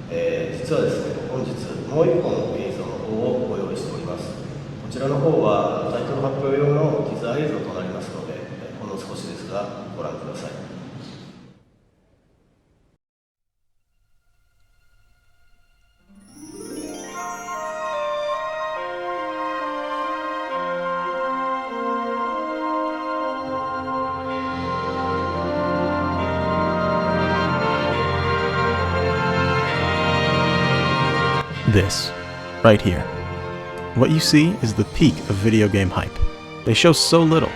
実はですね、本日もう1本の映像の方をご用意しております。こちらの方はタイトル発表用のティザー映像となりますので、ほんの少しですがご覧ください。This, right here. What you see is the peak of video game hype. They show so little,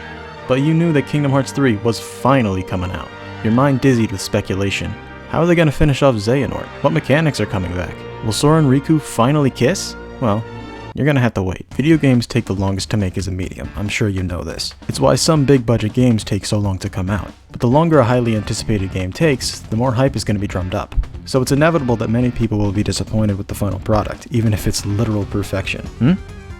but you knew that Kingdom Hearts 3 was finally coming out. Your mind dizzied with speculation. How are they going to finish off Xehanort? What mechanics are coming back? Will Sora and Riku finally kiss? Well, you're gonna have to wait. Video games take the longest to make as a medium, I'm sure you know this. It's why some big budget games take so long to come out. But the longer a highly anticipated game takes, the more hype is going to be drummed up. So it's inevitable that many people will be disappointed with the final product, even if it's literal perfection.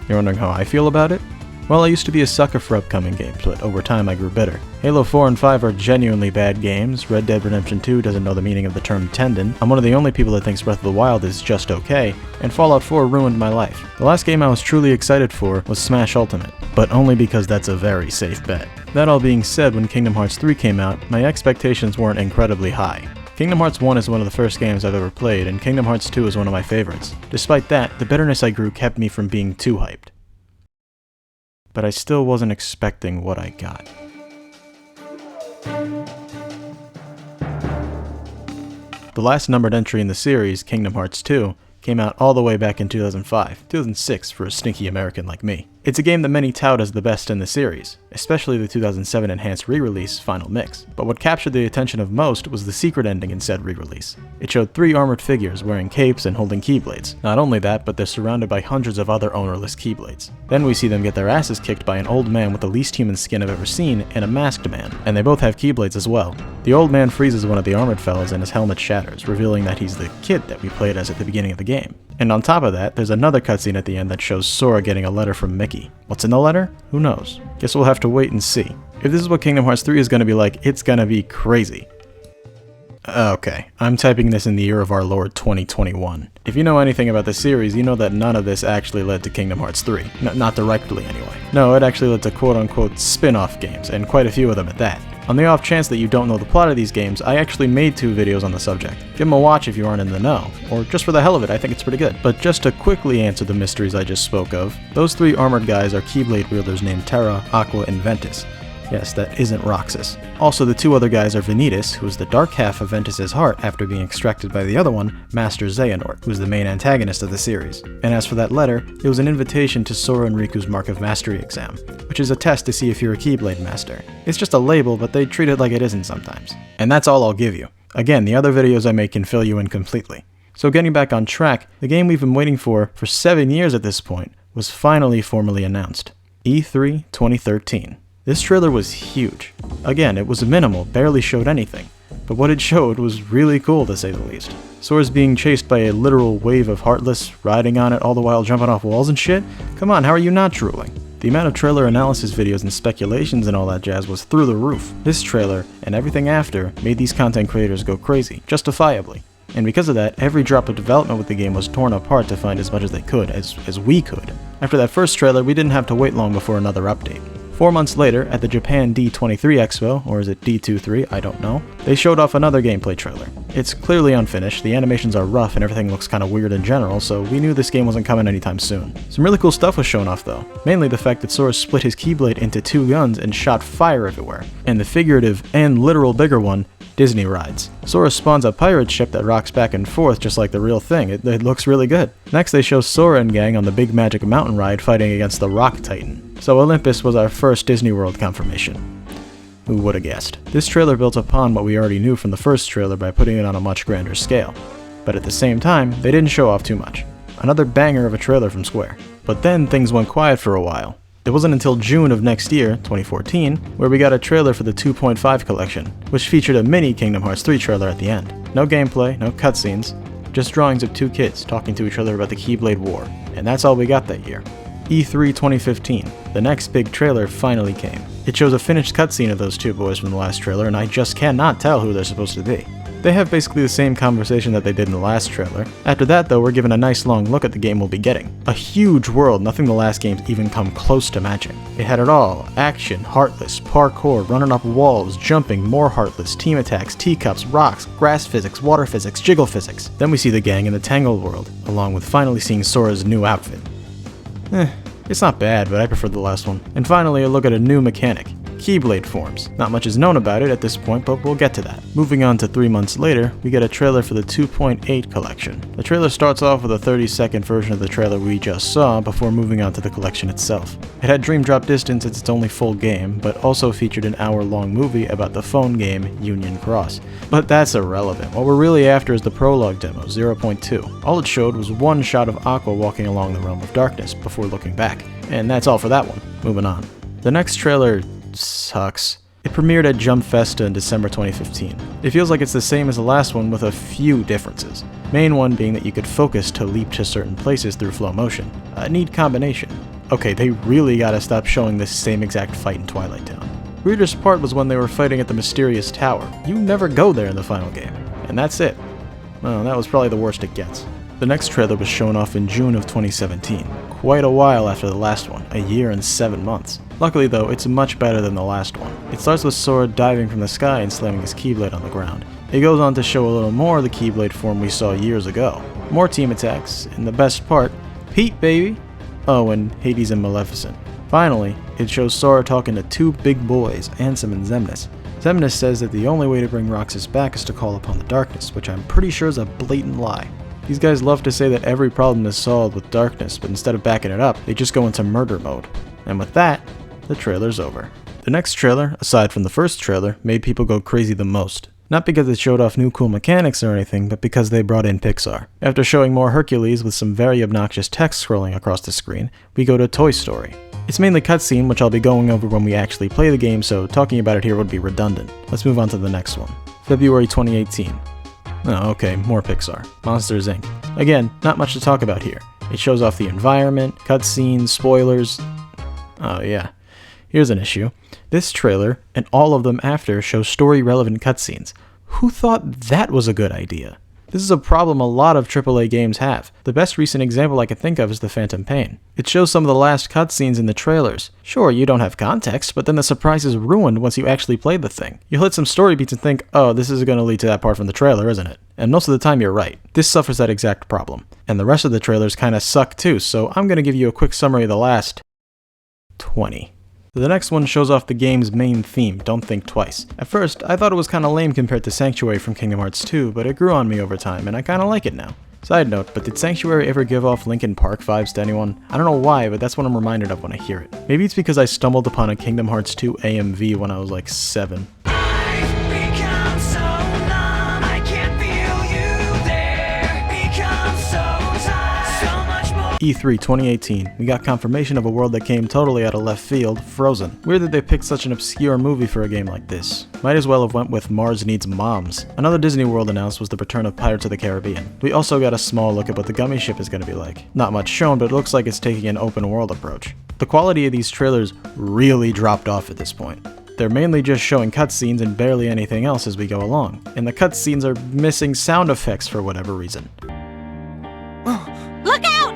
You're wondering how I feel about it? Well, I used to be a sucker for upcoming games, but over time I grew bitter. Halo 4 and 5 are genuinely bad games, Red Dead Redemption 2 doesn't know the meaning of the term tendon, I'm one of the only people that thinks Breath of the Wild is just okay, and Fallout 4 ruined my life. The last game I was truly excited for was Smash Ultimate, but only because that's a very safe bet. That all being said, when Kingdom Hearts 3 came out, my expectations weren't incredibly high. Kingdom Hearts 1 is one of the first games I've ever played, and Kingdom Hearts 2 is one of my favorites. Despite that, the bitterness I grew kept me from being too hyped. But I still wasn't expecting what I got. The last numbered entry in the series, Kingdom Hearts 2, came out all the way back in 2006 for a sneaky American like me. It's a game that many tout as the best in the series, especially the 2007 enhanced re-release, Final Mix. But what captured the attention of most was the secret ending in said re-release. It showed 3 armored figures wearing capes and holding Keyblades. Not only that, but they're surrounded by hundreds of other ownerless Keyblades. Then we see them get their asses kicked by an old man with the least human skin I've ever seen and a masked man, and they both have Keyblades as well. The old man freezes one of the armored fellas and his helmet shatters, revealing that he's the kid that we played as at the beginning of the game. And on top of that, there's another cutscene at the end that shows Sora getting a letter from Mickey. What's in the letter? Who knows? Guess we'll have to wait and see. If this is what Kingdom Hearts 3 is going to be like, it's going to be crazy. Okay, I'm typing this in the year of our Lord 2021. If you know anything about the series, you know that none of this actually led to Kingdom Hearts 3. Not directly anyway. No, it actually led to quote-unquote spin-off games, and quite a few of them at that. On the off chance that you don't know the plot of these games, I actually made 2 videos on the subject. Give them a watch if you aren't in the know, or just for the hell of it, I think it's pretty good. But just to quickly answer the mysteries I just spoke of, those 3 armored guys are Keyblade wielders named Terra, Aqua, and Ventus. Yes, that isn't Roxas. Also, the 2 other guys are Vanitas, who is the dark half of Ventus's heart after being extracted by the other one, Master Xehanort, who is the main antagonist of the series. And as for that letter, it was an invitation to Sora and Riku's Mark of Mastery exam, which is a test to see if you're a Keyblade Master. It's just a label, but they treat it like it isn't sometimes. And that's all I'll give you. Again, the other videos I make can fill you in completely. So getting back on track, the game we've been waiting for 7 years at this point was finally formally announced. E3 2013. This trailer was huge. Again, it was minimal, barely showed anything, but what it showed was really cool to say the least. Sora's being chased by a literal wave of Heartless, riding on it all the while jumping off walls and shit? Come on, how are you not drooling? The amount of trailer analysis videos and speculations and all that jazz was through the roof. This trailer, and everything after, made these content creators go crazy, justifiably. And because of that, every drop of development with the game was torn apart to find as much as they could, as we could. After that first trailer, we didn't have to wait long before another update. 4 months later, at the Japan D23 Expo, or is it D23, I don't know, they showed off another gameplay trailer. It's clearly unfinished, the animations are rough and everything looks kinda weird in general, so we knew this game wasn't coming anytime soon. Some really cool stuff was shown off though, mainly the fact that Sora split his Keyblade into 2 guns and shot fire everywhere, and the figurative and literal bigger one, Disney rides. Sora spawns a pirate ship that rocks back and forth just like the real thing. It looks really good. Next they show Sora and gang on the Big Magic Mountain ride fighting against the Rock Titan. So Olympus was our first Disney World confirmation. Who would have guessed? This trailer built upon what we already knew from the first trailer by putting it on a much grander scale. But at the same time, they didn't show off too much. Another banger of a trailer from Square. But then things went quiet for a while. It wasn't until June of next year, 2014, where we got a trailer for the 2.5 collection, which featured a mini Kingdom Hearts 3 trailer at the end. No gameplay, no cutscenes, just drawings of 2 kids talking to each other about the Keyblade War, and that's all we got that year. E3 2015, the next big trailer finally came. It shows a finished cutscene of those 2 boys from the last trailer, and I just cannot tell who they're supposed to be. They have basically the same conversation that they did in the last trailer. After that though, we're given a nice long look at the game we'll be getting. A huge world, nothing the last games even come close to matching. It had it all: action, heartless, parkour, running up walls, jumping, more heartless, team attacks, teacups, rocks, grass physics, water physics, jiggle physics. Then we see the gang in the Tangled world, along with finally seeing Sora's new outfit. It's not bad, but I prefer the last one. And finally, a look at a new mechanic: Keyblade forms. Not much is known about it at this point, but we'll get to that. Moving on to 3 months later, we get a trailer for the 2.8 collection. The trailer starts off with a 30-second version of the trailer we just saw before moving on to the collection itself. It had Dream Drop Distance as its only full game, but also featured an hour-long movie about the phone game Union Cross. But that's irrelevant. What we're really after is the Prologue demo, 0.2. All it showed was one shot of Aqua walking along the Realm of Darkness before looking back. And that's all for that one. Moving on. The next trailer sucks. It premiered at Jump Festa in December 2015. It feels like it's the same as the last one with a few differences. Main one being that you could focus to leap to certain places through flow motion. A neat combination. Okay, they really gotta stop showing this same exact fight in Twilight Town. Weirdest part was when they were fighting at the mysterious tower. You never go there in the final game. And that's it. Well, that was probably the worst it gets. The next trailer was shown off in June of 2017, quite a while after the last one, a year and 7 months. Luckily though, it's much better than the last one. It starts with Sora diving from the sky and slamming his Keyblade on the ground. It goes on to show a little more of the Keyblade form we saw years ago. More team attacks, and the best part, Pete baby! Oh, and Hades and Maleficent. Finally, it shows Sora talking to 2 big boys, Ansem and Xemnas. Xemnas says that the only way to bring Roxas back is to call upon the darkness, which I'm pretty sure is a blatant lie. These guys love to say that every problem is solved with darkness, but instead of backing it up, they just go into murder mode. And with that, the trailer's over. The next trailer, aside from the first trailer, made people go crazy the most. Not because it showed off new cool mechanics or anything, but because they brought in Pixar. After showing more Hercules with some very obnoxious text scrolling across the screen, we go to Toy Story. It's mainly cutscene, which I'll be going over when we actually play the game, so talking about it here would be redundant. Let's move on to the next one. February 2018. Oh, okay, more Pixar. Monsters, Inc. Again, not much to talk about here. It shows off the environment, cutscenes, spoilers. Oh yeah. Here's an issue. This trailer, and all of them after, show story-relevant cutscenes. Who thought that was a good idea? This is a problem a lot of AAA games have. The best recent example I can think of is the Phantom Pain. It shows some of the last cutscenes in the trailers. Sure, you don't have context, but then the surprise is ruined once you actually play the thing. You'll hit some story beats and think, oh, this is going to lead to that part from the trailer, isn't it? And most of the time you're right. This suffers that exact problem. And the rest of the trailers kinda suck too, so I'm going to give you a quick summary of the last 20. The next one shows off the game's main theme, Don't Think Twice. At first, I thought it was kinda lame compared to Sanctuary from Kingdom Hearts 2, but it grew on me over time, and I kinda like it now. Side note, but did Sanctuary ever give off Linkin Park vibes to anyone? I don't know why, but that's what I'm reminded of when I hear it. Maybe it's because I stumbled upon a Kingdom Hearts 2 AMV when I was like 7. E3 2018, we got confirmation of a world that came totally out of left field, Frozen. Weird that they picked such an obscure movie for a game like this. Might as well have went with Mars Needs Moms. Another Disney World announced was the return of Pirates of the Caribbean. We also got a small look at what the gummy ship is going to be like. Not much shown, but it looks like it's taking an open world approach. The quality of these trailers really dropped off at this point. They're mainly just showing cutscenes and barely anything else as we go along. And the cutscenes are missing sound effects for whatever reason. Look out!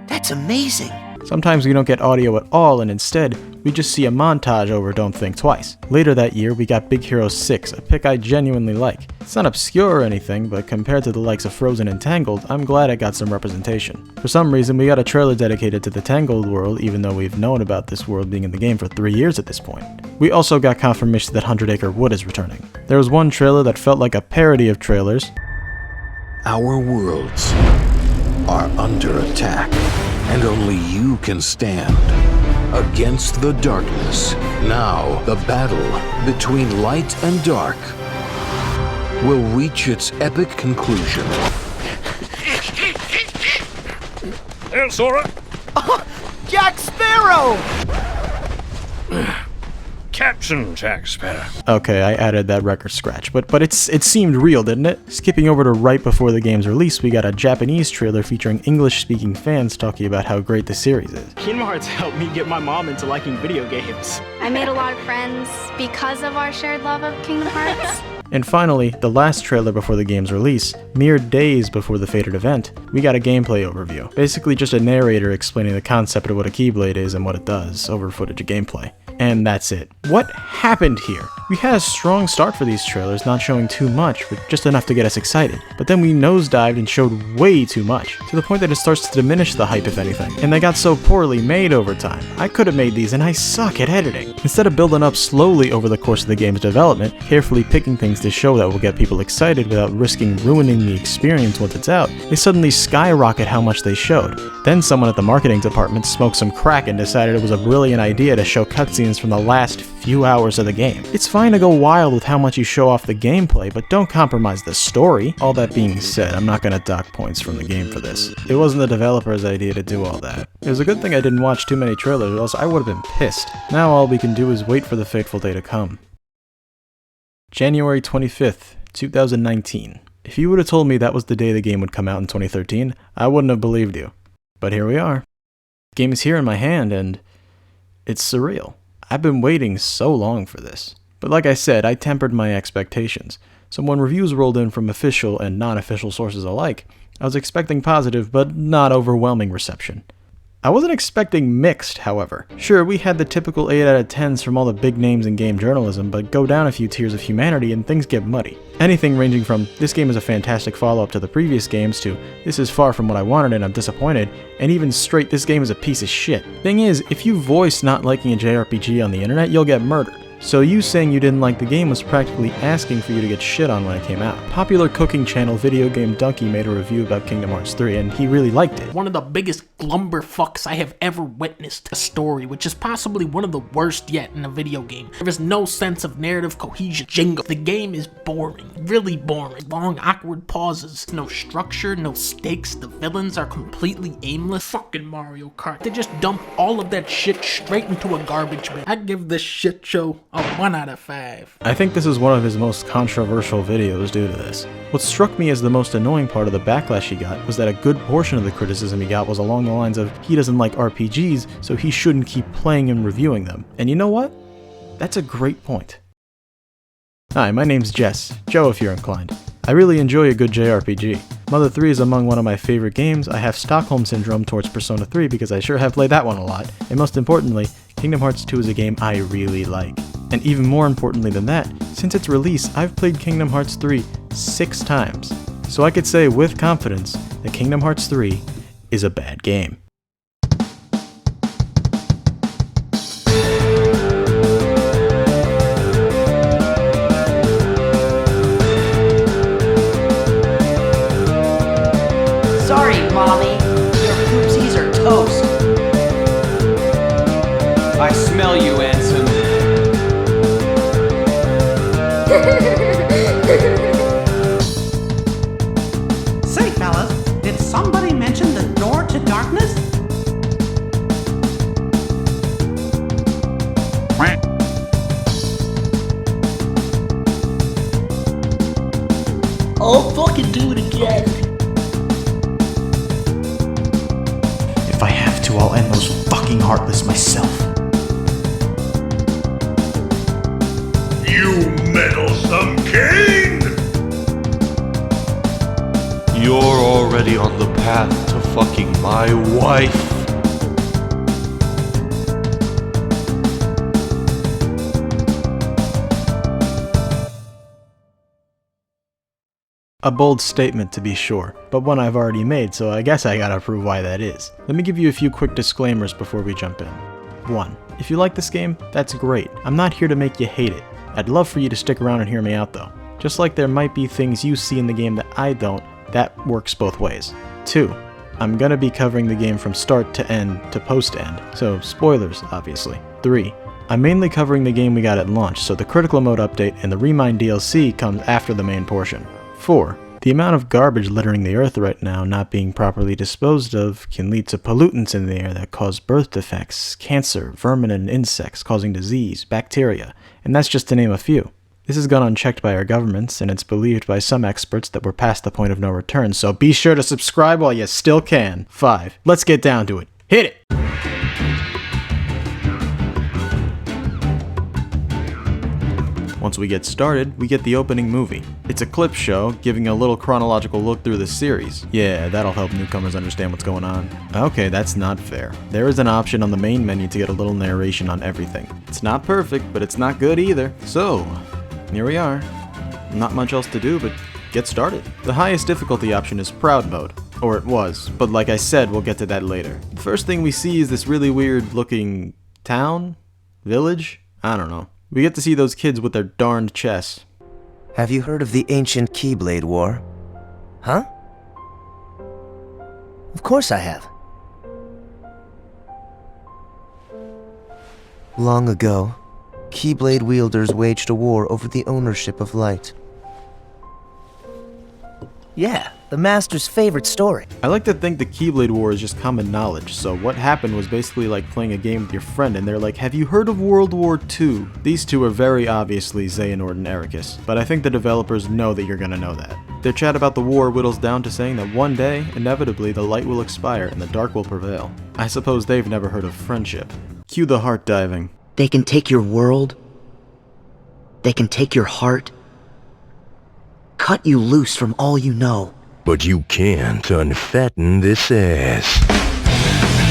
That's amazing. Sometimes we don't get audio at all, and instead, we just see a montage over Don't Think Twice. Later that year, we got Big Hero 6, a pick I genuinely like. It's not obscure or anything, but compared to the likes of Frozen and Tangled, I'm glad it got some representation. For some reason, we got a trailer dedicated to the Tangled world, even though we've known about this world being in the game for 3 years at this point. We also got confirmation that 100 Acre Wood is returning. There was one trailer that felt like a parody of trailers. Our worlds are under attack, and only you can stand against the darkness. Now, the battle between light and dark will reach its epic conclusion. There, Sora! Jack Sparrow! caption, Jack Sparrow. Okay, I added that record scratch, but it seemed real, didn't it? Skipping over to right before the game's release, we got a Japanese trailer featuring English-speaking fans talking about how great the series is. Kingdom Hearts helped me get my mom into liking video games. I made a lot of friends because of our shared love of Kingdom Hearts. And finally, the last trailer before the game's release, mere days before the fated event, we got a gameplay overview. Basically just a narrator explaining the concept of what a Keyblade is and what it does over footage of gameplay. And that's it. What happened here? We had a strong start for these trailers, not showing too much, but just enough to get us excited. But then we nosedived and showed way too much, to the point that it starts to diminish the hype if anything. And they got so poorly made over time. I could have made these and I suck at editing. Instead of building up slowly over the course of the game's development, carefully picking things to show that will get people excited without risking ruining the experience once it's out, they suddenly skyrocket how much they showed. Then someone at the marketing department smoked some crack and decided it was a brilliant idea to show cutscenes from the last few hours of the game. It's fine to go wild with how much you show off the gameplay, but don't compromise the story. All that being said, I'm not gonna dock points from the game for this. It wasn't the developer's idea to do all that. It was a good thing I didn't watch too many trailers, or else I would have been pissed. Now all we can do is wait for the fateful day to come. January 25th, 2019. If you would have told me that was the day the game would come out in 2013, I wouldn't have believed you. But here we are. The game is here in my hand, and it's surreal. I've been waiting so long for this. But like I said, I tempered my expectations. So when reviews rolled in from official and non-official sources alike, I was expecting positive but not overwhelming reception. I wasn't expecting mixed, however. Sure, we had the typical 8 out of 10s from all the big names in game journalism, but go down a few tiers of humanity and things get muddy. Anything ranging from, this game is a fantastic follow-up to the previous games, to, this is far from what I wanted and I'm disappointed, and even straight, this game is a piece of shit. Thing is, if you voice not liking a JRPG on the internet, you'll get murdered. So you saying you didn't like the game was practically asking for you to get shit on when it came out. Popular cooking channel Video Game Donkey made a review about Kingdom Hearts 3 and he really liked it. One of the biggest glumberfucks I have ever witnessed. A story which is possibly one of the worst yet in a video game. There is no sense of narrative cohesion. Jingle. The game is boring. Really boring. Long awkward pauses. No structure, no stakes. The villains are completely aimless. Fucking Mario Kart. They just dump all of that shit straight into a garbage bin. I give this shit show a 1 out of 5. I think this is one of his most controversial videos due to this. What struck me as the most annoying part of the backlash he got was that a good portion of the criticism he got was along the lines of he doesn't like RPGs, so he shouldn't keep playing and reviewing them. And you know what? That's a great point. Hi, my name's Jess, Joe if you're inclined. I really enjoy a good JRPG. Mother 3 is among one of my favorite games. I have Stockholm Syndrome towards Persona 3 because I sure have played that one a lot. And most importantly, Kingdom Hearts 2 is a game I really like. And even more importantly than that, since its release, I've played Kingdom Hearts 3 6 times. So I could say with confidence that Kingdom Hearts 3 is a bad game. Sorry, Mommy. Your poopsies are toast. I smell you, Ansem. Say, fellas, did somebody mention the door to darkness? I'll fucking do it again. If I have to, I'll end those fucking Heartless myself. You meddlesome king! You're already on the path to fucking my wife. A bold statement to be sure, but one I've already made, so I guess I gotta prove why that is. Let me give you a few quick disclaimers before we jump in. 1. If you like this game, that's great. I'm not here to make you hate it. I'd love for you to stick around and hear me out though. Just like there might be things you see in the game that I don't, that works both ways. 2. I'm gonna be covering the game from start to end to post-end, so spoilers, obviously. 3. I'm mainly covering the game we got at launch, so the critical mode update and the Remind DLC comes after the main portion. 4. The The amount of garbage littering the earth right now not being properly disposed of can lead to pollutants in the air that cause birth defects, cancer, vermin and insects causing disease, bacteria, and that's just to name a few. This has gone unchecked by our governments, and it's believed by some experts that we're past the point of no return, so be sure to subscribe while you still can. 5. Let's get down to it. Hit it! Once we get started, we get the opening movie. It's a clip show, giving a little chronological look through the series. Yeah, that'll help newcomers understand what's going on. Okay, that's not fair. There is an option on the main menu to get a little narration on everything. It's not perfect, but it's not good either. So, here we are. Not much else to do but get started. The highest difficulty option is Proud Mode. Or it was, but like I said, we'll get to that later. The first thing we see is this really weird looking town? Village? I don't know. We get to see those kids with their darned chests. Have you heard of the ancient Keyblade War? Huh? Of course I have. Long ago, Keyblade wielders waged a war over the ownership of light. Yeah, the Master's favorite story. I like to think the Keyblade War is just common knowledge, so what happened was basically like playing a game with your friend and they're like, have you heard of World War II? These two are very obviously Xehanort and Ericus, but I think the developers know that you're gonna know that. Their chat about the war whittles down to saying that one day, inevitably, the light will expire and the dark will prevail. I suppose they've never heard of friendship. Cue the heart diving. They can take your world. They can take your heart. Cut you loose from all you know. But you can't unfatten this ass.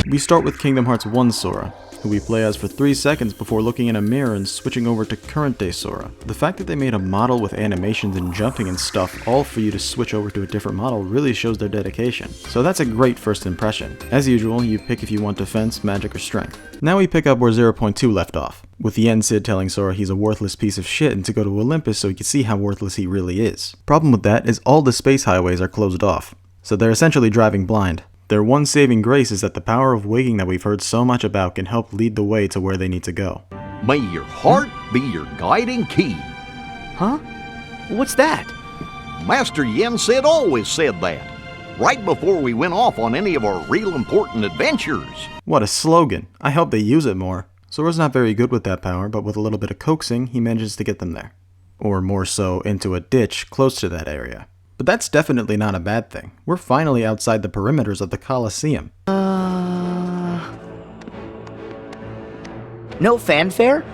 We start with Kingdom Hearts 1 Sora, who we play as for 3 seconds before looking in a mirror and switching over to current day Sora. The fact that they made a model with animations and jumping and stuff all for you to switch over to a different model really shows their dedication. So that's a great first impression. As usual, you pick if you want defense, magic, or strength. Now we pick up where 0.2 left off, with the End Cid telling Sora he's a worthless piece of shit and to go to Olympus so he can see how worthless he really is. Problem with that is all the space highways are closed off, so they're essentially driving blind. Their one saving grace is that the power of waking that we've heard so much about can help lead the way to where they need to go. May your heart be your guiding key. Huh? What's that? Master Yen Sid always said that, right before we went off on any of our real important adventures. What a slogan. I hope they use it more. Sora's not very good with that power, but with a little bit of coaxing, he manages to get them there. Or more so, into a ditch close to that area. But that's definitely not a bad thing. We're finally outside the perimeters of the Colosseum. No fanfare?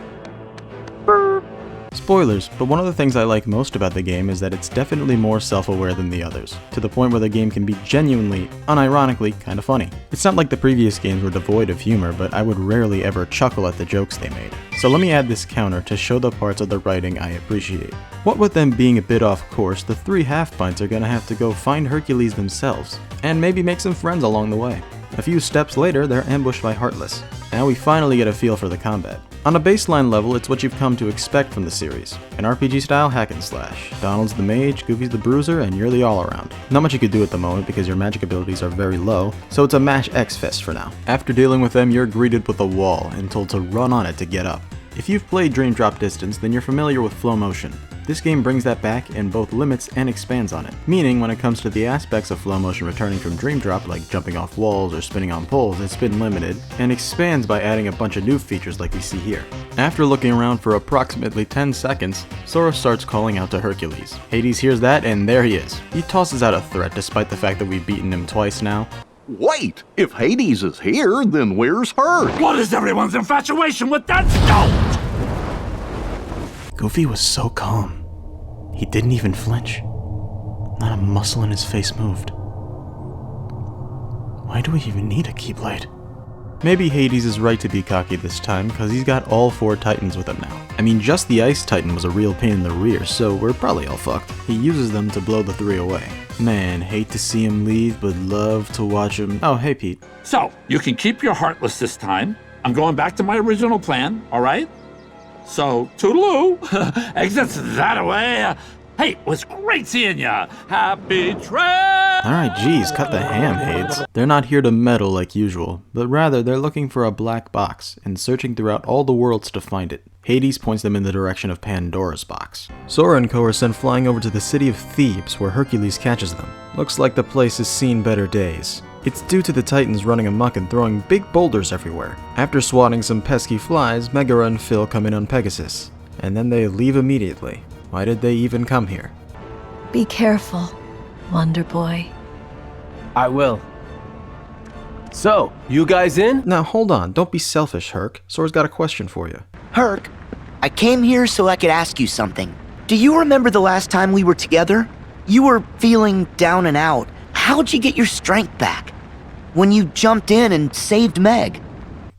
Burp. Spoilers, but one of the things I like most about the game is that it's definitely more self-aware than the others, to the point where the game can be genuinely, unironically, kind of funny. It's not like the previous games were devoid of humor, but I would rarely ever chuckle at the jokes they made. So let me add this counter to show the parts of the writing I appreciate. What with them being a bit off course, the 3 half-pints are gonna have to go find Hercules themselves, and maybe make some friends along the way. A few steps later, they're ambushed by Heartless. Now we finally get a feel for the combat. On a baseline level, it's what you've come to expect from the series. An RPG-style hack and slash. Donald's the mage, Goofy's the bruiser, and you're the all-around. Not much you could do at the moment because your magic abilities are very low, so it's a mash X-fest for now. After dealing with them, you're greeted with a wall and told to run on it to get up. If you've played Dream Drop Distance, then you're familiar with flow motion. This game brings that back and both limits and expands on it, meaning when it comes to the aspects of flow motion returning from Dream Drop, like jumping off walls or spinning on poles, it's been limited, and expands by adding a bunch of new features like we see here. After looking around for approximately 10 seconds, Sora starts calling out to Hercules. Hades hears that, and there he is. He tosses out a threat despite the fact that we've beaten him twice now. Wait, if Hades is here, then where's her? What is everyone's infatuation with that stone? Goofy was so calm. He didn't even flinch. Not a muscle in his face moved. Why do we even need a Keyblade? Maybe Hades is right to be cocky this time, because he's got all 4 Titans with him now. I mean, just the Ice Titan was a real pain in the rear, so we're probably all fucked. He uses them to blow the 3 away. Man, hate to see him leave, but love to watch him. Oh, hey Pete. So, you can keep your Heartless this time. I'm going back to my original plan, alright? So, toodaloo, exits that away. Hey, it was great seeing ya. Happy trails! Alright, geez, cut the ham, Hades. They're not here to meddle like usual, but rather they're looking for a black box and searching throughout all the worlds to find it. Hades points them in the direction of Pandora's box. Sora and co are sent flying over to the city of Thebes, where Hercules catches them. Looks like the place has seen better days. It's due to the Titans running amok and throwing big boulders everywhere. After swatting some pesky flies, Megara and Phil come in on Pegasus, and then they leave immediately. Why did they even come here? Be careful, Wonder Boy. I will. So, you guys in? Now hold on, don't be selfish, Herc. Sora's got a question for you. Herc, I came here so I could ask you something. Do you remember the last time we were together? You were feeling down and out. How'd you get your strength back? When you jumped in and saved Meg?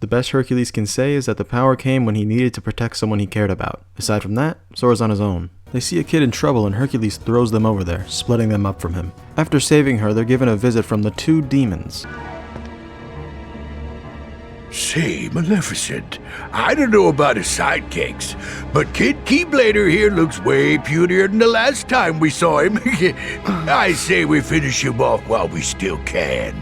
The best Hercules can say is that the power came when he needed to protect someone he cared about. Aside from that, Sora's on his own. They see a kid in trouble and Hercules throws them over there, splitting them up from him. After saving her, they're given a visit from the two demons. Say, Maleficent, I don't know about his sidekicks, but Kid Keyblader here looks way putier than the last time we saw him. I say we finish him off while we still can.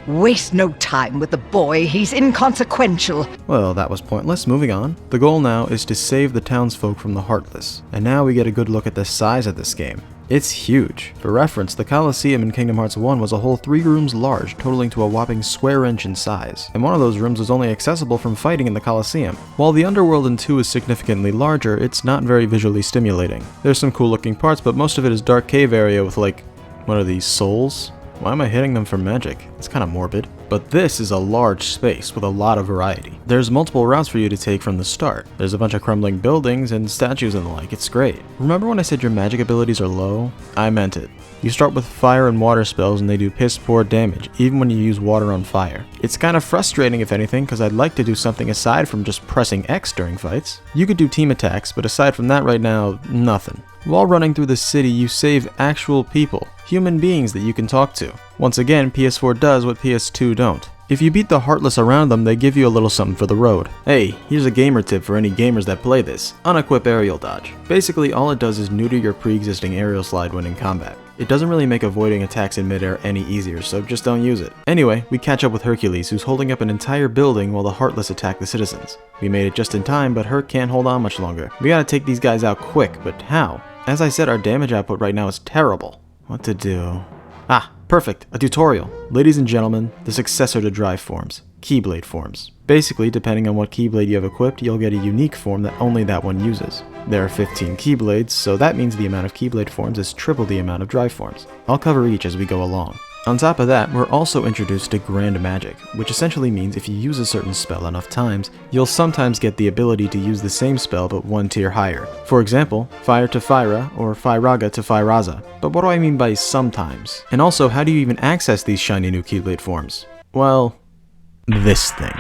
Waste no time with the boy, he's inconsequential. Well, that was pointless. Moving on. The goal now is to save the townsfolk from the Heartless. And now we get a good look at the size of this game. It's huge. For reference, the Colosseum in Kingdom Hearts 1 was a whole 3 rooms large, totaling to a whopping square inch in size. And one of those rooms was only accessible from fighting in the Colosseum. While the underworld in 2 is significantly larger, it's not very visually stimulating. There's some cool looking parts, but most of it is dark cave area with like, what are these, souls? Why am I hitting them for magic? It's kind of morbid. But this is a large space with a lot of variety. There's multiple routes for you to take from the start. There's a bunch of crumbling buildings and statues and the like. It's great. Remember when I said your magic abilities are low? I meant it. You start with fire and water spells and they do piss poor damage, even when you use water on fire. It's kind of frustrating if anything, because I'd like to do something aside from just pressing X during fights. You could do team attacks, but aside from that right now, nothing. While running through the city, you save actual people, human beings that you can talk to. Once again, PS4 does what PS2 don't. If you beat the Heartless around them, they give you a little something for the road. Hey, here's a gamer tip for any gamers that play this. Unequip aerial dodge. Basically, all it does is neuter your pre-existing aerial slide when in combat. It doesn't really make avoiding attacks in midair any easier, so just don't use it. Anyway, we catch up with Hercules, who's holding up an entire building while the Heartless attack the citizens. We made it just in time, but Herc can't hold on much longer. We gotta take these guys out quick, but how? As I said, our damage output right now is terrible. What to do? Ah, perfect, a tutorial. Ladies and gentlemen, the successor to Drive forms, Keyblade forms. Basically, depending on what Keyblade you have equipped, you'll get a unique form that only that one uses. There are 15 Keyblades, so that means the amount of Keyblade forms is triple the amount of Drive forms. I'll cover each as we go along. On top of that, we're also introduced to Grand Magic, which essentially means if you use a certain spell enough times, you'll sometimes get the ability to use the same spell but one tier higher. For example, Fire to Fyra or Fyraga to Fyraza. But what do I mean by sometimes? And also, how do you even access these shiny new Keyblade forms? Well, this thing.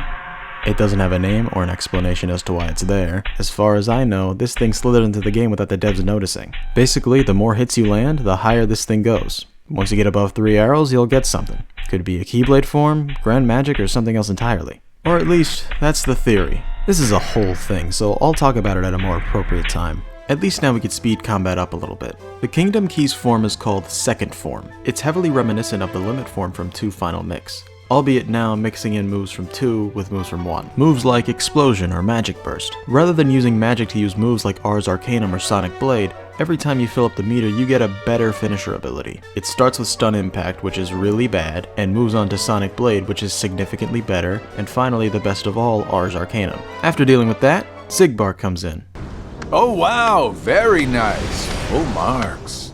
It doesn't have a name or an explanation as to why it's there. As far as I know, this thing slithered into the game without the devs noticing. Basically, the more hits you land, the higher this thing goes. Once you get above 3 arrows, you'll get something. Could be a Keyblade form, Grand Magic, or something else entirely. Or at least, that's the theory. This is a whole thing, so I'll talk about it at a more appropriate time. At least now we could speed combat up a little bit. The Kingdom Keys form is called Second Form. It's heavily reminiscent of the Limit form from 2 Final Mix, albeit now mixing in moves from 2 with moves from 1. Moves like Explosion or Magic Burst. Rather than using magic to use moves like Ars Arcanum or Sonic Blade, every time you fill up the meter, you get a better finisher ability. It starts with Stun Impact, which is really bad, and moves on to Sonic Blade, which is significantly better, and finally, the best of all, Ars Arcanum. After dealing with that, Sigbar comes in. Oh wow, very nice. Full marks.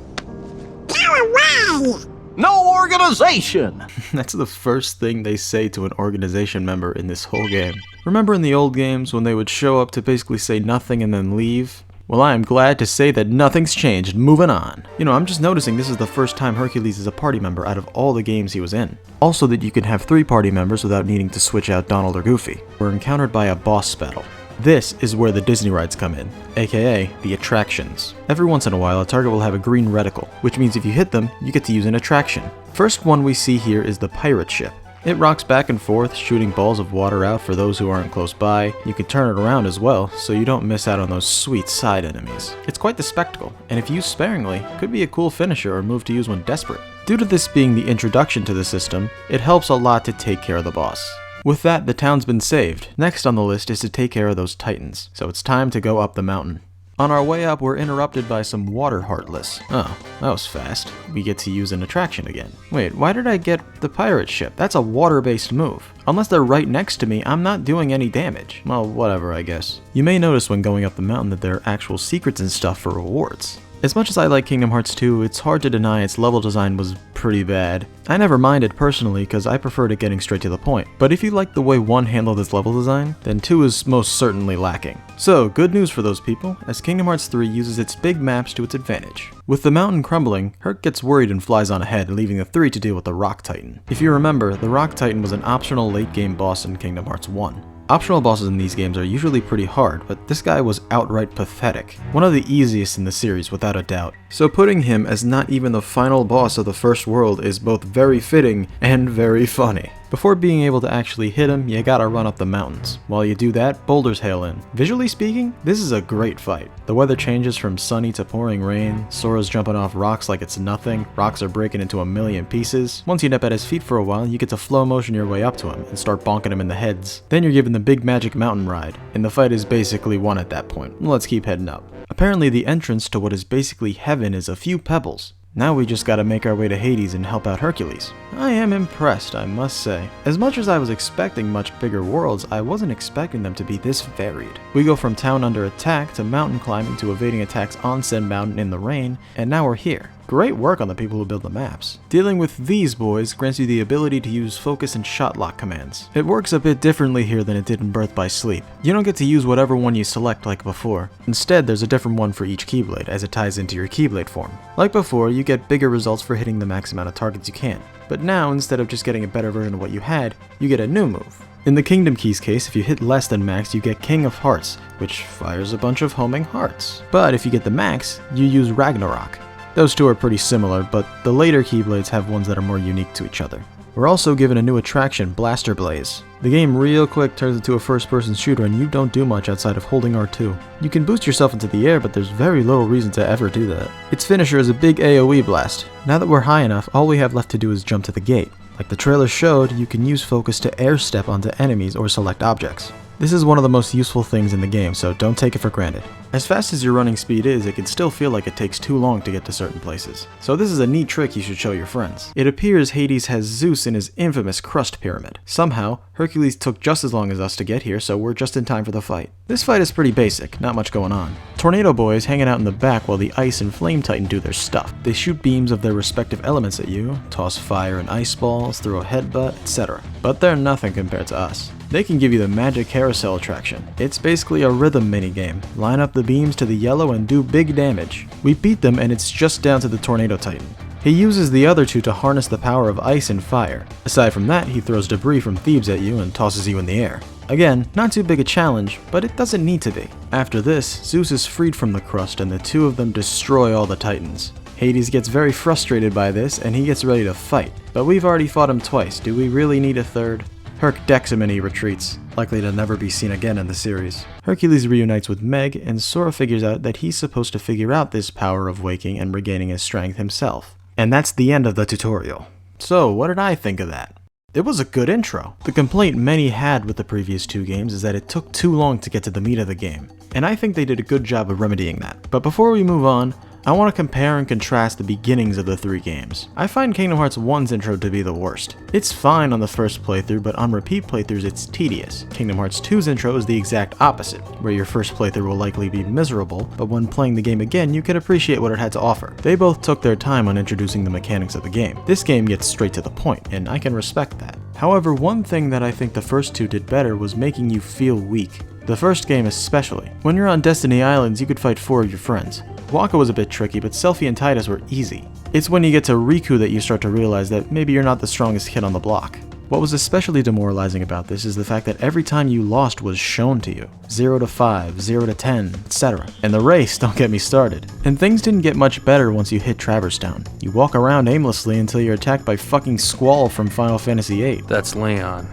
No organization! That's the first thing they say to an organization member in this whole game. Remember in the old games when they would show up to basically say nothing and then leave? Well, I am glad to say that nothing's changed. Moving on. You know, I'm just noticing this is the first time Hercules is a party member out of all the games he was in. Also that you can have 3 party members without needing to switch out Donald or Goofy. We're encountered by a boss battle. This is where the Disney rides come in, aka the attractions. Every once in a while, a target will have a green reticle, which means if you hit them, you get to use an attraction. First one we see here is the pirate ship. It rocks back and forth, shooting balls of water out for those who aren't close by. You can turn it around as well, so you don't miss out on those sweet side enemies. It's quite the spectacle, and if used sparingly, could be a cool finisher or move to use when desperate. Due to this being the introduction to the system, it helps a lot to take care of the boss. With that, the town's been saved. Next on the list is to take care of those titans, so it's time to go up the mountain. On our way up, we're interrupted by some water heartless. Oh, that was fast. We get to use an attraction again. Wait, why did I get the pirate ship? That's a water-based move. Unless they're right next to me, I'm not doing any damage. Well, whatever, I guess. You may notice when going up the mountain that there are actual secrets and stuff for rewards. As much as I like Kingdom Hearts 2, it's hard to deny its level design was pretty bad. I never minded personally because I preferred it getting straight to the point, but if you like the way 1 handled its level design, then 2 is most certainly lacking. So, good news for those people, as Kingdom Hearts 3 uses its big maps to its advantage. With the mountain crumbling, Herc gets worried and flies on ahead, leaving the 3 to deal with the Rock Titan. If you remember, the Rock Titan was an optional late game boss in Kingdom Hearts 1. Optional bosses in these games are usually pretty hard, but this guy was outright pathetic. One of the easiest in the series without a doubt. So putting him as not even the final boss of the first world is both very fitting and very funny. Before being able to actually hit him, you gotta run up the mountains. While you do that, boulders hail in. Visually speaking, this is a great fight. The weather changes from sunny to pouring rain, Sora's jumping off rocks like it's nothing, rocks are breaking into a million pieces. Once you nip at his feet for a while, you get to flow motion your way up to him and start bonking him in the heads. Then you're given the big magic mountain ride, and the fight is basically won at that point. Let's keep heading up. Apparently the entrance to what is basically heaven is a few pebbles. Now we just gotta make our way to Hades and help out Hercules. I am impressed, I must say. As much as I was expecting much bigger worlds, I wasn't expecting them to be this varied. We go from town under attack to mountain climbing to evading attacks on said mountain in the rain, and now we're here. Great work on the people who build the maps. Dealing with these boys grants you the ability to use focus and shot lock commands. It works a bit differently here than it did in Birth by Sleep. You don't get to use whatever one you select like before. Instead, there's a different one for each Keyblade as it ties into your Keyblade form. Like before, you get bigger results for hitting the max amount of targets you can. But now, instead of just getting a better version of what you had, you get a new move. In the Kingdom Keys case, if you hit less than max, you get King of Hearts, which fires a bunch of homing hearts. But if you get the max, you use Ragnarok. Those two are pretty similar, but the later Keyblades have ones that are more unique to each other. We're also given a new attraction, Blaster Blaze. The game real quick turns into a first-person shooter and you don't do much outside of holding R2. You can boost yourself into the air, but there's very little reason to ever do that. Its finisher is a big AoE blast. Now that we're high enough, all we have left to do is jump to the gate. Like the trailer showed, you can use focus to air step onto enemies or select objects. This is one of the most useful things in the game, so don't take it for granted. As fast as your running speed is, it can still feel like it takes too long to get to certain places. So this is a neat trick you should show your friends. It appears Hades has Zeus in his infamous crust pyramid. Somehow, Hercules took just as long as us to get here, so we're just in time for the fight. This fight is pretty basic, not much going on. Tornado Boys hanging out in the back while the Ice and Flame Titan do their stuff. They shoot beams of their respective elements at you, toss fire and ice balls, throw a headbutt, etc. But they're nothing compared to us. They can give you the magic carousel attraction. It's basically a rhythm minigame. Line up the beams to the yellow and do big damage. We beat them and it's just down to the Tornado Titan. He uses the other two to harness the power of ice and fire. Aside from that, he throws debris from Thebes at you and tosses you in the air. Again, not too big a challenge, but it doesn't need to be. After this, Zeus is freed from the crust and the two of them destroy all the Titans. Hades gets very frustrated by this and he gets ready to fight. But we've already fought him twice, do we really need a third? Herc decks him and he retreats, likely to never be seen again in the series. Hercules reunites with Meg, and Sora figures out that he's supposed to figure out this power of waking and regaining his strength himself. And that's the end of the tutorial. So, what did I think of that? It was a good intro. The complaint many had with the previous two games is that it took too long to get to the meat of the game, and I think they did a good job of remedying that. But before we move on, I want to compare and contrast the beginnings of the three games. I find Kingdom Hearts 1's intro to be the worst. It's fine on the first playthrough, but on repeat playthroughs it's tedious. Kingdom Hearts 2's intro is the exact opposite, where your first playthrough will likely be miserable, but when playing the game again you can appreciate what it had to offer. They both took their time on introducing the mechanics of the game. This game gets straight to the point, and I can respect that. However, one thing that I think the first two did better was making you feel weak. The first game especially. When you're on Destiny Islands, you could fight 4 of your friends. Waka was a bit tricky, but Selphie and Tidus were easy. It's when you get to Riku that you start to realize that maybe you're not the strongest kid on the block. What was especially demoralizing about this is the fact that every time you lost was shown to you. 0 to 5, 0 to 10, etc. And the race, don't get me started. And things didn't get much better once you hit Traverse Town. You walk around aimlessly until you're attacked by fucking Squall from Final Fantasy VIII. That's Leon.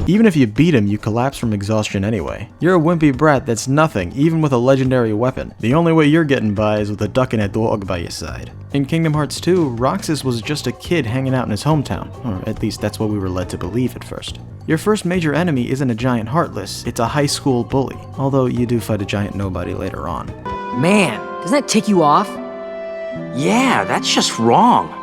Even if you beat him, you collapse from exhaustion anyway. You're a wimpy brat that's nothing, even with a legendary weapon. The only way you're getting by is with a duck and a dog by your side. In Kingdom Hearts 2, Roxas was just a kid hanging out in his hometown, or at least that's what we were led to believe at first. Your first major enemy isn't a giant Heartless, it's a high school bully, although you do fight a giant nobody later on. Man, doesn't that tick you off? Yeah, that's just wrong.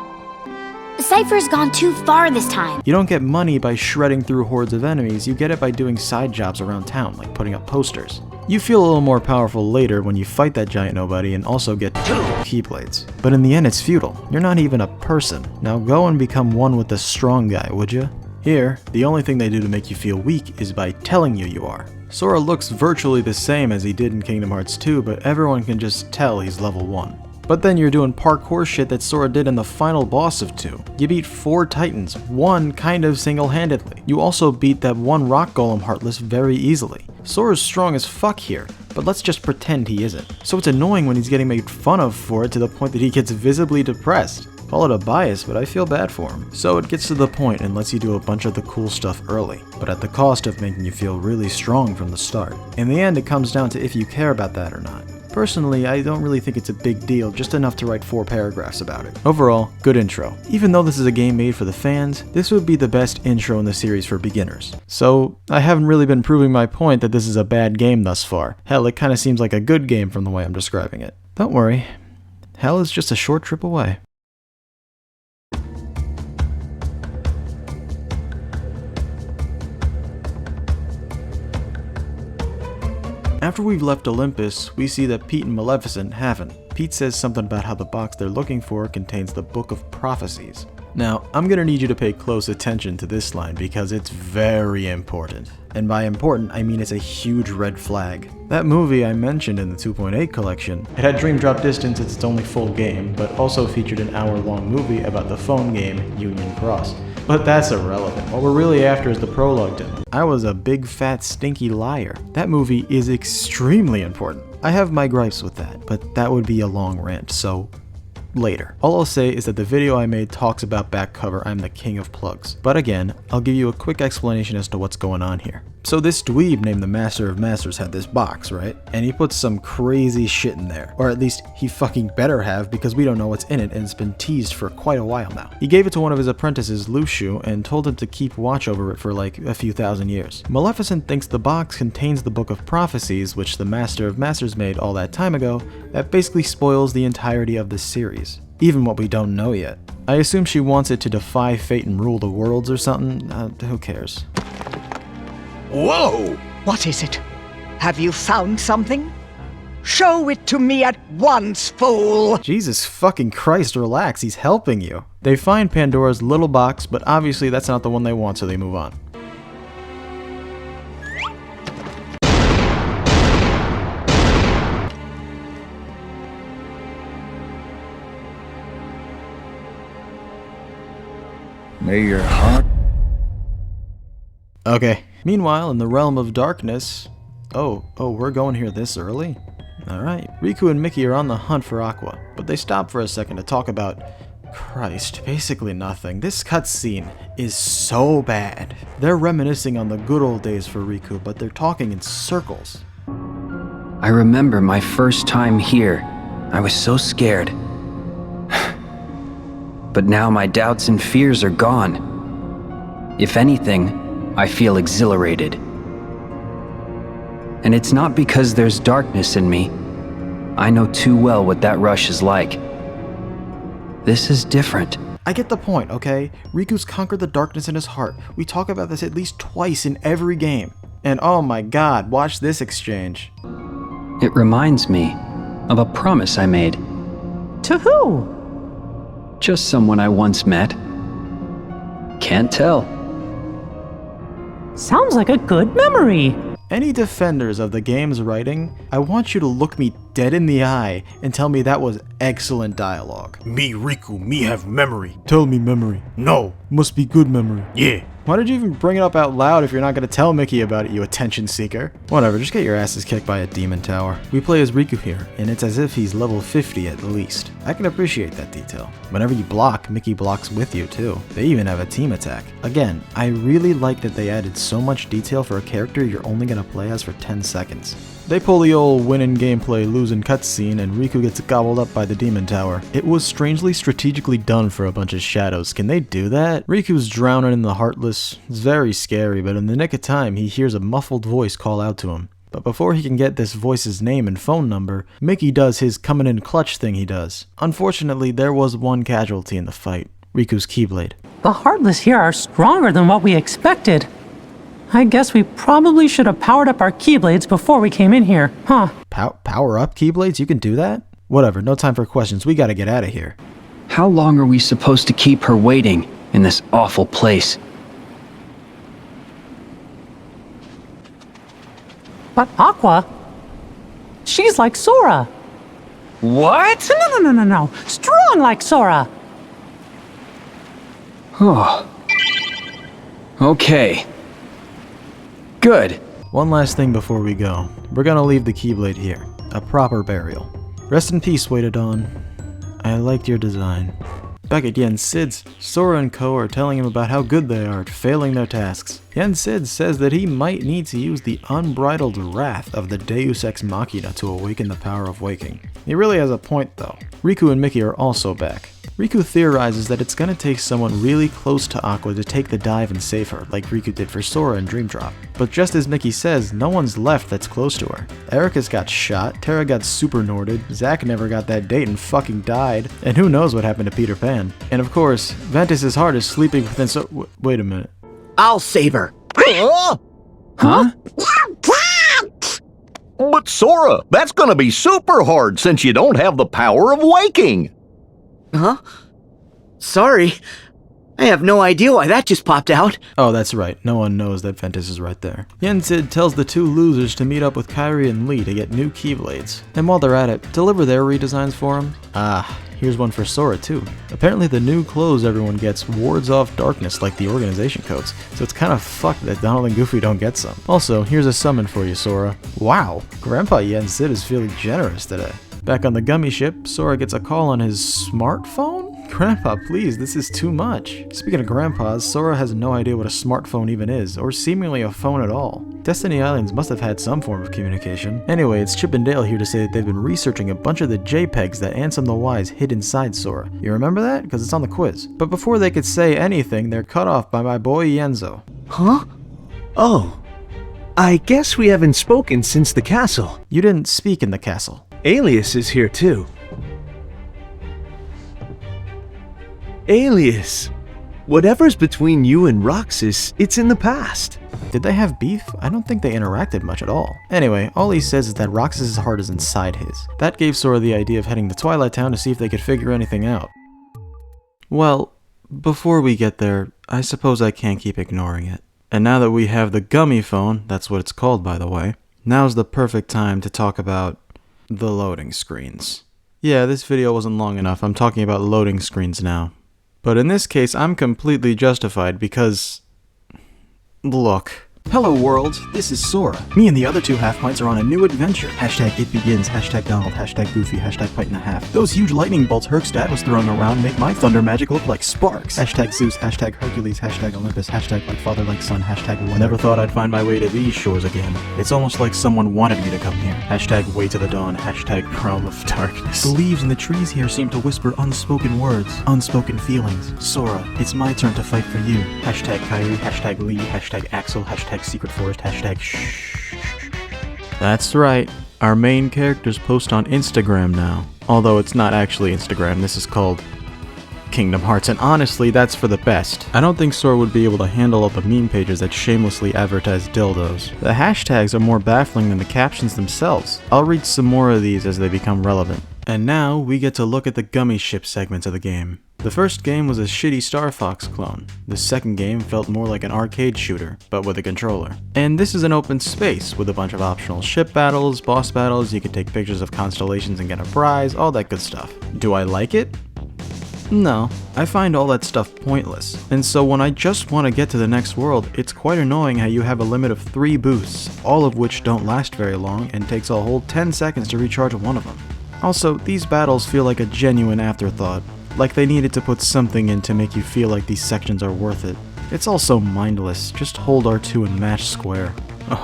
Cypher's gone too far this time. You don't get money by shredding through hordes of enemies, you get it by doing side jobs around town, like putting up posters. You feel a little more powerful later when you fight that giant nobody and also get 2 Keyblades. But in the end it's futile, you're not even a person. Now go and become one with the strong guy, would you? Here, the only thing they do to make you feel weak is by telling you are. Sora looks virtually the same as he did in Kingdom Hearts 2, but everyone can just tell he's level 1. But then you're doing parkour shit that Sora did in the final boss of 2. You beat 4 Titans, one kind of single-handedly. You also beat that one rock golem Heartless very easily. Sora's strong as fuck here, but let's just pretend he isn't. So it's annoying when he's getting made fun of for it to the point that he gets visibly depressed. Call it a bias, but I feel bad for him. So it gets to the point and lets you do a bunch of the cool stuff early, but at the cost of making you feel really strong from the start. In the end, it comes down to if you care about that or not. Personally, I don't really think it's a big deal, just enough to write 4 paragraphs about it. Overall, good intro. Even though this is a game made for the fans, this would be the best intro in the series for beginners. So, I haven't really been proving my point that this is a bad game thus far. Hell, it kinda seems like a good game from the way I'm describing it. Don't worry, hell is just a short trip away. After we've left Olympus, we see that Pete and Maleficent haven't. Pete says something about how the box they're looking for contains the Book of Prophecies. Now, I'm gonna need you to pay close attention to this line because it's very important. And by important, I mean it's a huge red flag. That movie I mentioned in the 2.8 collection, it had Dream Drop Distance as its only full game, but also featured an hour-long movie about the phone game Union Cross. But that's irrelevant. What we're really after is the Prologue demo. I was a big fat stinky liar. That movie is extremely important. I have my gripes with that, but that would be a long rant, so later. All I'll say is that the video I made talks about back cover I'm the king of plugs. But again, I'll give you a quick explanation as to what's going on here. So this dweeb named the Master of Masters had this box, right? And he put some crazy shit in there. Or at least he fucking better have, because we don't know what's in it and it's been teased for quite a while now. He gave it to one of his apprentices, Lushu, and told him to keep watch over it for like a few thousand years. Maleficent thinks the box contains the Book of Prophecies, which the Master of Masters made all that time ago, that basically spoils the entirety of this series. Even what we don't know yet. I assume she wants it to defy fate and rule the worlds or something. Who cares? Whoa! What is it? Have you found something? Show it to me at once, fool! Jesus fucking Christ, relax, he's helping you. They find Pandora's little box, but obviously that's not the one they want, so they move on. May your heart... Okay. Meanwhile, in the realm of darkness... Oh, we're going here this early? Alright. Riku and Mickey are on the hunt for Aqua, but they stop for a second to talk about... Christ, basically nothing. This cutscene is so bad. They're reminiscing on the good old days for Riku, but they're talking in circles. I remember my first time here. I was so scared. But now my doubts and fears are gone. If anything, I feel exhilarated. And it's not because there's darkness in me. I know too well what that rush is like. This is different. I get the point, okay? Riku's conquered the darkness in his heart. We talk about this at least twice in every game. And oh my god, watch this exchange. It reminds me of a promise I made. To who? Just someone I once met. Can't tell. Sounds like a good memory. Any defenders of the game's writing, I want you to look me dead in the eye and tell me that was excellent dialogue. Me, Riku, me have memory. Tell me memory. No. Must be good memory. Yeah. Why did you even bring it up out loud if you're not going to tell Mickey about it, you attention seeker? Whatever, just get your asses kicked by a demon tower. We play as Riku here, and it's as if he's level 50 at least. I can appreciate that detail. Whenever you block, Mickey blocks with you too. They even have a team attack. Again, I really like that they added so much detail for a character you're only going to play as for 10 seconds. They pull the old winning gameplay losing cutscene and Riku gets gobbled up by the demon tower. It was strangely strategically done for a bunch of shadows. Can they do that? Riku's drowning in the Heartless. It's very scary, but in the nick of time he hears a muffled voice call out to him. But before he can get this voice's name and phone number, Mickey does his coming in clutch thing he does. Unfortunately, there was one casualty in the fight. Riku's Keyblade. The Heartless here are stronger than what we expected. I guess we probably should have powered up our Keyblades before we came in here, huh? Power up Keyblades? You can do that? Whatever, no time for questions. We gotta get out of here. How long are we supposed to keep her waiting in this awful place? But Aqua, she's like Sora. What? No. Strong like Sora. Oh. Okay. Good. One last thing before we go. We're gonna leave the Keyblade here. A proper burial. Rest in peace, Waited On. I liked your design. Back at Yen Sid's, Sora and Co. are telling him about how good they are at failing their tasks. Yen Sid says that he might need to use the unbridled wrath of the Deus Ex Machina to awaken the power of waking. He really has a point though. Riku and Mickey are also back. Riku theorizes that it's gonna take someone really close to Aqua to take the dive and save her, like Riku did for Sora in Dream Drop. But just as Mickey says, no one's left that's close to her. Ericus got shot, Terra got super Norded, Zack never got that date and fucking died, and who knows what happened to Peter Pan. And of course, Ventus's heart is sleeping within wait a minute. I'll save her. Huh? But Sora, that's gonna be super hard since you don't have the power of waking. Huh? Sorry. I have no idea why that just popped out. Oh, that's right. No one knows that Ventus is right there. Yen Sid tells the two losers to meet up with Kairi and Lee to get new Keyblades. And while they're at it, deliver their redesigns for him. Here's one for Sora too. Apparently the new clothes everyone gets wards off darkness like the organization coats, so it's kind of fucked that Donald and Goofy don't get some. Also, here's a summon for you, Sora. Wow, Grandpa Yen Sid is feeling generous today. Back on the gummy ship, Sora gets a call on his smartphone? Grandpa, please, this is too much. Speaking of grandpas, Sora has no idea what a smartphone even is, or seemingly a phone at all. Destiny Islands must have had some form of communication. Anyway, it's Chip and Dale here to say that they've been researching a bunch of the JPEGs that Ansem the Wise hid inside Sora. You remember that? Because it's on the quiz. But before they could say anything, they're cut off by my boy Yenzo. Huh? Oh. I guess we haven't spoken since the castle. You didn't speak in the castle. Alias is here too. Alias! Whatever's between you and Roxas, it's in the past. Did they have beef? I don't think they interacted much at all. Anyway, all he says is that Roxas' heart is inside his. That gave Sora the idea of heading to Twilight Town to see if they could figure anything out. Well, before we get there, I suppose I can't keep ignoring it. And now that we have the gummy phone, that's what it's called by the way, now's the perfect time to talk about the loading screens. Yeah, this video wasn't long enough. I'm talking about loading screens now. But in this case, I'm completely justified because... look. Hello world, this is Sora. Me and the other two half-pints are on a new adventure. Hashtag it begins, hashtag Donald, hashtag Goofy, hashtag pint and a half. Those huge lightning bolts Herkstad was throwing around make my thunder magic look like sparks. Hashtag Zeus, hashtag Hercules, hashtag Olympus, hashtag like father like son, hashtag weather. Never thought I'd find my way to these shores again. It's almost like someone wanted me to come here. Hashtag way to the dawn, hashtag realm of darkness. The leaves in the trees here seem to whisper unspoken words, unspoken feelings. Sora, it's my turn to fight for you. Hashtag Kairi, hashtag Lee, hashtag Axel, hashtag Secret Forest, hashtag shh. That's right. Our main characters post on Instagram now. Although it's not actually Instagram, this is called Kingdom Hearts, and honestly, that's for the best. I don't think Sora would be able to handle all the meme pages that shamelessly advertise dildos. The hashtags are more baffling than the captions themselves. I'll read some more of these as they become relevant. And now, we get to look at the gummy ship segments of the game. The first game was a shitty Star Fox clone. The second game felt more like an arcade shooter, but with a controller. And this is an open space with a bunch of optional ship battles, boss battles, you can take pictures of constellations and get a prize, all that good stuff. Do I like it? No, I find all that stuff pointless, and so when I just want to get to the next world, it's quite annoying how you have a limit of 3 boosts, all of which don't last very long and takes a whole 10 seconds to recharge one of them. Also, these battles feel like a genuine afterthought, like they needed to put something in to make you feel like these sections are worth it. It's also mindless, just hold R2 and mash square.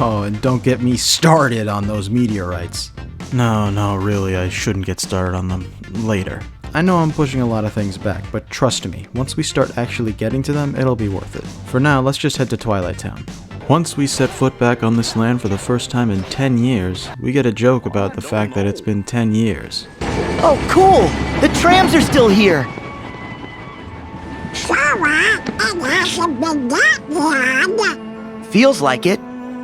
Oh, and don't get me started on those meteorites. No, really, I shouldn't get started on them. Later. I know I'm pushing a lot of things back, but trust me, once we start actually getting to them, it'll be worth it. For now, let's just head to Twilight Town. Once we set foot back on this land for the first time in 10 years, we get a joke about the fact that it's been 10 years. Oh, cool! The trams are still here! Feels like it.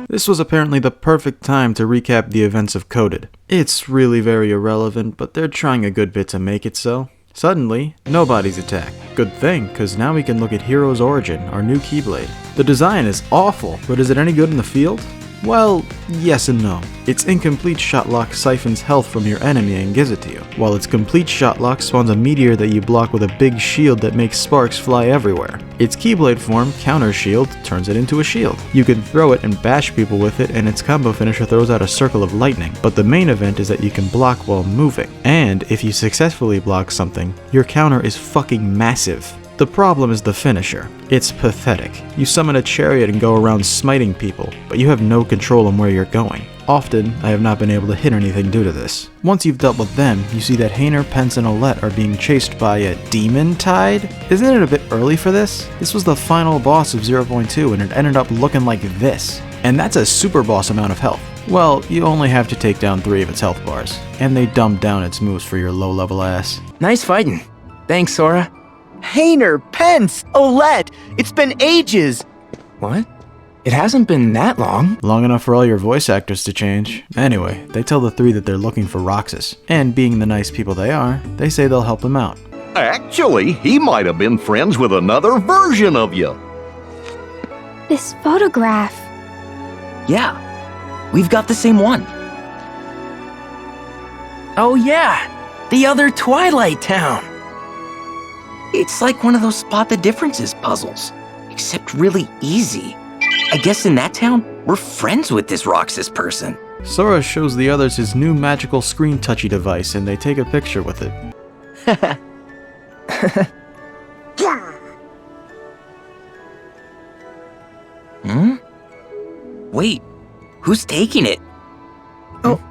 This was apparently the perfect time to recap the events of Coded. It's really very irrelevant, but they're trying a good bit to make it so. Suddenly, nobody's attacked. Good thing, cause now we can look at Hero's Origin, our new Keyblade. The design is awful, but is it any good in the field? Well, yes and no. Its incomplete shotlock siphons health from your enemy and gives it to you, while its complete shotlock spawns a meteor that you block with a big shield that makes sparks fly everywhere. Its Keyblade form, Counter Shield, turns it into a shield. You can throw it and bash people with it, and its combo finisher throws out a circle of lightning, but the main event is that you can block while moving. And if you successfully block something, your counter is fucking massive. The problem is the finisher. It's pathetic. You summon a chariot and go around smiting people, but you have no control on where you're going. Often, I have not been able to hit anything due to this. Once you've dealt with them, you see that Hayner, Pence, and Olette are being chased by a demon tide? Isn't it a bit early for this? This was the final boss of 0.2 and it ended up looking like this. And that's a super boss amount of health. Well, you only have to take down 3 of its health bars, and they dumbed down its moves for your low-level ass. Nice fighting. Thanks, Sora. Hayner, Pence, Olette, it's been ages! What? It hasn't been that long. Long enough for all your voice actors to change. Anyway, they tell the 3 that they're looking for Roxas, and being the nice people they are, they say they'll help them out. Actually, he might have been friends with another version of you. This photograph. Yeah, we've got the same one. Oh yeah, the other Twilight Town. It's like one of those spot the differences puzzles, except really easy. I guess in that town, we're friends with this Roxas person. Sora shows the others his new magical screen touchy device and they take a picture with it. Hmm? Wait, who's taking it? Oh.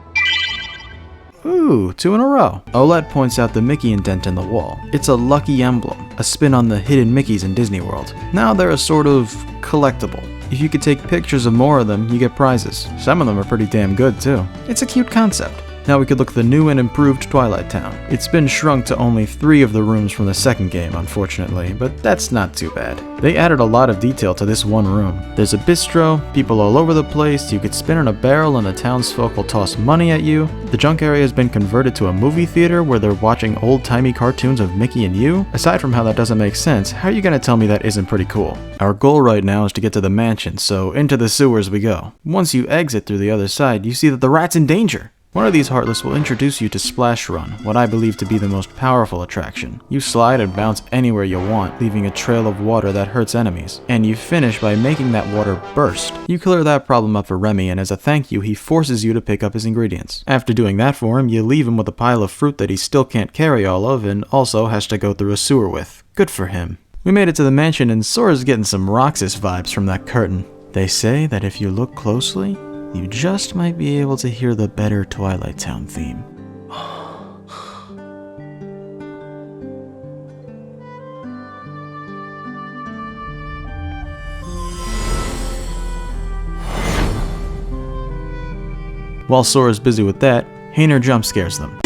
Ooh, 2 in a row. Olette points out the Mickey indent in the wall. It's a lucky emblem, a spin on the hidden Mickeys in Disney World. Now they're a sort of collectible. If you could take pictures of more of them, you get prizes. Some of them are pretty damn good too. It's a cute concept. Now we could look at the new and improved Twilight Town. It's been shrunk to only 3 of the rooms from the second game, unfortunately, but that's not too bad. They added a lot of detail to this one room. There's a bistro, people all over the place, you could spin in a barrel and the townsfolk will toss money at you. The junk area has been converted to a movie theater where they're watching old-timey cartoons of Mickey and you. Aside from how that doesn't make sense, how are you gonna tell me that isn't pretty cool? Our goal right now is to get to the mansion, so into the sewers we go. Once you exit through the other side, you see that the rat's in danger. One of these Heartless will introduce you to Splash Run, what I believe to be the most powerful attraction. You slide and bounce anywhere you want, leaving a trail of water that hurts enemies, and you finish by making that water burst. You clear that problem up for Remy, and as a thank you, he forces you to pick up his ingredients. After doing that for him, you leave him with a pile of fruit that he still can't carry all of, and also has to go through a sewer with. Good for him. We made it to the mansion, and Sora's getting some Roxas vibes from that curtain. They say that if you look closely, you just might be able to hear the better Twilight Town theme. While Sora's busy with that, Hayner jump scares them.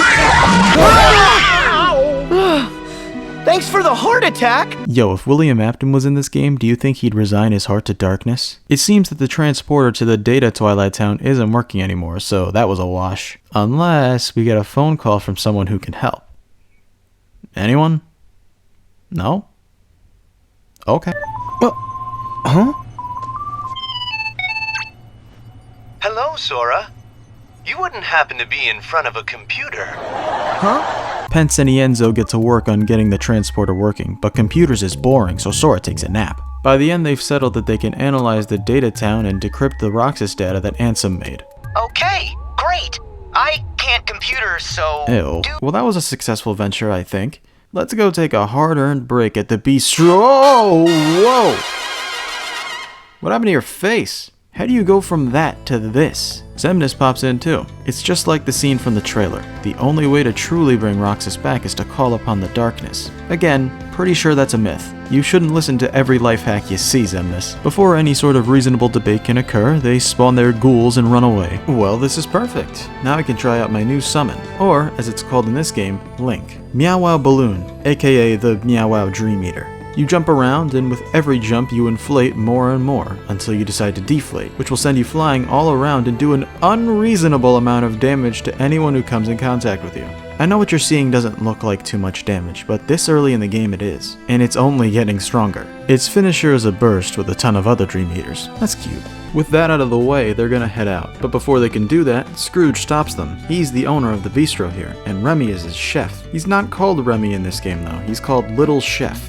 Thanks for the heart attack! Yo, if William Afton was in this game, do you think he'd resign his heart to darkness? It seems that the transporter to the data Twilight Town isn't working anymore, so that was a wash. Unless we get a phone call from someone who can help. Anyone? No? Okay. Huh? Hello, Sora. You wouldn't happen to be in front of a computer. Huh? Pence and Ienzo get to work on getting the transporter working, but computers is boring, so Sora takes a nap. By the end, they've settled that they can analyze the data town and decrypt the Roxas data that Ansem made. Okay, great. I can't computers, so... Ew. Well, that was a successful venture, I think. Let's go take a hard-earned break at the bistro. Oh, whoa! What happened to your face? How do you go from that to this? Xemnas pops in too. It's just like the scene from the trailer. The only way to truly bring Roxas back is to call upon the darkness. Again, pretty sure that's a myth. You shouldn't listen to every life hack you see, Xemnas. Before any sort of reasonable debate can occur, they spawn their ghouls and run away. Well, this is perfect. Now I can try out my new summon, or, as it's called in this game, Link. Meow Wow Balloon, aka the Meow Wow Dream Eater. You jump around, and with every jump you inflate more and more, until you decide to deflate, which will send you flying all around and do an unreasonable amount of damage to anyone who comes in contact with you. I know what you're seeing doesn't look like too much damage, but this early in the game it is, and it's only getting stronger. Its finisher is a burst with a ton of other Dream Eaters. That's cute. With that out of the way, they're gonna head out, but before they can do that, Scrooge stops them. He's the owner of the bistro here, and Remy is his chef. He's not called Remy in this game though, he's called Little Chef.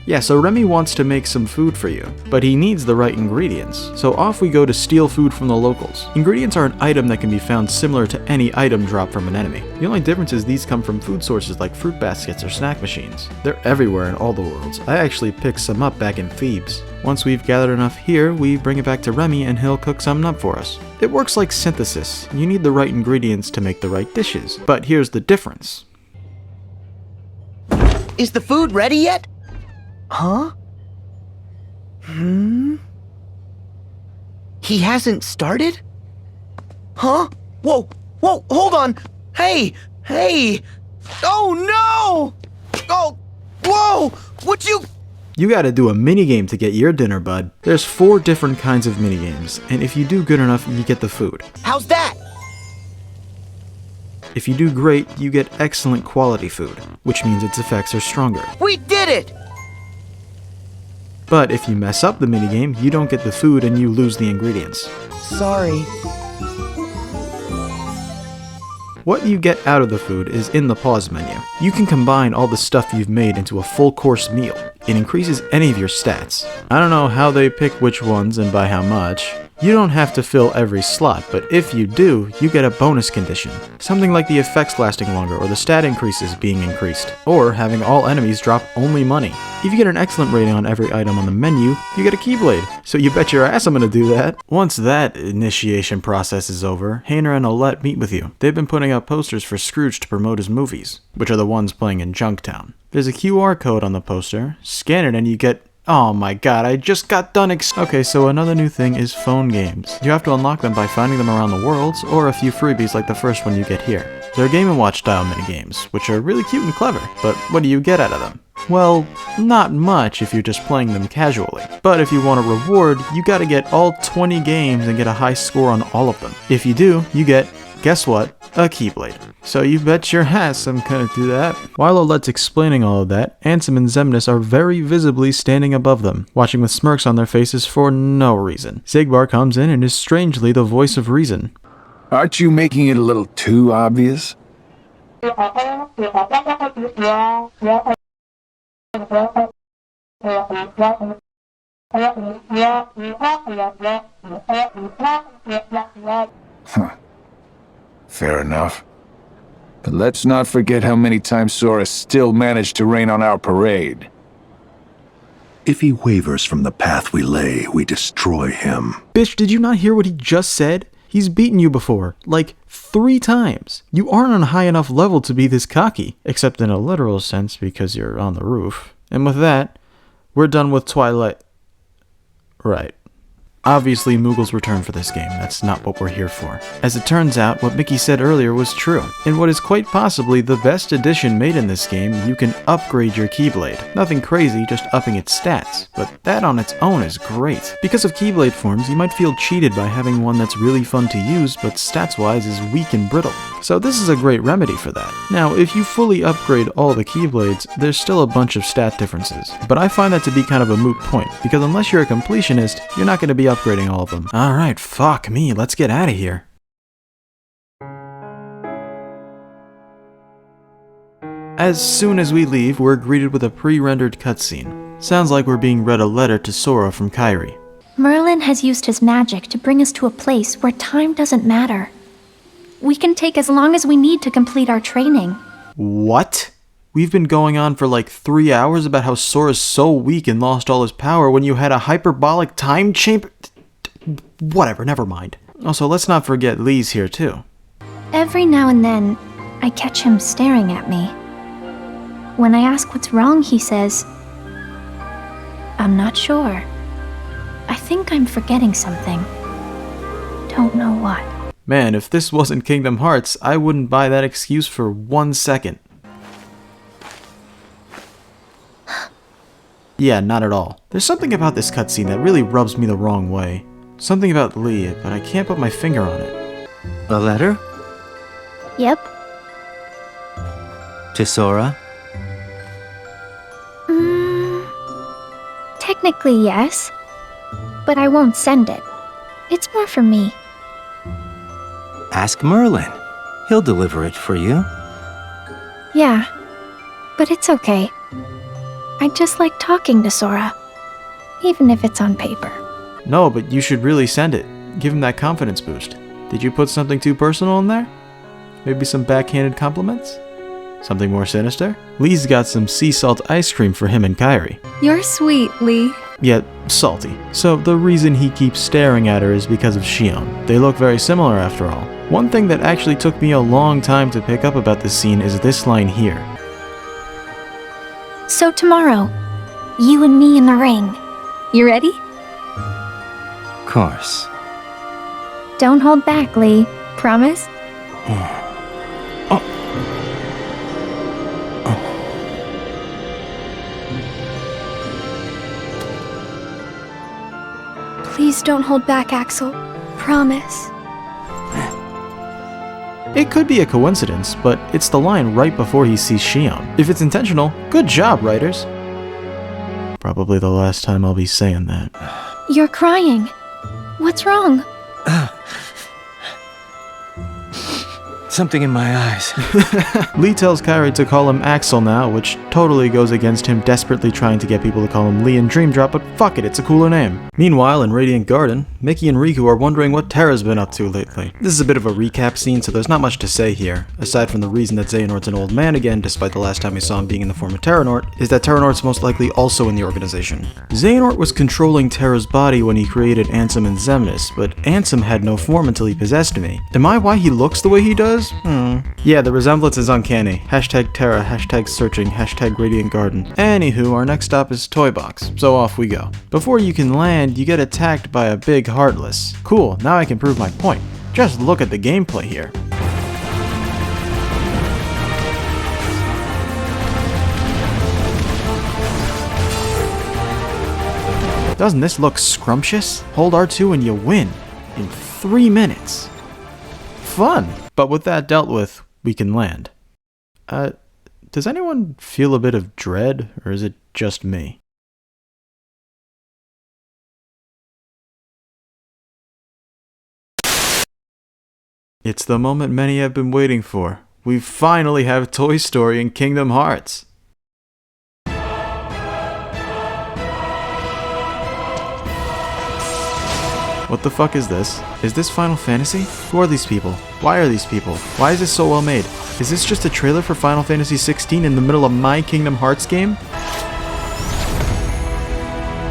Yeah, so Remy wants to make some food for you, but he needs the right ingredients. So off we go to steal food from the locals. Ingredients are an item that can be found similar to any item dropped from an enemy. The only difference is these come from food sources like fruit baskets or snack machines. They're everywhere in all the worlds. I actually picked some up back in Thebes. Once we've gathered enough here, we bring it back to Remy and he'll cook something up for us. It works like synthesis. You need the right ingredients to make the right dishes. But here's the difference. Is the food ready yet? Huh? He hasn't started? Huh? Whoa, hold on! Hey! Oh no! Oh, whoa! Would you... You gotta do a minigame to get your dinner, bud. There's 4 different kinds of minigames, and if you do good enough, you get the food. How's that? If you do great, you get excellent quality food, which means its effects are stronger. We did it! But if you mess up the minigame, you don't get the food and you lose the ingredients. Sorry. What you get out of the food is in the pause menu. You can combine all the stuff you've made into a full course meal. It increases any of your stats. I don't know how they pick which ones and by how much. You don't have to fill every slot, but if you do, you get a bonus condition. Something like the effects lasting longer or the stat increases being increased, or having all enemies drop only money. If you get an excellent rating on every item on the menu, you get a Keyblade, so you bet your ass I'm gonna do that. Once that initiation process is over, Hayner and Olette meet with you. They've been putting up posters for Scrooge to promote his movies, which are the ones playing in Junktown. There's a QR code on the poster, scan it and you get... Oh my god, I just got done Okay, so another new thing is phone games. You have to unlock them by finding them around the worlds, or a few freebies like the first one you get here. They're Game & Watch style minigames, which are really cute and clever, but what do you get out of them? Well, not much if you're just playing them casually. But if you want a reward, you gotta get all 20 games and get a high score on all of them. If you do, you get, guess what? A Keyblade. So you bet your ass I'm gonna do that. While Olette's explaining all of that, Ansem and Xemnas are very visibly standing above them, watching with smirks on their faces for no reason. Xigbar comes in and is strangely the voice of reason. Aren't you making it a little too obvious? Huh. Fair enough. But let's not forget how many times Sora still managed to rain on our parade. If he wavers from the path we lay, we destroy him. Bitch, did you not hear what he just said? He's beaten you before, like 3 times. You aren't on a high enough level to be this cocky, except in a literal sense because you're on the roof. And with that, we're done with Twilight. Right. Obviously, Moogle's return for this game. That's not what we're here for. As it turns out, what Mickey said earlier was true. In what is quite possibly the best addition made in this game, you can upgrade your Keyblade. Nothing crazy, just upping its stats. But that on its own is great. Because of Keyblade forms, you might feel cheated by having one that's really fun to use, but stats-wise is weak and brittle. So this is a great remedy for that. Now, if you fully upgrade all the Keyblades, there's still a bunch of stat differences. But I find that to be kind of a moot point, because unless you're a completionist, you're not going to be upgrading all of them. Alright, fuck me, let's get out of here. As soon as we leave, we're greeted with a pre-rendered cutscene. Sounds like we're being read a letter to Sora from Kairi. Merlin has used his magic to bring us to a place where time doesn't matter. We can take as long as we need to complete our training. What? We've been going on for like 3 hours about how Sora's so weak and lost all his power when you had a hyperbolic time chamber? Whatever, never mind. Also, let's not forget Lee's here too. Every now and then, I catch him staring at me. When I ask what's wrong, he says, "I'm not sure. I think I'm forgetting something. Don't know what." Man, if this wasn't Kingdom Hearts, I wouldn't buy that excuse for 1 second. Yeah, not at all. There's something about this cutscene that really rubs me the wrong way. Something about Lee, but I can't put my finger on it. A letter? Yep. To Sora? Technically, yes. But I won't send it. It's more for me. Ask Merlin. He'll deliver it for you. Yeah. But it's okay. I just like talking to Sora. Even if it's on paper. No, but you should really send it. Give him that confidence boost. Did you put something too personal in there? Maybe some backhanded compliments? Something more sinister? Lee's got some sea salt ice cream for him and Kairi. You're sweet, Lee. Yet salty. So the reason he keeps staring at her is because of Xion. They look very similar after all. One thing that actually took me a long time to pick up about this scene is this line here. So tomorrow, you and me in the ring. You ready? Of course. Don't hold back, Lee. Promise? Please don't hold back, Axel. Promise. It could be a coincidence, but it's the line right before he sees Xion. If it's intentional, good job, writers. Probably the last time I'll be saying that. You're crying. What's wrong? Something in my eyes. Lee tells Kairi to call him Axel now, which totally goes against him desperately trying to get people to call him Lee in Dream Drop, but fuck it, it's a cooler name. Meanwhile, in Radiant Garden, Mickey and Riku are wondering what Terra's been up to lately. This is a bit of a recap scene, so there's not much to say here, aside from the reason that Xehanort's an old man again, despite the last time we saw him being in the form of Terranort, is that Terranort's most likely also in the organization. Xehanort was controlling Terra's body when he created Ansem and Xemnas, but Ansem had no form until he possessed me. Am I why he looks the way he does? Yeah, the resemblance is uncanny. Hashtag Terra, hashtag searching, hashtag Radiant Garden. Anywho, our next stop is Toy Box, so off we go. Before you can land, you get attacked by a big Heartless. Cool, now I can prove my point. Just look at the gameplay here. Doesn't this look scrumptious? Hold R2 and you win. In 3 minutes. Fun! But with that dealt with, we can land. Does anyone feel a bit of dread, or is it just me? It's the moment many have been waiting for. We finally have Toy Story in Kingdom Hearts. What the fuck is this? Is this Final Fantasy? Who are these people? Why are these people? Why is this so well made? Is this just a trailer for Final Fantasy 16 in the middle of my Kingdom Hearts game?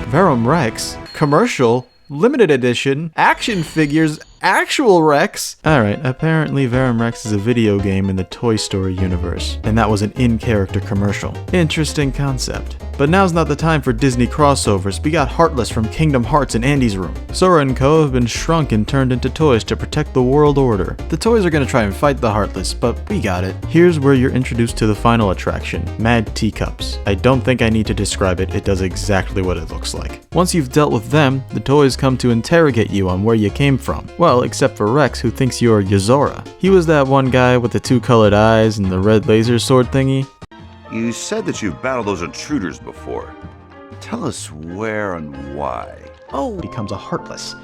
Verum Rex? Commercial? Limited edition? Action figures? Actual Rex? Alright, apparently Verum Rex is a video game in the Toy Story universe, and that was an in-character commercial. Interesting concept. But now's not the time for Disney crossovers. We got Heartless from Kingdom Hearts in Andy's room. Sora and Co have been shrunk and turned into toys to protect the world order. The toys are gonna try and fight the Heartless, but we got it. Here's where you're introduced to the final attraction, Mad Teacups. I don't think I need to describe it, it does exactly what it looks like. Once you've dealt with them, the toys come to interrogate you on where you came from. Well, except for Rex, who thinks you're Yozora. He was that one guy with the two colored eyes and the red laser sword thingy. You said that you've battled those intruders before. Tell us where and why. Oh, becomes a Heartless.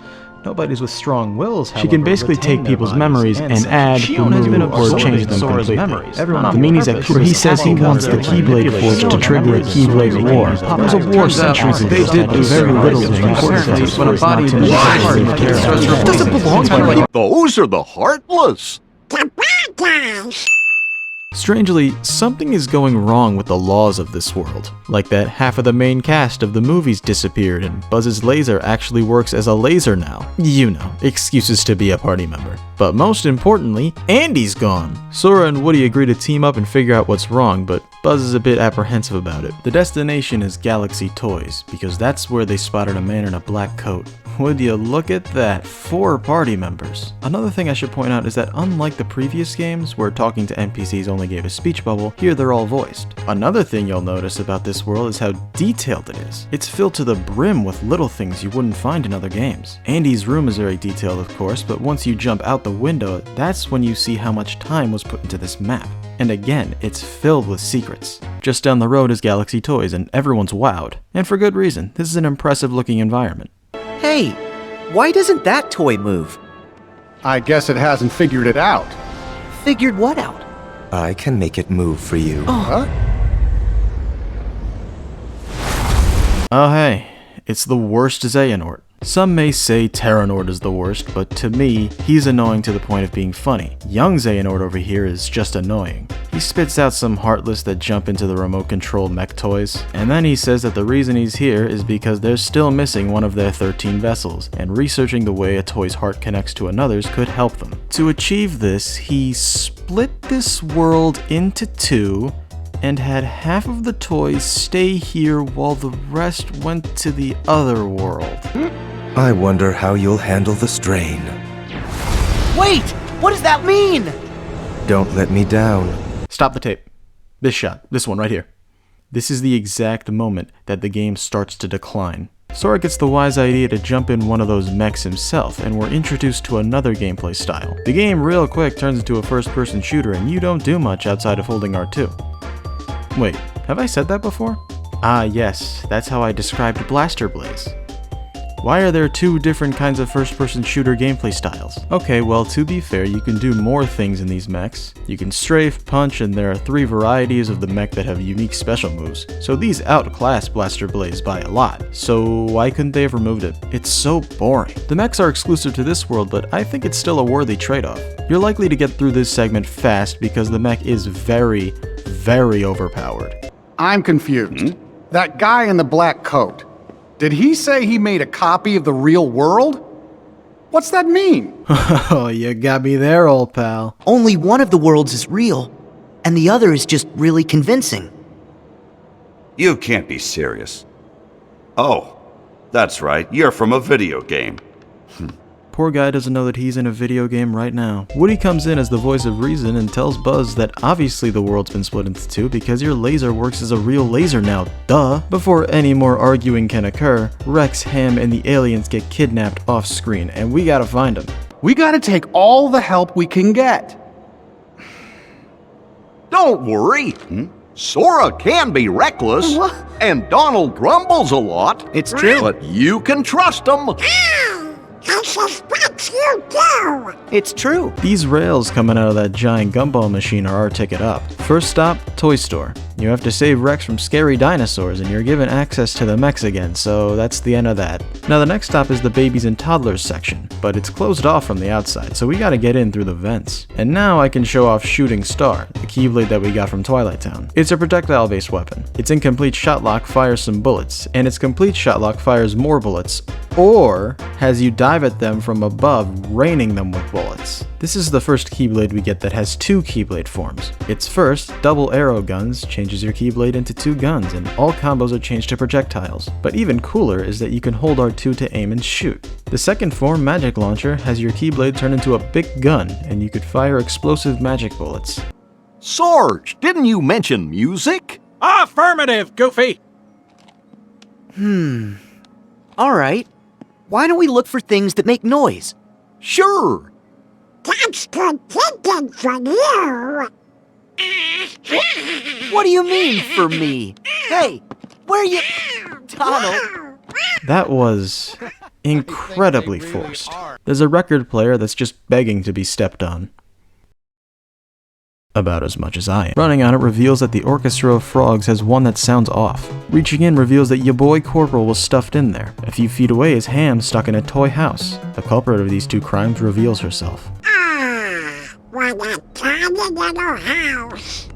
Nobodies with strong wills, however, she can basically take people's memories and add, remove, or change them completely. The meaning's that where he says he wants the Keyblade Forge to trigger a Keyblade war. There's a war centuries ago. They did do very little to importantly, but a body doesn't belong to. Those are the Heartless. Strangely, something is going wrong with the laws of this world. Like that half of the main cast of the movies disappeared and Buzz's laser actually works as a laser now. You know, excuses to be a party member. But most importantly, Andy's gone. Sora and Woody agree to team up and figure out what's wrong, but Buzz is a bit apprehensive about it. The destination is Galaxy Toys, because that's where they spotted a man in a black coat. Would you look at that? 4 party members. Another thing I should point out is that unlike the previous games, where talking to NPCs only gave a speech bubble, here they're all voiced. Another thing you'll notice about this world is how detailed it is. It's filled to the brim with little things you wouldn't find in other games. Andy's room is very detailed, of course, but once you jump out the window, that's when you see how much time was put into this map. And again, it's filled with secrets. Just down the road is Galaxy Toys, and everyone's wowed. And for good reason. This is an impressive looking environment. Hey, why doesn't that toy move? I guess it hasn't figured it out. Figured what out? I can make it move for you. Huh? Oh hey, it's the worst Xehanort. Some may say Terranort is the worst, but to me, he's annoying to the point of being funny. Young Xehanort over here is just annoying. He spits out some Heartless that jump into the remote control mech toys, and then he says that the reason he's here is because they're still missing one of their 13 vessels, and researching the way a toy's heart connects to another's could help them. To achieve this, he split this world into 2, and had half of the toys stay here while the rest went to the other world. I wonder how you'll handle the strain. Wait! What does that mean? Don't let me down. Stop the tape. This shot. This one right here. This is the exact moment that the game starts to decline. Sora gets the wise idea to jump in one of those mechs himself, and we're introduced to another gameplay style. The game real quick turns into a first-person shooter, and you don't do much outside of holding R2. Wait, have I said that before? Ah yes, that's how I described Blaster Blaze. Why are there 2 different kinds of first-person shooter gameplay styles? Okay, well, to be fair, you can do more things in these mechs. You can strafe, punch, and there are 3 varieties of the mech that have unique special moves. So these outclass Blaster Blaze by a lot. So why couldn't they have removed it? It's so boring. The mechs are exclusive to this world, but I think it's still a worthy trade-off. You're likely to get through this segment fast because the mech is very, very overpowered. I'm confused. That guy in the black coat, did he say he made a copy of the real world? What's that mean? Oh, you got me there, old pal. Only one of the worlds is real, and the other is just really convincing. You can't be serious. Oh, that's right, you're from a video game. Poor guy doesn't know that he's in a video game right now. Woody comes in as the voice of reason and tells Buzz that obviously the world's been split into 2 because your laser works as a real laser now, duh. Before any more arguing can occur, Rex, Ham, and the aliens get kidnapped off screen, and we gotta find them. We gotta take all the help we can get. Don't worry. Sora can be reckless, and Donald grumbles a lot. It's true. But you can trust him. I suspect you do. It's true. These rails coming out of that giant gumball machine are our ticket up. First stop, Toy Store. You have to save Rex from scary dinosaurs and you're given access to the mechs again, so that's the end of that. Now the next stop is the babies and toddlers section, but it's closed off from the outside, so we gotta get in through the vents. And now I can show off Shooting Star, the Keyblade that we got from Twilight Town. It's a projectile-based weapon. Its incomplete shot lock fires some bullets, and its complete shot lock fires more bullets, or has you dive at them from above, raining them with bullets. This is the first Keyblade we get that has 2 Keyblade forms. Its first, double arrow guns, changes your Keyblade into 2 guns, and all combos are changed to projectiles. But even cooler is that you can hold R2 to aim and shoot. The second form, Magic Launcher, has your Keyblade turn into a big gun, and you could fire explosive magic bullets. Sarge, didn't you mention music? Affirmative, Goofy! Alright. Why don't we look for things that make noise? Sure. That's good thinking from you. What do you mean, for me? Hey, where you... Donald? That was incredibly forced. There's a record player that's just begging to be stepped on. About as much as I am. Running on it reveals that the Orchestra of Frogs has one that sounds off. Reaching in reveals that your boy Corporal was stuffed in there. A few feet away is Ham stuck in a toy house. The culprit of these 2 crimes reveals herself. What a tiny little house.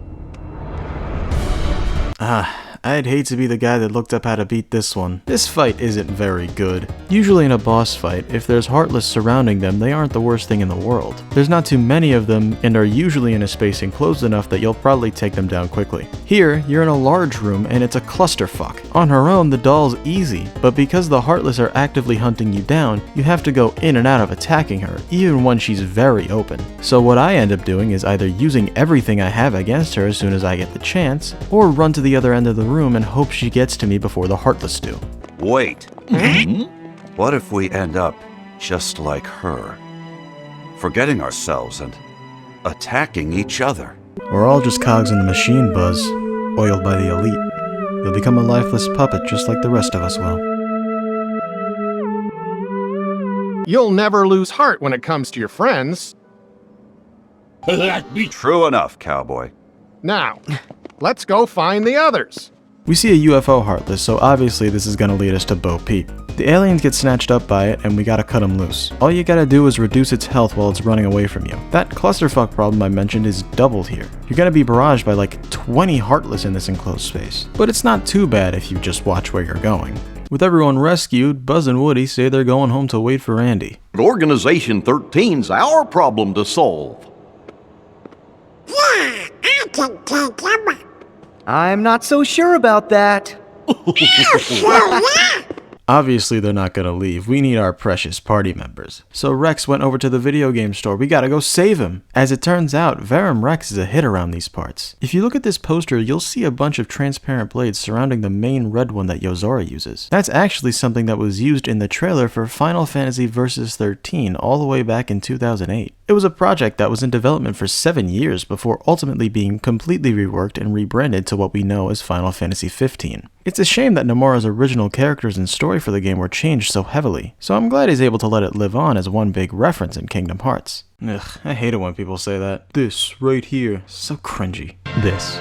I'd hate to be the guy that looked up how to beat this one. This fight isn't very good. Usually in a boss fight, if there's Heartless surrounding them, they aren't the worst thing in the world. There's not too many of them, and are usually in a space enclosed enough that you'll probably take them down quickly. Here, you're in a large room, and it's a clusterfuck. On her own, the doll's easy, but because the Heartless are actively hunting you down, you have to go in and out of attacking her, even when she's very open. So what I end up doing is either using everything I have against her as soon as I get the chance, or run to the other end of the room and hope she gets to me before the Heartless do. Wait. What if we end up just like her? Forgetting ourselves and attacking each other. We're all just cogs in the machine, Buzz, oiled by the elite. You'll become a lifeless puppet just like the rest of us will. You'll never lose heart when it comes to your friends. That be true enough, cowboy. Now, let's go find the others. We see a UFO Heartless, so obviously this is gonna lead us to Bo Peep. The aliens get snatched up by it, and we gotta cut them loose. All you gotta do is reduce its health while it's running away from you. That clusterfuck problem I mentioned is doubled here. You're gonna be barraged by like 20 Heartless in this enclosed space. But it's not too bad if you just watch where you're going. With everyone rescued, Buzz and Woody say they're going home to wait for Andy. Organization 13's our problem to solve. Yeah, I can take him. I'm not so sure about that. Obviously they're not gonna leave, we need our precious party members. So Rex went over to the video game store, we gotta go save him! As it turns out, Verum Rex is a hit around these parts. If you look at this poster, you'll see a bunch of transparent blades surrounding the main red one that Yozora uses. That's actually something that was used in the trailer for Final Fantasy Versus 13 all the way back in 2008. It was a project that was in development for 7 years before ultimately being completely reworked and rebranded to what we know as Final Fantasy 15. It's a shame that Nomura's original characters and story for the game were changed so heavily, so I'm glad he's able to let it live on as one big reference in Kingdom Hearts. Ugh, I hate it when people say that. This, right here, so cringy. This.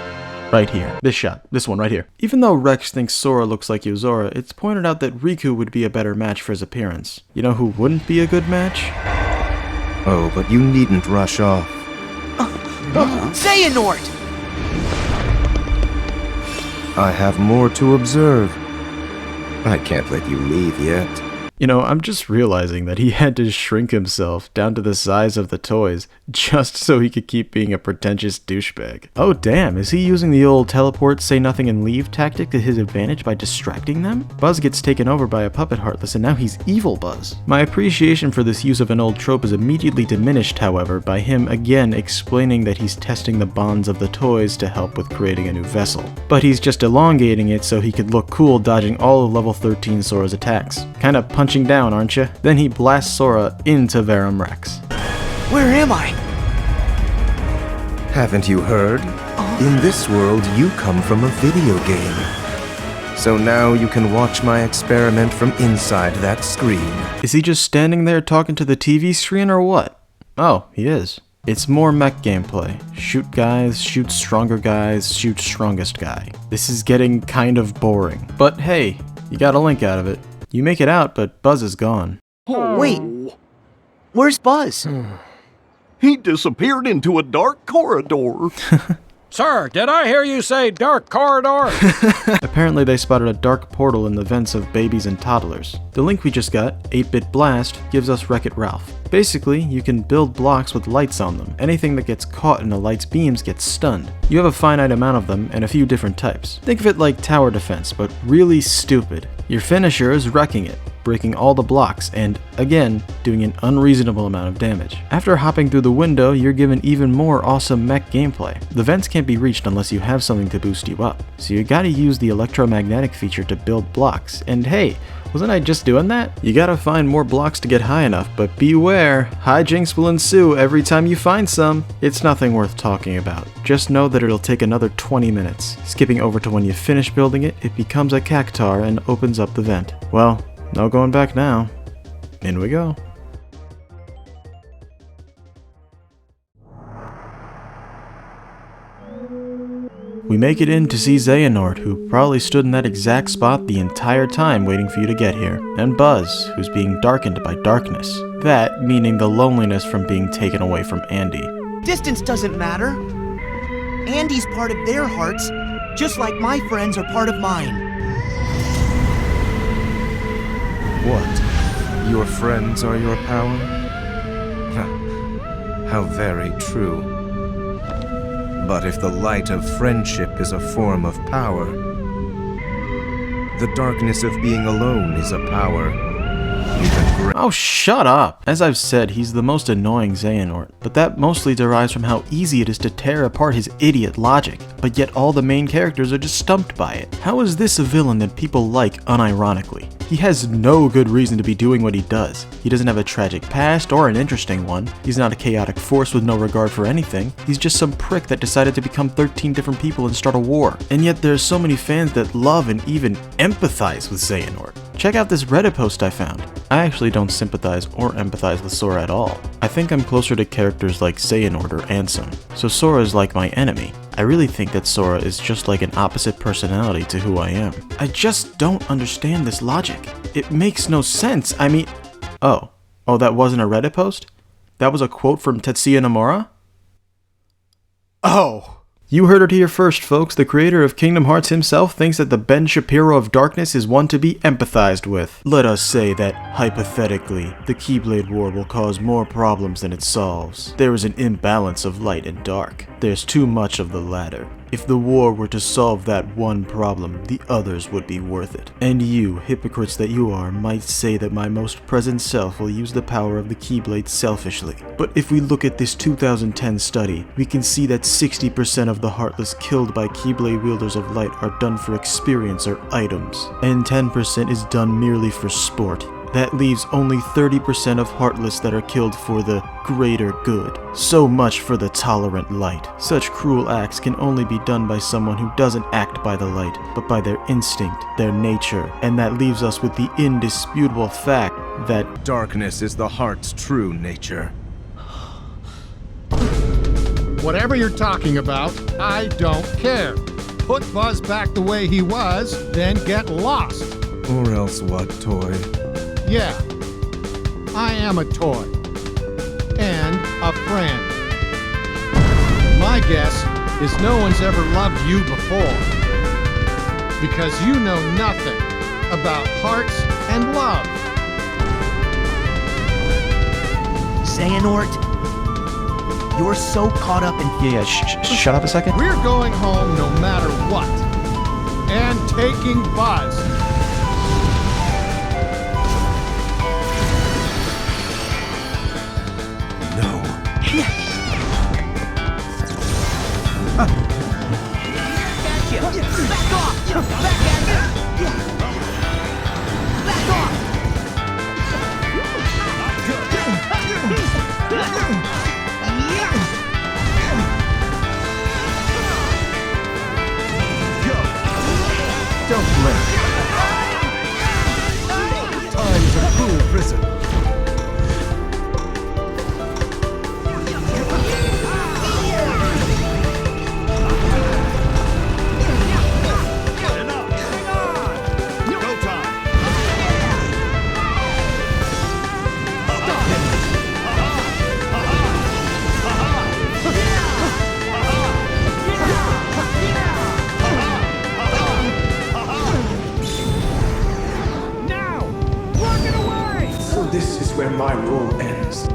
Right here. This shot. This one right here. Even though Rex thinks Sora looks like Yozora, it's pointed out that Riku would be a better match for his appearance. You know who wouldn't be a good match? Oh, but you needn't rush off. Xehanort! I have more to observe. I can't let you leave yet. You know, I'm just realizing that he had to shrink himself down to the size of the toys just so he could keep being a pretentious douchebag. Oh damn, is he using the old teleport, say nothing and leave tactic to his advantage by distracting them? Buzz gets taken over by a puppet Heartless and now he's evil Buzz. My appreciation for this use of an old trope is immediately diminished, however, by him again explaining that he's testing the bonds of the toys to help with creating a new vessel. But he's just elongating it so he could look cool dodging all of level 13 Sora's attacks. Kinda punching down, aren't you? Then he blasts Sora into Verum Rex. Where am I? Haven't you heard? In this world, you come from a video game. So now you can watch my experiment from inside that screen. Is he just standing there talking to the TV screen or what? Oh, he is. It's more mech gameplay. Shoot guys, shoot stronger guys, shoot strongest guy. This is getting kind of boring. But hey, you got a link out of it. You make it out, but Buzz is gone. Oh, wait. Where's Buzz? He disappeared into a dark corridor. Sir, did I hear you say dark corridor? Apparently they spotted a dark portal in the vents of babies and toddlers. The link we just got, 8-Bit Blast, gives us Wreck-It Ralph. Basically, you can build blocks with lights on them. Anything that gets caught in the light's beams gets stunned. You have a finite amount of them and a few different types. Think of it like tower defense, but really stupid. Your finisher is wrecking it, breaking all the blocks, and, again, doing an unreasonable amount of damage. After hopping through the window, you're given even more awesome mech gameplay. The vents can't be reached unless you have something to boost you up, so you gotta use the electromagnetic feature to build blocks, and hey, wasn't I just doing that? You gotta find more blocks to get high enough, but beware, hijinks will ensue every time you find some. It's nothing worth talking about. Just know that it'll take another 20 minutes. Skipping over to when you finish building it, it becomes a cactar and opens up the vent. Well, no going back now. In we go. We make it in to see Xehanort, who probably stood in that exact spot the entire time waiting for you to get here, and Buzz, who's being darkened by darkness. That meaning the loneliness from being taken away from Andy. Distance doesn't matter. Andy's part of their hearts, just like my friends are part of mine. What? Your friends are your power? How very true. But if the light of friendship is a form of power, the darkness of being alone is a power even greater. Oh, shut up! As I've said, he's the most annoying Xehanort, but that mostly derives from how easy it is to tear apart his idiot logic, but yet all the main characters are just stumped by it. How is this a villain that people like unironically? He has no good reason to be doing what he does. He doesn't have a tragic past or an interesting one. He's not a chaotic force with no regard for anything. He's just some prick that decided to become 13 different people and start a war. And yet there's so many fans that love and even empathize with Xehanort. Check out this Reddit post I found. I actually don't sympathize or empathize with Sora at all. I think I'm closer to characters like Xehanort or Ansem, so Sora is like my enemy. I really think that Sora is just like an opposite personality to who I am. I just don't understand this logic. It makes no sense. I mean... Oh, that wasn't a Reddit post? That was a quote from Tetsuya Nomura? Oh! You heard it here first, folks. The creator of Kingdom Hearts himself thinks that the Ben Shapiro of darkness is one to be empathized with. Let us say that, hypothetically, the Keyblade War will cause more problems than it solves. There is an imbalance of light and dark. There's too much of the latter. If the war were to solve that one problem, the others would be worth it. And you, hypocrites that you are, might say that my most present self will use the power of the Keyblade selfishly. But if we look at this 2010 study, we can see that 60% of the heartless killed by Keyblade wielders of light are done for experience or items, and 10% is done merely for sport. That leaves only 30% of heartless that are killed for the greater good. So much for the tolerant light. Such cruel acts can only be done by someone who doesn't act by the light, but by their instinct, their nature. And that leaves us with the indisputable fact that darkness is the heart's true nature. Whatever you're talking about, I don't care. Put Buzz back the way he was, then get lost. Or else what, Toy? Yeah, I am a toy. And a friend. My guess is no one's ever loved you before. Because you know nothing about hearts and love. Xehanort, you're so caught up in... Yeah, shut up a second. We're going home no matter what. And taking Buzz. Back off! Back at you! Back off! Don't blink. Time is a cruel prison. my rule ends.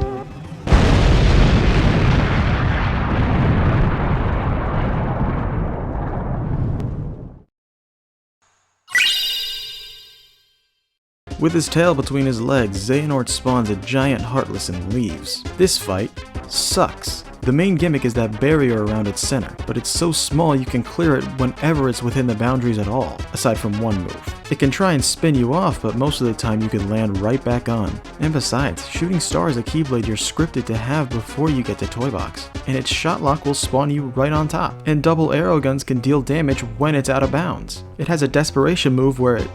With his tail between his legs, Xehanort spawns a giant Heartless and leaves. This fight sucks. The main gimmick is that barrier around its center, but it's so small you can clear it whenever it's within the boundaries at all, aside from one move. It can try and spin you off, but most of the time you can land right back on. And besides, shooting star is a Keyblade you're scripted to have before you get to Toy Box, and its shot lock will spawn you right on top. And double arrow guns can deal damage when it's out of bounds. It has a desperation move where it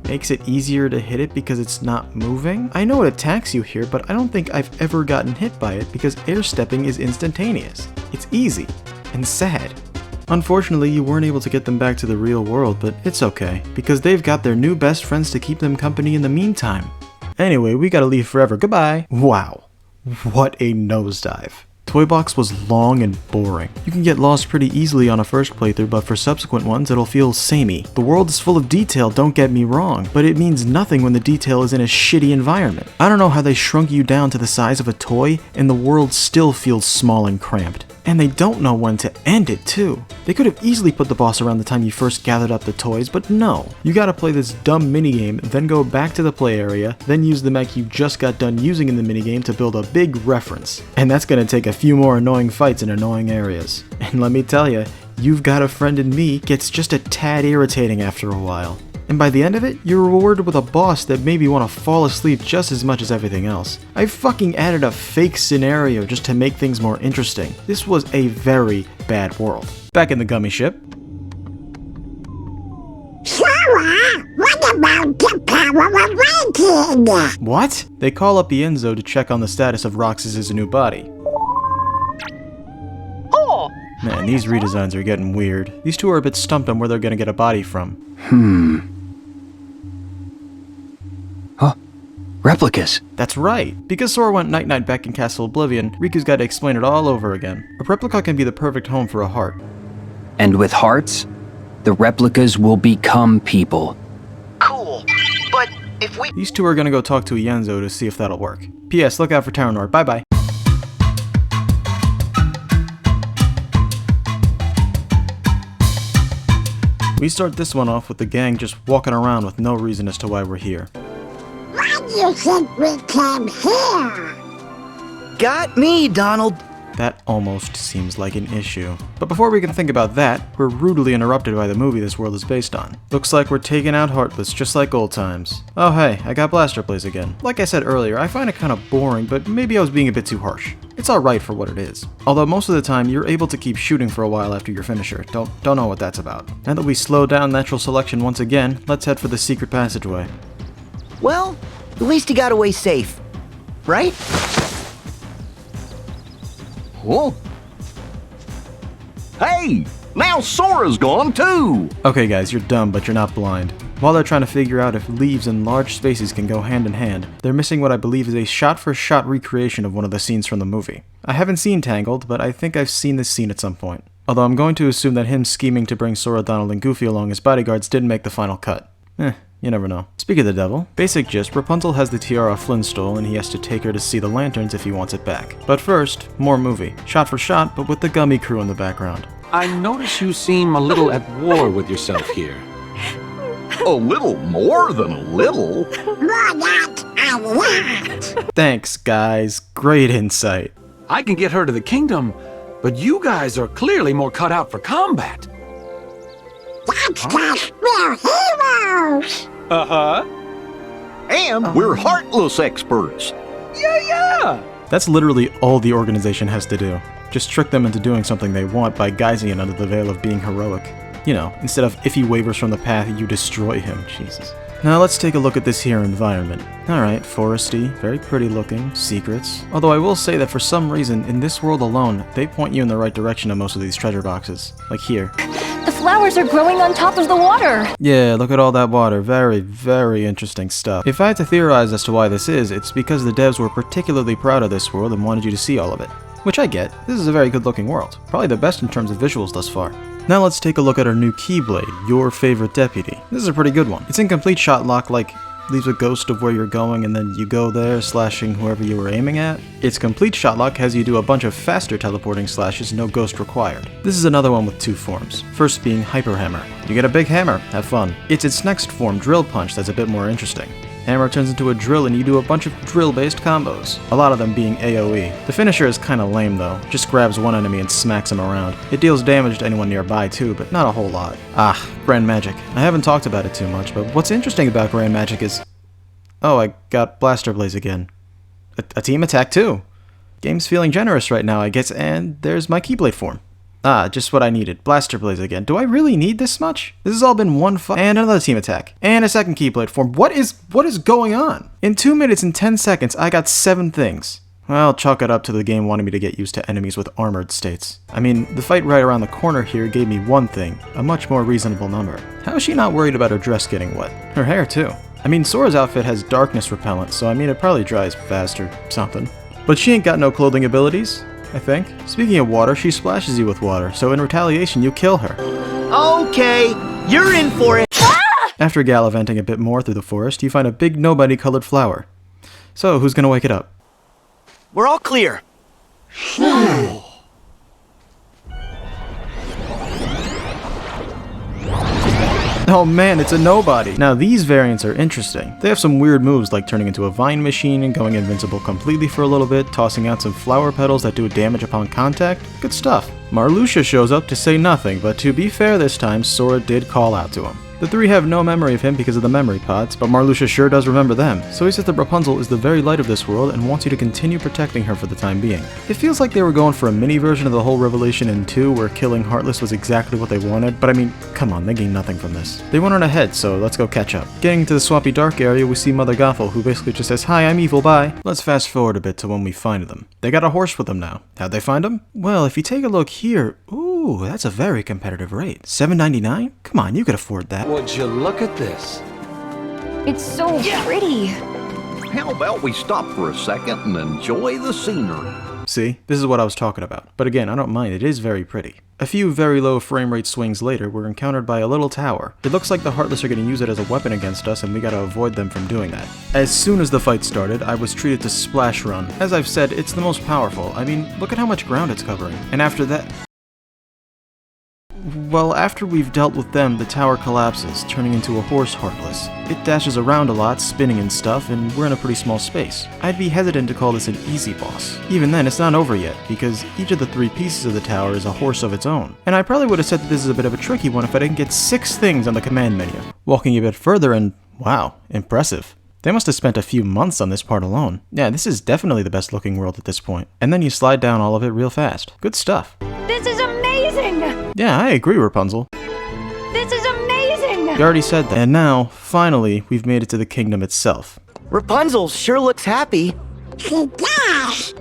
makes it easier to hit it because it's not moving? I know it attacks you here, but I don't think I've ever gotten hit by it because air stepping is instantaneous. It's easy and sad. Unfortunately, you weren't able to get them back to the real world, but it's okay, because they've got their new best friends to keep them company in the meantime. Anyway, we gotta leave forever. Goodbye. Wow, what a nosedive. Toy Box was long and boring. You can get lost pretty easily on a first playthrough, but for subsequent ones it'll feel samey. The world is full of detail, don't get me wrong, but it means nothing when the detail is in a shitty environment. I don't know how they shrunk you down to the size of a toy and the world still feels small and cramped. And they don't know when to end it too. They could have easily put the boss around the time you first gathered up the toys, but no. You gotta play this dumb minigame, then go back to the play area, then use the mech you just got done using in the minigame to build a big reference. And that's gonna take a few more annoying fights in annoying areas. And let me tell ya, You've Got a Friend in Me gets just a tad irritating after a while. And by the end of it, you're rewarded with a boss that made me want to fall asleep just as much as everything else. I fucking added a fake scenario just to make things more interesting. This was a very bad world. Back in the gummy ship. Sora, what about the power awakened? What? They call up Ienzo to check on the status of Roxas's new body. Oh! Man, these redesigns are getting weird. These two are a bit stumped on where they're gonna get a body from. Replicas. That's right. Because Sora went night-night back in Castle Oblivion, Riku's got to explain it all over again. A replica can be the perfect home for a heart. And with hearts, the replicas will become people. Cool. But if we... These two are gonna go talk to Ienzo to see if that'll work. P.S. Look out for Terranor. Bye-bye. We start this one off with the gang just walking around with no reason as to why we're here. Why do you think we came here? Got me, Donald. That almost seems like an issue. But before we can think about that, we're rudely interrupted by the movie this world is based on. Looks like we're taking out Heartless just like old times. Oh hey, I got Blaster Blaze again. Like I said earlier, I find it kind of boring, but maybe I was being a bit too harsh. It's alright for what it is. Although most of the time, you're able to keep shooting for a while after your finisher. Don't know what that's about. Now that we slow down natural selection once again, let's head for the secret passageway. Well, at least he got away safe, right? Whoa. Hey, now Sora's gone too! Okay guys, you're dumb, but you're not blind. While they're trying to figure out if leaves and large spaces can go hand in hand, they're missing what I believe is a shot-for-shot recreation of one of the scenes from the movie. I haven't seen Tangled, but I think I've seen this scene at some point. Although I'm going to assume that him scheming to bring Sora, Donald, and Goofy along as bodyguards didn't make the final cut. You never know. Speak of the devil, basic gist, Rapunzel has the tiara Flynn stole and he has to take her to see the lanterns if he wants it back. But first, more movie. Shot for shot, but with the gummy crew in the background. I notice you seem a little at war with yourself here. A little more than a little. More not a lot. Thanks, guys. Great insight. I can get her to the kingdom, but you guys are clearly more cut out for combat. That's because we're heroes. Uh-huh. And we're heartless experts. Yeah! That's literally all the organization has to do. Just trick them into doing something they want by guising it under the veil of being heroic. You know, instead of if he wavers from the path, you destroy him. Jesus. Now let's take a look at this here environment. Alright, foresty, very pretty looking, secrets. Although I will say that for some reason, in this world alone, they point you in the right direction on most of these treasure boxes. Like here. The flowers are growing on top of the water. Yeah, look at all that water. Very, very interesting stuff. If I had to theorize as to why this is, it's because the devs were particularly proud of this world and wanted you to see all of it. Which I get. This is a very good looking world. Probably the best in terms of visuals thus far. Now let's take a look at our new Keyblade, Your Favorite Deputy. This is a pretty good one. It's in complete shot lock like leaves a ghost of where you're going and then you go there, slashing whoever you were aiming at. Its complete shot lock has you do a bunch of faster teleporting slashes, no ghost required. This is another one with two forms, first being Hyper Hammer. You get a big hammer, have fun. It's its next form, Drill Punch, that's a bit more interesting. Hammer turns into a drill and you do a bunch of drill-based combos, a lot of them being AoE. The finisher is kinda lame though, just grabs one enemy and smacks him around. It deals damage to anyone nearby too, but not a whole lot. Grand Magic. I haven't talked about it too much, but what's interesting about Grand Magic is... Oh, I got Blaster Blaze again. A team attack too. Game's feeling generous right now, I guess, and there's my Keyblade form. Just what I needed. Blaster Blaze again. Do I really need this much? This has all been one fight. And another team attack. And a second Keyblade form. What is going on? In 2 minutes and 10 seconds, I got 7 things. Well, chalk it up to the game wanting me to get used to enemies with armored states. I mean, the fight right around the corner here gave me one thing, a much more reasonable number. How is she not worried about her dress getting wet? Her hair, too. I mean, Sora's outfit has darkness repellent, so I mean, it probably dries fast or something. But she ain't got no clothing abilities, I think. Speaking of water, she splashes you with water, so in retaliation, you kill her. Okay, you're in for it. After gallivanting a bit more through the forest, you find a big nobody-colored flower. So, who's gonna wake it up? We're all clear. Oh man, it's a nobody! Now these variants are interesting. They have some weird moves like turning into a vine machine and going invincible completely for a little bit, tossing out some flower petals that do damage upon contact. Good stuff. Marluxia shows up to say nothing, but to be fair this time, Sora did call out to him. The three have no memory of him because of the memory pods, but Marluxia sure does remember them, so he says that Rapunzel is the very light of this world and wants you to continue protecting her for the time being. It feels like they were going for a mini version of the whole revelation in 2 where killing Heartless was exactly what they wanted, but I mean, come on, they gained nothing from this. They went on ahead, so let's go catch up. Getting to the swampy dark area, we see Mother Gothel, who basically just says, "Hi, I'm evil, bye." Let's fast forward a bit to when we find them. They got a horse with them now. How'd they find him? Well, if you take a look here, ooh, that's a very competitive rate. $7.99? Come on, you could afford that. Would you look at this? It's so pretty. How about we stop for a second and enjoy the scenery? See, this is what I was talking about. But again, I don't mind, it is very pretty. A few very low frame rate swings later, we're encountered by a little tower. It looks like the Heartless are going to use it as a weapon against us, and we gotta avoid them from doing that. As soon as the fight started, I was treated to Splash Run. As I've said, it's the most powerful. I mean, look at how much ground it's covering. And after that... Well, after we've dealt with them, the tower collapses, turning into a horse Heartless. It dashes around a lot, spinning and stuff, and we're in a pretty small space. I'd be hesitant to call this an easy boss. Even then, it's not over yet, because each of the 3 pieces of the tower is a horse of its own. And I probably would have said that this is a bit of a tricky one if I didn't get 6 things on the command menu. Walking a bit further and, wow, impressive. They must have spent a few months on this part alone. Yeah, this is definitely the best looking world at this point. And then you slide down all of it real fast. Good stuff. This is amazing! Yeah, I agree, Rapunzel. This is amazing! You already said that. And now, finally, we've made it to the kingdom itself. Rapunzel sure looks happy. She does.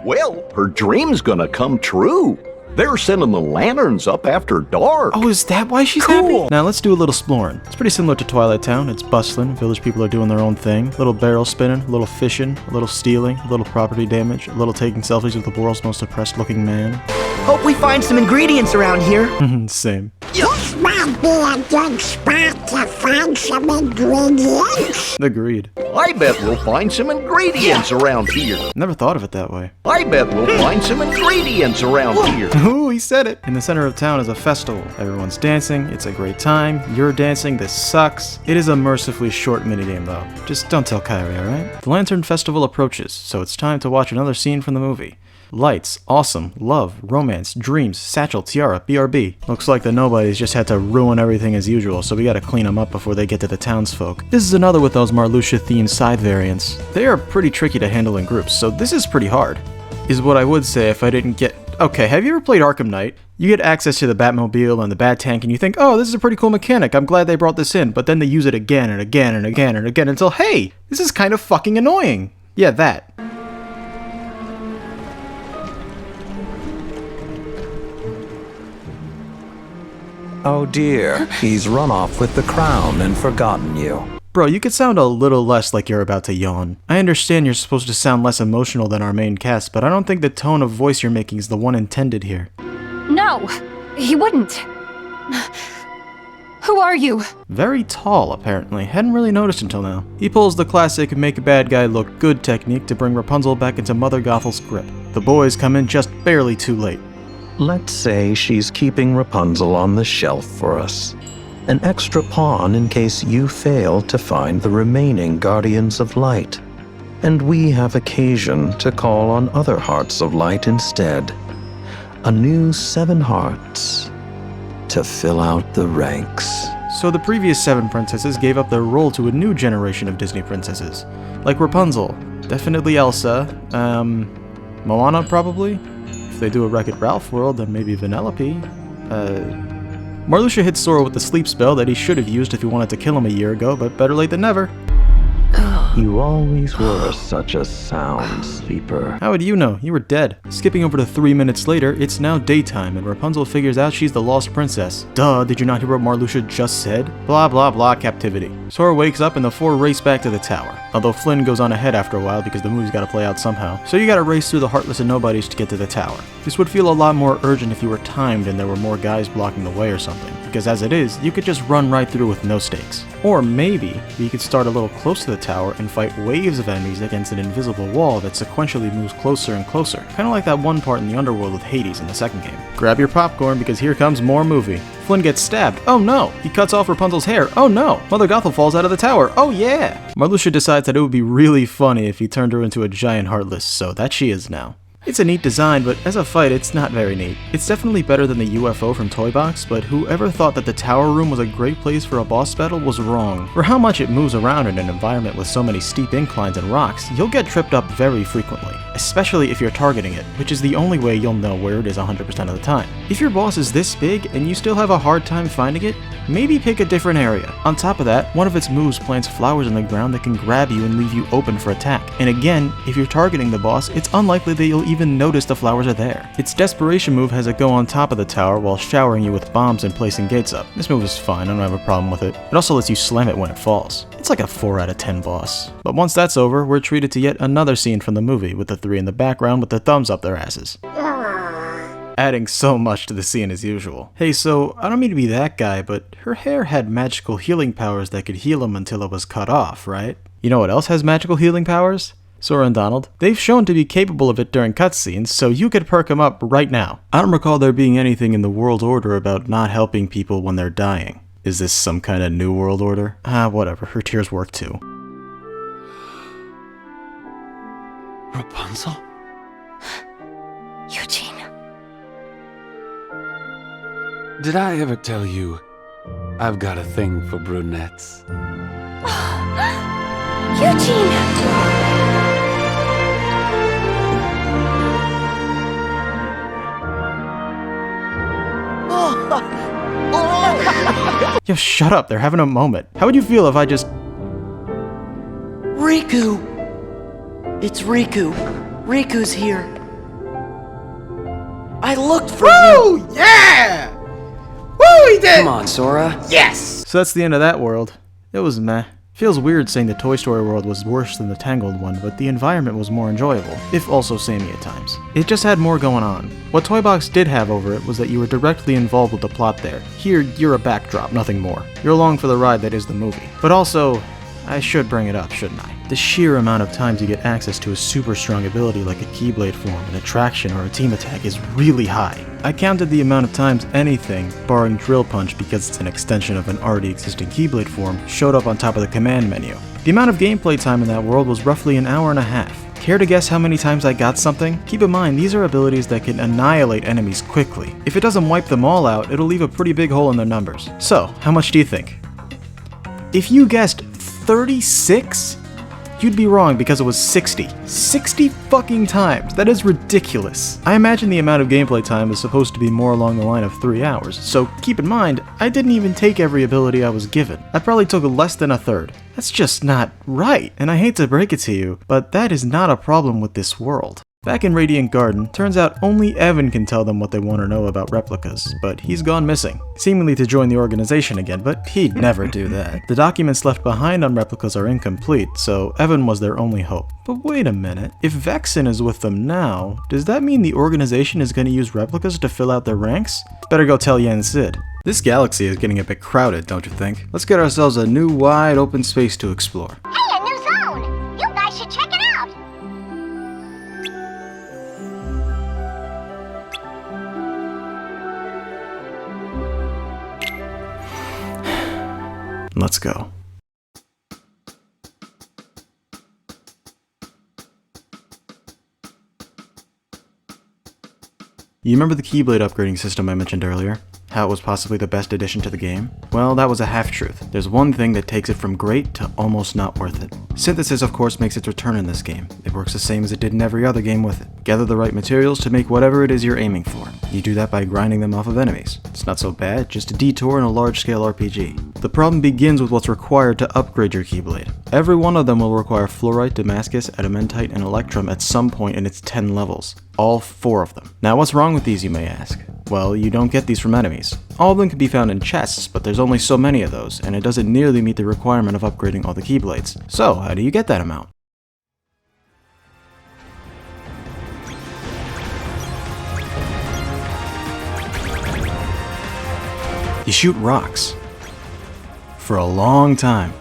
Well, her dream's gonna come true. They're sending the lanterns up after dark. Oh, is that why she's happy? Now let's do a little exploring. It's pretty similar to Twilight Town. It's bustling, village people are doing their own thing. A little barrel spinning, a little fishing, a little stealing, a little property damage, a little taking selfies with the world's most oppressed looking man. Hope we find some ingredients around here. Same. This might be a good spot to find some ingredients. Agreed. I bet we'll find some ingredients around here. Never thought of it that way. I bet we'll find some ingredients around here. Ooh, he said it. In the center of town is a festival. Everyone's dancing. It's a great time. You're dancing. This sucks. It is a mercifully short minigame though. Just don't tell Kairi, alright? The Lantern Festival approaches, so it's time to watch another scene from the movie. Lights, awesome, love, romance, dreams, satchel, tiara, BRB. Looks like the nobodies just had to ruin everything as usual, so we gotta clean them up before they get to the townsfolk. This is another with those Marluxia-themed side variants. They are pretty tricky to handle in groups, so this is pretty hard. Is what I would say if I didn't get... Okay, have you ever played Arkham Knight? You get access to the Batmobile and the Bat Tank and you think, oh, this is a pretty cool mechanic, I'm glad they brought this in, but then they use it again and again and again and again until, hey, this is kind of fucking annoying. Yeah, that. Oh dear, he's run off with the crown and forgotten you. Bro, you could sound a little less like you're about to yawn. I understand you're supposed to sound less emotional than our main cast, but I don't think the tone of voice you're making is the one intended here. No, he wouldn't. Who are you? Very tall, apparently. Hadn't really noticed until now. He pulls the classic make a bad guy look good technique to bring Rapunzel back into Mother Gothel's grip. The boys come in just barely too late. Let's say she's keeping Rapunzel on the shelf for us. An extra pawn in case you fail to find the remaining Guardians of Light. And we have occasion to call on other Hearts of Light instead. A new 7 hearts to fill out the ranks. So the previous 7 princesses gave up their role to a new generation of Disney princesses. Like Rapunzel, definitely Elsa, Moana probably? If they do a Wreck-It Ralph world, then maybe Vanellope. Marluxia hits Sora with the sleep spell that he should have used if he wanted to kill him a year ago, but better late than never. You always were such a sound sleeper. How would you know? You were dead. Skipping over to 3 minutes later, it's now daytime and Rapunzel figures out she's the lost princess. Duh, did you not hear what Marluxia just said? Blah blah blah captivity. Sora wakes up and the 4 race back to the tower. Although Flynn goes on ahead after a while because the movie's gotta play out somehow. So you gotta race through the Heartless and Nobodies to get to the tower. This would feel a lot more urgent if you were timed and there were more guys blocking the way or something. Because as it is, you could just run right through with no stakes. Or maybe you could start a little close to the tower and fight waves of enemies against an invisible wall that sequentially moves closer and closer. Kinda like that one part in the underworld with Hades in the second game. Grab your popcorn because here comes more movie. Flynn gets stabbed. Oh no! He cuts off Rapunzel's hair. Oh no! Mother Gothel falls out of the tower. Oh yeah! Marluxia decides that it would be really funny if he turned her into a giant Heartless, so that she is now. It's a neat design, but as a fight, it's not very neat. It's definitely better than the UFO from Toy Box, but whoever thought that the tower room was a great place for a boss battle was wrong. For how much it moves around in an environment with so many steep inclines and rocks, you'll get tripped up very frequently, especially if you're targeting it, which is the only way you'll know where it is 100% of the time. If your boss is this big and you still have a hard time finding it, maybe pick a different area. On top of that, one of its moves plants flowers in the ground that can grab you and leave you open for attack. And again, if you're targeting the boss, it's unlikely that you'll even notice the flowers are there. Its desperation move has it go on top of the tower while showering you with bombs and placing gates up. This move is fine, I don't have a problem with it. It also lets you slam it when it falls. It's like a 4 out of 10 boss. But once that's over, we're treated to yet another scene from the movie, with the 3 in the background with their thumbs up their asses. Adding so much to the scene as usual. Hey, so, I don't mean to be that guy, but her hair had magical healing powers that could heal him until it was cut off, right? You know what else has magical healing powers? Sora and Donald. They've shown to be capable of it during cutscenes, so you could perk them up right now. I don't recall there being anything in the World Order about not helping people when they're dying. Is this some kind of new World Order? Whatever, her tears work too. Rapunzel? Eugene. Did I ever tell you I've got a thing for brunettes? Eugene! Yo, shut up, they're having a moment. How would you feel if I just... Riku! It's Riku. Riku's here. I looked for you! Woo! Yeah! Woo, he did! Come on, Sora. Yes! So that's the end of that world. It was meh. Feels weird saying the Toy Story world was worse than the Tangled one, but the environment was more enjoyable, if also samey at times. It just had more going on. What Toy Box did have over it was that you were directly involved with the plot there. Here, you're a backdrop, nothing more. You're along for the ride that is the movie. But also, I should bring it up, shouldn't I? The sheer amount of times you get access to a super strong ability like a Keyblade form, an attraction, or a team attack is really high. I counted the amount of times anything, barring Drill Punch because it's an extension of an already existing Keyblade form, showed up on top of the command menu. The amount of gameplay time in that world was roughly an hour and a half. Care to guess how many times I got something? Keep in mind, these are abilities that can annihilate enemies quickly. If it doesn't wipe them all out, it'll leave a pretty big hole in their numbers. So, how much do you think? If you guessed 36? You'd be wrong because it was 60. 60 fucking times! That is ridiculous. I imagine the amount of gameplay time is supposed to be more along the line of 3 hours, so keep in mind, I didn't even take every ability I was given. I probably took less than a third. That's just not right, and I hate to break it to you, but that is not a problem with this world. Back in Radiant Garden, turns out only Evan can tell them what they want to know about replicas, but he's gone missing. Seemingly to join the organization again, but he'd never do that. The documents left behind on replicas are incomplete, so Evan was their only hope. But wait a minute, if Vexen is with them now, does that mean the organization is going to use replicas to fill out their ranks? Better go tell Yen Sid. This galaxy is getting a bit crowded, don't you think? Let's get ourselves a new wide open space to explore. Hey, a new zone! You guys should check it out! Let's go. You remember the Keyblade upgrading system I mentioned earlier? How it was possibly the best addition to the game? Well, that was a half-truth. There's one thing that takes it from great to almost not worth it. Synthesis, of course, makes its return in this game. It works the same as it did in every other game with it. Gather the right materials to make whatever it is you're aiming for. You do that by grinding them off of enemies. It's not so bad, just a detour in a large-scale RPG. The problem begins with what's required to upgrade your Keyblade. Every one of them will require Fluorite, Damascus, Adamantite, and Electrum at some point in its 10 levels. All 4 of them. Now what's wrong with these, you may ask? Well, you don't get these from enemies. All of them can be found in chests, but there's only so many of those, and it doesn't nearly meet the requirement of upgrading all the Keyblades. So, how do you get that amount? You shoot rocks. For a long time.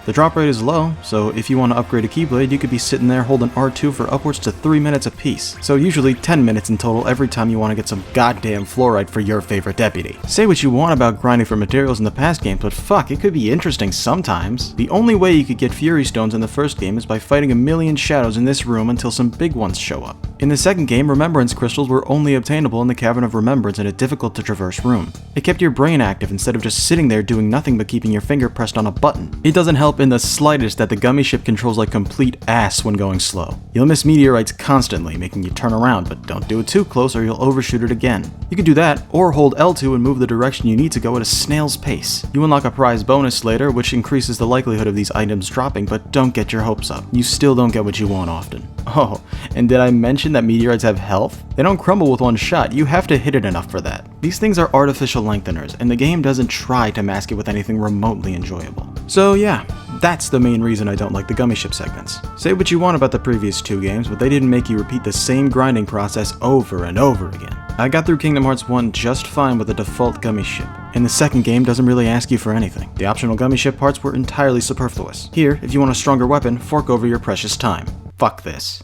The drop rate is low, so if you want to upgrade a Keyblade, you could be sitting there holding R2 for upwards to 3 minutes apiece. So usually 10 minutes in total every time you want to get some goddamn fluorite for your favorite deputy. Say what you want about grinding for materials in the past games, but fuck, it could be interesting sometimes. The only way you could get Fury Stones in the first game is by fighting a million shadows in this room until some big ones show up. In the second game, Remembrance Crystals were only obtainable in the Cavern of Remembrance in a difficult to traverse room. It kept your brain active instead of just sitting there doing nothing but keeping your finger pressed on a button. It doesn't help in the slightest that the gummy ship controls like complete ass when going slow. You'll miss meteorites constantly, making you turn around, but don't do it too close or you'll overshoot it again. You can do that, or hold L2 and move the direction you need to go at a snail's pace. You unlock a prize bonus later, which increases the likelihood of these items dropping, but don't get your hopes up. You still don't get what you want often. Oh, and did I mention that meteorites have health? They don't crumble with one shot, you have to hit it enough for that. These things are artificial lengtheners, and the game doesn't try to mask it with anything remotely enjoyable. So yeah, that's the main reason I don't like the gummy ship segments. Say what you want about the previous 2 games, but they didn't make you repeat the same grinding process over and over again. I got through Kingdom Hearts 1 just fine with the default gummy ship, and the second game doesn't really ask you for anything. The optional gummy ship parts were entirely superfluous. Here, if you want a stronger weapon, fork over your precious time. Fuck this.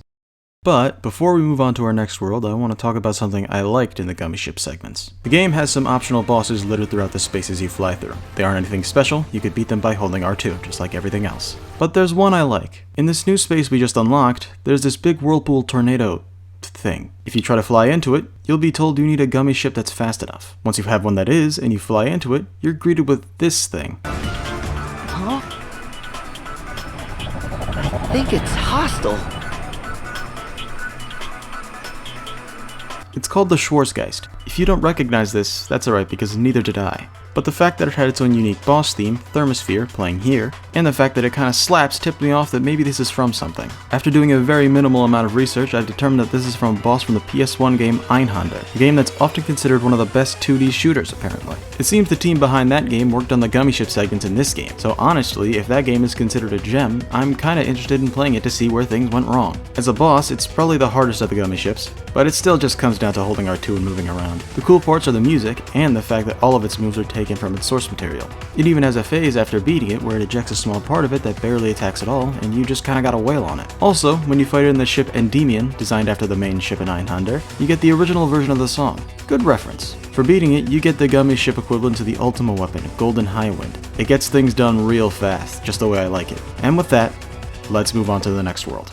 But before we move on to our next world, I want to talk about something I liked in the gummy ship segments. The game has some optional bosses littered throughout the spaces you fly through. They aren't anything special, you could beat them by holding R2, just like everything else. But there's one I like. In this new space we just unlocked, there's this big whirlpool tornado thing. If you try to fly into it, you'll be told you need a gummy ship that's fast enough. Once you have one that is, and you fly into it, you're greeted with this thing. Huh? I think it's hostile. It's called the Schwarzgeist. If you don't recognize this, that's alright because neither did I. But the fact that it had its own unique boss theme, Thermosphere, playing here, and the fact that it kinda slaps tipped me off that maybe this is from something. After doing a very minimal amount of research, I've determined that this is from a boss from the PS1 game Einhander, a game that's often considered one of the best 2D shooters apparently. It seems the team behind that game worked on the gummy ship segments in this game, so honestly, if that game is considered a gem, I'm kinda interested in playing it to see where things went wrong. As a boss, it's probably the hardest of the gummy ships, but it still just comes down to holding R2 and moving around. The cool parts are the music, and the fact that all of its moves are taken from its source material. It even has a phase after beating it where it ejects a small part of it that barely attacks at all, and you just kinda gotta wail on it. Also, when you fight it in the ship Endymion, designed after the main ship in Einhander, you get the original version of the song. Good reference. For beating it, you get the gummy ship equivalent to the Ultima weapon, Golden Highwind. It gets things done real fast, just the way I like it. And with that, let's move on to the next world.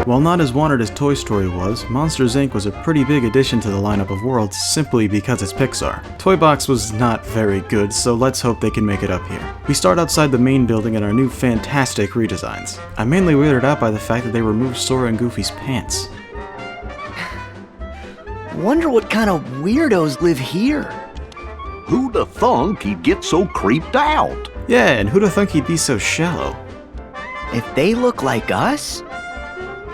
While not as wanted as Toy Story was, Monsters Inc. was a pretty big addition to the lineup of worlds simply because it's Pixar. Toy Box was not very good, so let's hope they can make it up here. We start outside the main building in our new fantastic redesigns. I'm mainly weirded out by the fact that they removed Sora and Goofy's pants. Wonder what kind of weirdos live here. Who'da thunk he'd get so creeped out? Yeah, and who'da thunk he'd be so shallow? If they look like us,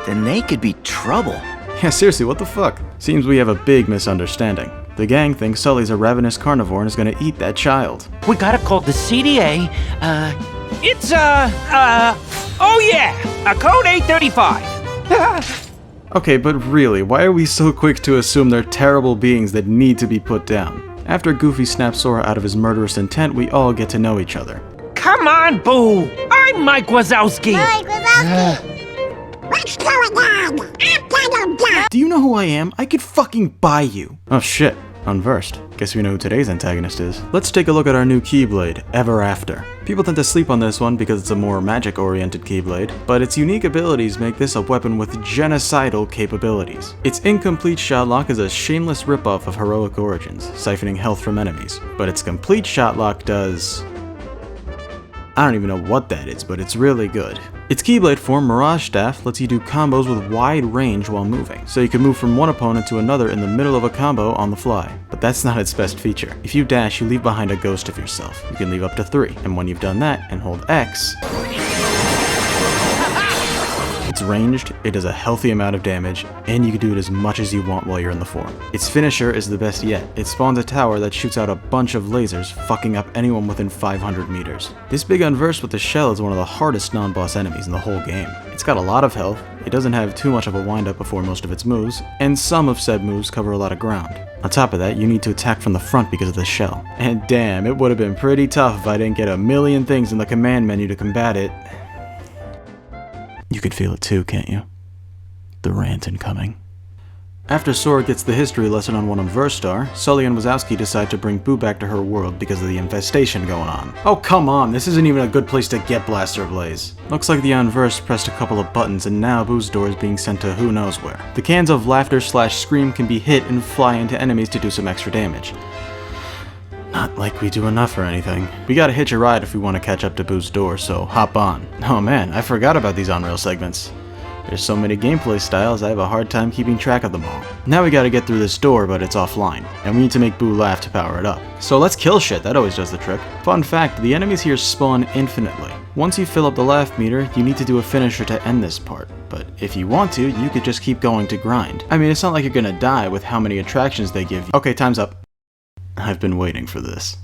then they could be trouble. Yeah, seriously, what the fuck? Seems we have a big misunderstanding. The gang thinks Sully's a ravenous carnivore and is gonna eat that child. We gotta call the CDA, oh yeah, a code 835. Okay, but really, why are we so quick to assume they're terrible beings that need to be put down? After Goofy snaps Sora out of his murderous intent, we all get to know each other. Come on, Boo! I'm Mike Wazowski! Mike Wazowski! What's going on? I'm Tangled. Do you know who I am? I could fucking buy you! Oh shit, unversed. Guess we know who today's antagonist is. Let's take a look at our new Keyblade, Ever After. People tend to sleep on this one because it's a more magic-oriented Keyblade, but its unique abilities make this a weapon with genocidal capabilities. Its incomplete shotlock is a shameless ripoff of Heroic Origins, siphoning health from enemies, but its complete shotlock does... I don't even know what that is, but it's really good. Its Keyblade form, Mirage Staff, lets you do combos with wide range while moving, so you can move from one opponent to another in the middle of a combo on the fly. But that's not its best feature. If you dash, you leave behind a ghost of yourself. You can leave up to 3, and when you've done that and hold X, it's ranged, it does a healthy amount of damage, and you can do it as much as you want while you're in the form. Its finisher is the best yet. It spawns a tower that shoots out a bunch of lasers, fucking up anyone within 500 meters. This big Unverse with the shell is one of the hardest non-boss enemies in the whole game. It's got a lot of health, it doesn't have too much of a wind-up before most of its moves, and some of said moves cover a lot of ground. On top of that, you need to attack from the front because of the shell. And damn, it would have been pretty tough if I didn't get a million things in the command menu to combat it. You could feel it too, can't you? The rant incoming. After Sora gets the history lesson on one Unverse Star, Sully and Wazowski decide to bring Boo back to her world because of the infestation going on. Oh come on, this isn't even a good place to get Blaster Blaze. Looks like the Unverse pressed a couple of buttons and now Boo's door is being sent to who knows where. The cans of laughter/scream can be hit and fly into enemies to do some extra damage. Not like we do enough or anything. We gotta hitch a ride if we want to catch up to Boo's door, so hop on. Oh man, I forgot about these on-rail segments. There's so many gameplay styles, I have a hard time keeping track of them all. Now we gotta get through this door, but it's offline, and we need to make Boo laugh to power it up. So let's kill shit, that always does the trick. Fun fact, the enemies here spawn infinitely. Once you fill up the laugh meter, you need to do a finisher to end this part. But if you want to, you could just keep going to grind. I mean, it's not like you're gonna die with how many attractions they give you. Okay, time's up. I've been waiting for this.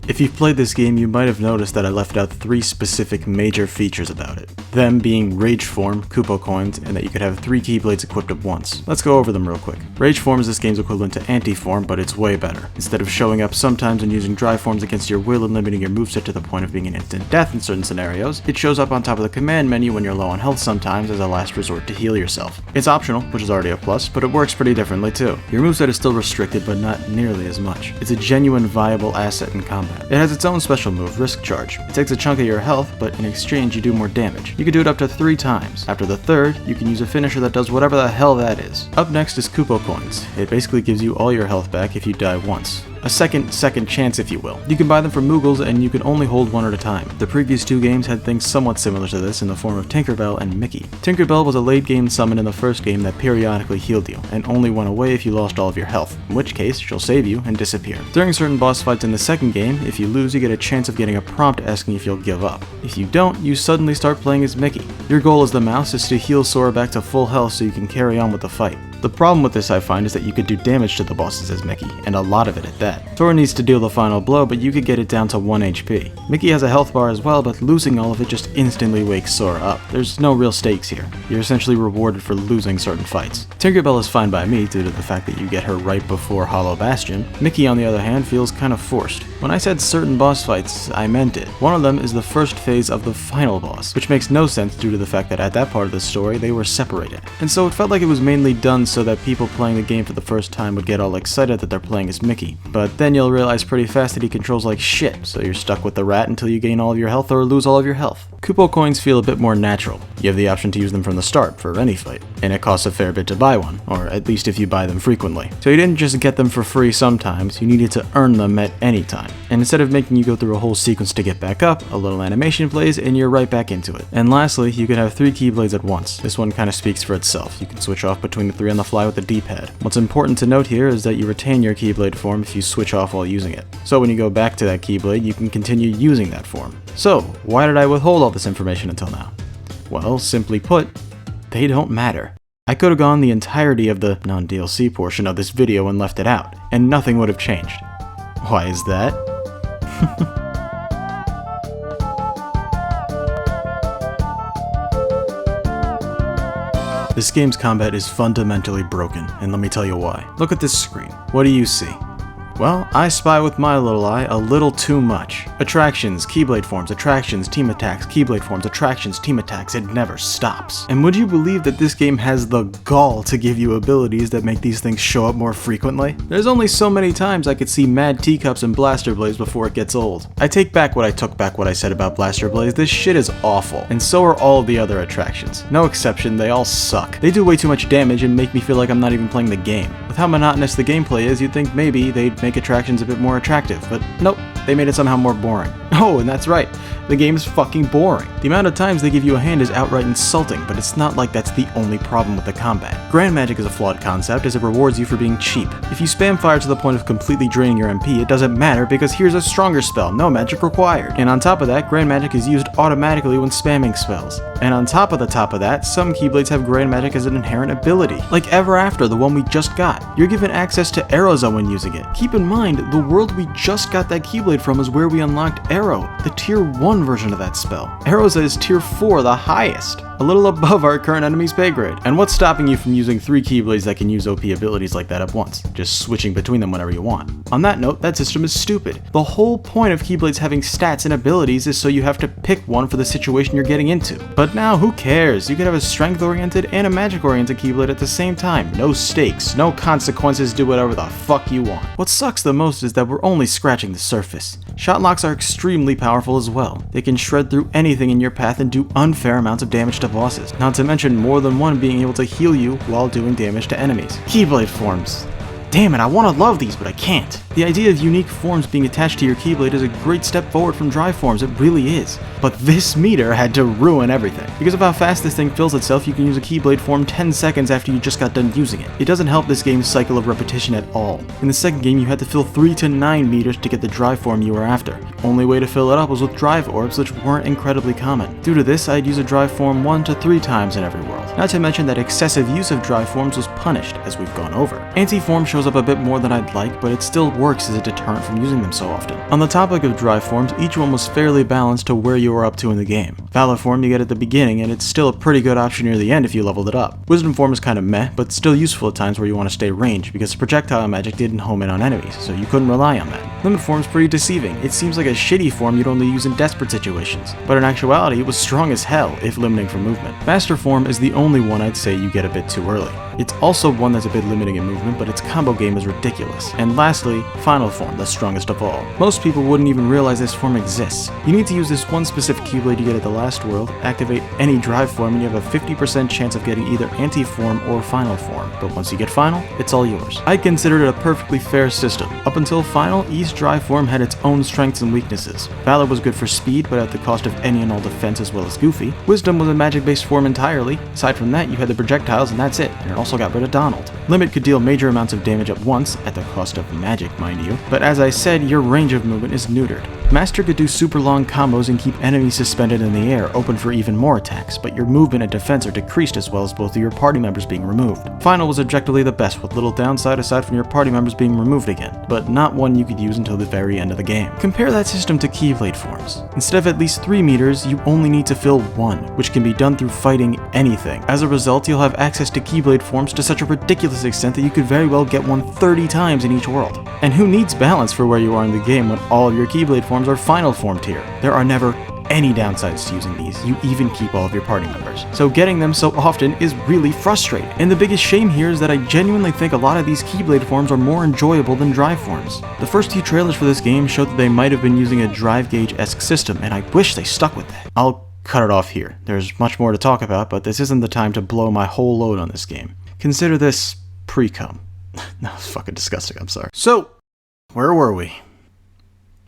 If you've played this game, you might have noticed that I left out 3 specific major features about it. Them being Rage Form, Kupo Coins, and that you could have 3 Keyblades equipped at once. Let's go over them real quick. Rage Form is this game's equivalent to Anti-Form, but it's way better. Instead of showing up sometimes and using dry forms against your will and limiting your moveset to the point of being an instant death in certain scenarios, it shows up on top of the command menu when you're low on health sometimes as a last resort to heal yourself. It's optional, which is already a plus, but it works pretty differently too. Your moveset is still restricted, but not nearly as much. It's a genuine viable asset in combat. It has its own special move, Risk Charge. It takes a chunk of your health, but in exchange you do more damage. You can do it up to 3 times. After the 3rd, you can use a finisher that does whatever the hell that is. Up next is Kupo Coins. It basically gives you all your health back if you die once. A second chance, if you will. You can buy them from Moogles, and you can only hold 1 at a time. The previous 2 games had things somewhat similar to this in the form of Tinkerbell and Mickey. Tinkerbell was a late game summon in the first game that periodically healed you, and only went away if you lost all of your health, in which case she'll save you and disappear. During certain boss fights in the second game, if you lose you get a chance of getting a prompt asking if you'll give up. If you don't, you suddenly start playing as Mickey. Your goal as the mouse is to heal Sora back to full health so you can carry on with the fight. The problem with this I find is that you could do damage to the bosses as Mickey, and a lot of it at that. Sora needs to deal the final blow, but you could get it down to 1 HP. Mickey has a health bar as well, but losing all of it just instantly wakes Sora up. There's no real stakes here. You're essentially rewarded for losing certain fights. Tinkerbell is fine by me due to the fact that you get her right before Hollow Bastion. Mickey, on the other hand, feels kind of forced. When I said certain boss fights, I meant it. One of them is the first phase of the final boss, which makes no sense due to the fact that at that part of the story, they were separated. And so it felt like it was mainly done so that people playing the game for the first time would get all excited that they're playing as Mickey. But then you'll realize pretty fast that he controls like shit, so you're stuck with the rat until you gain all of your health or lose all of your health. Kupo Coins feel a bit more natural. You have the option to use them from the start for any fight, and it costs a fair bit to buy one, or at least if you buy them frequently. So you didn't just get them for free sometimes, you needed to earn them at any time. And instead of making you go through a whole sequence to get back up, a little animation plays and you're right back into it. And lastly, you can have 3 Keyblades at once. This one kind of speaks for itself. You can switch off between the 3 on the fly with the D-pad. What's important to note here is that you retain your Keyblade form if you switch off while using it. So when you go back to that Keyblade, you can continue using that form. So, why did I withhold all this information until now? Well, simply put, they don't matter. I could have gone the entirety of the non-DLC portion of this video and left it out, and nothing would have changed. Why is that? This game's combat is fundamentally broken, and let me tell you why. Look at this screen. What do you see? Well, I spy with my little eye a little too much. Attractions, Keyblade forms, attractions, team attacks, Keyblade forms, attractions, team attacks, it never stops. And would you believe that this game has the gall to give you abilities that make these things show up more frequently? There's only so many times I could see mad teacups and blaster blades before it gets old. I take back what I said about blaster blades, this shit is awful. And so are all of the other attractions. No exception, they all suck. They do way too much damage and make me feel like I'm not even playing the game. With how monotonous the gameplay is, you'd think maybe they'd make attractions a bit more attractive, but nope, they made it somehow more boring. Oh, and that's right, the game's fucking boring. The amount of times they give you a hand is outright insulting, but it's not like that's the only problem with the combat. Grand Magic is a flawed concept as it rewards you for being cheap. If you spam fire to the point of completely draining your MP, it doesn't matter because here's a stronger spell, no magic required. And on top of that, Grand Magic is used automatically when spamming spells. And on top of that, some Keyblades have Grand Magic as an inherent ability. Like Ever After, the one we just got. You're given access to Arrowza when using it. Keep in mind, the world we just got that Keyblade from is where we unlocked Arrow, the tier 1 version of that spell. Arrowza is tier 4, the highest. A little above our current enemy's pay grade. And what's stopping you from using 3 Keyblades that can use OP abilities like that at once? Just switching between them whenever you want. On that note, that system is stupid. The whole point of Keyblades having stats and abilities is so you have to pick one for the situation you're getting into. But now, who cares? You could have a strength-oriented and a magic-oriented Keyblade at the same time. No stakes, no consequences, do whatever the fuck you want. What sucks the most is that we're only scratching the surface. Shot locks are extremely powerful as well. They can shred through anything in your path and do unfair amounts of damage to bosses, not to mention more than one being able to heal you while doing damage to enemies. Keyblade forms. Damn it, I want to love these, but I can't. The idea of unique forms being attached to your Keyblade is a great step forward from dry forms, it really is. But this meter had to ruin everything. Because of how fast this thing fills itself, you can use a Keyblade form 10 seconds after you just got done using it. It doesn't help this game's cycle of repetition at all. In the second game, you had to fill 3 to 9 meters to get the dry form you were after. The only way to fill it up was with drive orbs, which weren't incredibly common. Due to this, I'd use a dry form 1 to 3 times in every world. Not to mention that excessive use of dry forms was punished, as we've gone over. Anti-form shows up a bit more than I'd like, but it still works as a deterrent from using them so often. On the topic of dry forms, each one was fairly balanced to where you were up to in the game. Valor form you get at the beginning, and it's still a pretty good option near the end if you leveled it up. Wisdom form is kinda meh, but still useful at times where you want to stay ranged, because projectile magic didn't home in on enemies, so you couldn't rely on that. Limit form's pretty deceiving. It seems like a shitty form you'd only use in desperate situations, but in actuality it was strong as hell if limiting for movement. Master form is the only one I'd say you get a bit too early. It's also one that's a bit limiting in movement, but its combo game is ridiculous. And lastly, Final Form, the strongest of all. Most people wouldn't even realize this form exists. You need to use this one specific Keyblade you get at the last world, activate any drive form, and you have a 50% chance of getting either Anti-Form or Final Form. But once you get Final, it's all yours. I considered it a perfectly fair system. Up until Final, each drive form had its own strengths and weaknesses. Valor was good for speed, but at the cost of any and all defense as well as Goofy. Wisdom was a magic-based form entirely. Aside from that, you had the projectiles and that's it, and it also got rid of Donald. Limit could deal major amounts of damage at once, at the cost of magic, mind you, but as I said, your range of movement is neutered. Master could do super long combos and keep enemies suspended in the air, open for even more attacks, but your movement and defense are decreased as well as both of your party members being removed. Final was objectively the best, with little downside aside from your party members being removed again, but not one you could use until the very end of the game. Compare that system to Keyblade forms. Instead of at least 3 meters, you only need to fill 1, which can be done through fighting anything. As a result, you'll have access to Keyblade forms to such a ridiculous extent that you could very well get one 30 times in each world. And who needs balance for where you are in the game when all of your Keyblade forms are Final Form tier? There are never any downsides to using these, you even keep all of your party members. So getting them so often is really frustrating. And the biggest shame here is that I genuinely think a lot of these Keyblade forms are more enjoyable than drive forms. The first 2 trailers for this game showed that they might have been using a drive gauge-esque system, and I wish they stuck with that. I'll cut it off here. There's much more to talk about, but this isn't the time to blow my whole load on this game. Consider this pre-cum. No, it's fucking disgusting, I'm sorry. So, where were we?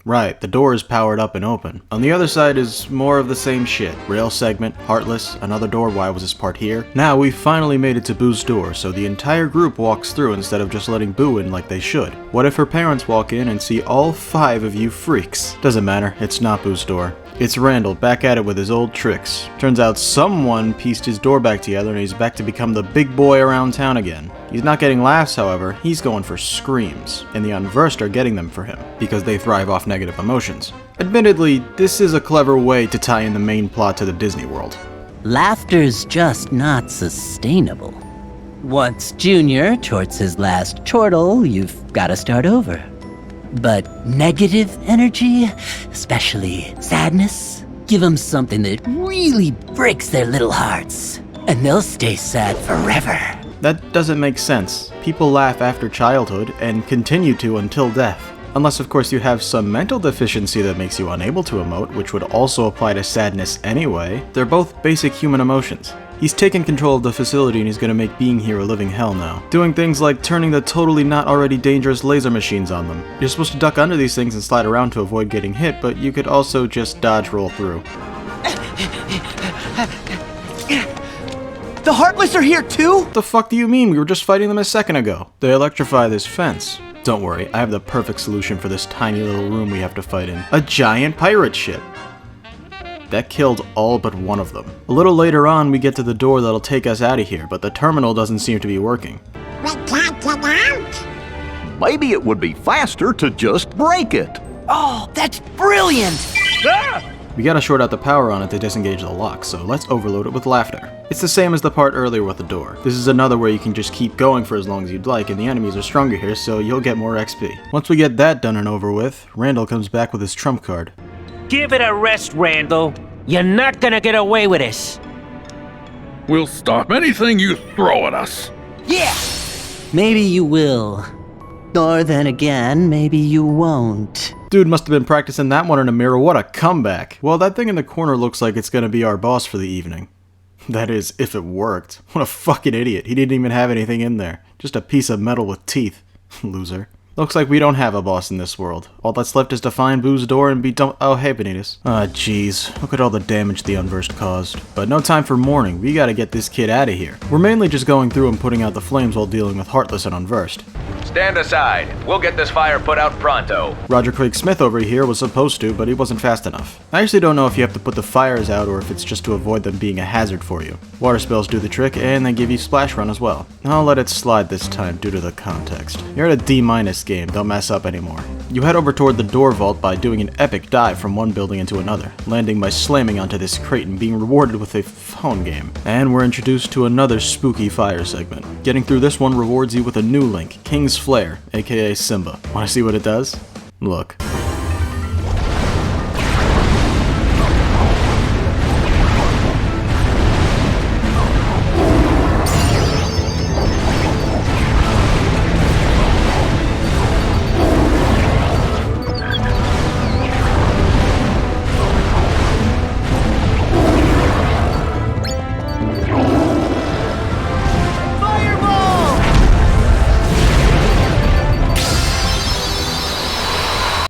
Right, the door is powered up and open. On the other side is more of the same shit. Rail segment, Heartless, another door, why was this part here? Now we've finally made it to Boo's door, so the entire group walks through instead of just letting Boo in like they should. What if her parents walk in and see all 5 of you freaks? Doesn't matter, it's not Boo's door. It's Randall, back at it with his old tricks. Turns out someone pieced his door back together and he's back to become the big boy around town again. He's not getting laughs, however, he's going for screams, and the unversed are getting them for him, because they thrive off negative emotions. Admittedly, this is a clever way to tie in the main plot to the Disney World. Laughter's just not sustainable. Once Junior chorts his last chortle, you've gotta start over. But negative energy, especially sadness, give them something that really breaks their little hearts, and they'll stay sad forever. That doesn't make sense. People laugh after childhood and continue to until death. Unless of course you have some mental deficiency that makes you unable to emote, which would also apply to sadness anyway. They're both basic human emotions. He's taken control of the facility and he's gonna make being here a living hell now. Doing things like turning the totally not already dangerous laser machines on them. You're supposed to duck under these things and slide around to avoid getting hit, but you could also just dodge roll through. The Heartless are here too? What the fuck do you mean? We were just fighting them a second ago. They electrify this fence. Don't worry, I have the perfect solution for this tiny little room we have to fight in. A giant pirate ship! That killed all but one of them. A little later on, we get to the door that'll take us out of here, but the terminal doesn't seem to be working. We can't get out. Maybe it would be faster to just break it. Oh, that's brilliant! We gotta short out the power on it to disengage the lock, so let's overload it with laughter. It's the same as the part earlier with the door. This is another where you can just keep going for as long as you'd like, and the enemies are stronger here, so you'll get more XP. Once we get that done and over with, Randall comes back with his trump card. Give it a rest, Randall. You're not gonna get away with this. We'll stop anything you throw at us. Yeah! Maybe you will. Or then again, maybe you won't. Dude must have been practicing that one in a mirror. What a comeback. Well, that thing in the corner looks like it's gonna be our boss for the evening. That is, if it worked. What a fucking idiot. He didn't even have anything in there. Just a piece of metal with teeth. Loser. Looks like we don't have a boss in this world. All that's left is to find Boo's door and be done. Oh, hey, Vanitas. Ah, jeez. Look at all the damage the Unversed caused. But no time for mourning. We gotta get this kid out of here. We're mainly just going through and putting out the flames while dealing with Heartless and Unversed. Stand aside. We'll get this fire put out pronto. Roger Craig Smith over here was supposed to, but he wasn't fast enough. I actually don't know if you have to put the fires out or if it's just to avoid them being a hazard for you. Water spells do the trick, and they give you Splash Run as well. I'll let it slide this time due to the context. You're at a D- game, don't mess up anymore. You head over toward the door vault by doing an epic dive from one building into another, landing by slamming onto this crate and being rewarded with a phone game. And we're introduced to another spooky fire segment. Getting through this one rewards you with a new link, King's Flare, aka Simba. Wanna see what it does? Look.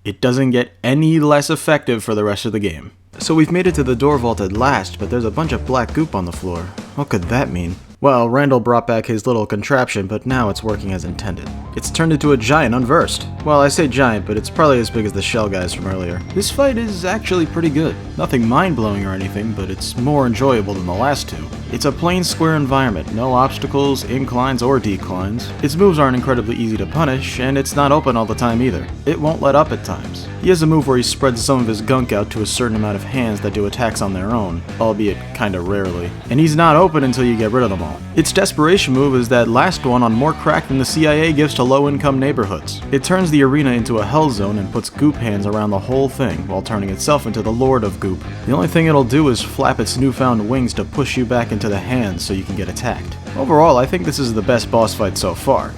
It doesn't get any less effective for the rest of the game. So we've made it to the door vault at last, but there's a bunch of black goop on the floor. What could that mean? Well, Randall brought back his little contraption, but now it's working as intended. It's turned into a giant Unversed. Well, I say giant, but it's probably as big as the shell guys from earlier. This fight is actually pretty good. Nothing mind-blowing or anything, but it's more enjoyable than the last two. It's a plain square environment, no obstacles, inclines, or declines. Its moves aren't incredibly easy to punish, and it's not open all the time either. It won't let up at times. He has a move where he spreads some of his gunk out to a certain amount of hands that do attacks on their own, albeit kinda rarely. And he's not open until you get rid of them all. Its desperation move is that last one on more crack than the CIA gives to low-income neighborhoods. It turns the arena into a hell zone and puts goop hands around the whole thing, while turning itself into the Lord of Goop. The only thing it'll do is flap its newfound wings to push you back into the hands so you can get attacked. Overall, I think this is the best boss fight so far.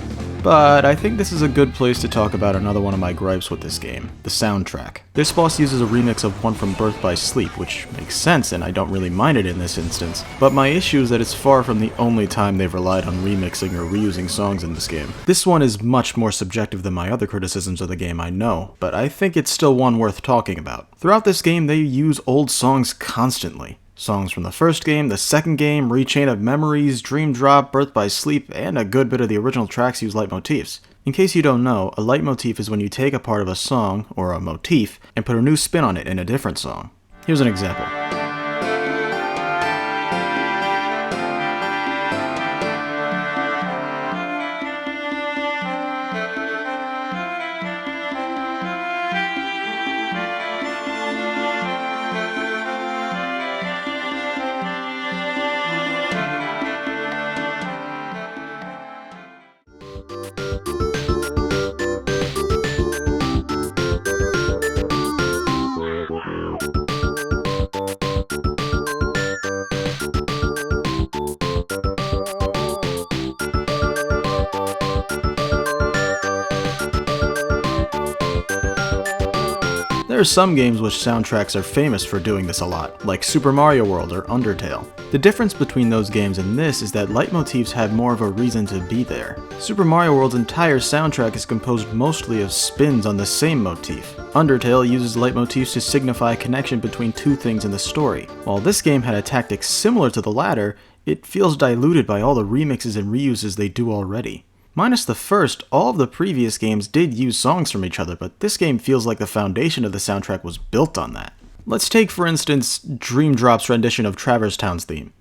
But I think this is a good place to talk about another one of my gripes with this game, the soundtrack. This boss uses a remix of one from Birth by Sleep, which makes sense and I don't really mind it in this instance, but my issue is that it's far from the only time they've relied on remixing or reusing songs in this game. This one is much more subjective than my other criticisms of the game, I know, but I think it's still one worth talking about. Throughout this game, they use old songs constantly. Songs from the first game, the second game, Rechain of Memories, Dream Drop, Birth by Sleep, and a good bit of the original tracks use leitmotifs. In case you don't know, a leitmotif is when you take a part of a song, or a motif, and put a new spin on it in a different song. Here's an example. There are some games which soundtracks are famous for doing this a lot, like Super Mario World or Undertale. The difference between those games and this is that leitmotifs have more of a reason to be there. Super Mario World's entire soundtrack is composed mostly of spins on the same motif. Undertale uses leitmotifs to signify a connection between two things in the story. While this game had a tactic similar to the latter, it feels diluted by all the remixes and reuses they do already. Minus the first, all of the previous games did use songs from each other, but this game feels like the foundation of the soundtrack was built on that. Let's take, for instance, Dream Drop's rendition of Traverse Town's theme.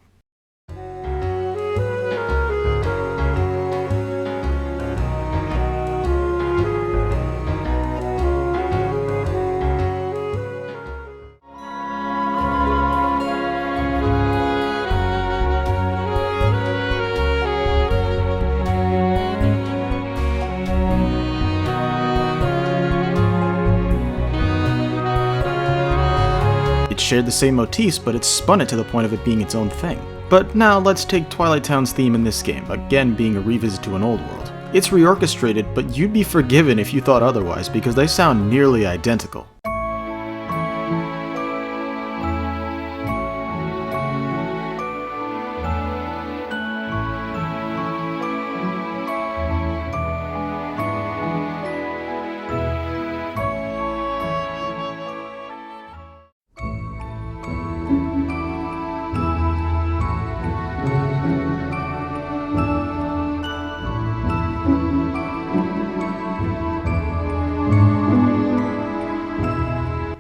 Shared the same motifs, but it spun it to the point of it being its own thing. But now let's take Twilight Town's theme in this game, again being a revisit to an old world. It's reorchestrated, but you'd be forgiven if you thought otherwise because they sound nearly identical.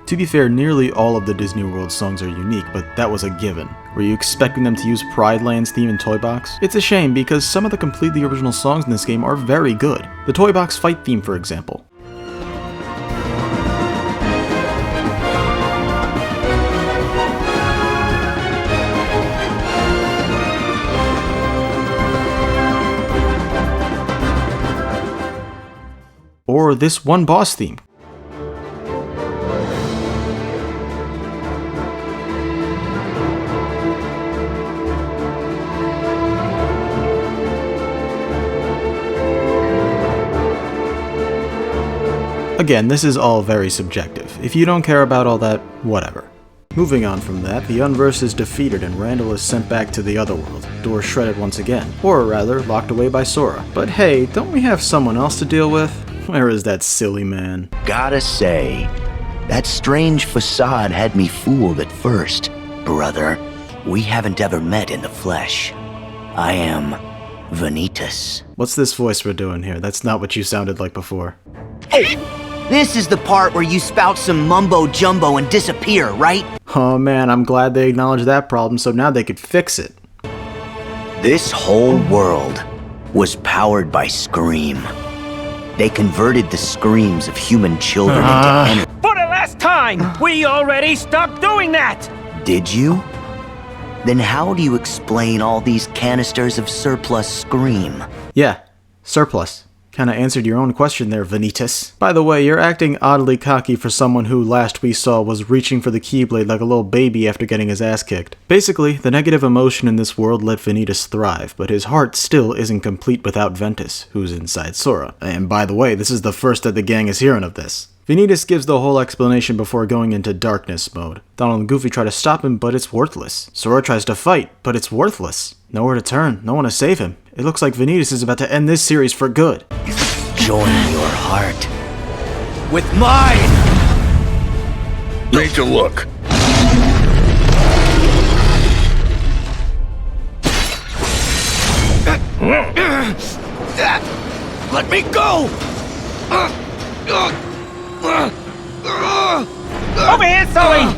To be fair, nearly all of the Disney World songs are unique, but that was a given. Were you expecting them to use Pride Land's theme in Toy Box? It's a shame because some of the completely original songs in this game are very good. The Toy Box fight theme, for example. Or this one boss theme. Again, this is all very subjective. If you don't care about all that, whatever. Moving on from that, the Unverse is defeated and Arendelle is sent back to the other world, door shredded once again, or rather, locked away by Sora. But hey, don't we have someone else to deal with? Where is that silly man? Gotta say, that strange facade had me fooled at first. Brother, we haven't ever met in the flesh. I am Vanitas. What's this voice we're doing here? That's not what you sounded like before. Hey! This is the part where you spout some mumbo-jumbo and disappear, right? Oh man, I'm glad they acknowledged that problem so now they could fix it. This whole world was powered by Scream. They converted the screams of human children into energy. For the last time, we already stopped doing that! Did you? Then how do you explain all these canisters of surplus Scream? Yeah, surplus. Kinda answered your own question there, Vanitas. By the way, you're acting oddly cocky for someone who, last we saw, was reaching for the Keyblade like a little baby after getting his ass kicked. Basically, the negative emotion in this world let Vanitas thrive, but his heart still isn't complete without Ventus, who's inside Sora. And by the way, this is the first that the gang is hearing of this. Vanitas gives the whole explanation before going into darkness mode. Donald and Goofy try to stop him, but it's worthless. Sora tries to fight, but it's worthless. Nowhere to turn, no one to save him. It looks like Vanitas is about to end this series for good. Join your heart with mine! Need to look. Let me go! Over here, Sully!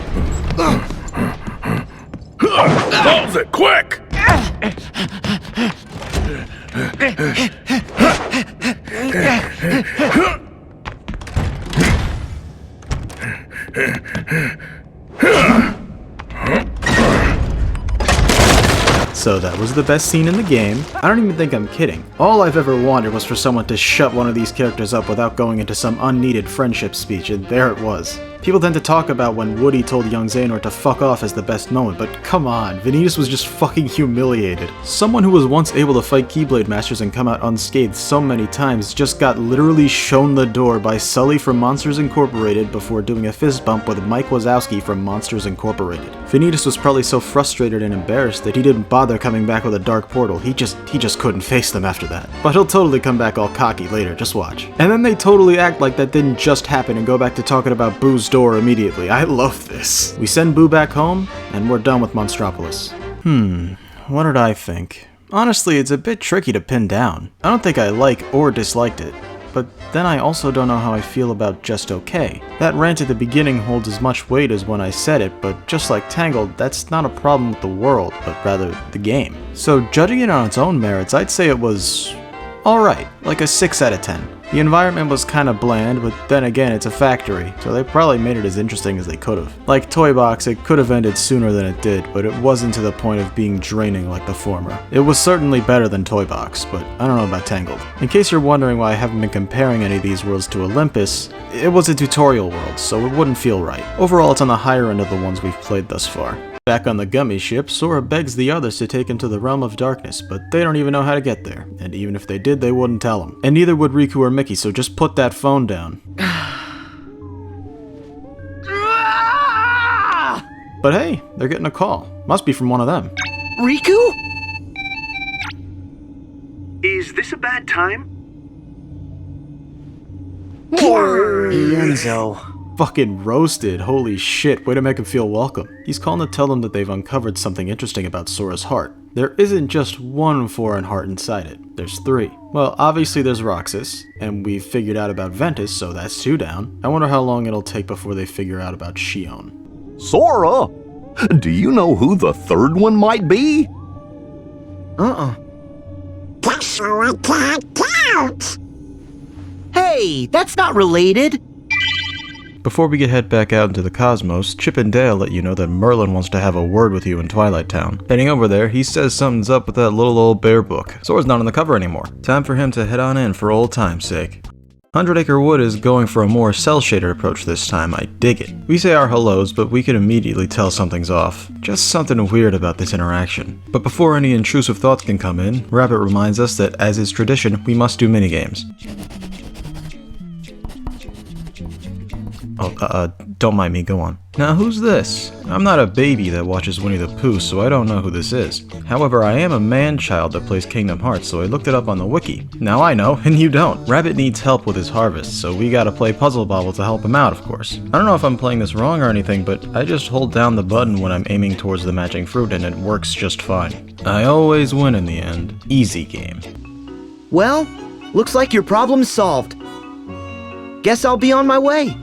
Close it, quick! So that was the best scene in the game. I don't even think I'm kidding. All I've ever wanted was for someone to shut one of these characters up without going into some unneeded friendship speech, and there it was. People tend to talk about when Woody told young Xehanort to fuck off as the best moment, but come on, Vanitas was just fucking humiliated. Someone who was once able to fight Keyblade Masters and come out unscathed so many times just got literally shown the door by Sully from Monsters Incorporated before doing a fist bump with Mike Wazowski from Monsters Incorporated. Vanitas was probably so frustrated and embarrassed that he didn't bother coming back with a dark portal. He just couldn't face them after that. But he'll totally come back all cocky later, just watch. And then they totally act like that didn't just happen and go back to talking about Boo's door immediately. I love this. We send Boo back home, and we're done with Monstropolis. What did I think? Honestly, it's a bit tricky to pin down. I don't think I like or disliked it. But then I also don't know how I feel about just okay. That rant at the beginning holds as much weight as when I said it, but just like Tangled, that's not a problem with the world, but rather the game. So judging it on its own merits, I'd say it was alright, like a 6 out of 10. The environment was kinda bland, but then again it's a factory, so they probably made it as interesting as they could've. Like Toy Box, it could've ended sooner than it did, but it wasn't to the point of being draining like the former. It was certainly better than Toy Box, but I don't know about Tangled. In case you're wondering why I haven't been comparing any of these worlds to Olympus, it was a tutorial world, so it wouldn't feel right. Overall, it's on the higher end of the ones we've played thus far. Back on the gummy ship, Sora begs the others to take him to the realm of darkness, but they don't even know how to get there, and even if they did, they wouldn't tell him. And neither would Riku or Mickey, so just put that phone down. But hey, they're getting a call. Must be from one of them. Riku? Is this a bad time? Enzo. Fucking roasted, holy shit, way to make him feel welcome. He's calling to tell them that they've uncovered something interesting about Sora's heart. There isn't just one foreign heart inside it, there's 3. Well, obviously there's Roxas, and we've figured out about Ventus, so that's 2 down. I wonder how long it'll take before they figure out about Xion. Sora, do you know who the 3rd one might be? Guess I can't out. Hey, that's not related. Before we head back out into the cosmos, Chip and Dale let you know that Merlin wants to have a word with you in Twilight Town. Heading over there, he says something's up with that little old bear book. Sora's not on the cover anymore. Time for him to head on in for old time's sake. 100 Acre Wood is going for a more cel-shaded approach this time, I dig it. We say our hellos, but we can immediately tell something's off. Just something weird about this interaction. But before any intrusive thoughts can come in, Rabbit reminds us that as is tradition, we must do minigames. Don't mind me, go on. Now who's this? I'm not a baby that watches Winnie the Pooh, so I don't know who this is. However, I am a man-child that plays Kingdom Hearts, so I looked it up on the wiki. Now I know, and you don't. Rabbit needs help with his harvest, so we gotta play Puzzle Bobble to help him out, of course. I don't know if I'm playing this wrong or anything, but I just hold down the button when I'm aiming towards the matching fruit and it works just fine. I always win in the end. Easy game. Well, looks like your problem's solved. Guess I'll be on my way.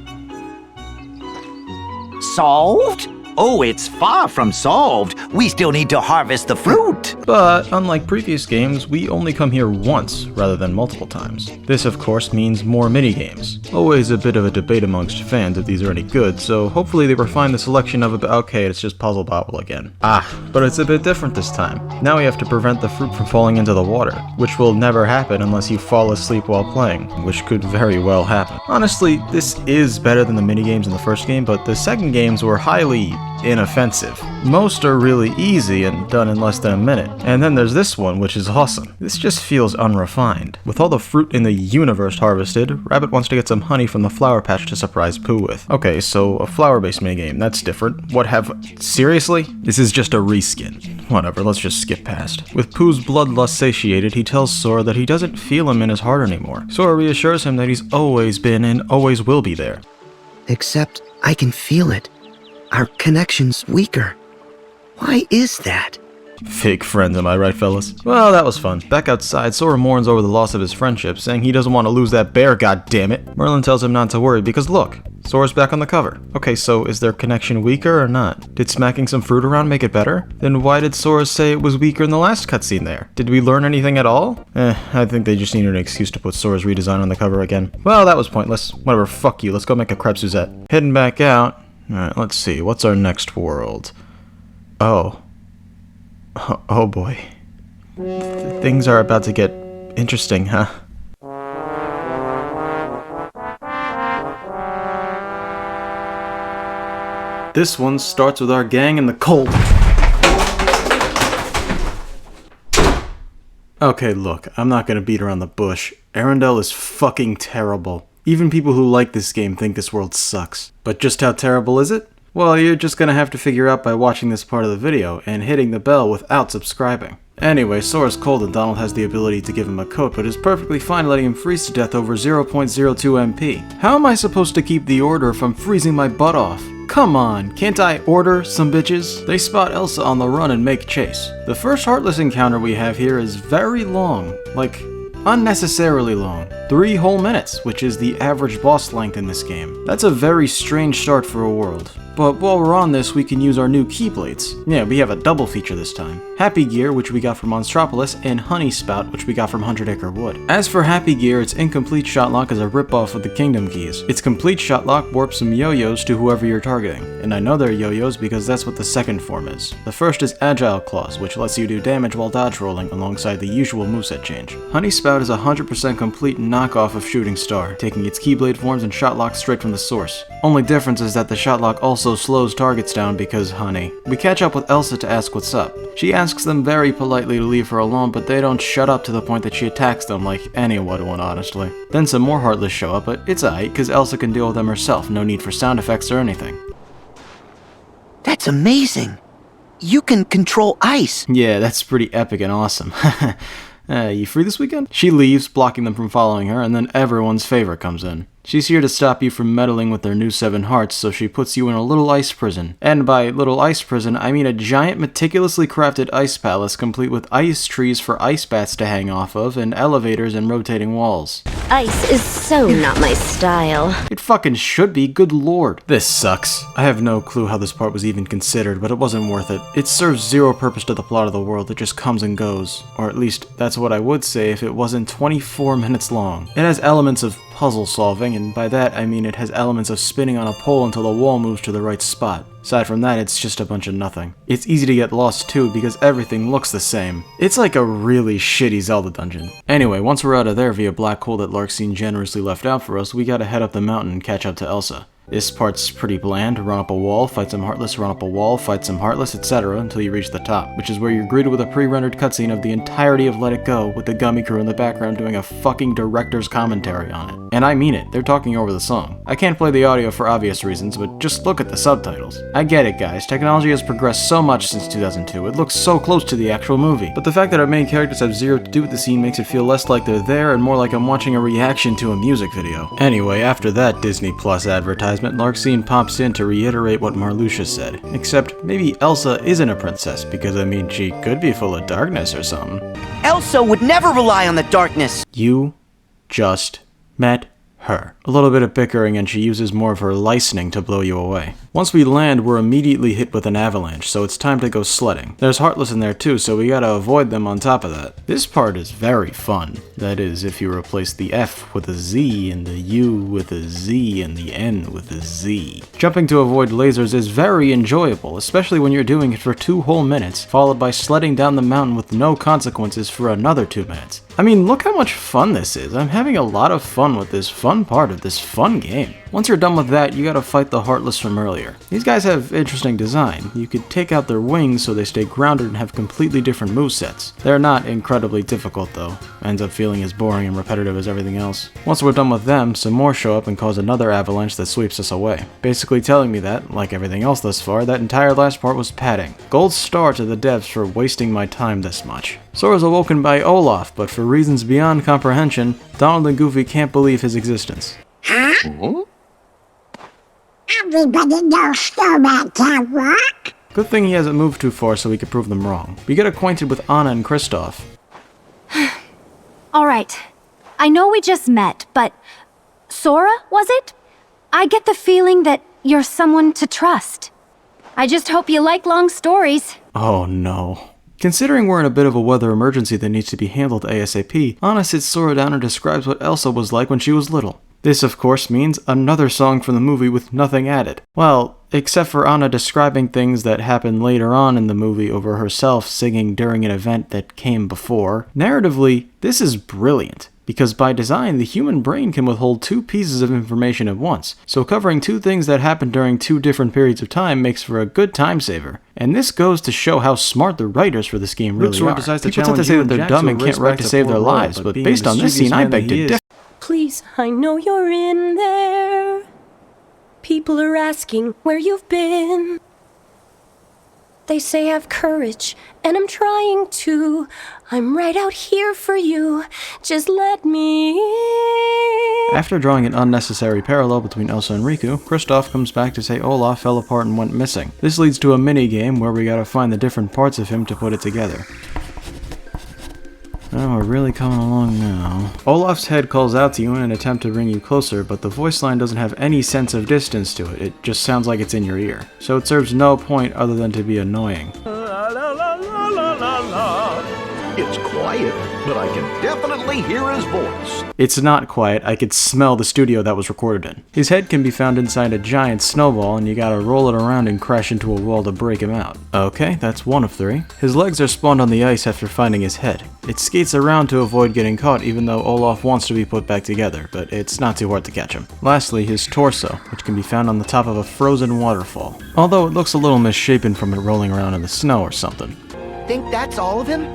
Solved? Oh, it's far from solved. We still need to harvest the fruit. But, unlike previous games, we only come here once, rather than multiple times. This, of course, means more minigames. Always a bit of a debate amongst fans if these are any good, so hopefully they refine the selection of okay, it's just Puzzle Bobble again. But it's a bit different this time. Now we have to prevent the fruit from falling into the water, which will never happen unless you fall asleep while playing, which could very well happen. Honestly, this is better than the minigames in the first game, but the second games were highly inoffensive. Most are really easy and done in less than a minute. And then there's this one, which is awesome. This just feels unrefined. With all the fruit in the universe harvested, Rabbit wants to get some honey from the flower patch to surprise Pooh with. Okay, so a flower-based minigame, that's different. Seriously? This is just a reskin. Whatever, let's just skip past. With Pooh's bloodlust satiated, he tells Sora that he doesn't feel him in his heart anymore. Sora reassures him that he's always been and always will be there. Except I can feel it. Our connection's weaker. Why is that? Fake friends, am I right, fellas? Well, that was fun. Back outside, Sora mourns over the loss of his friendship, saying he doesn't want to lose that bear, goddammit. Merlin tells him not to worry because look, Sora's back on the cover. Okay, so is their connection weaker or not? Did smacking some fruit around make it better? Then why did Sora say it was weaker in the last cutscene there? Did we learn anything at all? I think they just needed an excuse to put Sora's redesign on the cover again. Well, that was pointless. Whatever, fuck you, let's go make a crepe Suzette. Heading back out. Alright, let's see, what's our next world? Oh boy. Things are about to get interesting, huh? This one starts with our gang in the cold. Okay, look, I'm not gonna beat around the bush. Arendelle is fucking terrible. Even people who like this game think this world sucks. But just how terrible is it? Well, you're just gonna have to figure out by watching this part of the video and hitting the bell without subscribing. Anyway, Sora's cold and Donald has the ability to give him a coat, but is perfectly fine letting him freeze to death over 0.02 MP. How am I supposed to keep the order from freezing my butt off? Come on, can't I order some bitches? They spot Elsa on the run and make chase. The first Heartless encounter we have here is very long, like unnecessarily long. 3 whole minutes, which is the average boss length in this game. That's a very strange start for a world. But while we're on this, we can use our new Keyblades. Yeah, we have a double feature this time. Happy Gear, which we got from Monstropolis, and Honey Spout, which we got from 100 Acre Wood. As for Happy Gear, its incomplete shotlock is a ripoff of the Kingdom keys. Its complete shotlock warps some yo-yos to whoever you're targeting. And I know they're yo-yos because that's what the second form is. The first is Agile Claws, which lets you do damage while dodge rolling alongside the usual moveset change. Honey Spout is a 100% complete knockoff of Shooting Star, taking its Keyblade forms and shotlock straight from the source. Only difference is that the shotlock also slows targets down because honey. We catch up with Elsa to ask what's up. She asks them very politely to leave her alone, but they don't shut up to the point that she attacks them like anyone would, honestly. Then some more Heartless show up, but it's alright, cause Elsa can deal with them herself, no need for sound effects or anything. That's amazing! You can control ice! Yeah, that's pretty epic and awesome. You free this weekend? She leaves, blocking them from following her, and then everyone's favorite comes in. She's here to stop you from meddling with their new 7 hearts, so she puts you in a little ice prison. And by little ice prison, I mean a giant meticulously crafted ice palace complete with ice trees for ice bats to hang off of, and elevators and rotating walls. Ice is so not my style. It fucking should be, good lord. This sucks. I have no clue how this part was even considered, but it wasn't worth it. It serves zero purpose to the plot of the world, it just comes and goes. Or at least, that's what I would say if it wasn't 24 minutes long. It has elements of puzzle solving, and by that I mean it has elements of spinning on a pole until the wall moves to the right spot. Aside from that, it's just a bunch of nothing. It's easy to get lost too because everything looks the same. It's like a really shitty Zelda dungeon. Anyway, once we're out of there via black hole that Larxene generously left out for us, we gotta head up the mountain and catch up to Elsa. This part's pretty bland, run up a wall, fight some Heartless, run up a wall, fight some Heartless, etc. until you reach the top, which is where you're greeted with a pre-rendered cutscene of the entirety of Let It Go, with the Gummy crew in the background doing a fucking director's commentary on it. And I mean it, they're talking over the song. I can't play the audio for obvious reasons, but just look at the subtitles. I get it guys, technology has progressed so much since 2002, it looks so close to the actual movie. But the fact that our main characters have zero to do with the scene makes it feel less like they're there and more like I'm watching a reaction to a music video. Anyway, after that Disney Plus advertisement, Larxene pops in to reiterate what Marluxia said. Except, maybe Elsa isn't a princess, because I mean, she could be full of darkness or something. Elsa would never rely on the darkness! You just met her. A little bit of bickering and she uses more of her licensing to blow you away. Once we land, we're immediately hit with an avalanche, so it's time to go sledding. There's Heartless in there too, so we gotta avoid them on top of that. This part is very fun. That is, if you replace the F with a Z and the U with a Z and the N with a Z. Jumping to avoid lasers is very enjoyable, especially when you're doing it for 2 whole minutes, followed by sledding down the mountain with no consequences for another 2 minutes. I mean, look how much fun this is. I'm having a lot of fun with this fun part of this fun game. Once you're done with that, you gotta fight the Heartless from earlier. These guys have interesting design. You could take out their wings so they stay grounded and have completely different movesets. They're not incredibly difficult though. Ends up feeling as boring and repetitive as everything else. Once we're done with them, some more show up and cause another avalanche that sweeps us away. Basically telling me that, like everything else thus far, that entire last part was padding. Gold star to the devs for wasting my time this much. Sora's awoken by Olaf, but for reasons beyond comprehension, Donald and Goofy can't believe his existence. Huh? Everybody knows Sora can walk. Good thing he hasn't moved too far so we could prove them wrong. We get acquainted with Anna and Kristoff. Alright, I know we just met, but Sora, was it? I get the feeling that you're someone to trust. I just hope you like long stories. Oh no. Considering we're in a bit of a weather emergency that needs to be handled ASAP, Anna sits Sora down and describes what Elsa was like when she was little. This, of course, means another song from the movie with nothing added. Well, except for Anna describing things that happened later on in the movie over herself singing during an event that came before. Narratively, this is brilliant. Because by design, the human brain can withhold 2 pieces of information at once, so covering 2 things that happen during 2 different periods of time makes for a good time saver. And this goes to show how smart the writers for this game really are. People tend to say that they're dumb and can't write to save their lives, but based on this scene, I beg to differ. Please, I know you're in there. People are asking where you've been. They say have courage, and I'm trying to. I'm right out here for you. Just let me in. After drawing an unnecessary parallel between Elsa and Riku, Kristoff comes back to say Olaf fell apart and went missing. This leads to a mini-game where we gotta find the different parts of him to put it together. Oh, we're really coming along now. Olaf's head calls out to you in an attempt to bring you closer, but the voice line doesn't have any sense of distance to it. It just sounds like it's in your ear. So it serves no point other than to be annoying. It's quiet, but I can definitely hear his voice. It's not quiet, I could smell the studio that was recorded in. His head can be found inside a giant snowball, and you gotta roll it around and crash into a wall to break him out. Okay, that's 1 of 3. His legs are spawned on the ice after finding his head. It skates around to avoid getting caught, even though Olaf wants to be put back together, but it's not too hard to catch him. Lastly, his torso, which can be found on the top of a frozen waterfall. Although it looks a little misshapen from it rolling around in the snow or something. Think that's all of him?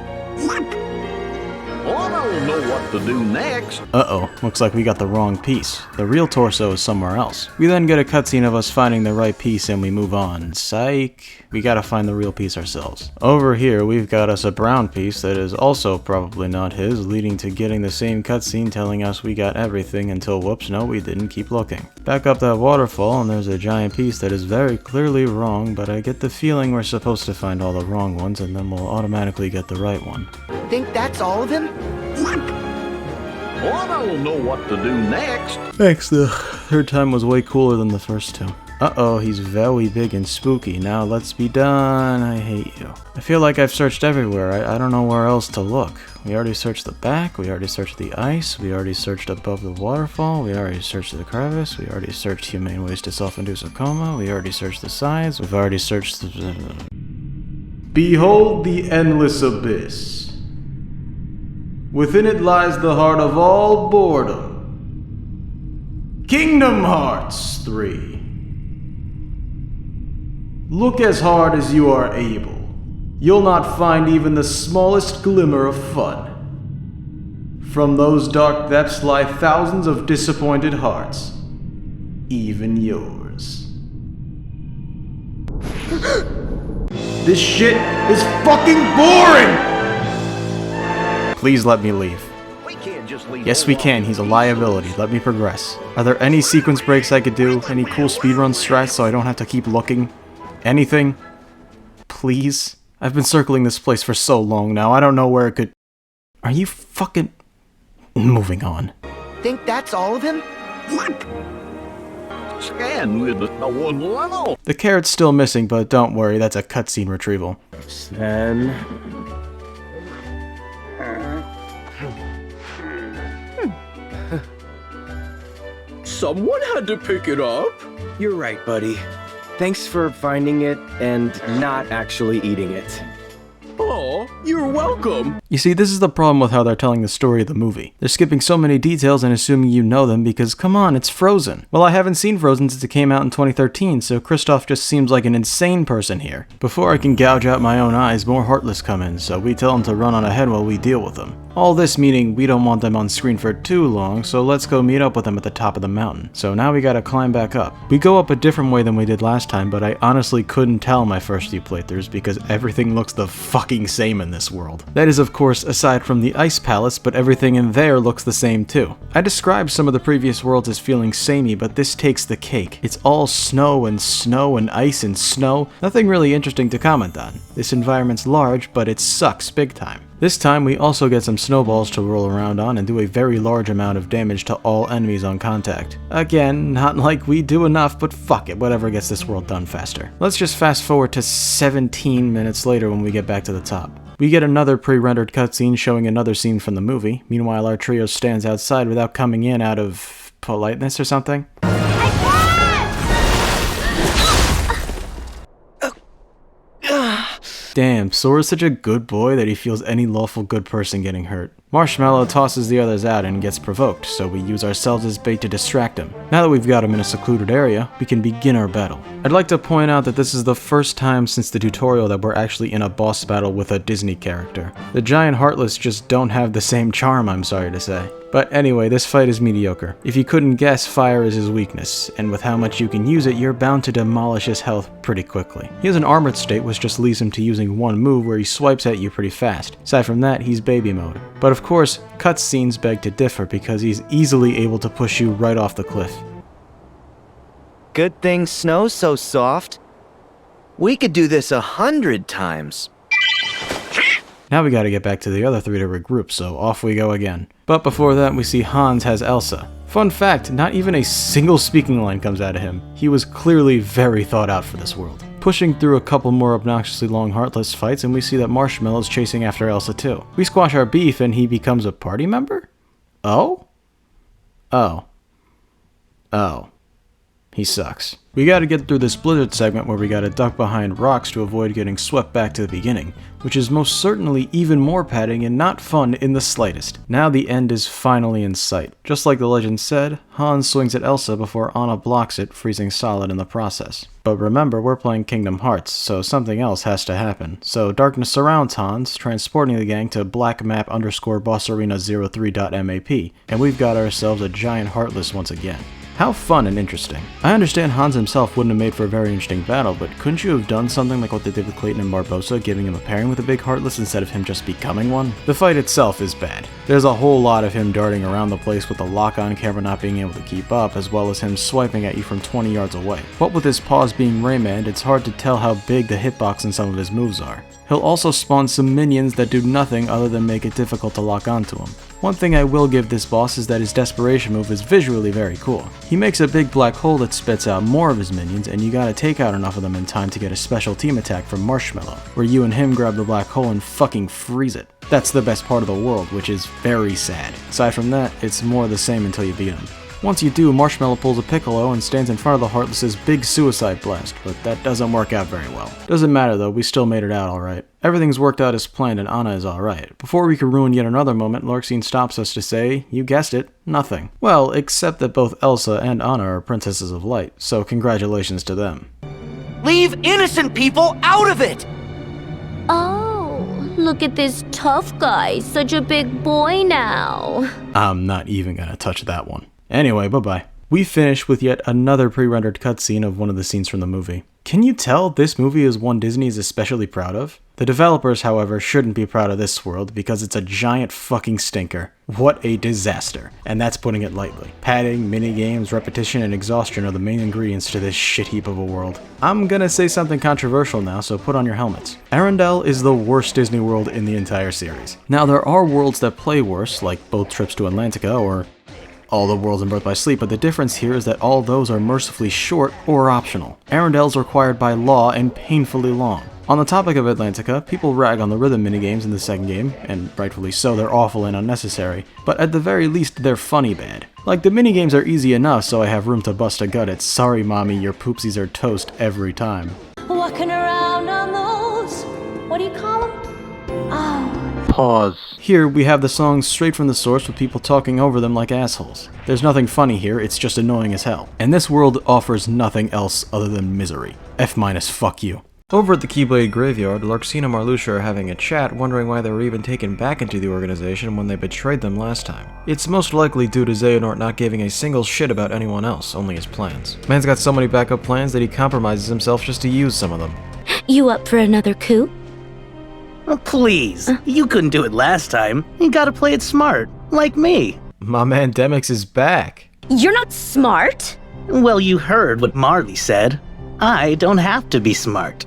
Well, I don't know what to do next. Uh-oh, looks like we got the wrong piece. The real torso is somewhere else. We then get a cutscene of us finding the right piece and we move on. Psych. We gotta find the real piece ourselves. Over here, we've got us a brown piece that is also probably not his, leading to getting the same cutscene telling us we got everything until whoops, no, we didn't, keep looking. Back up that waterfall and there's a giant piece that is very clearly wrong, but I get the feeling we're supposed to find all the wrong ones and then we'll automatically get the right one. Think that's all of him? Well, I don't know what to do next. Thanks, the third time was way cooler than the first 2. Uh-oh, he's very big and spooky. Now let's be done. I hate you. I feel like I've searched everywhere. I don't know where else to look. We already searched the back, we already searched the ice, we already searched above the waterfall, we already searched the crevice, we already searched humane ways to self-induce a coma, we already searched the sides, we've already searched the... Behold the endless abyss. Within it lies the heart of all boredom. Kingdom Hearts 3. Look as hard as you are able. You'll not find even the smallest glimmer of fun. From those dark depths lie thousands of disappointed hearts. Even yours. This shit is fucking boring! Please let me leave. Yes, we can. He's a liability. Let me progress. Are there any sequence breaks I could do? Any cool speedrun strats so I don't have to keep looking? Anything? Please? I've been circling this place for so long now. I don't know where it could... Are you fucking... Moving on. Think that's all of him? Scan with the one level. The carrot's still missing, but don't worry, that's a cutscene retrieval. Sven... Someone had to pick it up. You're right, buddy. Thanks for finding it and not actually eating it. Oh, you're welcome. You see, this is the problem with how they're telling the story of the movie. They're skipping so many details and assuming you know them because, come on, it's Frozen. Well, I haven't seen Frozen since it came out in 2013, so Kristoff just seems like an insane person here. Before I can gouge out my own eyes, more Heartless come in, so we tell them to run on ahead while we deal with them. All this meaning we don't want them on screen for too long, so let's go meet up with them at the top of the mountain. So now we gotta climb back up. We go up a different way than we did last time, but I honestly couldn't tell my first few playthroughs because everything looks the fucking same in this world. That is, of course, aside from the Ice Palace, but everything in there looks the same too. I described some of the previous worlds as feeling samey, but this takes the cake. It's all snow and ice and snow. Nothing really interesting to comment on. This environment's large, but it sucks big time. This time we also get some snowballs to roll around on and do a very large amount of damage to all enemies on contact. Again, not like we do enough, but fuck it, whatever gets this world done faster. Let's just fast forward to 17 minutes later when we get back to the top. We get another pre-rendered cutscene showing another scene from the movie. Meanwhile, our trio stands outside without coming in out of politeness or something. Damn, Sora's such a good boy that he feels any lawful good person getting hurt. Marshmallow tosses the others out and gets provoked, so we use ourselves as bait to distract him. Now that we've got him in a secluded area, we can begin our battle. I'd like to point out that this is the first time since the tutorial that we're actually in a boss battle with a Disney character. The giant Heartless just don't have the same charm, I'm sorry to say. But anyway, this fight is mediocre. If you couldn't guess, fire is his weakness, and with how much you can use it, you're bound to demolish his health pretty quickly. He has an armored state which just leaves him to using one move where he swipes at you pretty fast. Aside from that, he's baby mode. But of course, cutscenes beg to differ because he's easily able to push you right off the cliff. Good thing snow's so soft. We could do this 100 times. Now we gotta get back to the other three to regroup, so off we go again. But before that, we see Hans has Elsa. Fun fact, not even a single speaking line comes out of him. He was clearly very thought out for this world. Pushing through a couple more obnoxiously long Heartless fights, and we see that Marshmallow's chasing after Elsa too. We squash our beef and he becomes a party member? Oh? Oh. Oh. He sucks. We gotta get through this blizzard segment where we gotta duck behind rocks to avoid getting swept back to the beginning, which is most certainly even more padding and not fun in the slightest. Now the end is finally in sight. Just like the legend said, Hans swings at Elsa before Anna blocks it, freezing solid in the process. But remember, we're playing Kingdom Hearts, so something else has to happen. So darkness surrounds Hans, transporting the gang to blackmap_bossarena03.map, and we've got ourselves a giant Heartless once again. How fun and interesting. I understand Hans himself wouldn't have made for a very interesting battle, but couldn't you have done something like what they did with Clayton and Barbossa, giving him a pairing with a big Heartless instead of him just becoming one? The fight itself is bad. There's a whole lot of him darting around the place with the lock-on camera not being able to keep up, as well as him swiping at you from 20 yards away. What with his paws being Rayman, it's hard to tell how big the hitbox in some of his moves are. He'll also spawn some minions that do nothing other than make it difficult to lock onto him. One thing I will give this boss is that his desperation move is visually very cool. He makes a big black hole that spits out more of his minions, and you gotta take out enough of them in time to get a special team attack from Marshmallow, where you and him grab the black hole and fucking freeze it. That's the best part of the world, which is very sad. Aside from that, it's more the same until you beat him. Once you do, Marshmallow pulls a Piccolo and stands in front of the Heartless's big suicide blast, but that doesn't work out very well. Doesn't matter though, we still made it out alright. Everything's worked out as planned and Anna is alright. Before we could ruin yet another moment, Larxene stops us to say, you guessed it, nothing. Well, except that both Elsa and Anna are princesses of light, so congratulations to them. Leave innocent people out of it! Oh, look at this tough guy, such a big boy now. I'm not even gonna touch that one. Anyway, bye-bye. We finish with yet another pre-rendered cutscene of one of the scenes from the movie. Can you tell this movie is one Disney is especially proud of? The developers, however, shouldn't be proud of this world because it's a giant fucking stinker. What a disaster. And that's putting it lightly. Padding, minigames, repetition, and exhaustion are the main ingredients to this shit heap of a world. I'm gonna say something controversial now, so put on your helmets. Arendelle is the worst Disney world in the entire series. Now, there are worlds that play worse, like both trips to Atlantica or all the worlds in Birth by Sleep, but the difference here is that all those are mercifully short or optional. Arendelle's required by law and painfully long. On the topic of Atlantica, people rag on the rhythm minigames in the second game, and rightfully so, they're awful and unnecessary, but at the very least they're funny bad. Like, the minigames are easy enough, so I have room to bust a gut at sorry mommy, your poopsies are toast every time. Walking around on those, what do you call them? Oh. Pause. Here we have the songs straight from the source with people talking over them like assholes. There's nothing funny here, it's just annoying as hell. And this world offers nothing else other than misery. F- fuck you. Over at the Keyblade graveyard, Larxene and Marluxia are having a chat, wondering why they were even taken back into the organization when they betrayed them last time. It's most likely due to Xehanort not giving a single shit about anyone else, only his plans. Man's got so many backup plans that he compromises himself just to use some of them. You up for another coup? Oh, please, you couldn't do it last time. You gotta play it smart, like me. My man Demix is back. You're not smart. Well, you heard what Marley said. I don't have to be smart.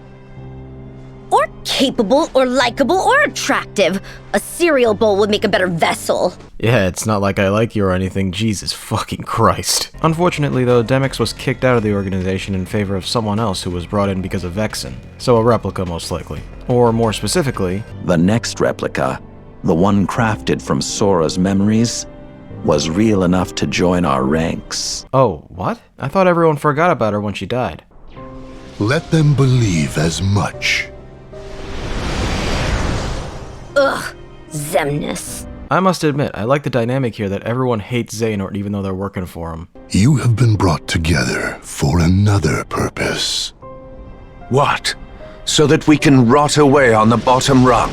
Or capable, or likable, or attractive. A cereal bowl would make a better vessel. Yeah, it's not like I like you or anything, Jesus fucking Christ. Unfortunately though, Demix was kicked out of the organization in favor of someone else who was brought in because of Vexen. So a replica most likely. Or more specifically, the next replica, the one crafted from Sora's memories, was real enough to join our ranks. Oh, what? I thought everyone forgot about her when she died. Let them believe as much. Ugh, Xemnas. I must admit, I like the dynamic here that everyone hates Xehanort even though they're working for him. You have been brought together for another purpose. What? So that we can rot away on the bottom rung?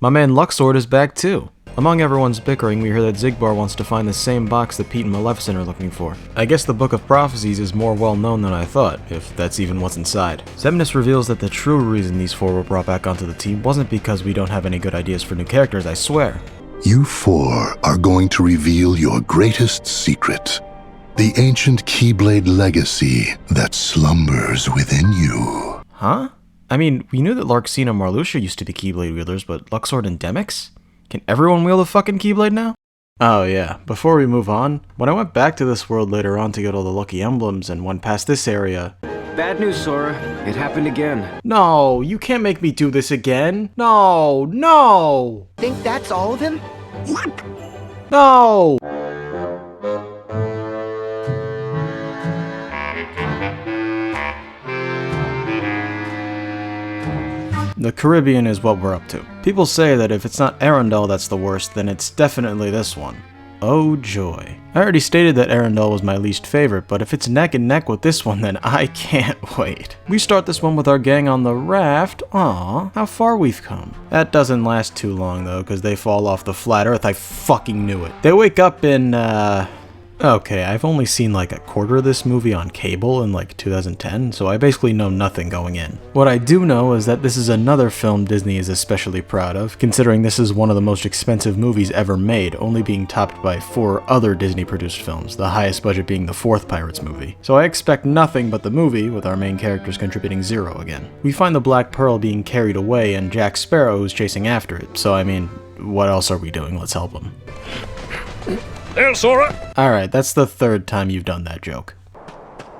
My man Luxord is back too. Among everyone's bickering, we hear that Xigbar wants to find the same box that Pete and Maleficent are looking for. I guess the Book of Prophecies is more well known than I thought, if that's even what's inside. Xemnas reveals that the true reason these four were brought back onto the team wasn't because we don't have any good ideas for new characters, I swear. You four are going to reveal your greatest secret. The ancient Keyblade legacy that slumbers within you. Huh? I mean, we knew that Larxene and Marluxia used to be Keyblade wielders, but Luxord and Demyx? Can everyone wield a fucking Keyblade now? Oh yeah, before we move on, when I went back to this world later on to get all the lucky emblems and went past this area... Bad news, Sora. It happened again. No, you can't make me do this again. No, no! Think that's all of him? Yep. No! The Carribean is what we're up to. People say that if it's not Arendelle that's the worst, then it's definitely this one. Oh joy. I already stated that Arendelle was my least favorite, but if it's neck and neck with this one, then I can't wait. We start this one with our gang on the raft. Aw, how far we've come. That doesn't last too long though, because they fall off the flat earth. I fucking knew it. They wake up in, okay, I've only seen like a quarter of this movie on cable in like 2010, so I basically know nothing going in. What I do know is that this is another film Disney is especially proud of, considering this is one of the most expensive movies ever made, only being topped by 4 other Disney-produced films, the highest budget being the 4th Pirates movie. So I expect nothing but the movie, with our main characters contributing 0 again. We find the Black Pearl being carried away and Jack Sparrow who's chasing after it, so I mean, what else are we doing? Let's help him. There, Sora! Alright, that's the 3rd time you've done that joke.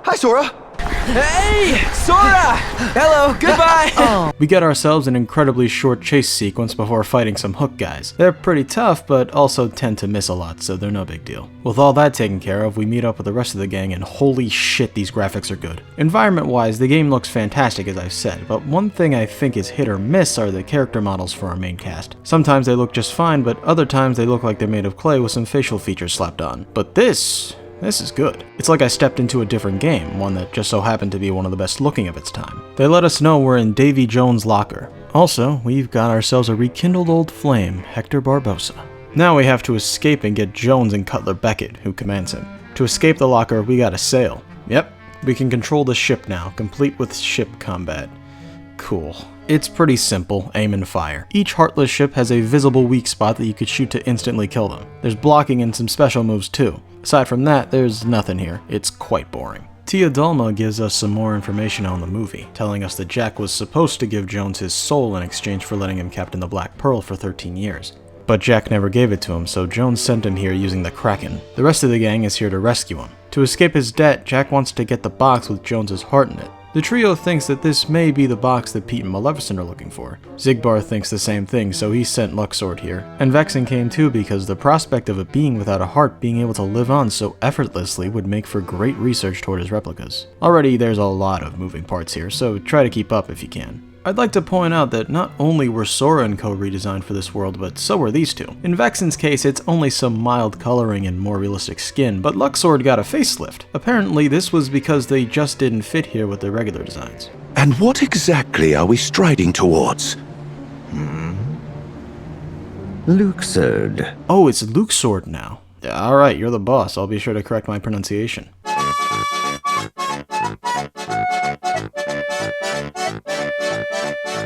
Hi, Sora! Hey! Sora! Hello, goodbye! We get ourselves an incredibly short chase sequence before fighting some hook guys. They're pretty tough, but also tend to miss a lot, so they're no big deal. With all that taken care of, we meet up with the rest of the gang, and holy shit, these graphics are good. Environment-wise, the game looks fantastic, as I've said, but one thing I think is hit or miss are the character models for our main cast. Sometimes they look just fine, but other times they look like they're made of clay with some facial features slapped on. But this is good. It's like I stepped into a different game, one that just so happened to be one of the best looking of its time. They let us know we're in Davy Jones' locker. Also, we've got ourselves a rekindled old flame, Hector Barbosa. Now we have to escape and get Jones and Cutler Beckett, who commands him. To escape the locker, we gotta sail. Yep, we can control the ship now, complete with ship combat. Cool. It's pretty simple, aim and fire. Each Heartless ship has a visible weak spot that you could shoot to instantly kill them. There's blocking and some special moves too. Aside from that, there's nothing here. It's quite boring. Tia Dalma gives us some more information on the movie, telling us that Jack was supposed to give Jones his soul in exchange for letting him captain the Black Pearl for 13 years. But Jack never gave it to him, so Jones sent him here using the Kraken. The rest of the gang is here to rescue him. To escape his debt, Jack wants to get the box with Jones's heart in it. The trio thinks that this may be the box that Pete and Maleficent are looking for. Xigbar thinks the same thing, so he sent Luxord here. And Vexen came too because the prospect of a being without a heart being able to live on so effortlessly would make for great research toward his replicas. Already there's a lot of moving parts here, so try to keep up if you can. I'd like to point out that not only were Sora and Co redesigned for this world, but so were these two. In Vexen's case, it's only some mild coloring and more realistic skin, but Luxord got a facelift. Apparently, this was because they just didn't fit here with their regular designs. And what exactly are we striding towards? Luxord. Oh, it's Luxord now. Alright, you're the boss. I'll be sure to correct my pronunciation.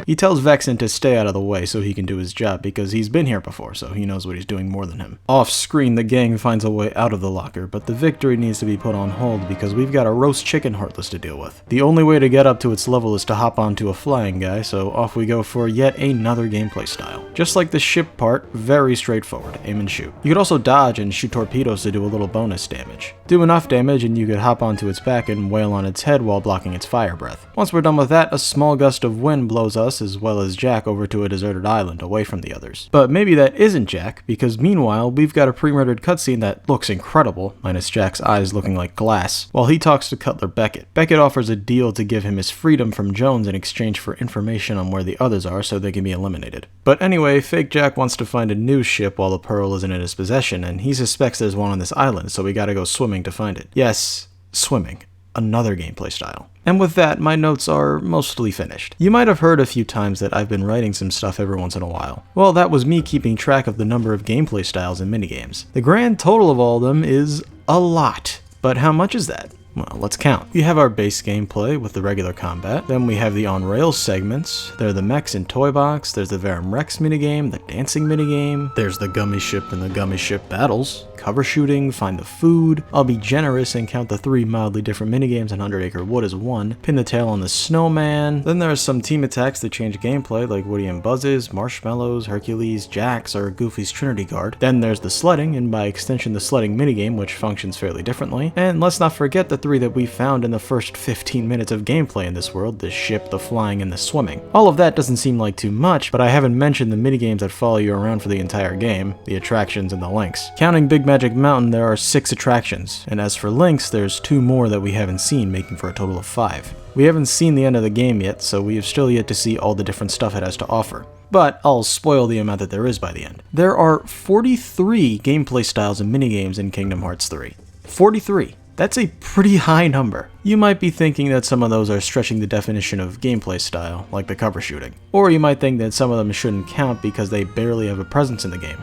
He tells Vexen to stay out of the way so he can do his job because he's been here before, so he knows what he's doing more than him. Off screen, the gang finds a way out of the locker, but the victory needs to be put on hold because we've got a roast chicken Heartless to deal with. The only way to get up to its level is to hop onto a flying guy, so off we go for yet another gameplay style. Just like the ship part, very straightforward, aim and shoot. You could also dodge and shoot torpedoes to do a little bonus damage. Do enough damage and you could hop onto its back and wail on its head while blocking its fire breath. Once we're done with that, a small gust of wind blows us Alice as well as Jack over to a deserted island away from the others. But maybe that isn't Jack, because meanwhile, we've got a pre-murdered cutscene that looks incredible, minus Jack's eyes looking like glass, while he talks to Cutler Beckett. Beckett offers a deal to give him his freedom from Jones in exchange for information on where the others are so they can be eliminated. But anyway, fake Jack wants to find a new ship while the pearl isn't in his possession, and he suspects there's one on this island, so we gotta go swimming to find it. Yes, swimming. Another gameplay style. And with that, my notes are mostly finished. You might have heard a few times that I've been writing some stuff every once in a while. Well, that was me keeping track of the number of gameplay styles and minigames. The grand total of all of them is a lot. But how much is that? Well, let's count. We have our base gameplay with the regular combat, then we have the on-rails segments, there are the mechs and toy box, there's the Verum Rex minigame, the dancing minigame, there's the gummy ship and the gummy ship battles, cover shooting, find the food. I'll be generous and count the 3 mildly different minigames in 100 Acre Wood as one, pin the tail on the snowman, then there are some team attacks that change gameplay like Woody and Buzz's, Marshmallows, Hercules, Jax, or Goofy's Trinity Guard. Then there's the sledding, and by extension the sledding minigame, which functions fairly differently. And let's not forget the 3 that we found in the first 15 minutes of gameplay in this world, the ship, the flying, and the swimming. All of that doesn't seem like too much, but I haven't mentioned the minigames that follow you around for the entire game, the attractions and the links. Counting Big Magic Mountain, there are 6 attractions, and as for links, there's 2 more that we haven't seen, making for a total of 5. We haven't seen the end of the game yet, so we have still yet to see all the different stuff it has to offer. But I'll spoil the amount that there is by the end. There are 43 gameplay styles and minigames in Kingdom Hearts 3. 43. That's a pretty high number. You might be thinking that some of those are stretching the definition of gameplay style, like the cover shooting. Or you might think that some of them shouldn't count because they barely have a presence in the game,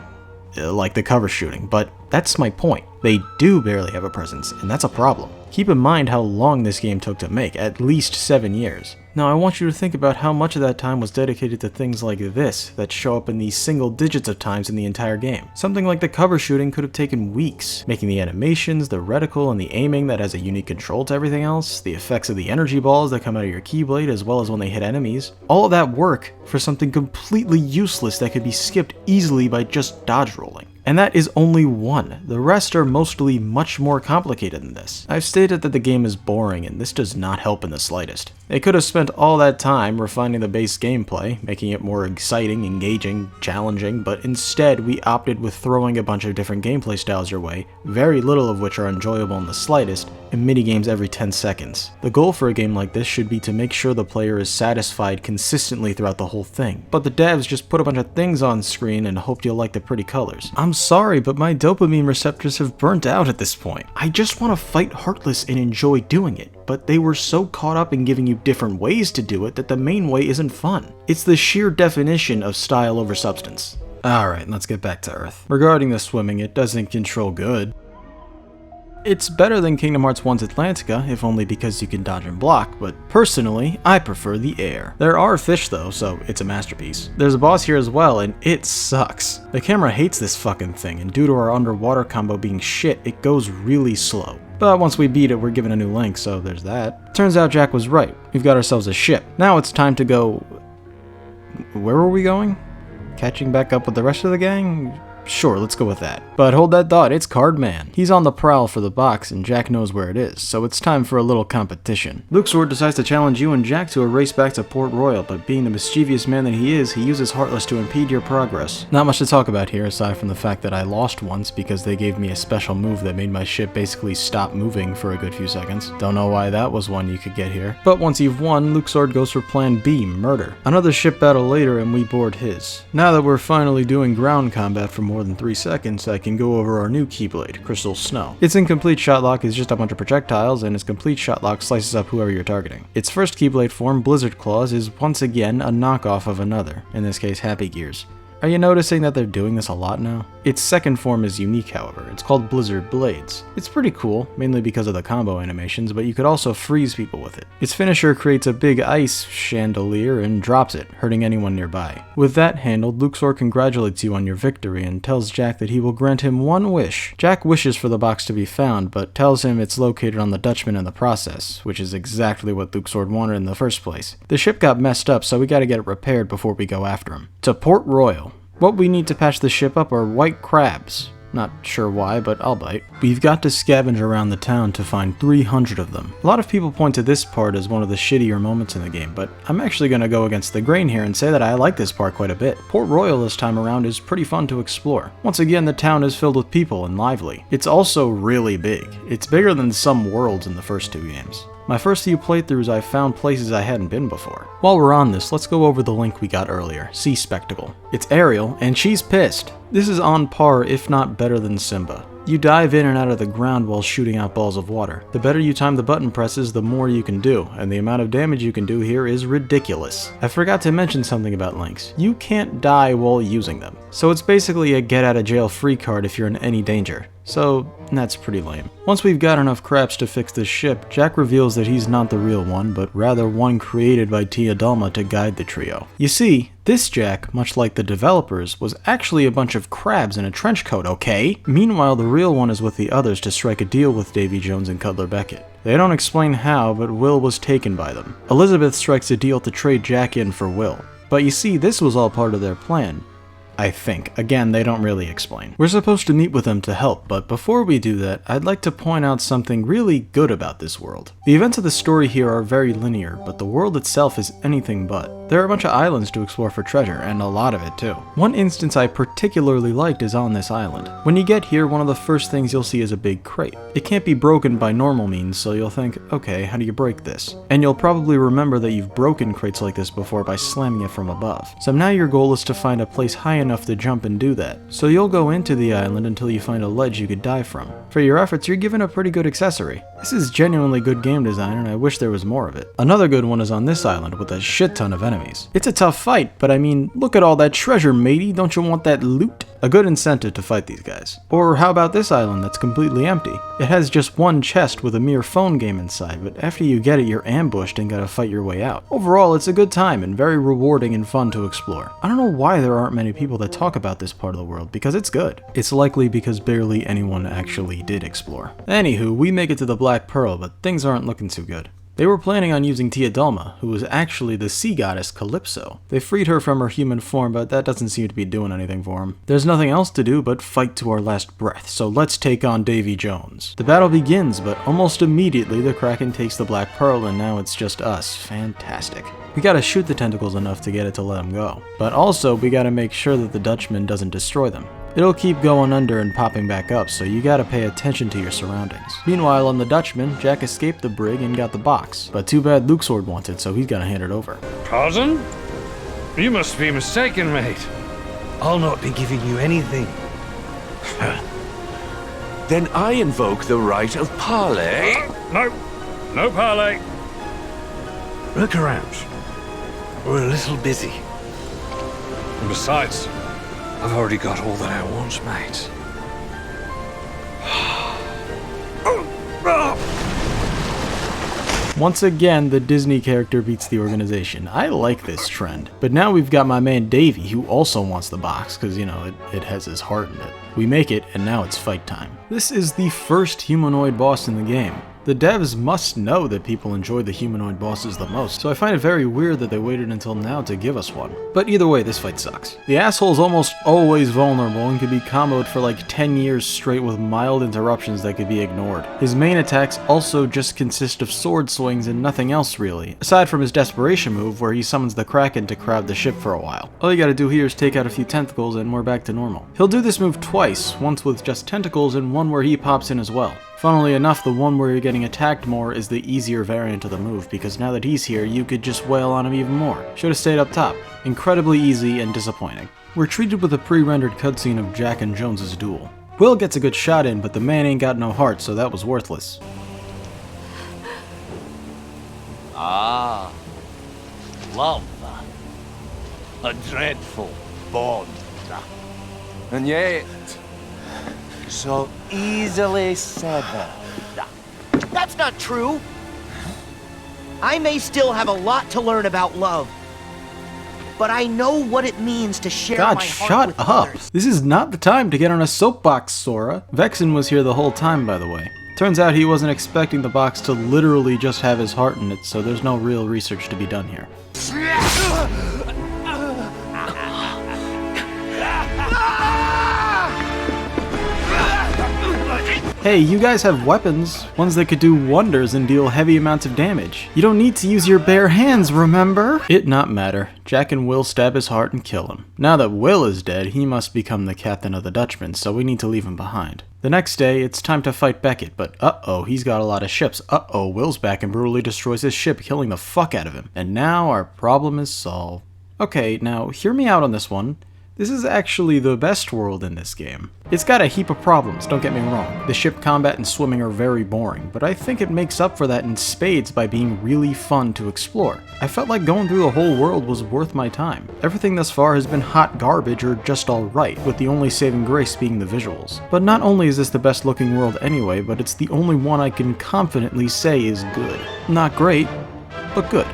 like the cover shooting, but that's my point. They do barely have a presence, and that's a problem. Keep in mind how long this game took to make, at least 7 years. Now I want you to think about how much of that time was dedicated to things like this, that show up in the single digits of times in the entire game. Something like the cover shooting could have taken weeks, making the animations, the reticle, and the aiming that has a unique control to everything else, the effects of the energy balls that come out of your Keyblade as well as when they hit enemies. All of that work for something completely useless that could be skipped easily by just dodge rolling. And that is only one. The rest are mostly much more complicated than this. I've stated that the game is boring, and this does not help in the slightest. They could have spent all that time refining the base gameplay, making it more exciting, engaging, challenging, but instead we opted with throwing a bunch of different gameplay styles your way, very little of which are enjoyable in the slightest, and minigames every 10 seconds. The goal for a game like this should be to make sure the player is satisfied consistently throughout the whole thing, but the devs just put a bunch of things on screen and hoped you'll like the pretty colors. I'm sorry, but my dopamine receptors have burnt out at this point. I just want to fight Heartless and enjoy doing it, but they were so caught up in giving you different ways to do it that the main way isn't fun. It's the sheer definition of style over substance. Alright, let's get back to Earth. Regarding the swimming, it doesn't control good. It's better than Kingdom Hearts 1's Atlantica, if only because you can dodge and block, but personally, I prefer the air. There are fish though, so it's a masterpiece. There's a boss here as well, and it sucks. The camera hates this fucking thing, and due to our underwater combo being shit, it goes really slow. But once we beat it, we're given a new link, so there's that. Turns out Jack was right. We've got ourselves a ship. Now it's time to go... Where were we going? Catching back up with the rest of the gang? Sure, let's go with that. But hold that thought, it's Card Man. He's on the prowl for the box, and Jack knows where it is, so it's time for a little competition. Luxord decides to challenge you and Jack to a race back to Port Royal, but being the mischievous man that he is, he uses Heartless to impede your progress. Not much to talk about here, aside from the fact that I lost once because they gave me a special move that made my ship basically stop moving for a good few seconds. Don't know why that was one you could get here. But once you've won, Luxord goes for plan B, murder. Another ship battle later, and we board his. Now that we're finally doing ground combat for more than 3 seconds, I can go over our new Keyblade, Crystal Snow. Its incomplete shotlock is just a bunch of projectiles, and its complete shotlock slices up whoever you're targeting. Its first Keyblade form, Blizzard Claws, is once again a knockoff of another, in this case Happy Gears. Are you noticing that they're doing this a lot now? Its second form is unique, however. It's called Blizzard Blades. It's pretty cool, mainly because of the combo animations, but you could also freeze people with it. Its finisher creates a big ice chandelier and drops it, hurting anyone nearby. With that handled, Luxord congratulates you on your victory and tells Jack that he will grant him one wish. Jack wishes for the box to be found, but tells him it's located on the Dutchman in the process, which is exactly what Luxord wanted in the first place. The ship got messed up, so we gotta get it repaired before we go after him. To Port Royal. What we need to patch the ship up are white crabs. Not sure why, but I'll bite. We've got to scavenge around the town to find 300 of them. A lot of people point to this part as one of the shittier moments in the game, but I'm actually going to go against the grain here and say that I like this part quite a bit. Port Royal this time around is pretty fun to explore. Once again, the town is filled with people and lively. It's also really big. It's bigger than some worlds in the first 2 games. My first few playthroughs I found places I hadn't been before. While we're on this, let's go over the link we got earlier, Sea Spectacle. It's Ariel, and she's pissed. This is on par, if not better than Simba. You dive in and out of the ground while shooting out balls of water. The better you time the button presses, the more you can do, and the amount of damage you can do here is ridiculous. I forgot to mention something about links. You can't die while using them. So it's basically a get out of jail free card if you're in any danger. So that's pretty lame. Once we've got enough craps to fix this ship, Jack reveals that he's not the real one, but rather one created by Tealgamemaster to guide the trio. You see, this Jack, much like the developers, was actually a bunch of crabs in a trench coat, okay? Meanwhile, the real one is with the others to strike a deal with Davy Jones and Cutler Beckett. They don't explain how, but Will was taken by them. Elizabeth strikes a deal to trade Jack in for Will. But you see, this was all part of their plan. I think. Again, they don't really explain. We're supposed to meet with them to help, but before we do that, I'd like to point out something really good about this world. The events of the story here are very linear, but the world itself is anything but. There are a bunch of islands to explore for treasure, and a lot of it too. One instance I particularly liked is on this island. When you get here, one of the first things you'll see is a big crate. It can't be broken by normal means, so you'll think, okay, how do you break this? And you'll probably remember that you've broken crates like this before by slamming it from above. So now your goal is to find a place high enough to jump and do that. So you'll go into the island until you find a ledge you could dive from. For your efforts, you're given a pretty good accessory. This is genuinely good game design, and I wish there was more of it. Another good one is on this island with a shit ton of enemies. It's a tough fight, but I mean, look at all that treasure, matey. Don't you want that loot? A good incentive to fight these guys. Or how about this island that's completely empty? It has just one chest with a mere phone game inside, but after you get it, you're ambushed and gotta fight your way out. Overall, it's a good time and very rewarding and fun to explore. I don't know why there aren't many people that talk about this part of the world, because it's good. It's likely because barely anyone actually did explore. Anywho, we make it to the Black Pearl, but things aren't looking too good. They were planning on using Tealgamemaster, who was actually the sea goddess Calypso. They freed her from her human form, but that doesn't seem to be doing anything for him. There's nothing else to do but fight to our last breath, so let's take on Davy Jones. The battle begins, but almost immediately the Kraken takes the Black Pearl and now it's just us. Fantastic. We gotta shoot the tentacles enough to get it to let them go. But also, we gotta make sure that the Dutchman doesn't destroy them. It'll keep going under and popping back up, so you gotta pay attention to your surroundings. Meanwhile, on the Dutchman, Jack escaped the brig and got the box. But too bad Luke's sword wants it, so he's gonna hand it over. Cousin? You must be mistaken, mate. I'll not be giving you anything. Then I invoke the right of parley. No parley. Look around. We're a little busy. And besides, I've already got all that I want, mate. Once again, the Disney character beats the organization. I like this trend. But now we've got my man Davy, who also wants the box, because, you know, it has his heart in it. We make it, and now it's fight time. This is the first humanoid boss in the game. The devs must know that people enjoy the humanoid bosses the most, so I find it very weird that they waited until now to give us one. But either way, this fight sucks. The asshole's almost always vulnerable and can be comboed for like 10 years straight with mild interruptions that could be ignored. His main attacks also just consist of sword swings and nothing else really, aside from his desperation move where he summons the Kraken to crowd the ship for a while. All you gotta do here is take out a few tentacles and we're back to normal. He'll do this move twice, once with just tentacles and one where he pops in as well. Funnily enough, the one where you're getting attacked more is the easier variant of the move, because now that he's here, you could just wail on him even more. Should've stayed up top. Incredibly easy and disappointing. We're treated with a pre-rendered cutscene of Jack and Jones's duel. Will gets a good shot in, but the man ain't got no heart, so that was worthless. Ah, love. A dreadful bond. And yet, so easily severed. That's not true. I may still have a lot to learn about love, but I know what it means to share God, my heart shut with up. others. This is not the time to get on a soapbox, Sora. Vexen was here the whole time, by the way. Turns out he wasn't expecting the box to literally just have his heart in it, so there's no real research to be done here. Hey, you guys have weapons, ones that could do wonders and deal heavy amounts of damage. You don't need to use your bare hands, remember? It not matter. Jack and Will stab his heart and kill him. Now that Will is dead, he must become the captain of the Dutchman, so we need to leave him behind. The next day, it's time to fight Beckett, but uh-oh, he's got a lot of ships. Uh-oh, Will's back and brutally destroys his ship, killing the fuck out of him. And now our problem is solved. Okay, now hear me out on this one. This is actually the best world in this game. It's got a heap of problems, don't get me wrong. The ship combat and swimming are very boring, but I think it makes up for that in spades by being really fun to explore. I felt like going through the whole world was worth my time. Everything thus far has been hot garbage or just alright, with the only saving grace being the visuals. But not only is this the best looking world anyway, but it's the only one I can confidently say is good. Not great, but good.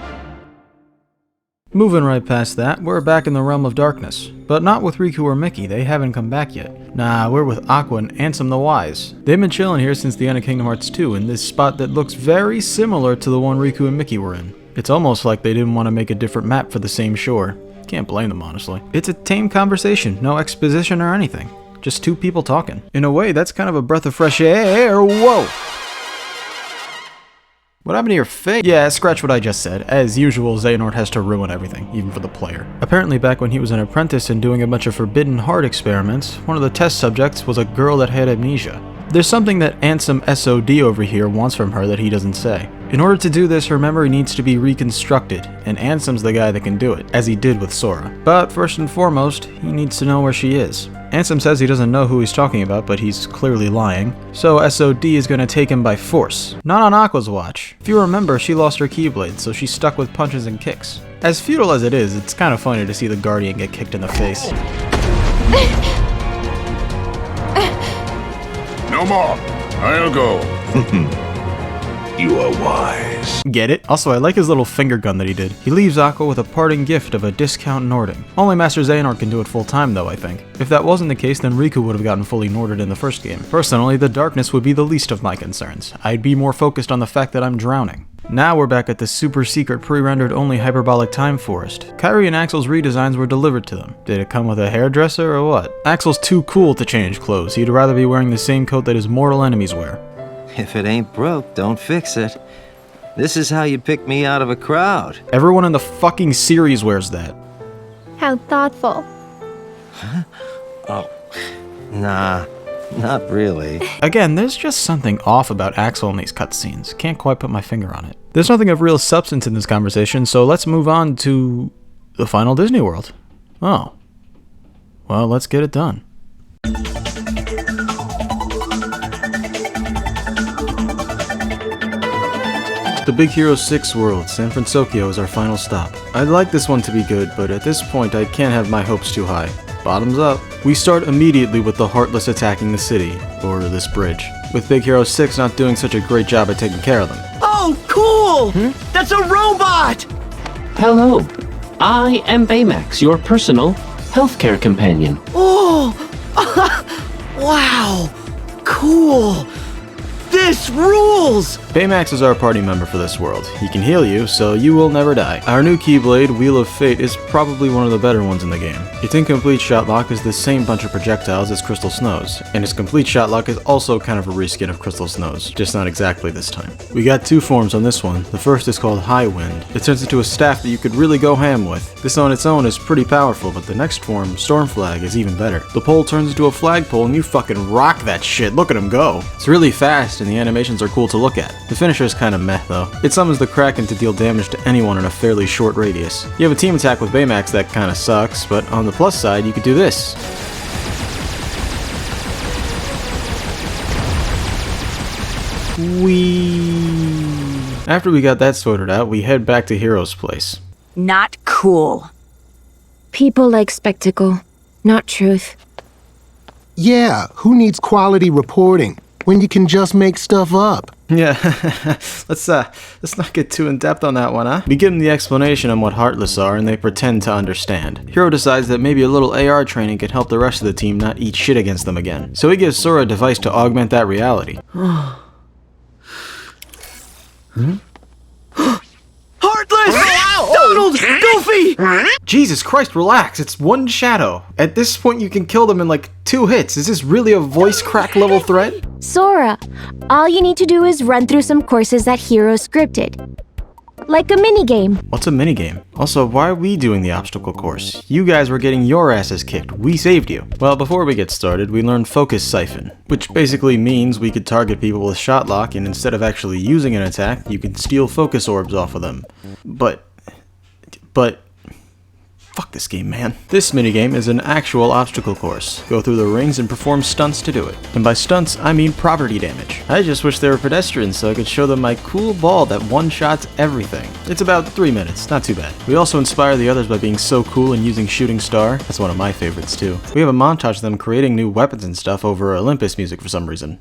Moving right past that, we're back in the realm of darkness. But not with Riku or Mickey, they haven't come back yet. Nah, we're with Aqua and Ansem the Wise. They've been chilling here since the end of Kingdom Hearts 2 in this spot that looks very similar to the one Riku and Mickey were in. It's almost like they didn't want to make a different map for the same shore. Can't blame them, honestly. It's a tame conversation, no exposition or anything. Just two people talking. In a way, that's kind of a breath of fresh air. Whoa! What happened to your face? Yeah, scratch what I just said. As usual, Xehanort has to ruin everything, even for the player. Apparently back when he was an apprentice and doing a bunch of forbidden heart experiments, one of the test subjects was a girl that had amnesia. There's something that Ansem SOD over here wants from her that he doesn't say. In order to do this, her memory needs to be reconstructed, and Ansem's the guy that can do it, as he did with Sora. But first and foremost, he needs to know where she is. Ansem says he doesn't know who he's talking about, but he's clearly lying, so SOD is going to take him by force. Not on Aqua's watch. If you remember, she lost her Keyblade, so she's stuck with punches and kicks. As futile as it is, it's kind of funny to see the Guardian get kicked in the face. No more. I'll go. You are wise. Get it? Also, I like his little finger gun that he did. He leaves Aqua with a parting gift of a discount Nording. Only Master Xehanort can do it full time though, I think. If that wasn't the case, then Riku would have gotten fully Norded in the first game. Personally, the darkness would be the least of my concerns. I'd be more focused on the fact that I'm drowning. Now we're back at the super secret pre-rendered only hyperbolic time forest. Kairi and Axel's redesigns were delivered to them. Did it come with a hairdresser or what? Axel's too cool to change clothes. He'd rather be wearing the same coat that his mortal enemies wear. If it ain't broke, don't fix it. This is how you pick me out of a crowd. Everyone in the fucking series wears that. How thoughtful. Huh? Oh, nah, not really. Again, there's just something off about Axel in these cutscenes. Can't quite put my finger on it. There's nothing of real substance in this conversation, so let's move on to the final Disney World. Oh. Well, let's get it done. The Big Hero 6 world, San Fransokyo, is our final stop. I'd like this one to be good, but at this point I can't have my hopes too high. Bottoms up. We start immediately with the Heartless attacking the city, or this bridge, with Big Hero 6 not doing such a great job at taking care of them. Oh, cool! That's a robot! Hello, I am Baymax, your personal healthcare companion. Oh! Wow! Cool! This rules! Baymax is our party member for this world. He can heal you, so you will never die. Our new Keyblade, Wheel of Fate, is probably one of the better ones in the game. Its incomplete shotlock is the same bunch of projectiles as Crystal Snow's, and its complete shotlock is also kind of a reskin of Crystal Snow's, just not exactly this time. We got two forms on this one. The first is called High Wind. It turns into a staff that you could really go ham with. This on its own is pretty powerful, but the next form, Storm Flag, is even better. The pole turns into a flagpole and you fucking rock that shit. Look at him go. It's really fast and the animations are cool to look at. The finisher is kinda meh though. It summons the Kraken to deal damage to anyone in a fairly short radius. You have a team attack with Baymax that kinda sucks, but on the plus side you could do this. Whee! After we got that sorted out, we head back to Hero's place. Not cool. People like spectacle, not truth. Yeah, who needs quality reporting when you can just make stuff up? Yeah, let's not get too in-depth on that one, huh? We give them the explanation on what Heartless are, and they pretend to understand. Hero decides that maybe a little AR training could help the rest of the team not eat shit against them again. So he gives Sora a device to augment that reality. Heartless! Donald, go me! Jesus Christ, relax. It's one shadow. At this point, you can kill them in like 2 hits. Is this really a voice crack level threat? Sora, all you need to do is run through some courses that Hero scripted. Like a minigame. What's a minigame? Also, why are we doing the obstacle course? You guys were getting your asses kicked. We saved you. Well, before we get started, we learned Focus Siphon, which basically means we could target people with shot lock, and instead of actually using an attack, you can steal focus orbs off of them. But... fuck this game, man. This minigame is an actual obstacle course. Go through the rings and perform stunts to do it. And by stunts, I mean property damage. I just wish they were pedestrians so I could show them my cool ball that one-shots everything. It's about 3 minutes, not too bad. We also inspire the others by being so cool and using Shooting Star. That's one of my favorites too. We have a montage of them creating new weapons and stuff over Olympus music for some reason.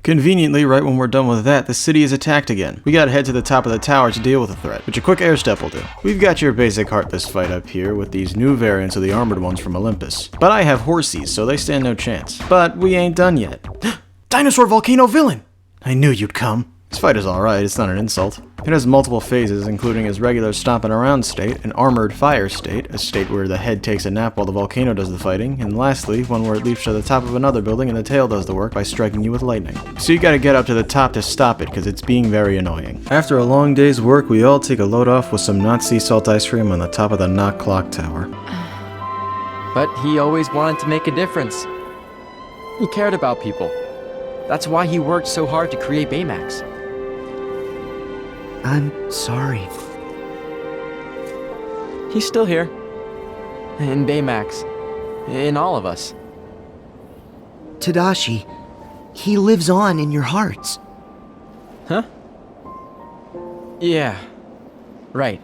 Conveniently, right when we're done with that, the city is attacked again. We gotta head to the top of the tower to deal with the threat, which a quick air step will do. We've got your basic Heartless fight up here with these new variants of the armored ones from Olympus. But I have Horsies, so they stand no chance. But we ain't done yet. Dinosaur Volcano Villain! I knew you'd come. This fight is alright, it's not an insult. It has multiple phases, including his regular stomping around state, an armored fire state, a state where the head takes a nap while the volcano does the fighting, and lastly, one where it leaps to the top of another building and the tail does the work by striking you with lightning. So you gotta get up to the top to stop it, because it's being very annoying. After a long day's work, we all take a load off with some Nazi salt ice cream on the top of the Knock Clock Tower. But he always wanted to make a difference. He cared about people. That's why he worked so hard to create Baymax. I'm sorry. He's still here. In Baymax. In all of us. Tadashi, he lives on in your hearts. Huh? Yeah. Right.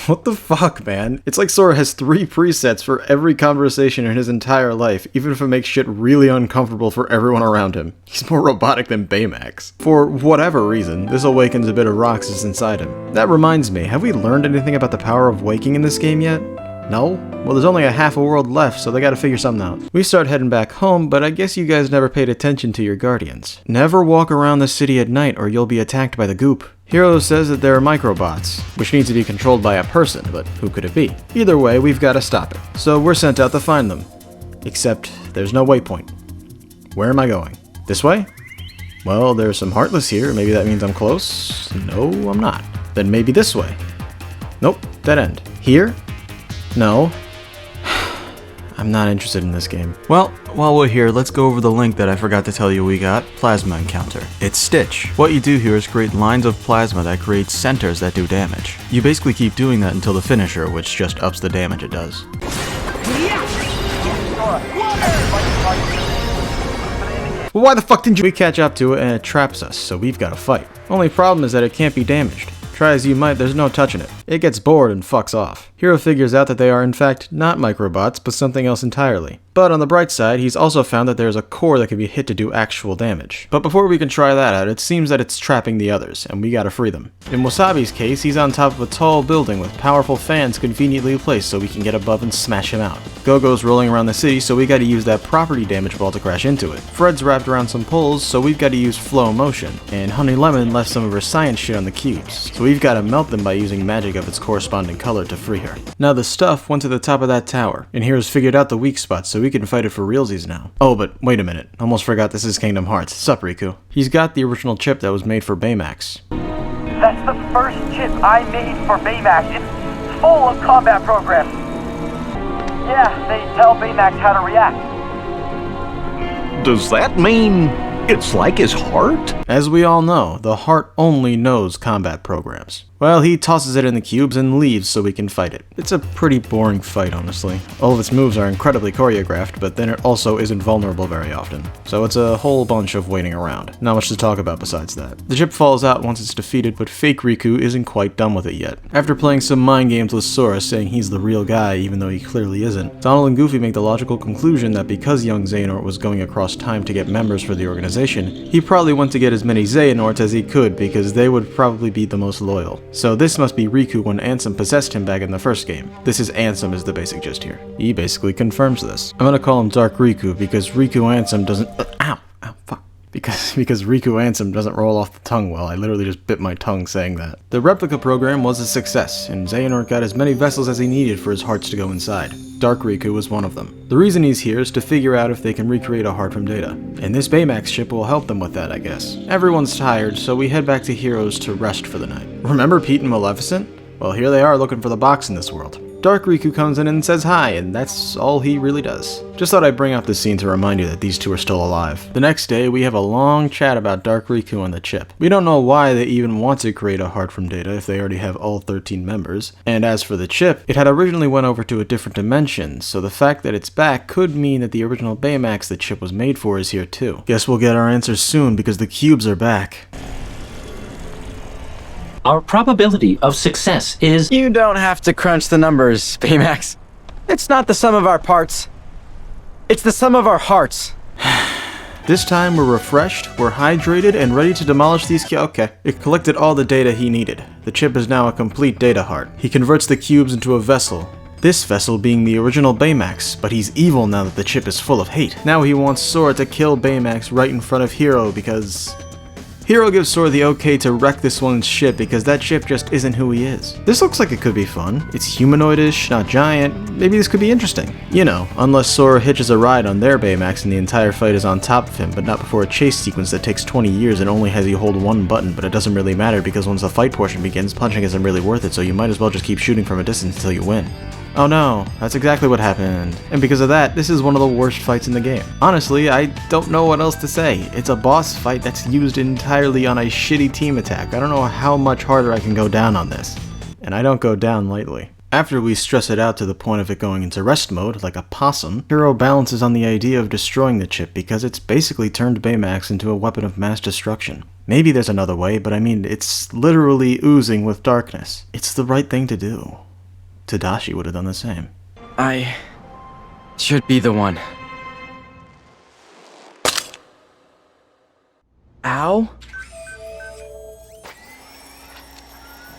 What the fuck, man? It's like Sora has 3 presets for every conversation in his entire life, even if it makes shit really uncomfortable for everyone around him. He's more robotic than Baymax. For whatever reason, this awakens a bit of Roxas inside him. That reminds me, have we learned anything about the power of waking in this game yet? No? Well, there's only a half a world left, so they gotta figure something out. We start heading back home, but I guess you guys never paid attention to your guardians. Never walk around the city at night or you'll be attacked by the goop. Hero says that there are microbots, which needs to be controlled by a person, but who could it be? Either way, we've gotta stop it. So we're sent out to find them. Except, there's no waypoint. Where am I going? This way? Well, there's some Heartless here, maybe that means I'm close? No, I'm not. Then maybe this way. Nope, dead end. Here? No. I'm not interested in this game. Well, while we're here, let's go over the link that I forgot to tell you we got, Plasma Encounter. It's Stitch. What you do here is create lines of plasma that create centers that do damage. You basically keep doing that until the finisher, which just ups the damage it does. Well, why the fuck didn't we catch up to it and it traps us, so we've got to fight. Only problem is that it can't be damaged. Try as you might, there's no touching it. It gets bored and fucks off. Hero figures out that they are in fact not microbots, but something else entirely. But on the bright side, he's also found that there's a core that can be hit to do actual damage. But before we can try that out, it seems that it's trapping the others, and we gotta free them. In Wasabi's case, he's on top of a tall building with powerful fans conveniently placed so we can get above and smash him out. Go-Go's rolling around the city, so we gotta use that property damage ball to crash into it. Fred's wrapped around some poles, so we've gotta use flow motion. And Honey Lemon left some of her science shit on the cubes, so we've gotta melt them by using magic of its corresponding color to free her. Now the stuff went to the top of that tower, and Hero's figured out the weak spot so we can fight it for realsies now. Oh, but wait a minute. Almost forgot this is Kingdom Hearts. Sup, Riku? He's got the original chip that was made for Baymax. That's the first chip I made for Baymax. It's full of combat programs. Yeah, they tell Baymax how to react. Does that mean it's like his heart? As we all know, the heart only knows combat programs. Well, he tosses it in the cubes and leaves so we can fight it. It's a pretty boring fight, honestly. All of its moves are incredibly choreographed, but then it also isn't vulnerable very often. So it's a whole bunch of waiting around. Not much to talk about besides that. The chip falls out once it's defeated, but fake Riku isn't quite done with it yet. After playing some mind games with Sora saying he's the real guy even though he clearly isn't, Donald and Goofy make the logical conclusion that because young Xehanort was going across time to get members for the organization, he probably went to get as many Xehanorts as he could because they would probably be the most loyal. So this must be Riku when Ansem possessed him back in the first game. This is Ansem is the basic gist here. He basically confirms this. I'm gonna call him Dark Riku because Riku Ansem doesn't- ow, fuck. because Riku Ansem doesn't roll off the tongue well. I literally just bit my tongue saying that. The replica program was a success, and Xehanort got as many vessels as he needed for his hearts to go inside. Dark Riku was one of them. The reason he's here is to figure out if they can recreate a heart from data, and this Baymax ship will help them with that, I guess. Everyone's tired, so we head back to Heroes to rest for the night. Remember Pete and Maleficent? Well, here they are looking for the box in this world. Dark Riku comes in and says hi, and that's all he really does. Just thought I'd bring up this scene to remind you that these two are still alive. The next day, we have a long chat about Dark Riku and the chip. We don't know why they even want to create a heart from data if they already have all 13 members. And as for the chip, it had originally went over to a different dimension, so the fact that it's back could mean that the original Baymax the chip was made for is here too. Guess we'll get our answers soon because the cubes are back. Our probability of success is... You don't have to crunch the numbers, Baymax. It's not the sum of our parts. It's the sum of our hearts. This time we're refreshed, we're hydrated, and ready to demolish these Okay. It collected all the data he needed. The chip is now a complete data heart. He converts the cubes into a vessel. This vessel being the original Baymax, but he's evil now that the chip is full of hate. Now he wants Sora to kill Baymax right in front of Hero because... Hero gives Sora the okay to wreck this one's ship because that ship just isn't who he is. This looks like it could be fun. It's humanoidish, not giant. Maybe this could be interesting. You know, unless Sora hitches a ride on their Baymax and the entire fight is on top of him, but not before a chase sequence that takes 20 years and only has you hold one button, but it doesn't really matter because once the fight portion begins, punching isn't really worth it, so you might as well just keep shooting from a distance until you win. Oh no, that's exactly what happened. And because of that, this is one of the worst fights in the game. Honestly, I don't know what else to say. It's a boss fight that's used entirely on a shitty team attack. I don't know how much harder I can go down on this. And I don't go down lightly. After we stress it out to the point of it going into rest mode, like a possum, Hero balances on the idea of destroying the chip because it's basically turned Baymax into a weapon of mass destruction. Maybe there's another way, but I mean, it's literally oozing with darkness. It's the right thing to do. Tadashi would have done the same. I should be the one. Ow?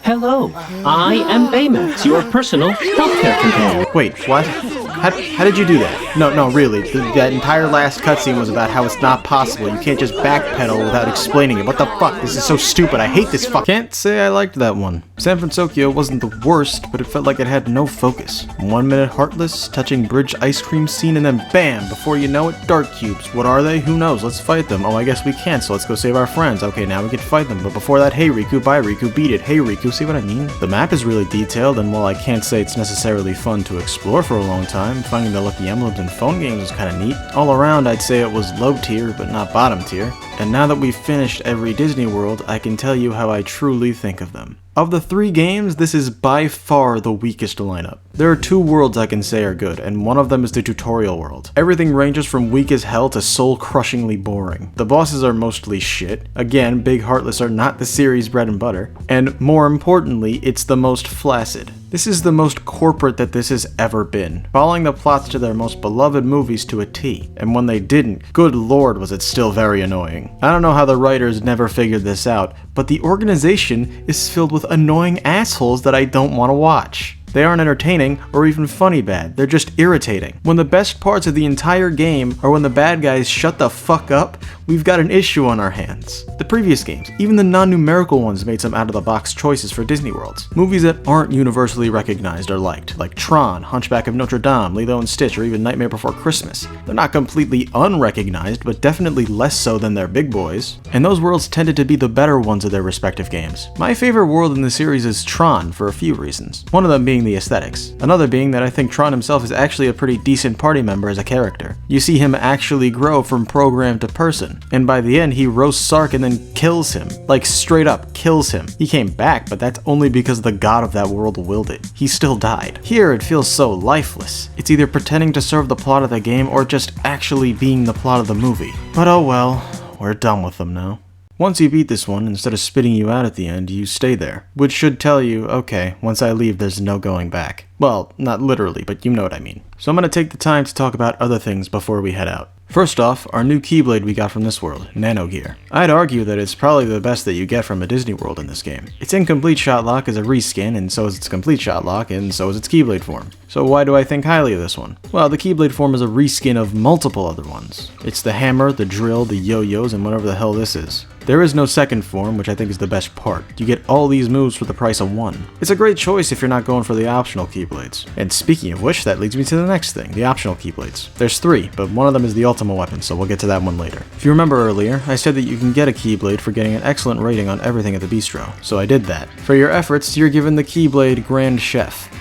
Hello, I am Baymax, your personal healthcare companion. Wait, what? How did you do that? No, really. That entire last cutscene was about how it's not possible. You can't just backpedal without explaining it. What the fuck? This is so stupid. I hate this fuck. Can't say I liked that one. San Fransokyo wasn't the worst, but it felt like it had no focus. 1 minute Heartless, touching bridge ice cream scene, and then BAM! Before you know it, Dark Cubes. What are they? Who knows? Let's fight them. Oh, I guess we can't, so let's go save our friends. Okay, now we can fight them. But before that, hey Riku, bye Riku, beat it. Hey Riku, see what I mean? The map is really detailed, and while I can't say it's necessarily fun to explore for a long time, finding the lucky emblems in phone games was kinda neat. All around, I'd say it was low tier, but not bottom tier. And now that we've finished every Disney World, I can tell you how I truly think of them. Of the 3 games, this is by far the weakest lineup. There are 2 worlds I can say are good, and one of them is the tutorial world. Everything ranges from weak as hell to soul-crushingly boring. The bosses are mostly shit. Again, Big Heartless are not the series' bread and butter. And more importantly, it's the most flaccid. This is the most corporate that this has ever been, following the plots to their most beloved movies to a T. And when they didn't, good lord was it still very annoying. I don't know how the writers never figured this out, but the organization is filled with annoying assholes that I don't want to watch. They aren't entertaining or even funny bad, they're just irritating. When the best parts of the entire game are when the bad guys shut the fuck up, we've got an issue on our hands. The previous games, even the non-numerical ones, made some out-of-the-box choices for Disney Worlds. Movies that aren't universally recognized or liked, like Tron, Hunchback of Notre Dame, Lilo and Stitch, or even Nightmare Before Christmas. They're not completely unrecognized, but definitely less so than their big boys. And those worlds tended to be the better ones of their respective games. My favorite world in the series is Tron for a few reasons. One of them being the aesthetics. Another being that I think Tron himself is actually a pretty decent party member as a character. You see him actually grow from program to person, and by the end he roasts Sark and then kills him. Like straight up kills him. He came back, but that's only because the god of that world willed it. He still died. Here it feels so lifeless. It's either pretending to serve the plot of the game or just actually being the plot of the movie. But oh well, we're done with them now. Once you beat this one, instead of spitting you out at the end, you stay there. Which should tell you, okay, once I leave there's no going back. Well, not literally, but you know what I mean. So I'm gonna take the time to talk about other things before we head out. First off, our new Keyblade we got from this world, Nano Gear. I'd argue that it's probably the best that you get from a Disney World in this game. Its incomplete Shotlock is a reskin, and so is its complete Shotlock, and so is its Keyblade form. So why do I think highly of this one? Well, the Keyblade form is a reskin of multiple other ones. It's the hammer, the drill, the yo-yos, and whatever the hell this is. There is no second form, which I think is the best part. You get all these moves for the price of one. It's a great choice if you're not going for the optional Keyblades. And speaking of which, that leads me to the next thing, the optional Keyblades. There's 3, but one of them is the ultimate weapon, so we'll get to that one later. If you remember earlier, I said that you can get a Keyblade for getting an excellent rating on everything at the bistro, so I did that. For your efforts, you're given the Keyblade Grand Chef.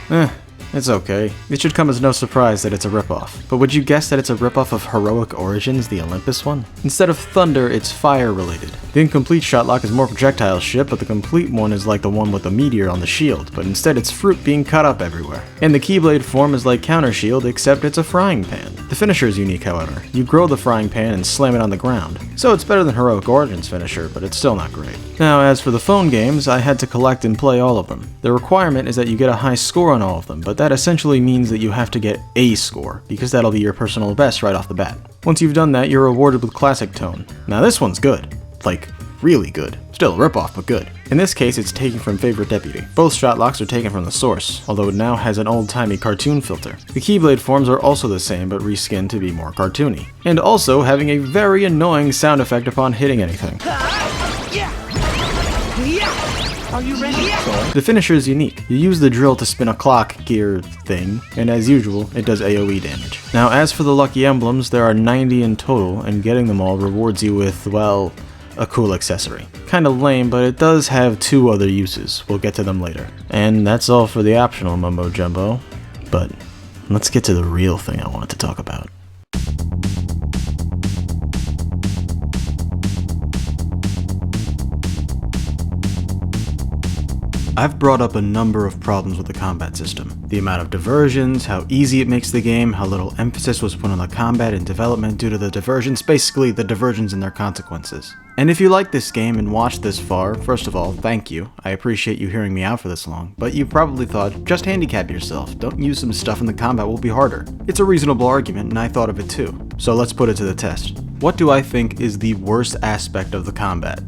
It's okay. It should come as no surprise that it's a ripoff. But would you guess that it's a ripoff of Heroic Origins, the Olympus one? Instead of thunder, it's fire related. The incomplete Shotlock is more projectile shit, but the complete one is like the one with the meteor on the shield, but instead it's fruit being cut up everywhere. And the Keyblade form is like Counter Shield, except it's a frying pan. The finisher is unique, however. You grow the frying pan and slam it on the ground. So it's better than Heroic Origins finisher, but it's still not great. Now, as for the phone games, I had to collect and play all of them. The requirement is that you get a high score on all of them, but that essentially means that you have to get a score, because that'll be your personal best right off the bat. Once you've done that, you're rewarded with Classic Tone. Now this one's good. Like, really good. Still a ripoff, but good. In this case, it's taken from Favorite Deputy. Both Shotlocks are taken from the source, although it now has an old-timey cartoon filter. The Keyblade forms are also the same, but reskinned to be more cartoony. And also having a very annoying sound effect upon hitting anything. Are you ready? The finisher is unique. You use the drill to spin a clock gear thing, and as usual, it does AoE damage. Now, as for the lucky emblems, there are 90 in total, and getting them all rewards you with, well, a cool accessory. Kinda lame, but it does have 2 other uses. We'll get to them later. And that's all for the optional mumbo jumbo. But let's get to the real thing I wanted to talk about. I've brought up a number of problems with the combat system. The amount of diversions, how easy it makes the game, how little emphasis was put on the combat and development due to the diversions, basically the diversions and their consequences. And if you like this game and watched this far, first of all, thank you. I appreciate you hearing me out for this long, but you probably thought, just handicap yourself, don't use some stuff and the combat will be harder. It's a reasonable argument and I thought of it too. So let's put it to the test. What do I think is the worst aspect of the combat?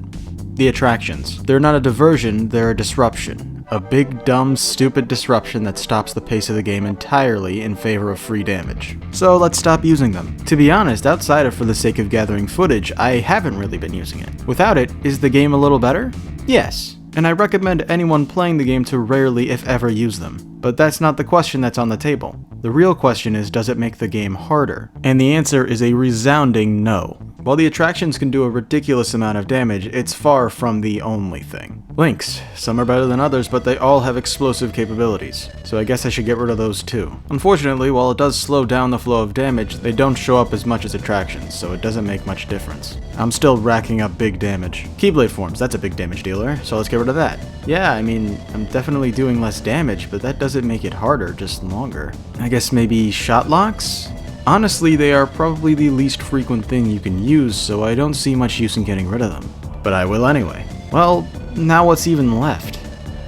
The attractions. They're not a diversion, they're a disruption. A big, dumb, stupid disruption that stops the pace of the game entirely in favor of free damage. So let's stop using them. To be honest, outside of for the sake of gathering footage, I haven't really been using it. Without it, is the game a little better? Yes. And I recommend anyone playing the game to rarely, if ever, use them. But that's not the question that's on the table. The real question is, does it make the game harder? And the answer is a resounding no. While the attractions can do a ridiculous amount of damage, it's far from the only thing. Links. Some are better than others, but they all have explosive capabilities. So I guess I should get rid of those too. Unfortunately, while it does slow down the flow of damage, they don't show up as much as attractions, so it doesn't make much difference. I'm still racking up big damage. Keyblade forms, that's a big damage dealer, so let's get rid of that. Yeah, I mean, I'm definitely doing less damage, but that doesn't make it harder, just longer. I guess maybe Shotlocks? Honestly, they are probably the least frequent thing you can use, so I don't see much use in getting rid of them. But I will anyway. Well, now what's even left?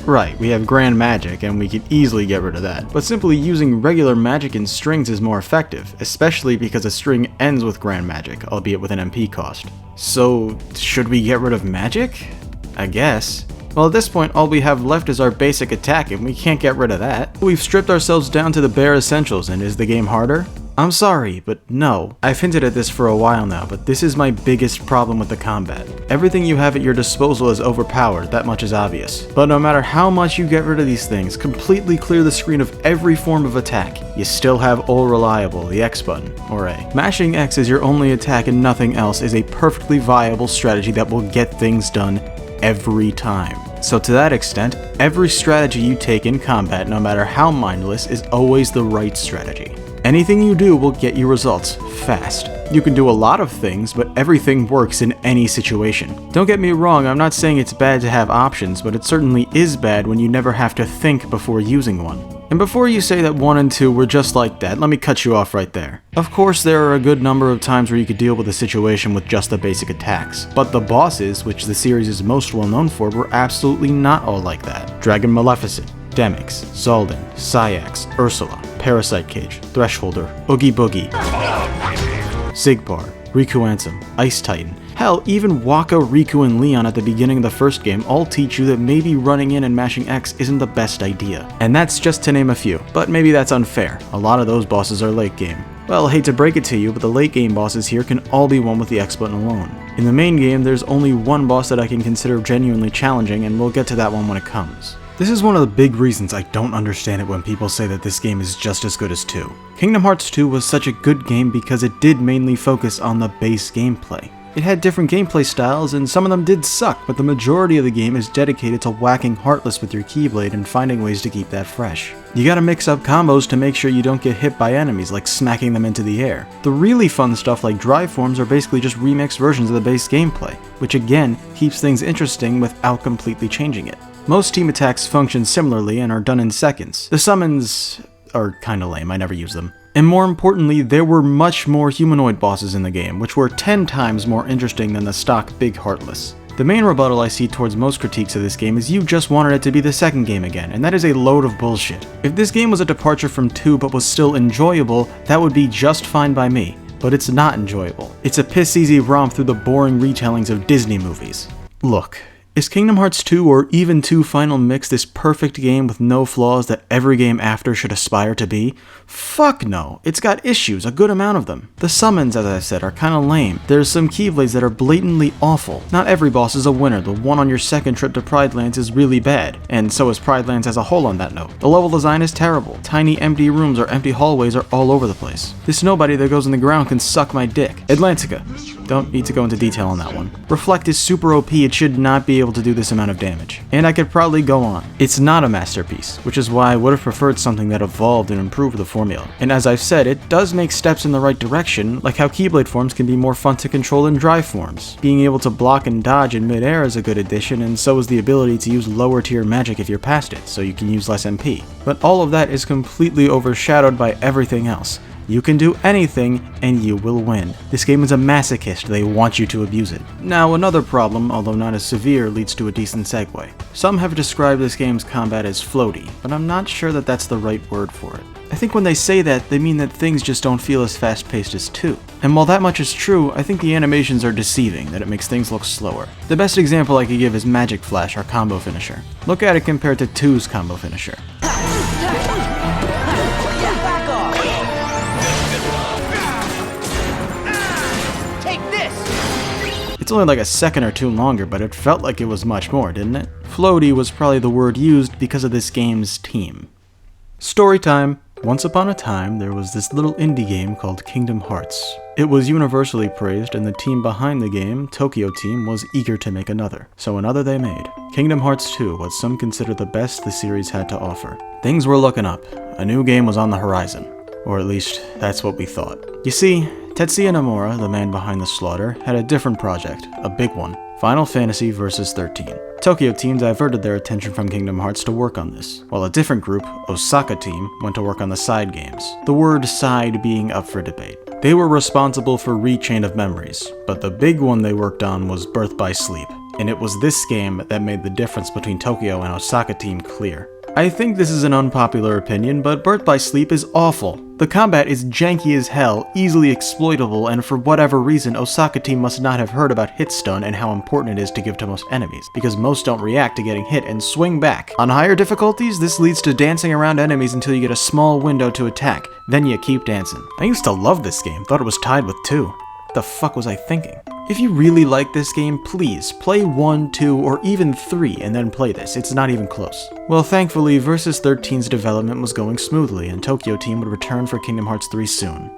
Right, we have Grand Magic, and we could easily get rid of that. But simply using regular magic in strings is more effective, especially because a string ends with Grand Magic, albeit with an MP cost. So, should we get rid of magic? I guess. Well, at this point, all we have left is our basic attack, and we can't get rid of that. We've stripped ourselves down to the bare essentials, and is the game harder? I'm sorry, but no. I've hinted at this for a while now, but this is my biggest problem with the combat. Everything you have at your disposal is overpowered, that much is obvious. But no matter how much you get rid of these things, completely clear the screen of every form of attack, you still have All Reliable, the X button, or A. Mashing X as your only attack and nothing else is a perfectly viable strategy that will get things done every time. So to that extent, every strategy you take in combat, no matter how mindless, is always the right strategy. Anything you do will get you results, fast. You can do a lot of things, but everything works in any situation. Don't get me wrong, I'm not saying it's bad to have options, but it certainly is bad when you never have to think before using one. And before you say that 1 and 2 were just like that, let me cut you off right there. Of course, there are a good number of times where you could deal with a situation with just the basic attacks, but the bosses, which the series is most well known for, were absolutely not all like that. Dragon Maleficent, Demix, Zaldin, Sayax, Ursula, Parasite Cage, Thresholder, Oogie Boogie, Zigbar, Riku Ansem, Ice Titan. Hell, even Waka, Riku, and Leon at the beginning of the first game all teach you that maybe running in and mashing X isn't the best idea. And that's just to name a few, but maybe that's unfair. A lot of those bosses are late game. Well, I hate to break it to you, but the late game bosses here can all be won with the X button alone. In the main game, there's only one boss that I can consider genuinely challenging, and we'll get to that one when it comes. This is one of the big reasons I don't understand it when people say that this game is just as good as 2. Kingdom Hearts 2 was such a good game because it did mainly focus on the base gameplay. It had different gameplay styles, and some of them did suck, but the majority of the game is dedicated to whacking Heartless with your Keyblade and finding ways to keep that fresh. You gotta mix up combos to make sure you don't get hit by enemies, like smacking them into the air. The really fun stuff like drive forms are basically just remixed versions of the base gameplay, which again keeps things interesting without completely changing it. Most team attacks function similarly and are done in seconds. The summons are kinda lame, I never use them. And more importantly, there were much more humanoid bosses in the game, which were 10 times more interesting than the stock Big Heartless. The main rebuttal I see towards most critiques of this game is you just wanted it to be the second game again, and that is a load of bullshit. If this game was a departure from 2 but was still enjoyable, that would be just fine by me. But it's not enjoyable. It's a piss-easy romp through the boring retellings of Disney movies. Look. Is Kingdom Hearts 2 or even 2 Final Mix this perfect game with no flaws that every game after should aspire to be? Fuck no, it's got issues, a good amount of them. The summons, as I said, are kinda lame. There's some Keyblades that are blatantly awful. Not every boss is a winner, the one on your second trip to Pride Lands is really bad, and so is Pride Lands as a whole on that note. The level design is terrible. Tiny empty rooms or empty hallways are all over the place. This nobody that goes in the ground can suck my dick. Atlantica. Don't need to go into detail on that one. Reflect is super OP, it should not be able to do this amount of damage. And I could probably go on. It's not a masterpiece, which is why I would have preferred something that evolved and improved the formula. And as I've said, it does make steps in the right direction, like how Keyblade forms can be more fun to control than drive forms. Being able to block and dodge in midair is a good addition, and so is the ability to use lower tier magic if you're past it, so you can use less MP. But all of that is completely overshadowed by everything else. You can do anything, and you will win. This game is a masochist, they want you to abuse it. Now, another problem, although not as severe, leads to a decent segue. Some have described this game's combat as floaty, but I'm not sure that that's the right word for it. I think when they say that, they mean that things just don't feel as fast-paced as 2. And while that much is true, I think the animations are deceiving, that it makes things look slower. The best example I could give is Magic Flash, our combo finisher. Look at it compared to 2's combo finisher. It's only like a second or two longer, but it felt like it was much more, didn't it? Floaty was probably the word used because of this game's team. Story time. Once upon a time, there was this little indie game called Kingdom Hearts. It was universally praised, and the team behind the game, Tokyo Team, was eager to make another. So another they made. Kingdom Hearts 2 was some consider the best the series had to offer. Things were looking up. A new game was on the horizon. Or at least, that's what we thought. You see, Tetsuya Nomura, the man behind the slaughter, had a different project, a big one, Final Fantasy Versus 13. Tokyo Team diverted their attention from Kingdom Hearts to work on this, while a different group, Osaka Team, went to work on the side games, the word side being up for debate. They were responsible for Rechain of Memories, but the big one they worked on was Birth by Sleep, and it was this game that made the difference between Tokyo and Osaka Team clear. I think this is an unpopular opinion, but Birth by Sleep is awful. The combat is janky as hell, easily exploitable, and for whatever reason, Osaka Team must not have heard about hit stun and how important it is to give to most enemies, because most don't react to getting hit and swing back. On higher difficulties, this leads to dancing around enemies until you get a small window to attack, then you keep dancing. I used to love this game, thought it was tied with 2. What the fuck was I thinking? If you really like this game, please play 1, 2, or even 3 and then play this, it's not even close. Well, thankfully, Versus 13's development was going smoothly and Tokyo Team would return for Kingdom Hearts 3 soon.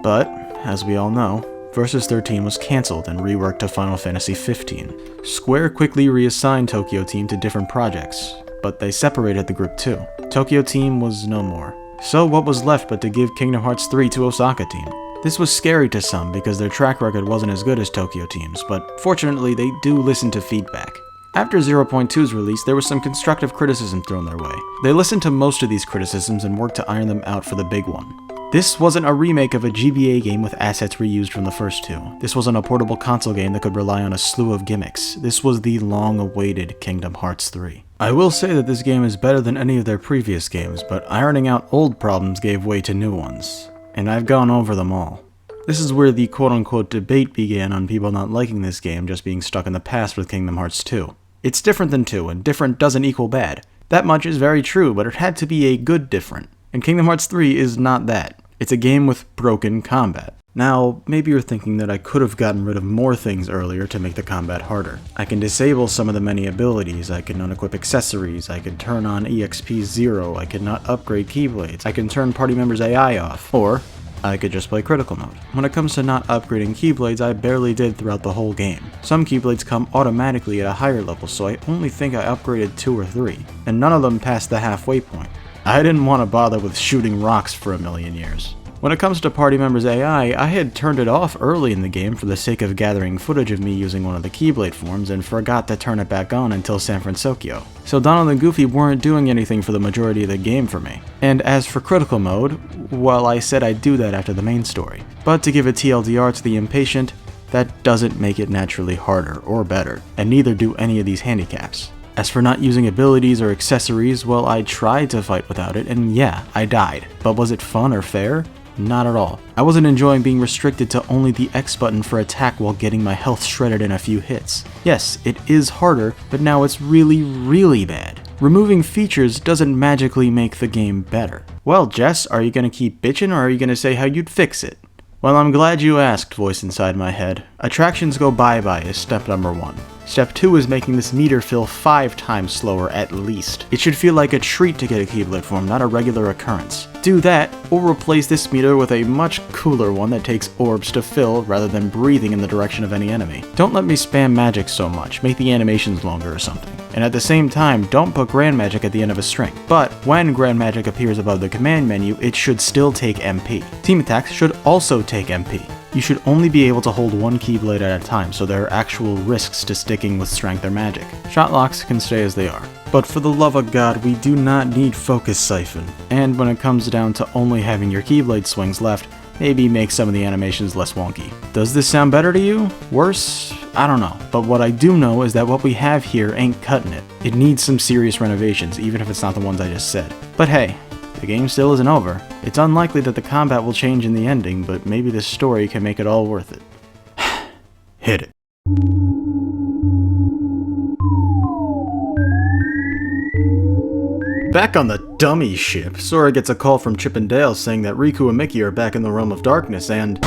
But, as we all know, Versus 13 was cancelled and reworked to Final Fantasy 15. Square quickly reassigned Tokyo Team to different projects, but they separated the group too. Tokyo Team was no more. So what was left but to give Kingdom Hearts 3 to Osaka Team? This was scary to some because their track record wasn't as good as Tokyo Team's, but fortunately they do listen to feedback. After 0.2's release, there was some constructive criticism thrown their way. They listened to most of these criticisms and worked to iron them out for the big one. This wasn't a remake of a GBA game with assets reused from the first 2. This wasn't a portable console game that could rely on a slew of gimmicks. This was the long-awaited Kingdom Hearts 3. I will say that this game is better than any of their previous games, but ironing out old problems gave way to new ones. And I've gone over them all. This is where the quote-unquote debate began on people not liking this game just being stuck in the past with Kingdom Hearts 2. It's different than 2, and different doesn't equal bad. That much is very true, but it had to be a good different. And Kingdom Hearts 3 is not that. It's a game with broken combat. Now, maybe you're thinking that I could have gotten rid of more things earlier to make the combat harder. I can disable some of the many abilities, I can unequip accessories, I can turn on EXP 0, I can not upgrade Keyblades, I can turn party members' AI off, or I could just play critical mode. When it comes to not upgrading Keyblades, I barely did throughout the whole game. Some Keyblades come automatically at a higher level, so I only think I upgraded 2 or 3, and none of them passed the halfway point. I didn't want to bother with shooting rocks for a million years. When it comes to party members' AI, I had turned it off early in the game for the sake of gathering footage of me using one of the Keyblade forms and forgot to turn it back on until San Fransokyo. So Donald and Goofy weren't doing anything for the majority of the game for me. And as for critical mode, well, I said I'd do that after the main story. But to give a TLDR to the impatient, that doesn't make it naturally harder or better, and neither do any of these handicaps. As for not using abilities or accessories, well, I tried to fight without it, and yeah, I died. But was it fun or fair? Not at all. I wasn't enjoying being restricted to only the X button for attack while getting my health shredded in a few hits. Yes, it is harder, but now it's really bad. Removing features doesn't magically make the game better. Well, Jess, are you gonna keep bitching or are you gonna say how you'd fix it? Well, I'm glad you asked, voice inside my head. Attractions go bye-bye is step number 1. Step 2 is making this meter fill 5 times slower at least. It should feel like a treat to get a Keyblade form, not a regular occurrence. Do that, or replace this meter with a much cooler one that takes orbs to fill rather than breathing in the direction of any enemy. Don't let me spam magic so much, make the animations longer or something. And at the same time, don't put Grand Magic at the end of a string. But when Grand Magic appears above the command menu, it should still take MP. Team attacks should also take MP. You should only be able to hold one Keyblade at a time, so there are actual risks to sticking with strength or magic. Shot locks can stay as they are. But for the love of God, we do not need Focus Siphon. And when it comes down to only having your Keyblade swings left, maybe make some of the animations less wonky. Does this sound better to you? Worse? I don't know. But what I do know is that what we have here ain't cutting it. It needs some serious renovations, even if it's not the ones I just said. But hey, the game still isn't over. It's unlikely that the combat will change in the ending, but maybe this story can make it all worth it. Hit it. Back on the dummy ship, Sora gets a call from Chip and Dale saying that Riku and Mickey are back in the realm of darkness and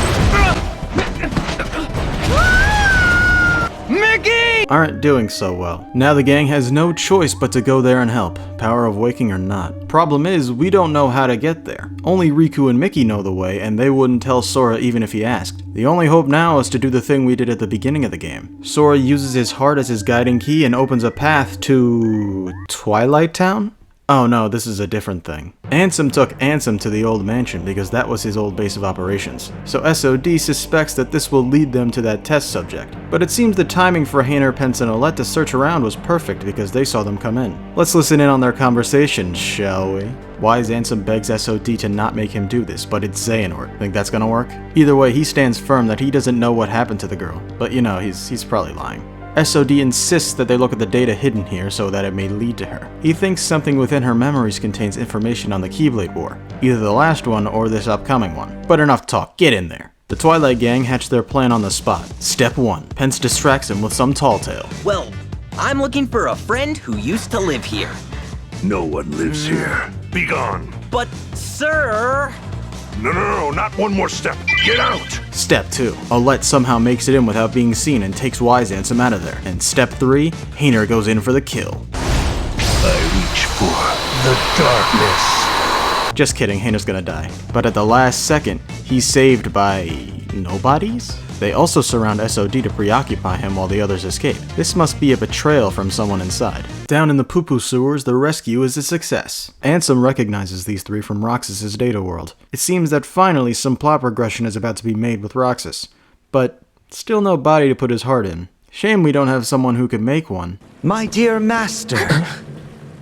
Mickey aren't doing so well. Now the gang has no choice but to go there and help, power of waking or not. Problem is, we don't know how to get there. Only Riku and Mickey know the way, and they wouldn't tell Sora even if he asked. The only hope now is to do the thing we did at the beginning of the game. Sora uses his heart as his guiding key and opens a path to Twilight Town? Oh no, this is a different thing. Ansem took Ansem to the old mansion because that was his old base of operations. So SOD suspects that this will lead them to that test subject. But it seems the timing for Hayner, Pence, and Olette to search around was perfect because they saw them come in. Let's listen in on their conversation, shall we? Wise Ansem begs SOD to not make him do this, but it's Xehanort. Think that's gonna work? Either way, he stands firm that he doesn't know what happened to the girl. But you know, he's probably lying. SOD insists that they look at the data hidden here so that it may lead to her. He thinks something within her memories contains information on the Keyblade War, either the last one or this upcoming one. But enough talk, get in there. The Twilight gang hatch their plan on the spot. Step 1, Pence distracts him with some tall tale. Well, I'm looking for a friend who used to live here. No one lives here. Be gone. But, sir... No, not one more step. Get out! Step 2. Olette somehow makes it in without being seen and takes Wise Ansem out of there. And Step 3. Hayner goes in for the kill. I reach for the darkness. Just kidding, Hayner's gonna die. But at the last second, he's saved by... nobodies? They also surround SOD to preoccupy him while the others escape. This must be a betrayal from someone inside. Down in the poo-poo sewers, the rescue is a success. Ansem recognizes these three from Roxas's data world. It seems that finally some plot progression is about to be made with Roxas. But still no body to put his heart in. Shame we don't have someone who could make one. My dear master,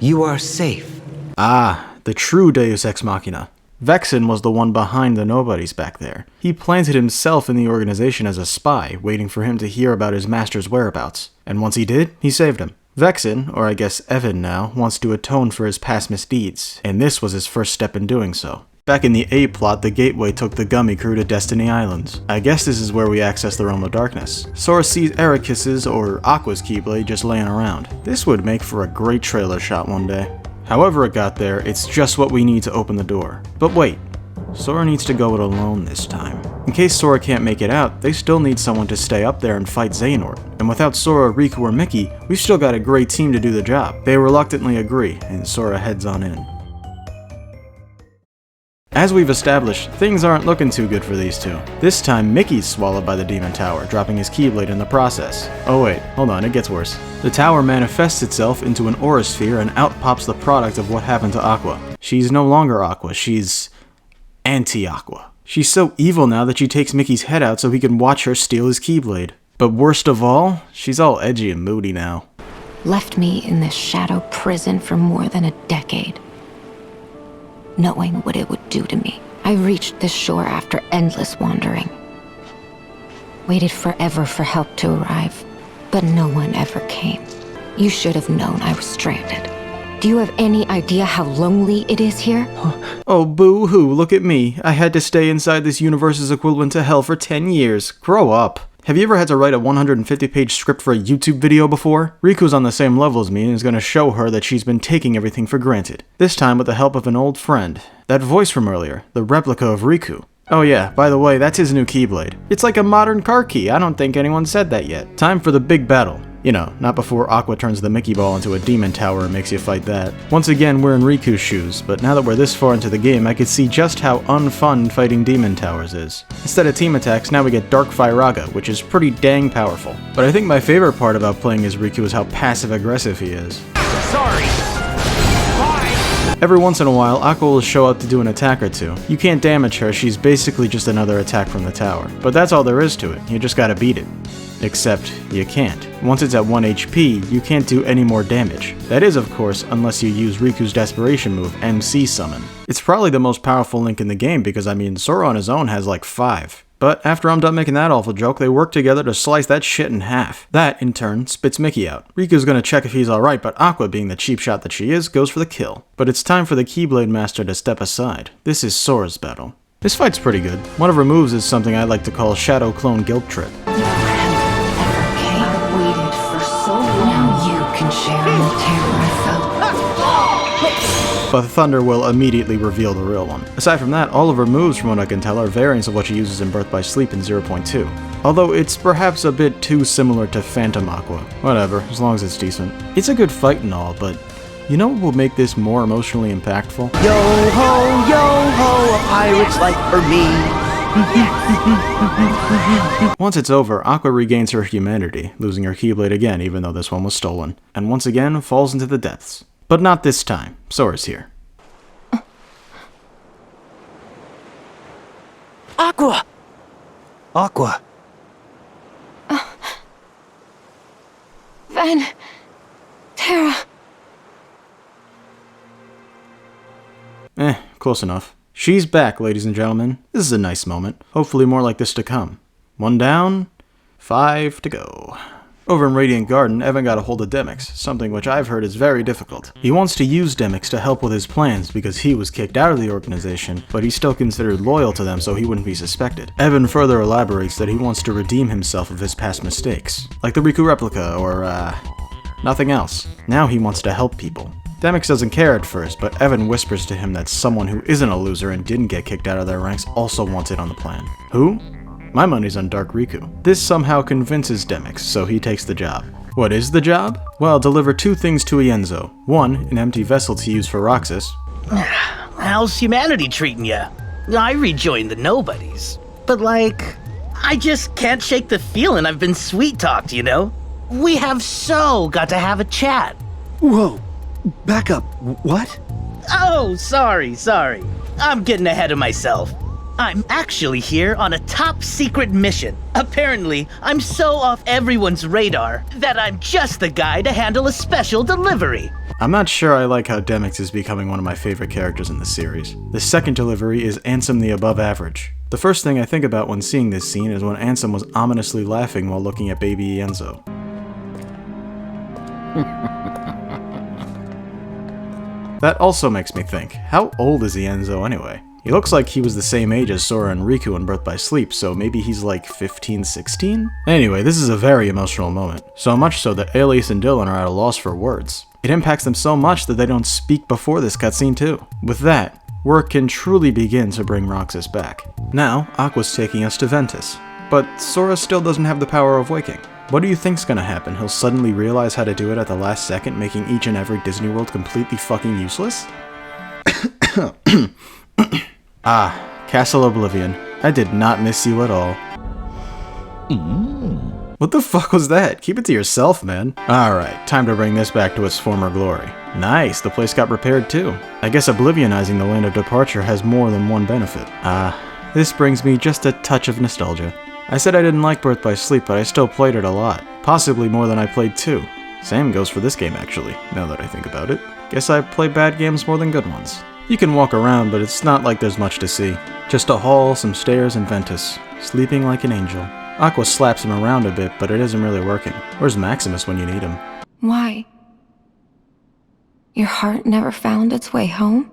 you are safe. Ah, the true Deus Ex Machina. Vexen was the one behind the nobodies back there. He planted himself in the organization as a spy, waiting for him to hear about his master's whereabouts. And once he did, he saved him. Vexen, or I guess Evan now, wants to atone for his past misdeeds, and this was his first step in doing so. Back in the A plot, the Gateway took the Gummy crew to Destiny Islands. I guess this is where we access the Realm of Darkness. Sora sees Ericus's or Aqua's Keyblade just laying around. This would make for a great trailer shot one day. However it got there, it's just what we need to open the door. But wait, Sora needs to go it alone this time. In case Sora can't make it out, they still need someone to stay up there and fight Xehanort. And without Sora, Riku, or Mickey, we've still got a great team to do the job. They reluctantly agree, and Sora heads on in. As we've established, things aren't looking too good for these two. This time, Mickey's swallowed by the Demon Tower, dropping his Keyblade in the process. Oh wait, hold on, it gets worse. The tower manifests itself into an aura sphere and out pops the product of what happened to Aqua. She's no longer Aqua, she's anti-Aqua. She's so evil now that she takes Mickey's head out so he can watch her steal his Keyblade. But worst of all, she's all edgy and moody now. Left me in this shadow prison for more than a decade, knowing what it would do to me. I reached this shore after endless wandering. Waited forever for help to arrive, but no one ever came. You should have known I was stranded. Do you have any idea how lonely it is here? Oh boo-hoo, look at me. I had to stay inside this universe's equivalent to hell for 10 years. Grow up. Have you ever had to write a 150-page script for a YouTube video before? Riku's on the same level as me and is going to show her that she's been taking everything for granted. This time with the help of an old friend. That voice from earlier, the replica of Riku. Oh yeah, by the way, that's his new Keyblade. It's like a modern car key, I don't think anyone said that yet. Time for the big battle. You know, not before Aqua turns the Mickey Ball into a demon tower and makes you fight that. Once again, we're in Riku's shoes, but now that we're this far into the game, I could see just how unfun fighting demon towers is. Instead of team attacks, now we get Dark Firaga, which is pretty dang powerful. But I think my favorite part about playing as Riku is how passive-aggressive he is. Sorry. Every once in a while, Aqua will show up to do an attack or two. You can't damage her, she's basically just another attack from the tower. But that's all there is to it, you just gotta beat it. Except, you can't. Once it's at 1 HP, you can't do any more damage. That is, of course, unless you use Riku's desperation move, MC Summon. It's probably the most powerful link in the game because, I mean, Sora on his own has like 5. But after I'm done making that awful joke, they work together to slice that shit in half. That, in turn, spits Mickey out. Riku's gonna check if he's alright, but Aqua, being the cheap shot that she is, goes for the kill. But it's time for the Keyblade Master to step aside. This is Sora's battle. This fight's pretty good. One of her moves is something I like to call Shadow Clone Guilt Trip. But Thunder will immediately reveal the real one. Aside from that, all of her moves, from what I can tell, are variants of what she uses in Birth by Sleep in 0.2. Although it's perhaps a bit too similar to Phantom Aqua. Whatever, as long as it's decent. It's a good fight and all, but you know what will make this more emotionally impactful? Yo ho, a pirate's life for me. Once it's over, Aqua regains her humanity, losing her Keyblade again even though this one was stolen, and once again falls into the depths. But not this time. Sora's here. Aqua! Aqua. Van... Terra... Close enough. She's back, ladies and gentlemen. This is a nice moment. Hopefully more like this to come. 1 down, 5 to go. Over in Radiant Garden, Evan got a hold of Demyx, something which I've heard is very difficult. He wants to use Demyx to help with his plans because he was kicked out of the organization, but he's still considered loyal to them so he wouldn't be suspected. Evan further elaborates that he wants to redeem himself of his past mistakes, like the Riku replica or, nothing else. Now he wants to help people. Demyx doesn't care at first, but Evan whispers to him that someone who isn't a loser and didn't get kicked out of their ranks also wants it on the plan. Who? My money's on Dark Riku. This somehow convinces Demyx, so he takes the job. What is the job? Well, deliver 2 things to Ienzo. 1, an empty vessel to use for Roxas. How's humanity treating ya? I rejoined the Nobodies. But like, I just can't shake the feeling I've been sweet-talked, you know? We have got to have a chat. Whoa, back up, what? Oh, sorry. I'm getting ahead of myself. I'm actually here on a top-secret mission. Apparently, I'm so off everyone's radar that I'm just the guy to handle a special delivery. I'm not sure I like how Demyx is becoming one of my favorite characters in the series. The second delivery is Ansem the Above Average. The first thing I think about when seeing this scene is when Ansem was ominously laughing while looking at baby Ienzo. That also makes me think, how old is Ienzo anyway? He looks like he was the same age as Sora and Riku in Birth by Sleep, so maybe he's like 15, 16? Anyway, this is a very emotional moment. So much so that Alias and Dylan are at a loss for words. It impacts them so much that they don't speak before this cutscene too. With that, work can truly begin to bring Roxas back. Now, Aqua's taking us to Ventus. But Sora still doesn't have the power of waking. What do you think's gonna happen? He'll suddenly realize how to do it at the last second, making each and every Disney World completely fucking useless? Castle Oblivion. I did not miss you at all. What the fuck was that? Keep it to yourself, man. Alright, time to bring this back to its former glory. Nice, the place got repaired too. I guess oblivionizing the land of departure has more than one benefit. This brings me just a touch of nostalgia. I said I didn't like Birth by Sleep, but I still played it a lot. Possibly more than I played 2. Same goes for this game actually, now that I think about it. Guess I play bad games more than good ones. You can walk around, but it's not like there's much to see. Just a hall, some stairs, and Ventus, sleeping like an angel. Aqua slaps him around a bit, but it isn't really working. Where's Maximus when you need him? Why? Your heart never found its way home?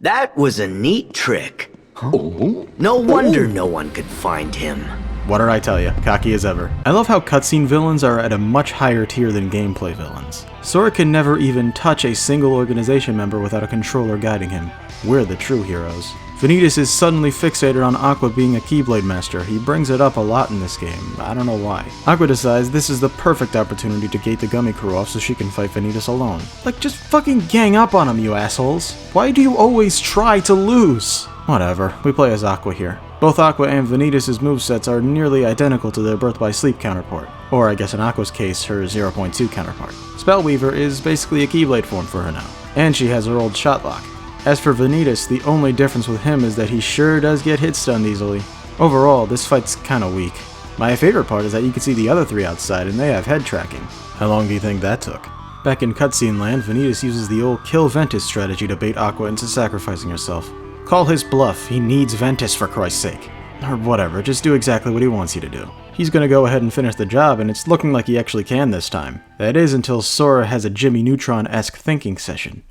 That was a neat trick. No wonder no one could find him. What did I tell you? Cocky as ever. I love how cutscene villains are at a much higher tier than gameplay villains. Sora can never even touch a single organization member without a controller guiding him. We're the true heroes. Vanitas is suddenly fixated on Aqua being a Keyblade Master. He brings it up a lot in this game. I don't know why. Aqua decides this is the perfect opportunity to gate the Gummy Crew off so she can fight Vanitas alone. Like, just fucking gang up on him, you assholes. Why do you always try to lose? Whatever, we play as Aqua here. Both Aqua and Vanitas' movesets are nearly identical to their Birth by Sleep counterpart. Or I guess in Aqua's case, her 0.2 counterpart. Spellweaver is basically a Keyblade form for her now. And she has her old shotlock. As for Vanitas, the only difference with him is that he sure does get hit stunned easily. Overall, this fight's kinda weak. My favorite part is that you can see the other 3 outside and they have head tracking. How long do you think that took? Back in cutscene land, Vanitas uses the old kill Ventus strategy to bait Aqua into sacrificing herself. Call his bluff, he needs Ventus for Christ's sake. Or whatever, just do exactly what he wants you to do. He's gonna go ahead and finish the job, and it's looking like he actually can this time. That is until Sora has a Jimmy Neutron-esque thinking session.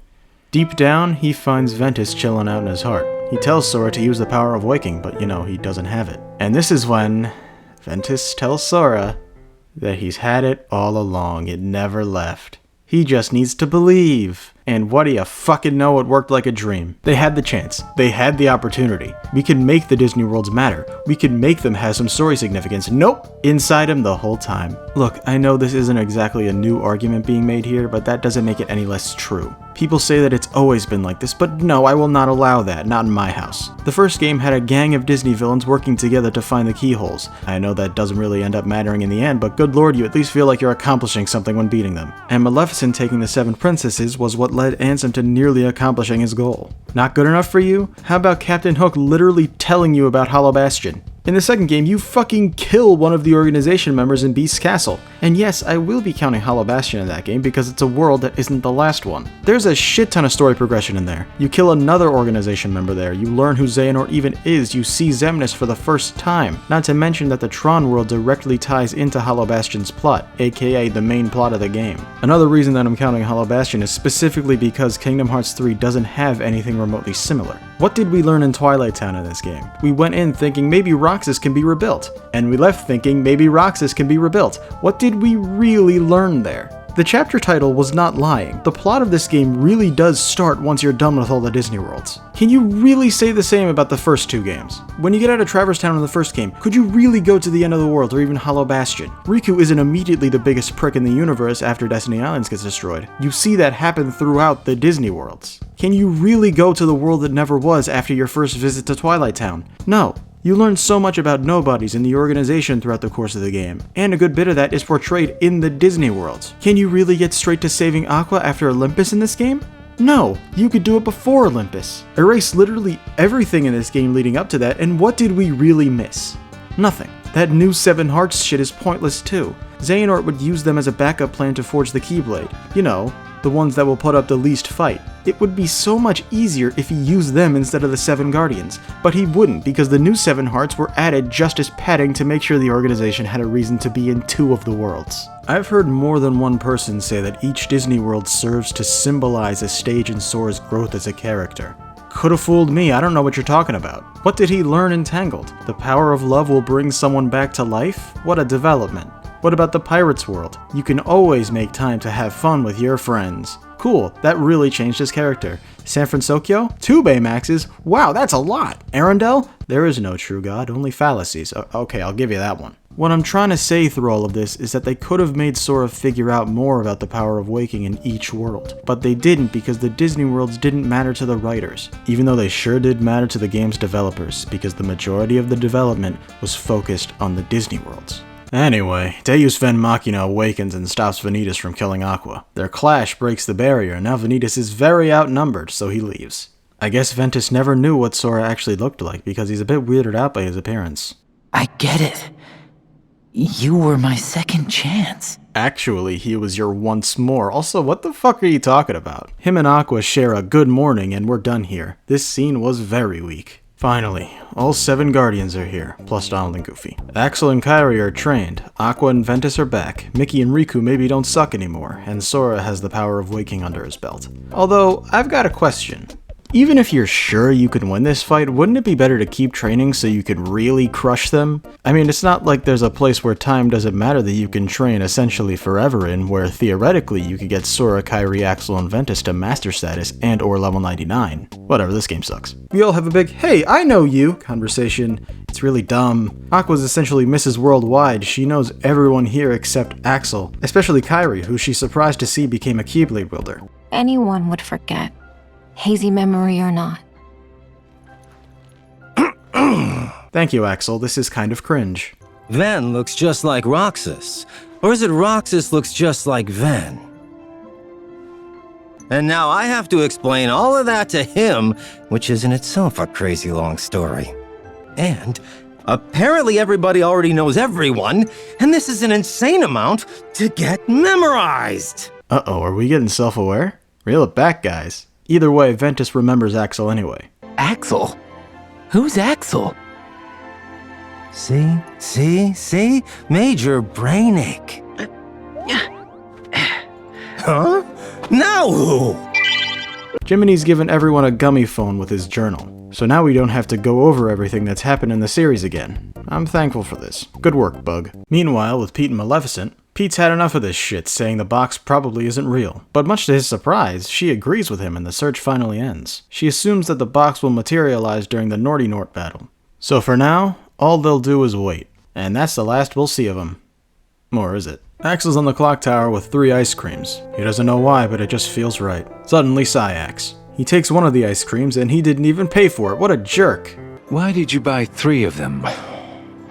Deep down, he finds Ventus chilling out in his heart. He tells Sora to use the power of waking, but you know, he doesn't have it. And this is when Ventus tells Sora that he's had it all along, it never left. He just needs to believe. And what do you fucking know, it worked like a dream. They had the chance. They had the opportunity. We can make the Disney Worlds matter. We can make them have some story significance. Nope! Inside him the whole time. Look, I know this isn't exactly a new argument being made here, but that doesn't make it any less true. People say that it's always been like this, but no, I will not allow that, not in my house. The first game had a gang of Disney villains working together to find the keyholes. I know that doesn't really end up mattering in the end, but good lord, you at least feel like you're accomplishing something when beating them. And Maleficent taking the 7 princesses was what led Ansem to nearly accomplishing his goal. Not good enough for you? How about Captain Hook literally telling you about Hollow Bastion? In the second game, you fucking kill one of the organization members in Beast's Castle. And yes, I will be counting Hollow Bastion in that game because it's a world that isn't the last one. There's a shit ton of story progression in there. You kill another organization member there, you learn who Xehanort even is, you see Xemnas for the first time. Not to mention that the Tron world directly ties into Hollow Bastion's plot, aka the main plot of the game. Another reason that I'm counting Hollow Bastion is specifically because Kingdom Hearts 3 doesn't have anything remotely similar. What did we learn in Twilight Town in this game? We went in thinking maybe Roxas can be rebuilt, and we left thinking maybe Roxas can be rebuilt. What did we really learn there? The chapter title was not lying. The plot of this game really does start once you're done with all the Disney Worlds. Can you really say the same about the first 2 games? When you get out of Traverse Town in the first game, could you really go to the end of the world or even Hollow Bastion? Riku isn't immediately the biggest prick in the universe after Destiny Islands gets destroyed. You see that happen throughout the Disney Worlds. Can you really go to the world that never was after your first visit to Twilight Town? No. You learn so much about nobodies in the organization throughout the course of the game, and a good bit of that is portrayed in the Disney worlds. Can you really get straight to saving Aqua after Olympus in this game? No, you could do it before Olympus. Erase literally everything in this game leading up to that, and what did we really miss? Nothing. That new 7 Hearts shit is pointless too. Xehanort would use them as a backup plan to forge the Keyblade. You know, the ones that will put up the least fight. It would be so much easier if he used them instead of the 7 Guardians, but he wouldn't because the new 7 Hearts were added just as padding to make sure the organization had a reason to be in 2 of the worlds. I've heard more than one person say that each Disney world serves to symbolize a stage in Sora's growth as a character. Could've fooled me, I don't know what you're talking about. What did he learn in Tangled? The power of love will bring someone back to life? What a development. What about the pirate's world? You can always make time to have fun with your friends. Cool, that really changed his character. San Fransokyo? 2 Baymaxes? Wow, that's a lot! Arendelle? There is no true god, only fallacies. Okay, I'll give you that one. What I'm trying to say through all of this is that they could have made Sora figure out more about the power of waking in each world, but they didn't because the Disney worlds didn't matter to the writers, even though they sure did matter to the game's developers, because the majority of the development was focused on the Disney worlds. Anyway, Deus Ven Machina awakens and stops Vanitas from killing Aqua. Their clash breaks the barrier, and now Vanitas is very outnumbered, so he leaves. I guess Ventus never knew what Sora actually looked like because he's a bit weirded out by his appearance. I get it. You were my second chance. Actually, he was your once more. Also, what the fuck are you talking about? Him and Aqua share a good morning and we're done here. This scene was very weak. Finally, all 7 Guardians are here, plus Donald and Goofy. Axel and Kairi are trained, Aqua and Ventus are back, Mickey and Riku maybe don't suck anymore, and Sora has the power of waking under his belt. Although, I've got a question. Even if you're sure you can win this fight, wouldn't it be better to keep training so you could really crush them? I mean, it's not like there's a place where time doesn't matter that you can train essentially forever in, where theoretically you could get Sora, Kairi, Axel, and Ventus to Master status and or level 99. Whatever, this game sucks. We all have a big, hey, I know you conversation. It's really dumb. Aqua's essentially Mrs. Worldwide. She knows everyone here except Axel, especially Kairi, who she's surprised to see became a Keyblade wielder. Anyone would forget. Hazy memory or not. Thank you, Axel. This is kind of cringe. Ven looks just like Roxas. Or is it Roxas looks just like Ven? And now I have to explain all of that to him, which is in itself a crazy long story. And apparently everybody already knows everyone, and this is an insane amount to get memorized. Uh-oh, are we getting self-aware? Reel it back, guys. Either way, Ventus remembers Axel anyway. Axel? Who's Axel? See? Major brain ache. Huh? Now who? Jiminy's given everyone a gummy phone with his journal, so now we don't have to go over everything that's happened in the series again. I'm thankful for this. Good work, Bug. Meanwhile, with Pete and Maleficent, Pete's had enough of this shit, saying the box probably isn't real. But much to his surprise, she agrees with him and the search finally ends. She assumes that the box will materialize during the Norty Nort battle. So for now, all they'll do is wait. And that's the last we'll see of him. Or is it? Axel's on the clock tower with 3 ice creams. He doesn't know why, but it just feels right. Suddenly, Sayax. He takes one of the ice creams and he didn't even pay for it. What a jerk. Why did you buy 3 of them?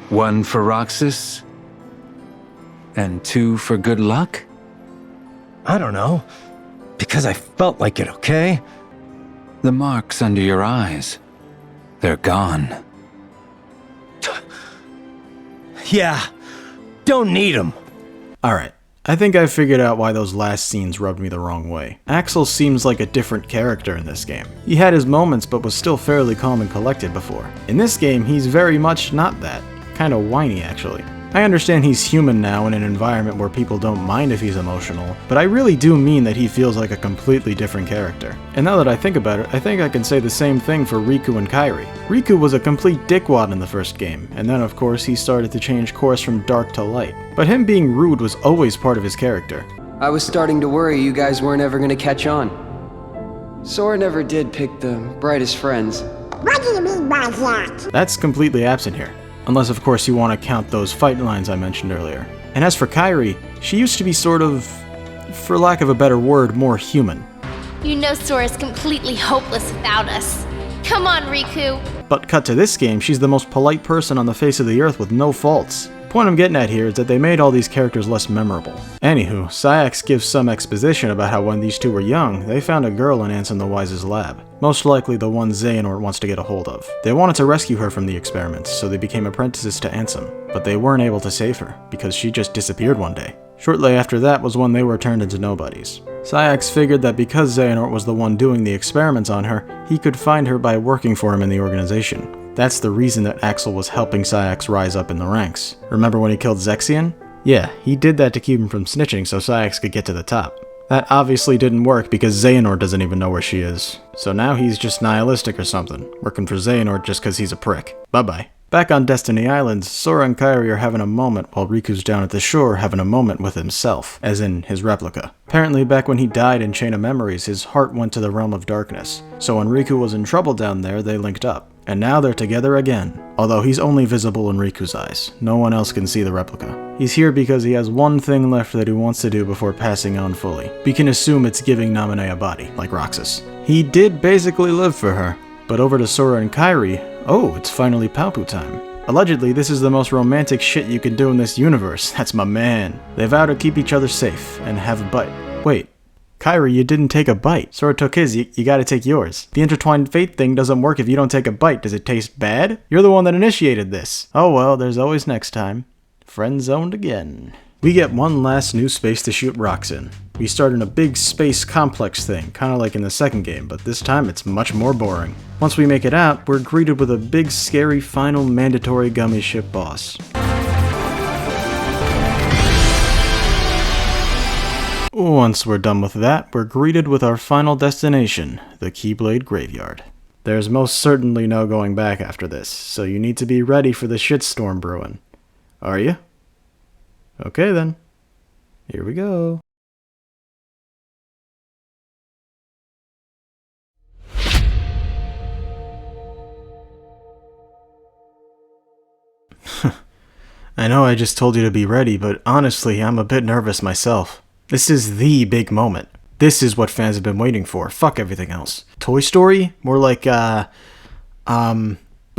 1 for Roxas? And 2 for good luck? I don't know. Because I felt like it, okay? The marks under your eyes. They're gone. Yeah. Don't need them. Alright. I think I figured out why those last scenes rubbed me the wrong way. Axel seems like a different character in this game. He had his moments but was still fairly calm and collected before. In this game, he's very much not that. Kinda whiny, actually. I understand he's human now in an environment where people don't mind if he's emotional, but I really do mean that he feels like a completely different character. And now that I think about it, I think I can say the same thing for Riku and Kairi. Riku was a complete dickwad in the first game, and then of course he started to change course from dark to light. But him being rude was always part of his character. I was starting to worry you guys weren't ever gonna catch on. Sora never did pick the brightest friends. What do you mean by that? That's completely absent here. Unless of course you want to count those fight lines I mentioned earlier. And as for Kairi, she used to be sort of, for lack of a better word, more human. You know Sora's completely hopeless without us. Come on, Riku. But cut to this game, she's the most polite person on the face of the earth with no faults. The point I'm getting at here is that they made all these characters less memorable. Anywho, Sayax gives some exposition about how when these two were young, they found a girl in Ansem the Wise's lab. Most likely the one Xehanort wants to get a hold of. They wanted to rescue her from the experiments, so they became apprentices to Ansem. But they weren't able to save her, because she just disappeared one day. Shortly after that was when they were turned into nobodies. Sayax figured that because Xehanort was the one doing the experiments on her, he could find her by working for him in the organization. That's the reason that Axel was helping Sayax rise up in the ranks. Remember when he killed Zexion? Yeah, he did that to keep him from snitching so Sayax could get to the top. That obviously didn't work because Xehanort doesn't even know where she is. So now he's just nihilistic or something, working for Xehanort just because he's a prick. Bye-bye. Back on Destiny Islands, Sora and Kairi are having a moment while Riku's down at the shore having a moment with himself, as in his replica. Apparently back when he died in Chain of Memories, his heart went to the realm of darkness. So when Riku was in trouble down there, they linked up. And now they're together again. Although he's only visible in Riku's eyes. No one else can see the replica. He's here because he has one thing left that he wants to do before passing on fully. We can assume it's giving Naminé a body, like Roxas. He did basically live for her. But over to Sora and Kairi, oh, it's finally Paupu time. Allegedly, this is the most romantic shit you can do in this universe. That's my man. They vow to keep each other safe and have a bite. Wait, Kairi, you didn't take a bite. Sora took his, you gotta take yours. The intertwined fate thing doesn't work if you don't take a bite. Does it taste bad? You're the one that initiated this. Oh well, there's always next time. Friend-zoned again. We get one last new space to shoot rocks in. We start in a big space complex thing, kinda like in the second game, but this time it's much more boring. Once we make it out, we're greeted with a big scary final mandatory gummy ship boss. Once we're done with that, we're greeted with our final destination, the Keyblade Graveyard. There's most certainly no going back after this, so you need to be ready for the shitstorm brewing. Are you? Okay then. Here we go. I know I just told you to be ready, but honestly, I'm a bit nervous myself. This is the big moment. This is what fans have been waiting for. Fuck everything else. Toy Story? More like, But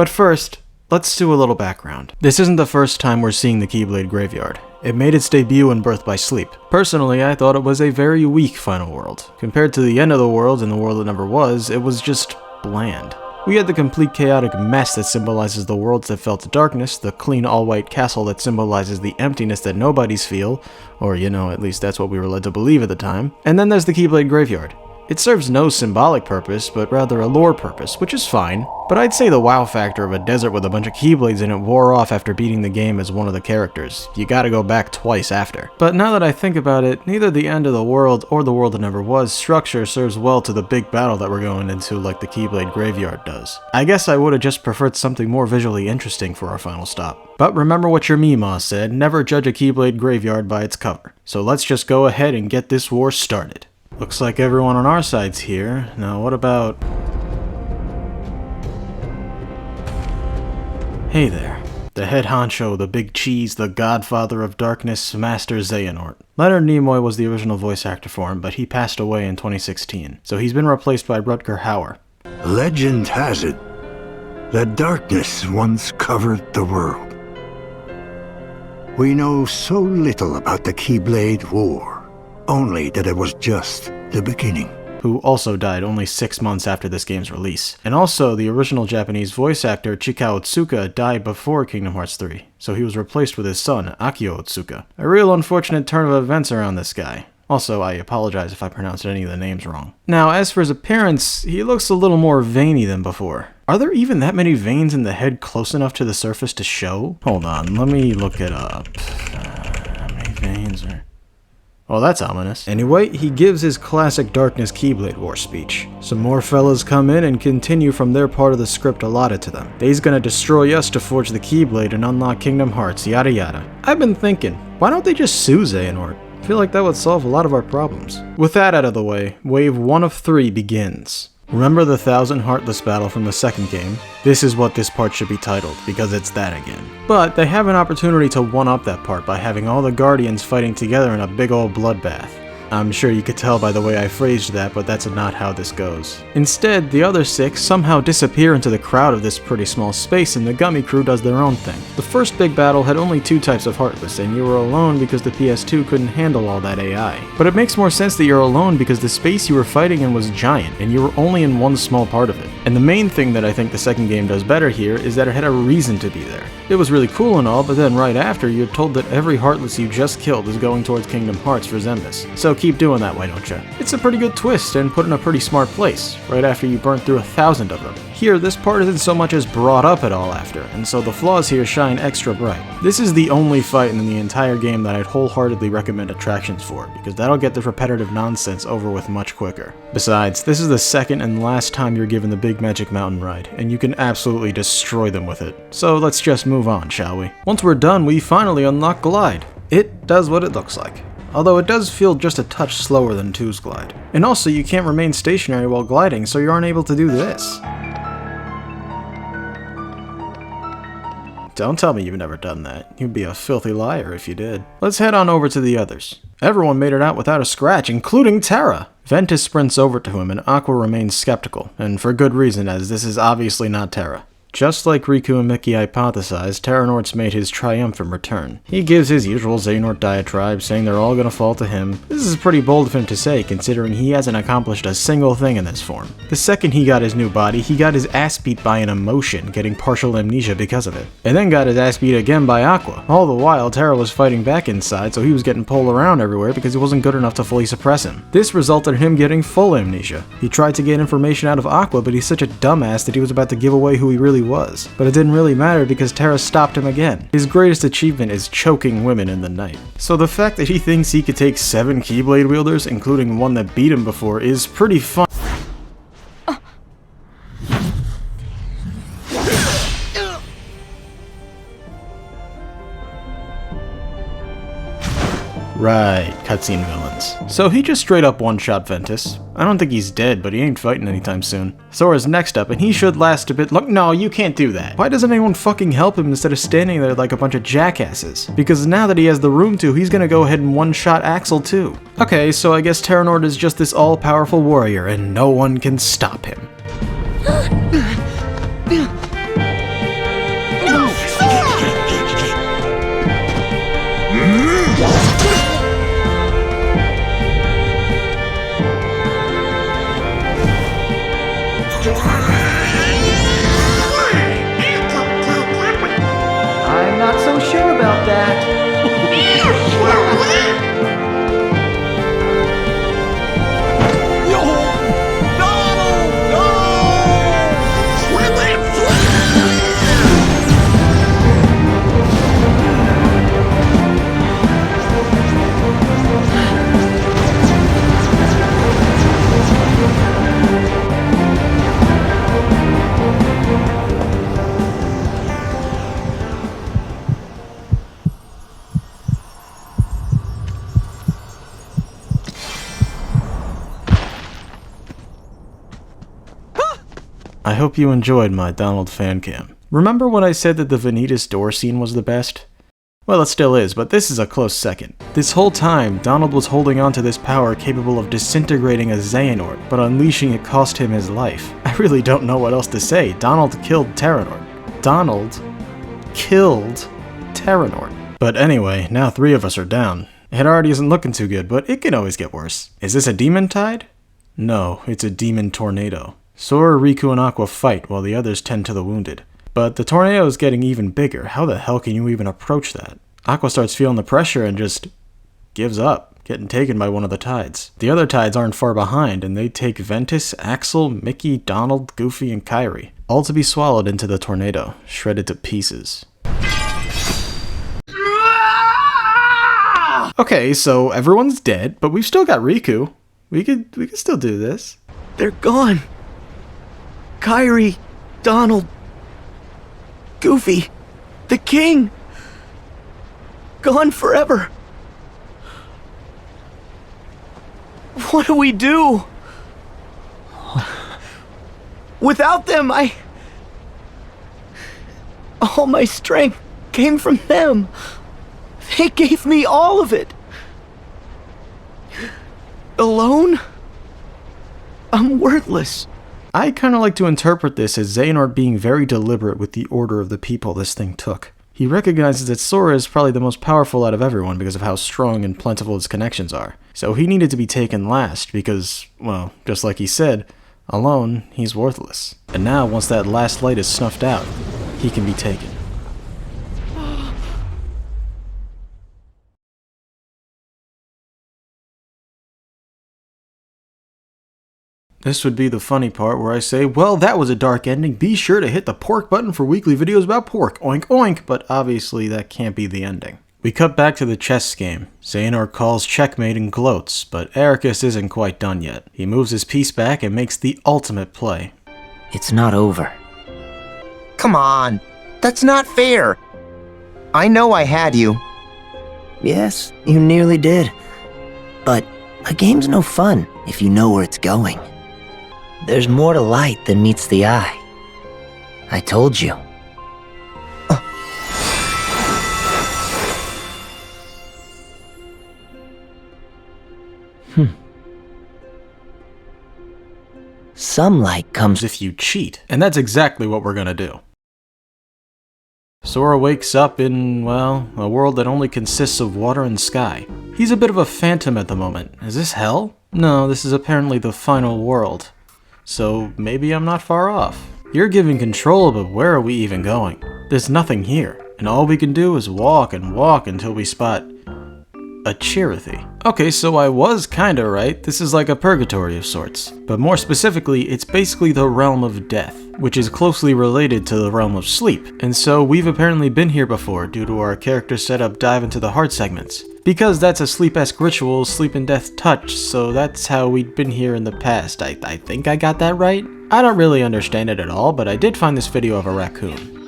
first, let's do a little background. This isn't the first time we're seeing the Keyblade Graveyard. It made its debut in Birth by Sleep. Personally, I thought it was a very weak final world. Compared to the end of the world and the world that never was, it was just bland. We had the complete chaotic mess that symbolizes the worlds that fell to darkness, the clean all-white castle that symbolizes the emptiness that nobodies feel, or you know, at least that's what we were led to believe at the time. And then there's the Keyblade Graveyard. It serves no symbolic purpose, but rather a lore purpose, which is fine. But I'd say the wow factor of a desert with a bunch of Keyblades in it wore off after beating the game as one of the characters. You gotta go back twice after. But now that I think about it, neither the end of the world or the world that never was structure serves well to the big battle that we're going into like the Keyblade Graveyard does. I guess I would've just preferred something more visually interesting for our final stop. But remember what your Meemaw said, never judge a Keyblade Graveyard by its cover. So let's just go ahead and get this war started. Looks like everyone on our side's here. Now what about... Hey there. The head honcho, the big cheese, the godfather of darkness, Master Xehanort. Leonard Nimoy was the original voice actor for him, but he passed away in 2016, so he's been replaced by Rutger Hauer. Legend has it that darkness once covered the world. We know so little about the Keyblade War. Only that it was just the beginning. Who also died only 6 months after this game's release. And also, the original Japanese voice actor Chikao Otsuka died before Kingdom Hearts 3, so he was replaced with his son, Akio Otsuka. A real unfortunate turn of events around this guy. Also, I apologize if I pronounced any of the names wrong. Now, as for his appearance, he looks a little more veiny than before. Are there even that many veins in the head close enough to the surface to show? Hold on, let me look it up. How many veins are... Well, that's ominous. Anyway, he gives his classic Darkness Keyblade War speech. Some more fellas come in and continue from their part of the script allotted to them. They's gonna destroy us to forge the Keyblade and unlock Kingdom Hearts, yada yada. I've been thinking, why don't they just sue Xehanort? I feel like that would solve a lot of our problems. With that out of the way, wave 1 of 3 begins. Remember the 1000 Heartless battle from the second game? This is what this part should be titled, because it's that again. But they have an opportunity to one-up that part by having all the Guardians fighting together in a big old bloodbath. I'm sure you could tell by the way I phrased that, but that's not how this goes. Instead, the other 6 somehow disappear into the crowd of this pretty small space and the Gummy crew does their own thing. The first big battle had only 2 types of Heartless, and you were alone because the PS2 couldn't handle all that AI. But it makes more sense that you're alone because the space you were fighting in was giant, and you were only in one small part of it. And the main thing that I think the second game does better here is that it had a reason to be there. It was really cool and all, but then right after, you're told that every Heartless you just killed is going towards Kingdom Hearts for Xemnas. So keep doing that, why don't you? It's a pretty good twist and put in a pretty smart place, right after you burn through 1,000 of them. Here, this part isn't so much as brought up at all after, and so the flaws here shine extra bright. This is the only fight in the entire game that I'd wholeheartedly recommend attractions for, because that'll get the repetitive nonsense over with much quicker. Besides, this is the second and last time you're given the Big Magic Mountain ride, and you can absolutely destroy them with it. So let's just move on, shall we? Once we're done, we finally unlock Glide. It does what it looks like, although it does feel just a touch slower than 2's Glide. And also, you can't remain stationary while gliding, so you aren't able to do this. Don't tell me you've never done that. You'd be a filthy liar if you did. Let's head on over to the others. Everyone made it out without a scratch, including Terra! Ventus sprints over to him and Aqua remains skeptical, and for good reason, as this is obviously not Terra. Just like Riku and Mickey hypothesized, Terranort's made his triumphant return. He gives his usual Xehanort diatribe, saying they're all gonna fall to him. This is pretty bold of him to say, considering he hasn't accomplished a single thing in this form. The second he got his new body, he got his ass beat by an emotion, getting partial amnesia because of it. And then got his ass beat again by Aqua. All the while, Terra was fighting back inside, so he was getting pulled around everywhere because he wasn't good enough to fully suppress him. This resulted in him getting full amnesia. He tried to get information out of Aqua, but he's such a dumbass that he was about to give away who he really was. But it didn't really matter because Terra stopped him again. His greatest achievement is choking women in the night. So the fact that he thinks he could take 7 Keyblade wielders, including one that beat him before, is pretty fun. Right, cutscene villains. So he just straight up one-shot Ventus. I don't think he's dead, but he ain't fighting anytime soon. Sora's next up, and he should last a bit. Look, no, you can't do that. Why doesn't anyone fucking help him instead of standing there like a bunch of jackasses? Because now that he has the room to, he's gonna go ahead and one-shot Axel too. Okay, so I guess Terranort is just this all-powerful warrior, and no one can stop him. I'm not so sure about that. I hope you enjoyed my Donald fan cam. Remember when I said that the Vanitas door scene was the best? Well, it still is, but this is a close second. This whole time, Donald was holding on to this power capable of disintegrating a Xehanort, but unleashing it cost him his life. I really don't know what else to say. Donald killed Terranort. Donald killed Terranort. But anyway, now 3 of us are down. It already isn't looking too good, but it can always get worse. Is this a demon tide? No, it's a demon tornado. Sora, Riku, and Aqua fight while the others tend to the wounded. But the tornado is getting even bigger. How the hell can you even approach that? Aqua starts feeling the pressure and just gives up, getting taken by one of the tides. The other tides aren't far behind, and they take Ventus, Axel, Mickey, Donald, Goofy, and Kairi, all to be swallowed into the tornado, shredded to pieces. Okay, so everyone's dead, but we've still got Riku. We could still do this. They're gone. Kairi, Donald, Goofy, the king. Gone forever. What do we do? Without them, all my strength came from them. They gave me all of it. Alone? I'm worthless. I kind of like to interpret this as Xehanort being very deliberate with the order of the people this thing took. He recognizes that Sora is probably the most powerful out of everyone because of how strong and plentiful his connections are. So he needed to be taken last because, well, just like he said, alone, he's worthless. And now, once that last light is snuffed out, he can be taken. This would be the funny part where I say, well, that was a dark ending. Be sure to hit the pork button for weekly videos about pork. Oink oink. But obviously that can't be the ending. We cut back to the chess game. Xehanort calls checkmate and gloats, but Ericus isn't quite done yet. He moves his piece back and makes the ultimate play. It's not over. Come on. That's not fair. I know I had you. Yes, you nearly did. But a game's no fun if you know where it's going. There's more to light than meets the eye. I told you. Some light comes if you cheat, and that's exactly what we're gonna do. Sora wakes up in, well, a world that only consists of water and sky. He's a bit of a phantom at the moment. Is this hell? No, this is apparently the final world. So maybe I'm not far off. You're given control, but where are we even going? There's nothing here, and all we can do is walk and walk until we spot a Chirithy. Okay, so I was kinda right. This is like a purgatory of sorts. But more specifically, it's basically the realm of death, which is closely related to the realm of sleep. And so we've apparently been here before due to our character setup dive into the heart segments. Because that's a sleep-esque ritual, sleep and death touch, so that's how we'd been here in the past. I think I got that right? I don't really understand it at all, but I did find this video of a raccoon.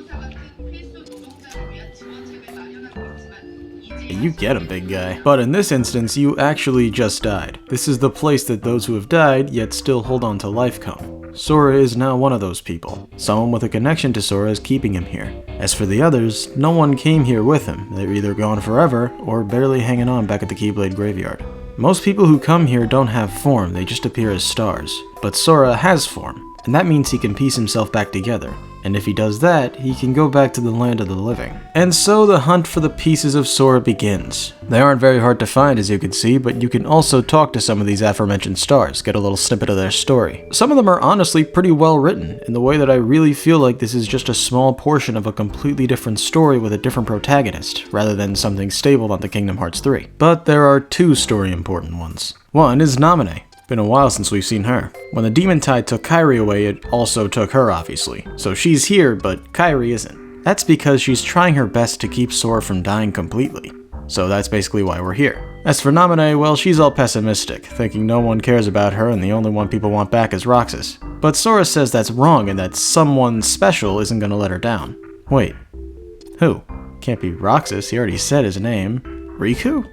You get him, big guy. But in this instance, you actually just died. This is the place that those who have died, yet still hold on to life come. Sora is now one of those people. Someone with a connection to Sora is keeping him here. As for the others, no one came here with him. They're either gone forever, or barely hanging on back at the Keyblade graveyard. Most people who come here don't have form, they just appear as stars. But Sora has form, and that means he can piece himself back together. And if he does that, he can go back to the land of the living. And so the hunt for the pieces of Sora begins. They aren't very hard to find, as you can see, but you can also talk to some of these aforementioned stars, get a little snippet of their story. Some of them are honestly pretty well written, in the way that I really feel like this is just a small portion of a completely different story with a different protagonist, rather than something stable onto Kingdom Hearts 3. But there are two story important ones. One is Naminé. Been a while since we've seen her. When the Demon Tide took Kairi away, it also took her, obviously. So she's here, but Kairi isn't. That's because she's trying her best to keep Sora from dying completely. So that's basically why we're here. As for Naminé, well, she's all pessimistic, thinking no one cares about her and the only one people want back is Roxas. But Sora says that's wrong and that someone special isn't gonna let her down. Wait, who? Can't be Roxas, he already said his name. Riku?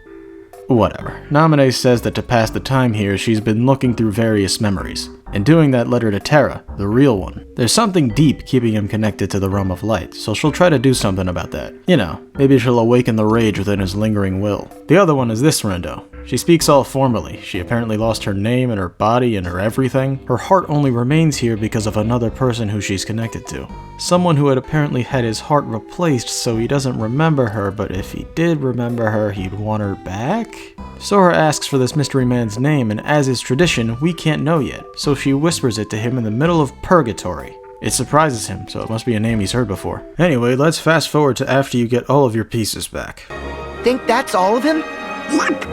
Whatever. Naminé says that to pass the time here, she's been looking through various memories, and doing that led her to Terra, the real one. There's something deep keeping him connected to the realm of light, so she'll try to do something about that. You know, maybe she'll awaken the rage within his lingering will. The other one is this Rendo. She speaks all formally. She apparently lost her name and her body and her everything. Her heart only remains here because of another person who she's connected to. Someone who had apparently had his heart replaced so he doesn't remember her, but if he did remember her, he'd want her back? Sora asks for this mystery man's name, and as is tradition, we can't know yet, so she whispers it to him in the middle of purgatory. It surprises him, so it must be a name he's heard before. Anyway, let's fast forward to after you get all of your pieces back. Think that's all of him? What?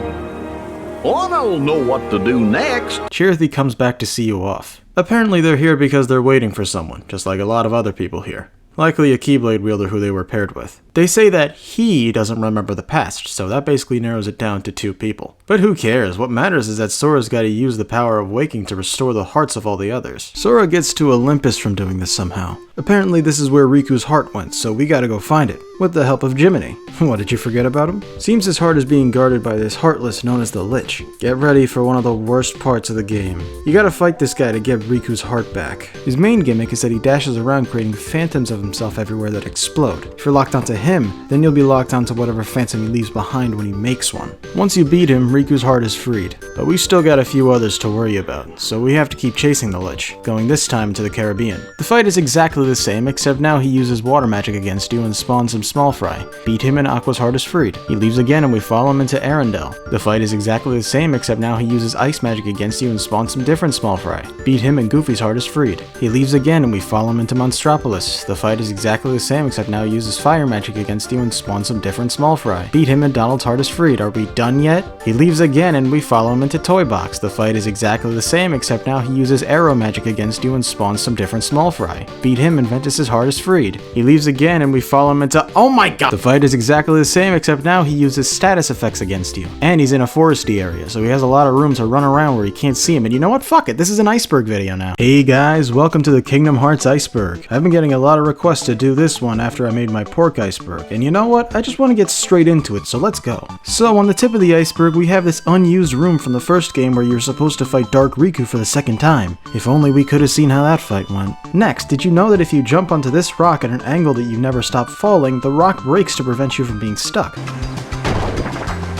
I don't know what to do next. Chirithy comes back to see you off. Apparently they're here because they're waiting for someone, just like a lot of other people here. Likely a Keyblade wielder who they were paired with. They say that he doesn't remember the past, so that basically narrows it down to two people. But who cares? What matters is that Sora's gotta use the power of waking to restore the hearts of all the others. Sora gets to Olympus from doing this somehow. Apparently this is where Riku's heart went, so we gotta go find it. With the help of Jiminy. What, did you forget about him? Seems his heart is being guarded by this Heartless known as the Lich. Get ready for one of the worst parts of the game. You gotta fight this guy to get Riku's heart back. His main gimmick is that he dashes around creating phantoms of himself everywhere that explode. If you're locked onto him, then you'll be locked onto whatever phantom he leaves behind when he makes one. Once you beat him, Riku's heart is freed. But we've still got a few others to worry about, so we have to keep chasing the Lich, going this time to the Carribean. The fight is exactly the same, except now he uses water magic against you and spawns some small fry. Beat him and Aqua's heart is freed. He leaves again and we follow him into Arendelle. The fight is exactly the same, except now he uses ice magic against you and spawns some different small fry. Beat him and Goofy's heart is freed. He leaves again and we follow him into Monstropolis. The fight fight is exactly the same, except now he uses fire magic against you and spawns some different small fry. Beat him and Donald's heart is freed. Are we done yet? He leaves again and we follow him into Toy Box. The fight is exactly the same, except now he uses arrow magic against you and spawns some different small fry. Beat him and Ventus's heart is freed. He leaves again and we follow him into— oh my god! The fight is exactly the same, except now he uses status effects against you. And he's in a foresty area, so he has a lot of room to run around where you can't see him. And you know what? Fuck it, this is an iceberg video now. Hey guys, welcome to the Kingdom Hearts Iceberg. I've been getting a lot of requests to do this one after I made my pork iceberg. And you know what? I just want to get straight into it, so let's go. So on the tip of the iceberg, we have this unused room from the first game where you're supposed to fight Dark Riku for the second time. If only we could have seen how that fight went. Next, did you know that if you jump onto this rock at an angle that you never stop falling, the rock breaks to prevent you from being stuck?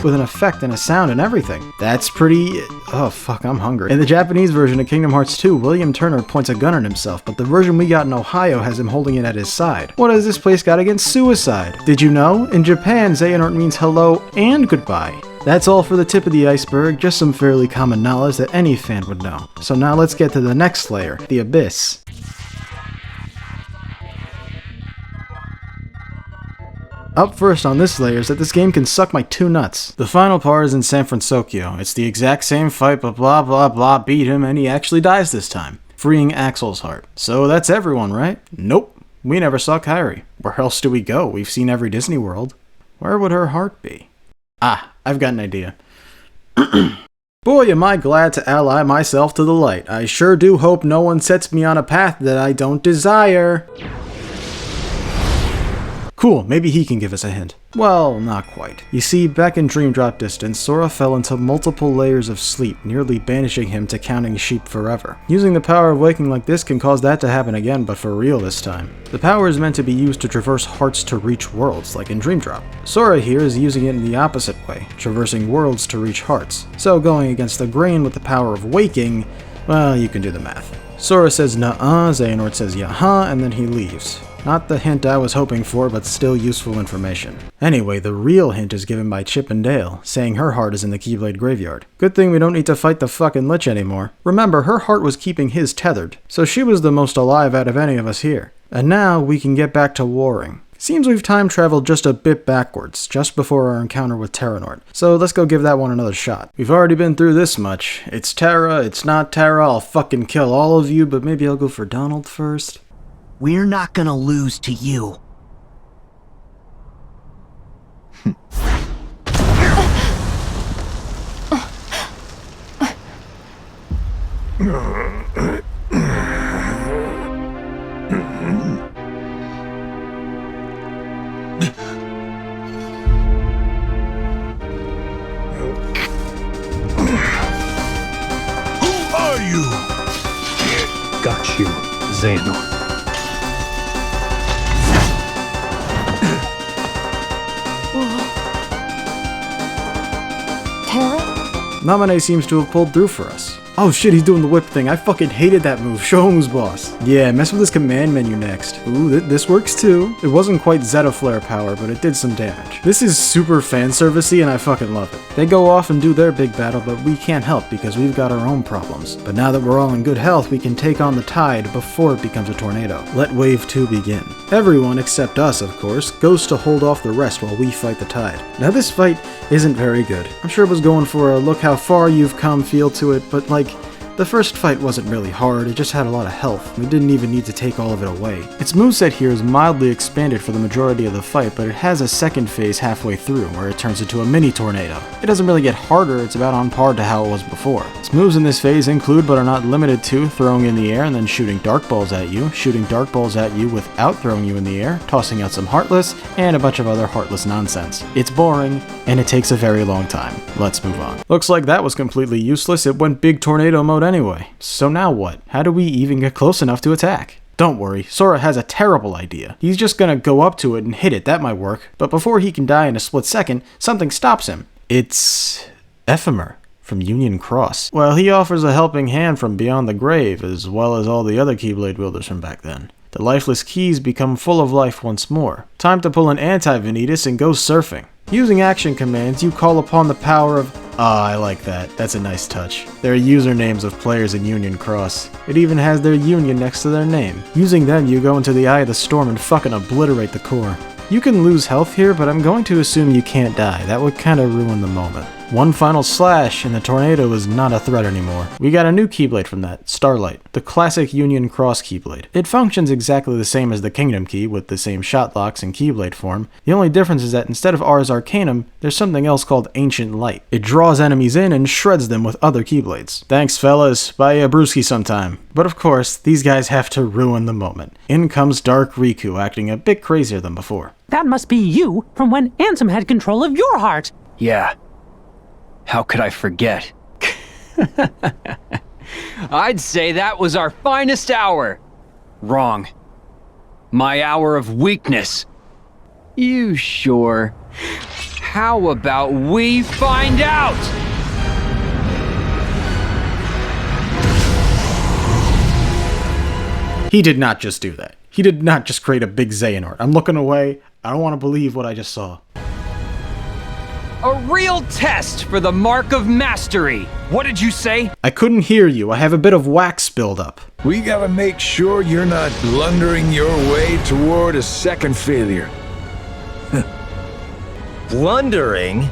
With an effect and a sound and everything. That's pretty— oh fuck, I'm hungry. In the Japanese version of Kingdom Hearts 2, William Turner points a gun at himself, but the version we got in Ohio has him holding it at his side. What has this place got against suicide? Did you know? In Japan, Xehanort means hello and goodbye. That's all for the tip of the iceberg, just some fairly common knowledge that any fan would know. So now let's get to the next layer, the Abyss. Up first on this layer is that this game can suck my two nuts. The final part is in San Fransokyo. It's the exact same fight, but blah blah blah beat him and he actually dies this time, freeing Axel's heart. So that's everyone, right? Nope. We never saw Kairi. Where else do we go? We've seen every Disney World. Where would her heart be? Ah, I've got an idea. Boy, am I glad to ally myself to the light. I sure do hope no one sets me on a path that I don't desire. Cool, maybe he can give us a hint. Well, not quite. You see, back in Dream Drop Distance, Sora fell into multiple layers of sleep, nearly banishing him to counting sheep forever. Using the power of waking like this can cause that to happen again, but for real this time. The power is meant to be used to traverse hearts to reach worlds, like in Dream Drop. Sora here is using it in the opposite way, traversing worlds to reach hearts. So going against the grain with the power of waking, well, you can do the math. Sora says nuh-uh, Xehanort says yah-huh, and then he leaves. Not the hint I was hoping for, but still useful information. Anyway, the real hint is given by Chip and Dale, saying her heart is in the Keyblade graveyard. Good thing we don't need to fight the fucking Lich anymore. Remember, her heart was keeping his tethered, so she was the most alive out of any of us here. And now we can get back to warring. Seems we've time traveled just a bit backwards, just before our encounter with Terranort. So let's go give that one another shot. We've already been through this much. It's Terra, it's not Terra, I'll fucking kill all of you, but maybe I'll go for Donald first. We're not gonna lose to you. Who are you? Got you, Xehanort. Naminé seems to have pulled through for us. Oh shit, he's doing the whip thing. I fucking hated that move. Show him who's boss. Yeah, mess with this command menu next. Ooh, this works too. It wasn't quite Zeta Flare power, but it did some damage. This is super fan servicey and I fucking love it. They go off and do their big battle, but we can't help because we've got our own problems. But now that we're all in good health, we can take on the tide before it becomes a tornado. Let wave 2 begin. Everyone, except us of course, goes to hold off the rest while we fight the tide. Now this fight isn't very good. I'm sure it was going for a look how far you've come feel to it, but like, the first fight wasn't really hard, it just had a lot of health. We didn't even need to take all of it away. Its moveset here is mildly expanded for the majority of the fight, but it has a second phase halfway through, where it turns into a mini tornado. It doesn't really get harder, it's about on par to how it was before. Its moves in this phase include, but are not limited to, throwing in the air and then shooting dark balls at you, shooting dark balls at you without throwing you in the air, tossing out some heartless, and a bunch of other heartless nonsense. It's boring, and it takes a very long time. Let's move on. Looks like that was completely useless, it went big tornado mode anyway. So now what? How do we even get close enough to attack? Don't worry, Sora has a terrible idea. He's just gonna go up to it and hit it, that might work. But before he can die in a split second, something stops him. It's Ephemer from Union Cross. Well, he offers a helping hand from beyond the grave, as well as all the other Keyblade wielders from back then. The lifeless keys become full of life once more. Time to pull an anti-Vanitas and go surfing. Using action commands, you call upon the power of I like that. That's a nice touch. There are usernames of players in Union Cross. It even has their union next to their name. Using them, you go into the eye of the storm and fucking obliterate the core. You can lose health here, but I'm going to assume you can't die. That would kinda ruin the moment. One final slash, and the tornado is not a threat anymore. We got a new Keyblade from that, Starlight, the classic Union Cross Keyblade. It functions exactly the same as the Kingdom Key, with the same shot locks and Keyblade form. The only difference is that instead of Ars Arcanum, there's something else called Ancient Light. It draws enemies in and shreds them with other Keyblades. Thanks fellas, buy a brewski sometime. But of course, these guys have to ruin the moment. In comes Dark Riku, acting a bit crazier than before. That must be you from when Ansem had control of your heart. Yeah. How could I forget? I'd say that was our finest hour. Wrong. My hour of weakness. You sure? How about we find out? He did not just do that. He did not just create a big Xehanort. I'm looking away. I don't want to believe what I just saw. A real test for the mark of mastery. What did you say? I couldn't hear you. I have a bit of wax buildup. We gotta make sure you're not blundering your way toward a second failure. Blundering?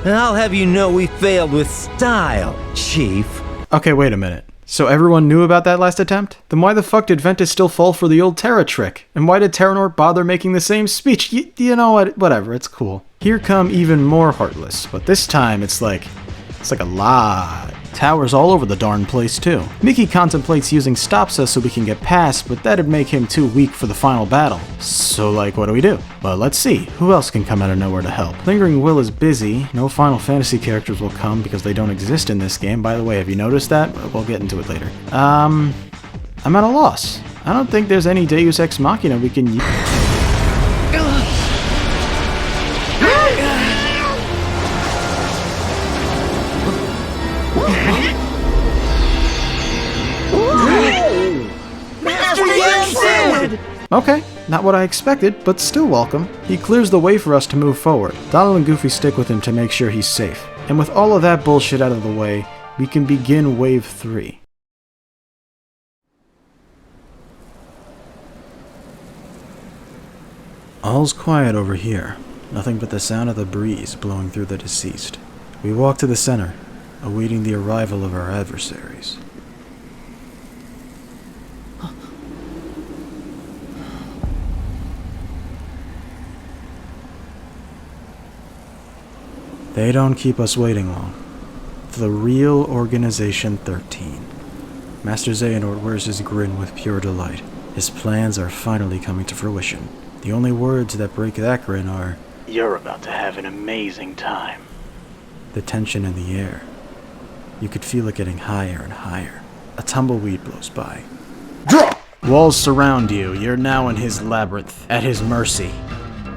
I'll have you know we failed with style, Chief. Okay, wait a minute. So everyone knew about that last attempt? Then why the fuck did Ventus still fall for the old Terra trick? And why did Terranort bother making the same speech? You know what? Whatever, it's cool. Here come even more Heartless, but this time it's like a lot. Towers all over the darn place too. Mickey contemplates using Stopsa so we can get past, but that'd make him too weak for the final battle. So like, what do we do? Well, let's see. Who else can come out of nowhere to help? Lingering Will is busy. No Final Fantasy characters will come because they don't exist in this game. By the way, have you noticed that? We'll get into it later. I'm at a loss. I don't think there's any Deus Ex Machina we can use. Okay, not what I expected, but still welcome. He clears the way for us to move forward. Donald and Goofy stick with him to make sure he's safe. And with all of that bullshit out of the way, we can begin Wave 3. All's quiet over here. Nothing but the sound of the breeze blowing through the deceased. We walk to the center, awaiting the arrival of our adversaries. They don't keep us waiting long. The real Organization 13. Master Xehanort wears his grin with pure delight. His plans are finally coming to fruition. The only words that break that grin are, "You're about to have an amazing time." The tension in the air. You could feel it getting higher and higher. A tumbleweed blows by. Drop! Walls surround you. You're now in his labyrinth, at his mercy.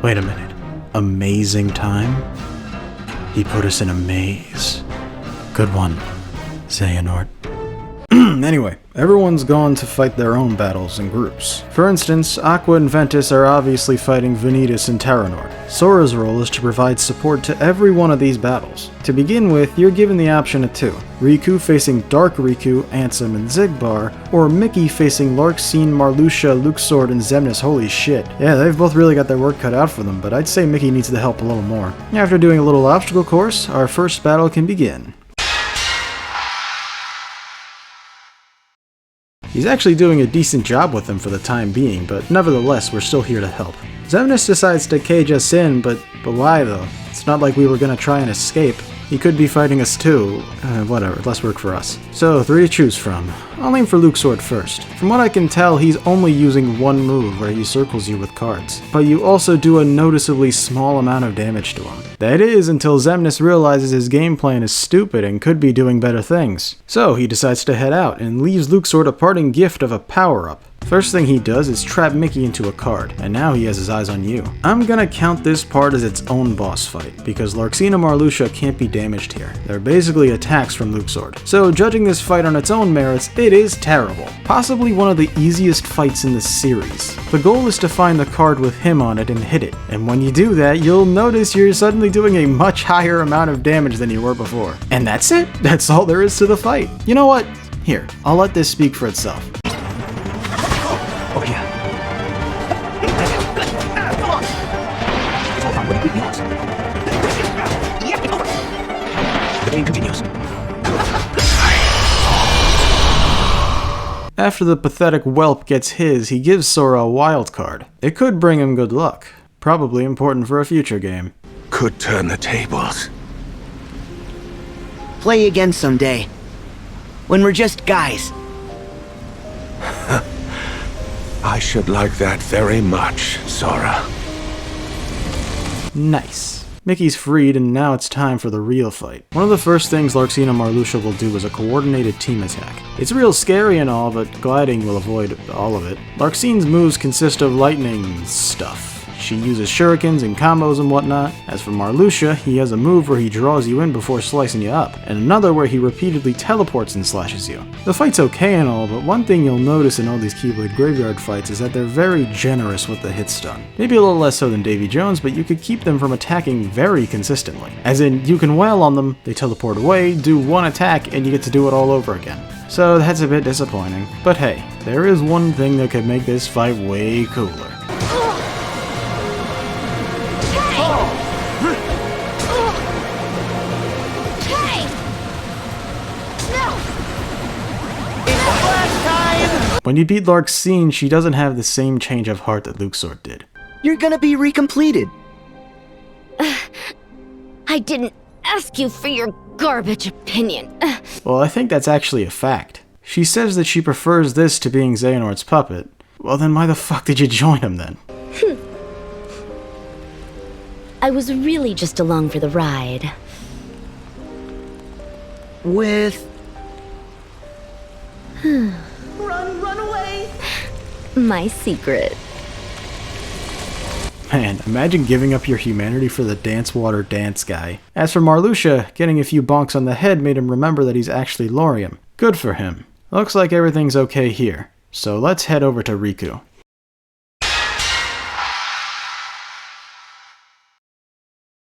Wait a minute. Amazing time? He put us in a maze. Good one, Xehanort. Anyway, everyone's gone to fight their own battles in groups. For instance, Aqua and Ventus are obviously fighting Vanitas and Terranort. Sora's role is to provide support to every one of these battles. To begin with, you're given the option of two. Riku facing Dark Riku, Ansem, and Xigbar, or Mickey facing Larxene, Marluxia, Luxord, and Xemnas. Holy shit. Yeah, they've both really got their work cut out for them, but I'd say Mickey needs the help a little more. After doing a little obstacle course, our first battle can begin. He's actually doing a decent job with them for the time being, but nevertheless, we're still here to help. Xemnas decides to cage us in, but why though? It's not like we were gonna try and escape. He could be fighting us too. Whatever, less work for us. So, 3 to choose from. I'll aim for Luxord first. From what I can tell, he's only using one move where he circles you with cards. But you also do a noticeably small amount of damage to him. That is, until Xemnas realizes his game plan is stupid and could be doing better things. So, he decides to head out and leaves Luxord a parting gift of a power-up. First thing he does is trap Mickey into a card, and now he has his eyes on you. I'm gonna count this part as its own boss fight, because Larxene and Marluxia can't be damaged here. They're basically attacks from Luxord. So judging this fight on its own merits, it is terrible. Possibly one of the easiest fights in the series. The goal is to find the card with him on it and hit it, and when you do that, you'll notice you're suddenly doing a much higher amount of damage than you were before. And that's it. That's all there is to the fight. You know what? Here, I'll let this speak for itself. Oh yeah. The game continues. After the pathetic whelp gets his, he gives Sora a wild card. It could bring him good luck. Probably important for a future game. Could turn the tables. Play again someday. When we're just guys. I should like that very much, Sora. Nice. Mickey's freed, and now it's time for the real fight. One of the first things Larxene and Marluxia will do is a coordinated team attack. It's real scary and all, but gliding will avoid all of it. Larxene's moves consist of lightning stuff. She uses shurikens and combos and whatnot. As for Marluxia, he has a move where he draws you in before slicing you up, and another where he repeatedly teleports and slashes you. The fight's okay and all, but one thing you'll notice in all these Keyblade graveyard fights is that they're very generous with the hit stun. Maybe a little less so than Davy Jones, but you could keep them from attacking very consistently. As in, you can wail on them, they teleport away, do one attack, and you get to do it all over again. So that's a bit disappointing. But hey, there is one thing that could make this fight way cooler. When you beat Larxene, she doesn't have the same change of heart that Luxord did. You're gonna be recompleted. I didn't ask you for your garbage opinion. Well, I think that's actually a fact. She says that she prefers this to being Xehanort's puppet. Well, then why the fuck did you join him then? I was really just along for the ride. With... Run away! My secret. Man, imagine giving up your humanity for the dance water dance guy. As for Marluxia, getting a few bonks on the head made him remember that he's actually Laurium. Good for him. Looks like everything's okay here. So let's head over to Riku.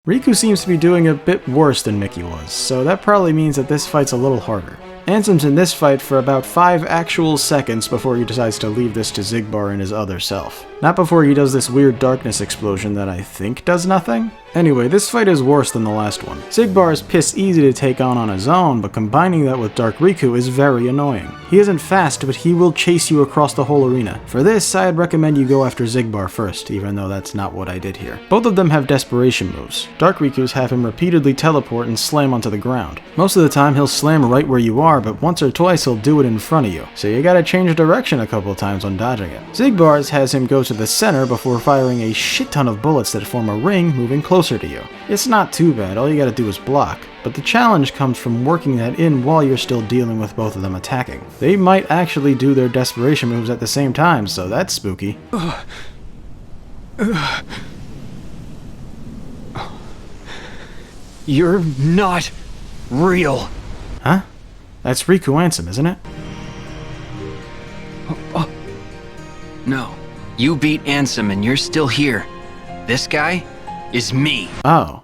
Riku seems to be doing a bit worse than Mickey was, so that probably means that this fight's a little harder. Ansem's in this fight for about 5 actual seconds before he decides to leave this to Xigbar and his other self. Not before he does this weird darkness explosion that I think does nothing? Anyway, this fight is worse than the last one. Xigbar is piss easy to take on his own, but combining that with Dark Riku is very annoying. He isn't fast, but he will chase you across the whole arena. For this, I'd recommend you go after Xigbar first, even though that's not what I did here. Both of them have desperation moves. Dark Riku's have him repeatedly teleport and slam onto the ground. Most of the time he'll slam right where you are, but once or twice he'll do it in front of you, so you gotta change direction a couple of times when dodging it. Xigbar's has him go to the center before firing a shit ton of bullets that form a ring moving closer to you. It's not too bad, all you gotta do is block, but the challenge comes from working that in while you're still dealing with both of them attacking. They might actually do their desperation moves at the same time, so that's spooky. You're not real. Huh? That's Riku Ansem, isn't it? No. You beat Ansem and you're still here. This guy is me. Oh.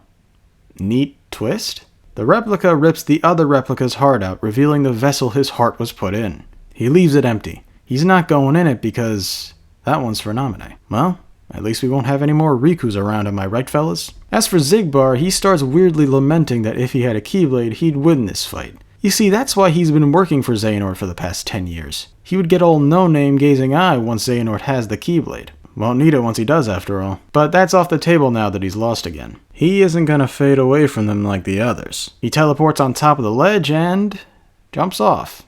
Neat twist? The replica rips the other replica's heart out, revealing the vessel his heart was put in. He leaves it empty. He's not going in it because that one's for Naminé. Well, at least we won't have any more Rikus around, am I right, fellas? As for Xigbar, he starts weirdly lamenting that if he had a Keyblade, he'd win this fight. You see, that's why he's been working for Xehanort for the past 10 years. He would get all no-name gazing eye once Xehanort has the Keyblade. Won't need it once he does, after all. But that's off the table now that he's lost again. He isn't gonna fade away from them like the others. He teleports on top of the ledge and jumps off.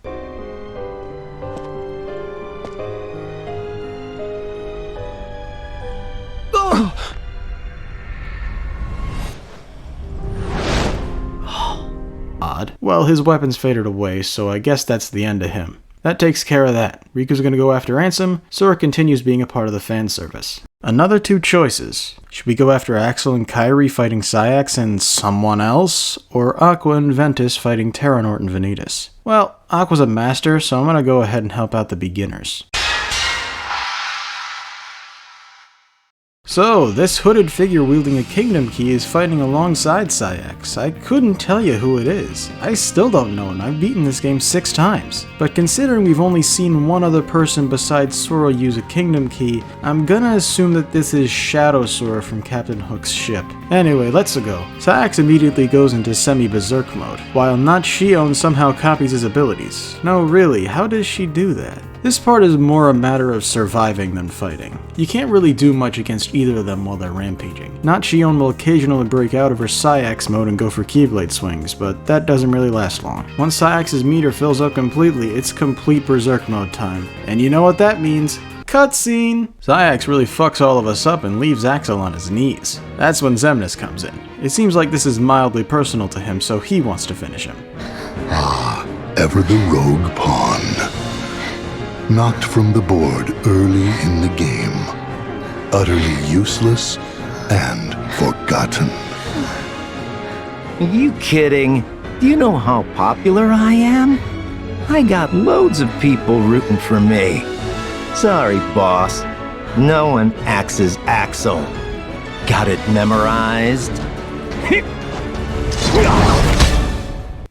Odd. Well, his weapons faded away, so I guess that's the end of him. That takes care of that. Riku's gonna go after Ansem, Sora continues being a part of the fan service. Another two choices. Should we go after Axel and Kairi fighting Saïx and someone else? Or Aqua and Ventus fighting Terranort and Vanitas? Well, Aqua's a master, so I'm gonna go ahead and help out the beginners. So, this hooded figure wielding a kingdom key is fighting alongside Saïx. I couldn't tell you who it is. I still don't know, and I've beaten this game 6 times. But considering we've only seen one other person besides Sora use a kingdom key, I'm gonna assume that this is Shadow Sora from Captain Hook's ship. Anyway, let's go. Saïx immediately goes into semi-berserk mode, while not Shion somehow copies his abilities. No, really, how does she do that? This part is more a matter of surviving than fighting. You can't really do much against either of them while they're rampaging. Not Shion will occasionally break out of her Saïx mode and go for Keyblade swings, but that doesn't really last long. Once Saïx's meter fills up completely, it's complete berserk mode time. And you know what that means? Cutscene! Saïx really fucks all of us up and leaves Axel on his knees. That's when Xemnas comes in. It seems like this is mildly personal to him, so he wants to finish him. Ah, ever the rogue pawn. Knocked from the board early in the game. Utterly useless and forgotten. Are you kidding? Do you know how popular I am? I got loads of people rooting for me. Sorry, boss. No one axes Axel. Got it memorized?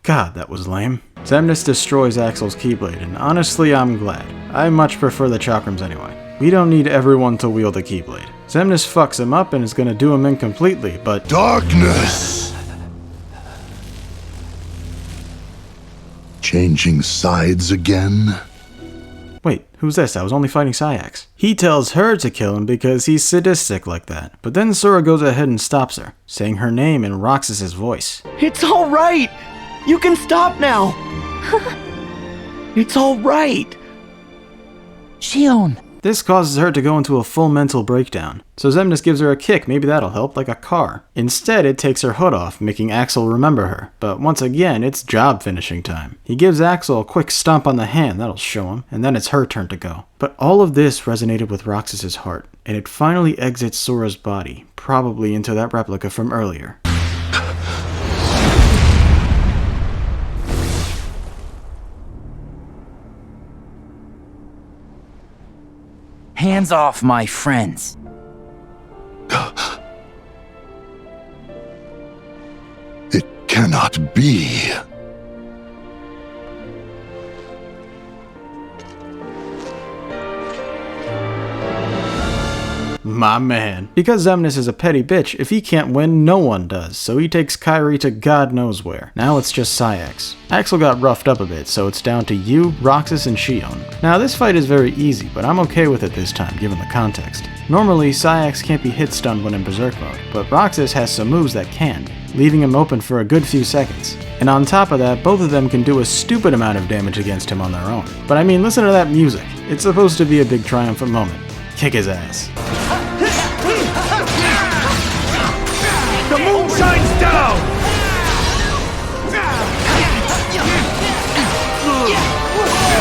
God, that was lame. Xemnas destroys Axel's Keyblade, and honestly, I'm glad. I much prefer the Chakrams anyway. We don't need everyone to wield a Keyblade. Xemnas fucks him up and is gonna do him in completely, but— Darkness! Changing sides again? Wait, who's this? I was only fighting Saïx. He tells her to kill him because he's sadistic like that. But then Sora goes ahead and stops her, saying her name in Roxas's voice. It's alright! You can stop now! It's alright! Shion! This causes her to go into a full mental breakdown. So Xemnas gives her a kick, maybe that'll help, like a car. Instead, it takes her hood off, making Axel remember her. But once again, it's job finishing time. He gives Axel a quick stomp on the hand, that'll show him, and then it's her turn to go. But all of this resonated with Roxas's heart, and it finally exits Sora's body, probably into that replica from earlier. Hands off my friends. It cannot be. My man. Because Xemnas is a petty bitch, if he can't win, no one does, so he takes Kairi to God knows where. Now it's just Saïx. Axel got roughed up a bit, so it's down to you, Roxas, and Shion. Now this fight is very easy, but I'm okay with it this time, given the context. Normally, Saïx can't be hit-stunned when in Berserk mode, but Roxas has some moves that can, leaving him open for a good few seconds. And on top of that, both of them can do a stupid amount of damage against him on their own. But I mean, listen to that music. It's supposed to be a big triumphant moment. Kick his ass. The moon shines down!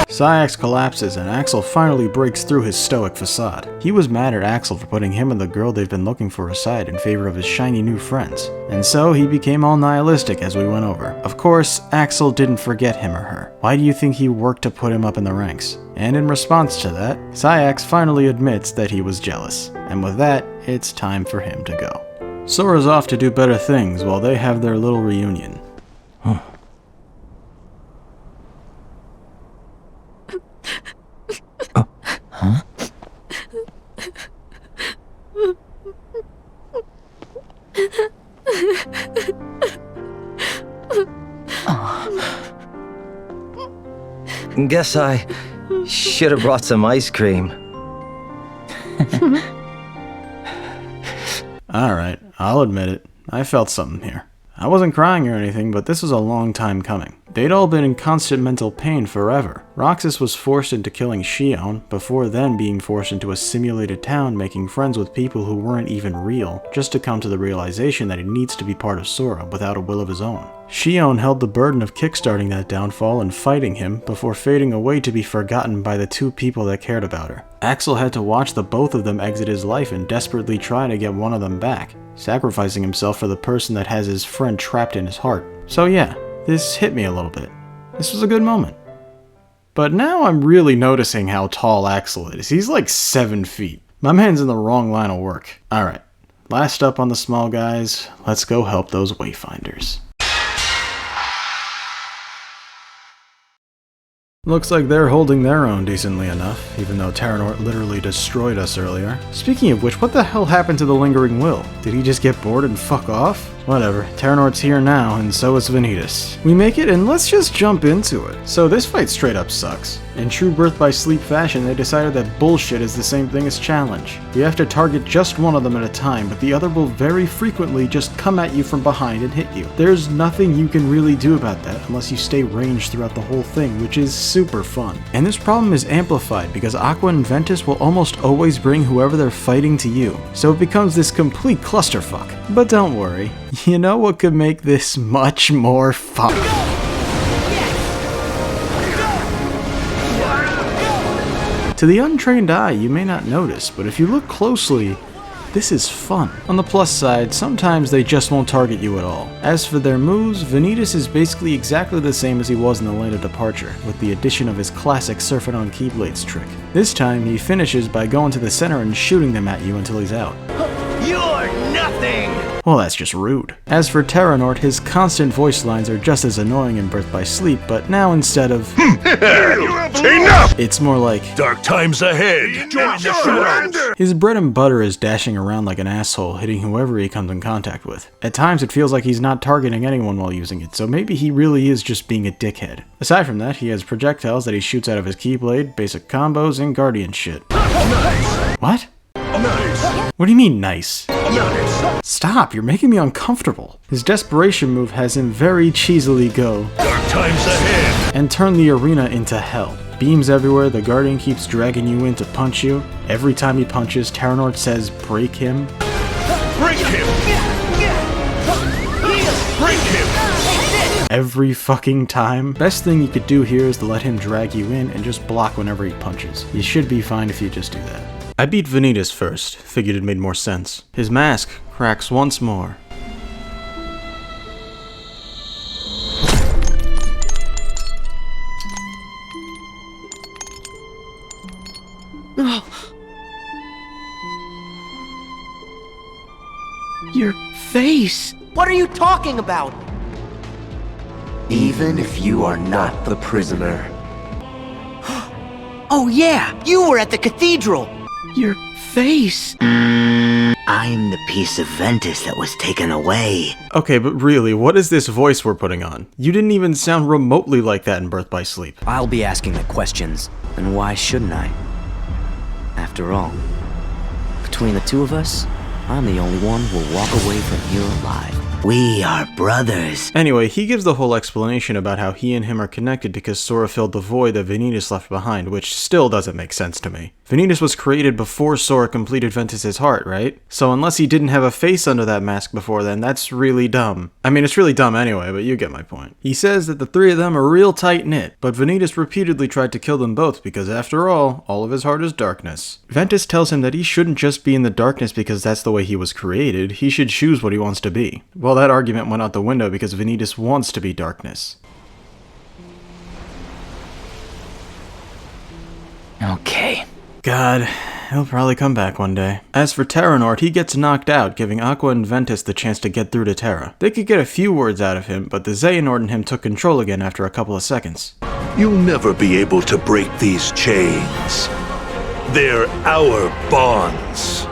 Saïx collapses and Axel finally breaks through his stoic facade. He was mad at Axel for putting him and the girl they've been looking for aside in favor of his shiny new friends. And so he became all nihilistic as we went over. Of course, Axel didn't forget him or her. Why do you think he worked to put him up in the ranks? And in response to that, Saïx finally admits that he was jealous. And with that, it's time for him to go. Sora's off to do better things while they have their little reunion. Huh? Guess I should have brought some ice cream. Alright, I'll admit it. I felt something here. I wasn't crying or anything, but this was a long time coming. They'd all been in constant mental pain forever. Roxas was forced into killing Xion, before then being forced into a simulated town making friends with people who weren't even real, just to come to the realization that he needs to be part of Sora without a will of his own. Xion held the burden of kickstarting that downfall and fighting him, before fading away to be forgotten by the two people that cared about her. Axel had to watch the both of them exit his life and desperately try to get one of them back, sacrificing himself for the person that has his friend trapped in his heart. So yeah, this hit me a little bit. This was a good moment. But now I'm really noticing how tall Axel is. He's like 7 feet. My man's in the wrong line of work. Alright, last up on the small guys, let's go help those wayfinders. Looks like they're holding their own decently enough, even though Terranort literally destroyed us earlier. Speaking of which, what the hell happened to the Lingering Will? Did he just get bored and fuck off? Whatever, Terranort's here now, and so is Vanitas. We make it, and let's just jump into it. So this fight straight up sucks. In true Birth by Sleep fashion, they decided that bullshit is the same thing as challenge. You have to target just one of them at a time, but the other will very frequently just come at you from behind and hit you. There's nothing you can really do about that unless you stay ranged throughout the whole thing, which is super fun. And this problem is amplified because Aqua and Ventus will almost always bring whoever they're fighting to you, so it becomes this complete clusterfuck. But don't worry, you know what could make this much more fun? To the untrained eye, you may not notice, but if you look closely, this is fun. On the plus side, sometimes they just won't target you at all. As for their moves, Vanitas is basically exactly the same as he was in the Land of Departure, with the addition of his classic surfing on Keyblades trick. This time, he finishes by going to the center and shooting them at you until he's out. You're nothing! Well, that's just rude. As for Terranort, his constant voice lines are just as annoying in Birth by Sleep, but now instead of Enough! it's more like dark times ahead. Join the shadows. His bread and butter is dashing around like an asshole, hitting whoever he comes in contact with. At times it feels like he's not targeting anyone while using it, so maybe he really is just being a dickhead. Aside from that, he has projectiles that he shoots out of his Keyblade, basic combos, and Guardian shit. Nice. What? Nice. What do you mean, nice? Nice. Stop, you're making me uncomfortable. His desperation move has him very cheesily go dark times ahead and turn the arena into hell. Beams everywhere, the Guardian keeps dragging you in to punch you. Every time he punches, Terranort says, break him. Break him! Break him! Every fucking time. Best thing you could do here is to let him drag you in and just block whenever he punches. You should be fine if you just do that. I beat Vanitas first, figured it made more sense. His mask cracks once more. Your face! What are you talking about? Even if you are not the prisoner. Oh yeah, you were at the cathedral! Your face! I'm the piece of Ventus that was taken away. Okay, but really, what is this voice we're putting on? You didn't even sound remotely like that in Birth by Sleep. I'll be asking the questions, and why shouldn't I? After all, between the two of us, I'm the only one who will walk away from here alive. We are brothers. Anyway, he gives the whole explanation about how he and him are connected because Sora filled the void that Vanitas left behind, which still doesn't make sense to me. Vanitas was created before Sora completed Ventus's heart, right? So unless he didn't have a face under that mask before then, that's really dumb. I mean, it's really dumb anyway, but you get my point. He says that the three of them are real tight-knit, but Vanitas repeatedly tried to kill them both because after all of his heart is darkness. Ventus tells him that he shouldn't just be in the darkness because that's the way he was created, he should choose what he wants to be. Well, that argument went out the window because Vanitas wants to be darkness. Okay. God, he'll probably come back one day. As for Terranort, he gets knocked out, giving Aqua and Ventus the chance to get through to Terra. They could get a few words out of him, but the Xehanort and him took control again after a couple of seconds. You'll never be able to break these chains. They're our bonds.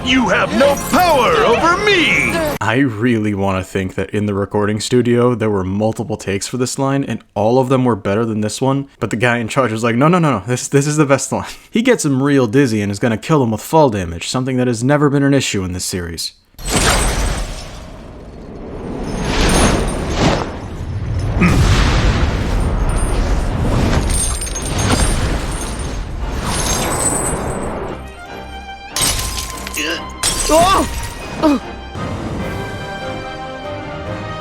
You have no power over me! I really want to think that in the recording studio, there were multiple takes for this line, and all of them were better than this one, but the guy in charge was like, no, this is the best line. He gets him real dizzy and is going to kill him with fall damage, something that has never been an issue in this series.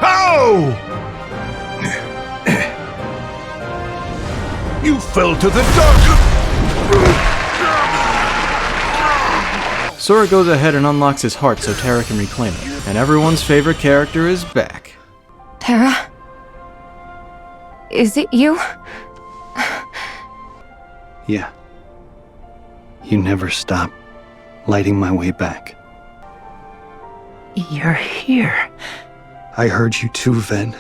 Ow! You fell to the dark! Sora goes ahead and unlocks his heart so Terra can reclaim it, and everyone's favorite character is back. Terra? Is it you? Yeah. You never stop lighting my way back. You're here. I heard you too, Ven.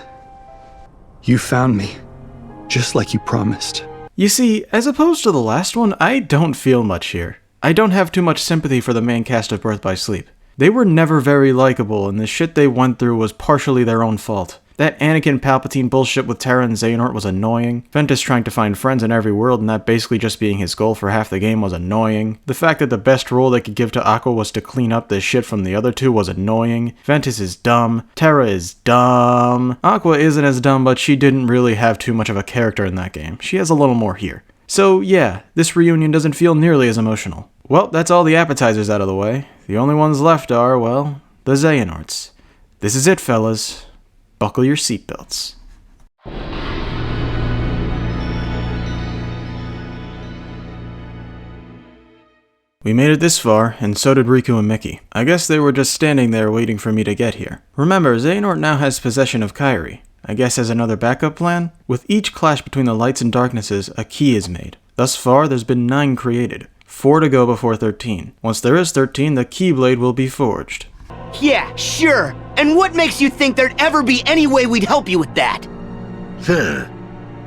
You found me, just like you promised. You see, as opposed to the last one, I don't feel much here. I don't have too much sympathy for the main cast of Birth by Sleep. They were never very likable, and the shit they went through was partially their own fault. That Anakin Palpatine bullshit with Terra and Xehanort was annoying. Ventus trying to find friends in every world and that basically just being his goal for half the game was annoying. The fact that the best role they could give to Aqua was to clean up the shit from the other two was annoying. Ventus is dumb. Terra is dumb. Aqua isn't as dumb, but she didn't really have too much of a character in that game. She has a little more here. So yeah, this reunion doesn't feel nearly as emotional. Well, that's all the appetizers out of the way. The only ones left are, well, the Xehanorts. This is it, fellas. Buckle your seatbelts. We made it this far, and so did Riku and Mickey. I guess they were just standing there waiting for me to get here. Remember, Xehanort now has possession of Kairi. I guess as another backup plan? With each clash between the lights and darknesses, a key is made. Thus far, there's been 9 created. 4 to go before 13. Once there is 13, the Keyblade will be forged. Yeah, sure. And what makes you think there'd ever be any way we'd help you with that?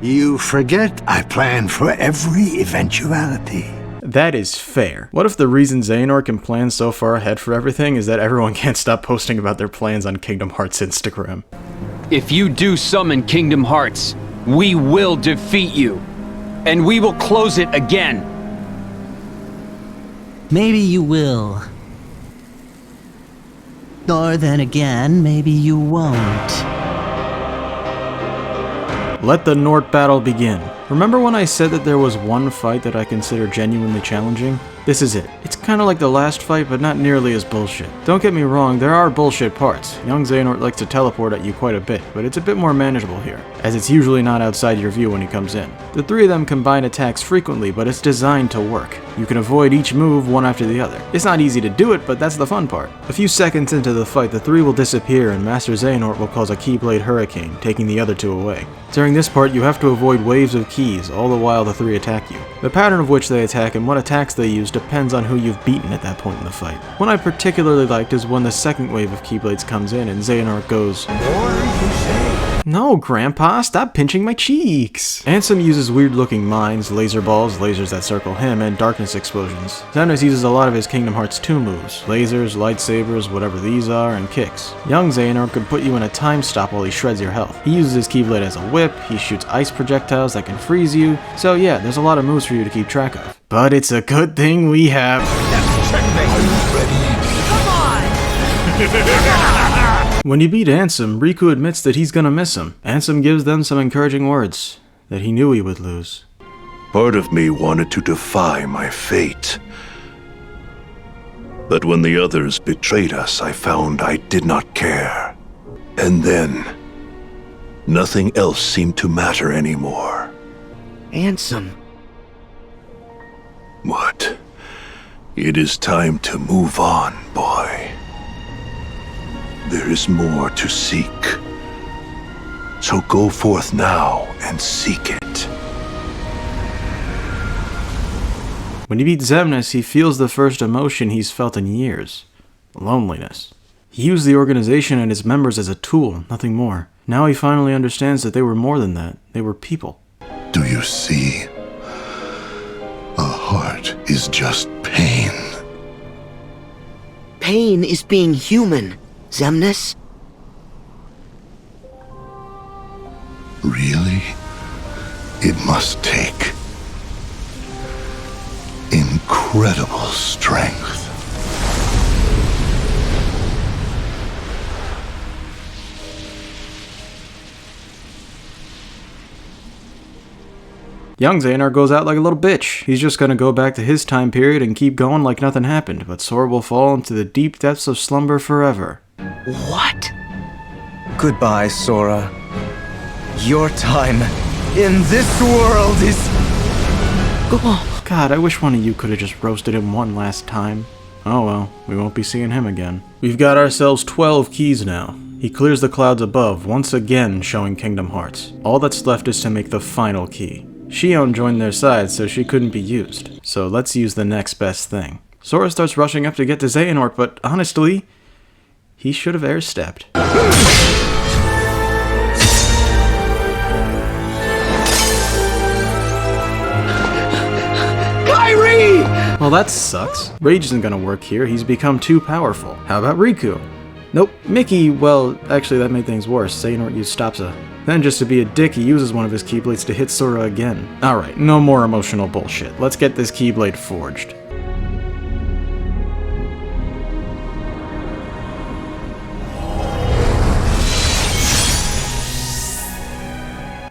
You forget I plan for every eventuality. That is fair. What if the reason Xehanort can plan so far ahead for everything is that everyone can't stop posting about their plans on Kingdom Hearts Instagram? If you do summon Kingdom Hearts, we will defeat you. And we will close it again. Maybe you will. Or then again, maybe you won't. Let the Nort battle begin. Remember when I said that there was one fight that I consider genuinely challenging? This is it. It's kinda like the last fight, but not nearly as bullshit. Don't get me wrong, there are bullshit parts. Young Xehanort likes to teleport at you quite a bit, but it's a bit more manageable here, as it's usually not outside your view when he comes in. The 3 of them combine attacks frequently, but it's designed to work. You can avoid each move one after the other. It's not easy to do it, but that's the fun part. A few seconds into the fight, the 3 will disappear and Master Xehanort will cause a Keyblade Hurricane, taking the other 2 away. During this part, you have to avoid waves of keys, all the while the 3 attack you. The pattern of which they attack and what attacks they use depends on who you've beaten at that point in the fight. One I particularly liked is when the second wave of Keyblades comes in and Xehanort goes, "No, Grandpa, stop pinching my cheeks!" Ansem uses weird-looking mines, laser balls, lasers that circle him, and darkness explosions. Xemnas uses a lot of his Kingdom Hearts 2 moves, lasers, lightsabers, whatever these are, and kicks. Young Xehanort could put you in a time stop while he shreds your health. He uses his Keyblade as a whip, he shoots ice projectiles that can freeze you, so yeah, there's a lot of moves for you to keep track of. But it's a good thing we have... When you beat Ansem, Riku admits that he's gonna miss him. Ansem gives them some encouraging words, that he knew he would lose. Part of me wanted to defy my fate. But when the others betrayed us, I found I did not care. And then, nothing else seemed to matter anymore. Ansem. What? It is time to move on, boy. There is more to seek. So go forth now and seek it. When he beats Xemnas, he feels the first emotion he's felt in years. Loneliness. He used the organization and its members as a tool, nothing more. Now he finally understands that they were more than that. They were people. Do you see? A heart is just pain. Pain is being human, Xemnas. Really? It must take incredible strength. Young Xehanort goes out like a little bitch. He's just gonna go back to his time period and keep going like nothing happened, but Sora will fall into the deep depths of slumber forever. What? Goodbye, Sora. Your time in this world is... God, I wish one of you could have just roasted him one last time. Oh well, we won't be seeing him again. We've got ourselves 12 keys now. He clears the clouds above, once again showing Kingdom Hearts. All that's left is to make the final key. Xion joined their side, so she couldn't be used. So let's use the next best thing. Sora starts rushing up to get to Xehanort, but honestly, he should have air-stepped. Well, that sucks. Rage isn't gonna work here, he's become too powerful. How about Riku? Nope. Mickey, well, actually that made things worse. Xehanort used Stopsa. Then just to be a dick, he uses one of his Keyblades to hit Sora again. Alright, no more emotional bullshit. Let's get this Keyblade forged.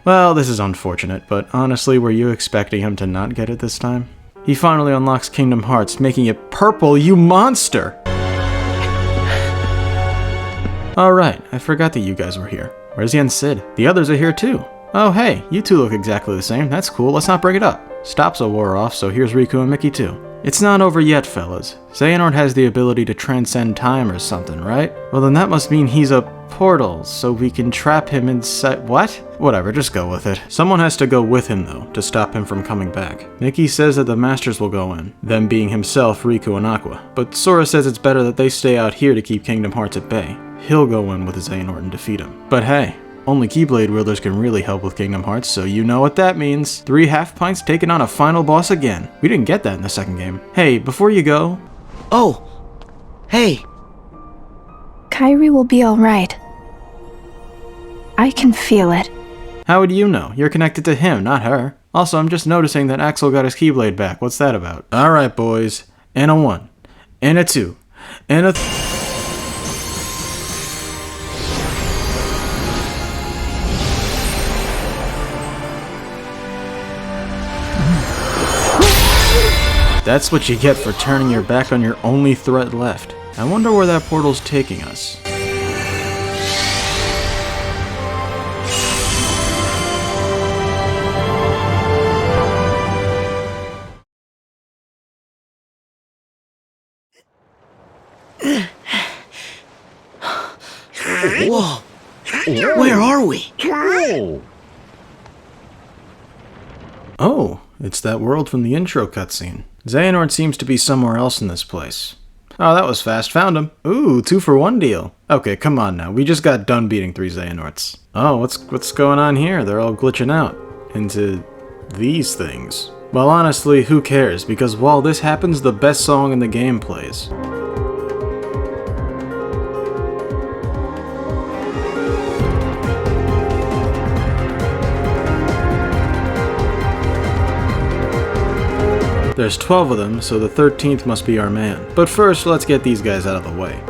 Well, this is unfortunate, but honestly, were you expecting him to not get it this time? He finally unlocks Kingdom Hearts, making it purple, you monster! Alright, I forgot that you guys were here. Where's Yen Sid? The others are here too. Oh hey, you two look exactly the same, that's cool, let's not break it up. Stopsa wore off, so here's Riku and Mickey too. It's not over yet, fellas. Xehanort has the ability to transcend time or something, right? Well then that must mean he's a portal, so we can trap him inside— what? Whatever, just go with it. Someone has to go with him though, to stop him from coming back. Mickey says that the Masters will go in, them being himself, Riku, and Aqua. But Sora says it's better that they stay out here to keep Kingdom Hearts at bay. He'll go in with Xehanort and defeat him. But hey, only Keyblade wielders can really help with Kingdom Hearts, so you know what that means. 3 half-pints taking on a final boss again. We didn't get that in the second game. Hey, before you go... Oh! Hey! Kairi will be alright. I can feel it. How would you know? You're connected to him, not her. Also, I'm just noticing that Axel got his Keyblade back. What's that about? Alright, boys. And a 1. And a 2. And a... That's what you get for turning your back on your only threat left. I wonder where that portal's taking us. Whoa! Where are we? Oh, it's that world from the intro cutscene. Xehanort seems to be somewhere else in this place. Oh, that was fast. Found him. Ooh, 2-for-1 deal. Okay, come on now. We just got done beating 3 Xehanorts. Oh, what's going on here? They're all glitching out into these things. Well, honestly, who cares? Because while this happens, the best song in the game plays. There's 12 of them, so the 13th must be our man. But first, let's get these guys out of the way.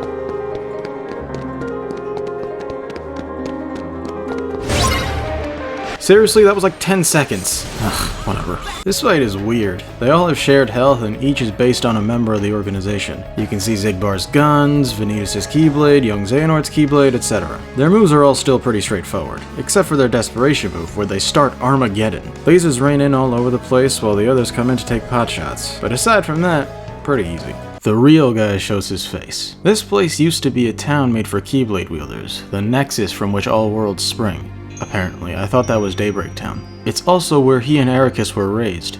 Seriously, that was like 10 seconds. Ugh, whatever. This fight is weird. They all have shared health and each is based on a member of the organization. You can see Xigbar's guns, Vanitas' Keyblade, Young Xehanort's Keyblade, etc. Their moves are all still pretty straightforward, except for their desperation move where they start Armageddon. Lasers rain in all over the place while the others come in to take potshots. But aside from that, pretty easy. The real guy shows his face. This place used to be a town made for Keyblade wielders, the nexus from which all worlds spring. Apparently, I thought that was Daybreak Town. It's also where he and Ericus were raised.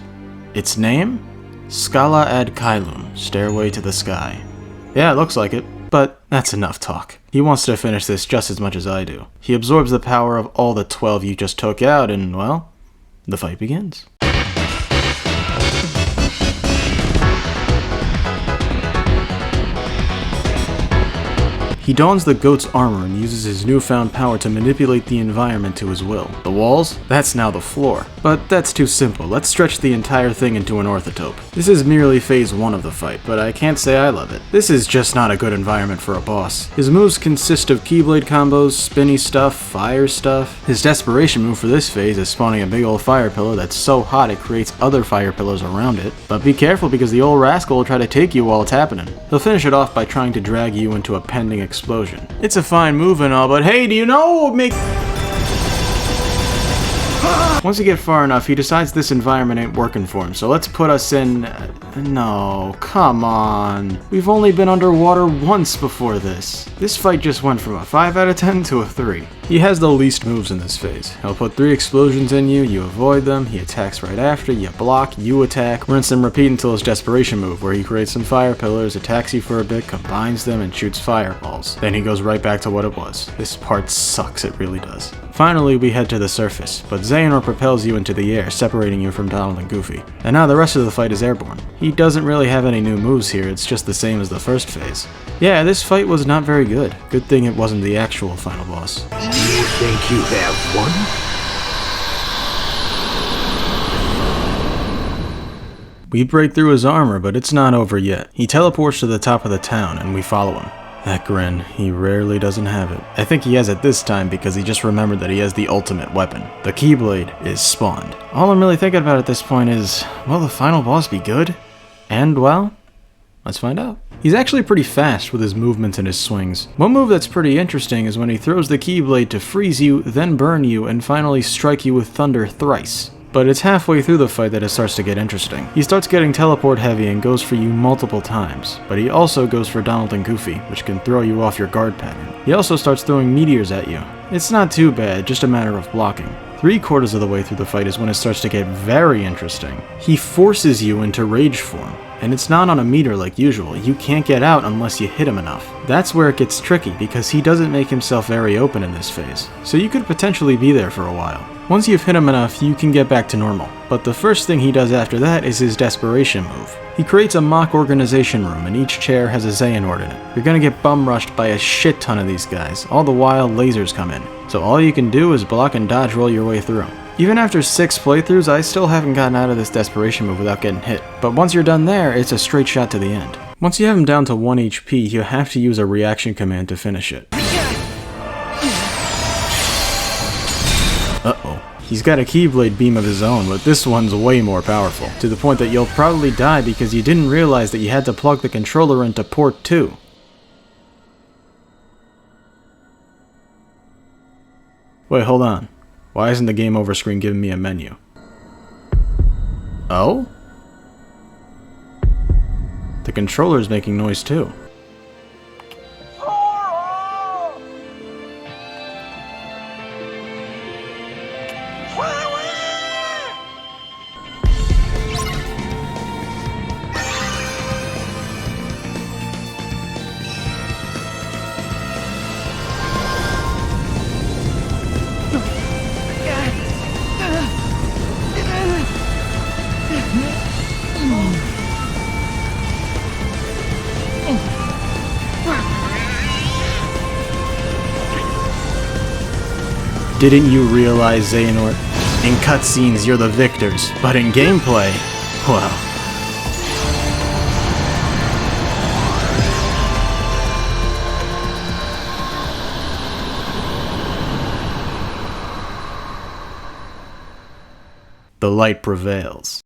Its name? Scala ad Caelum, Stairway to the Sky. Yeah, it looks like it, but that's enough talk. He wants to finish this just as much as I do. He absorbs the power of all the 12 you just took out and, well, the fight begins. He dons the goat's armor and uses his newfound power to manipulate the environment to his will. The walls? That's now the floor. But that's too simple. Let's stretch the entire thing into an orthotope. This is merely phase 1 of the fight, but I can't say I love it. This is just not a good environment for a boss. His moves consist of Keyblade combos, spinny stuff, fire stuff. His desperation move for this phase is spawning a big old fire pillar that's so hot it creates other fire pillars around it. But be careful because the old rascal will try to take you while it's happening. He'll finish it off by trying to drag you into a pending explosion explosion. It's a fine move and all, but hey, do you know what would make... Once you get far enough, he decides this environment ain't working for him, so let's put us in... No, come on. We've only been underwater once before this. This fight just went from a 5 out of 10 to a 3. He has the least moves in this phase. He'll put 3 explosions in you, you avoid them, he attacks right after, you block, you attack, rinse and repeat until his desperation move, where he creates some fire pillars, attacks you for a bit, combines them, and shoots fireballs. Then he goes right back to what it was. This part sucks, it really does. Finally, we head to the surface, but Xehanort propels you into the air, separating you from Donald and Goofy. And now the rest of the fight is airborne. He doesn't really have any new moves here, it's just the same as the first phase. Yeah, this fight was not very good. Good thing it wasn't the actual final boss. You think you have won? We break through his armor, but it's not over yet. He teleports to the top of the town, and we follow him. That grin, he rarely doesn't have it. I think he has it this time because he just remembered that he has the ultimate weapon. The Keyblade is spawned. All I'm really thinking about at this point is, will the final boss be good? And, well, let's find out. He's actually pretty fast with his movements and his swings. One move that's pretty interesting is when he throws the Keyblade to freeze you, then burn you, and finally strike you with thunder thrice. But it's halfway through the fight that it starts to get interesting. He starts getting teleport heavy and goes for you multiple times, but he also goes for Donald and Goofy, which can throw you off your guard pattern. He also starts throwing meteors at you. It's not too bad, just a matter of blocking. 3/4 of the way through the fight is when it starts to get very interesting. He forces you into rage form, and it's not on a meter like usual. You can't get out unless you hit him enough. That's where it gets tricky, because he doesn't make himself very open in this phase, so you could potentially be there for a while. Once you've hit him enough, you can get back to normal. But the first thing he does after that is his desperation move. He creates a mock organization room, and each chair has a Xehanort in it. You're gonna get bum rushed by a shit ton of these guys, all the while lasers come in. So all you can do is block and dodge roll your way through. Even after 6 playthroughs, I still haven't gotten out of this desperation move without getting hit. But once you're done there, it's a straight shot to the end. Once you have him down to 1 HP, you have to use a reaction command to finish it. Uh-oh. He's got a Keyblade beam of his own, but this one's way more powerful, to the point that you'll probably die because you didn't realize that you had to plug the controller into port 2. Wait, hold on. Why isn't the game over screen giving me a menu? Oh? The controller's making noise too. Didn't you realize, Xehanort? In cutscenes, you're the victors, but in gameplay, well... The light prevails.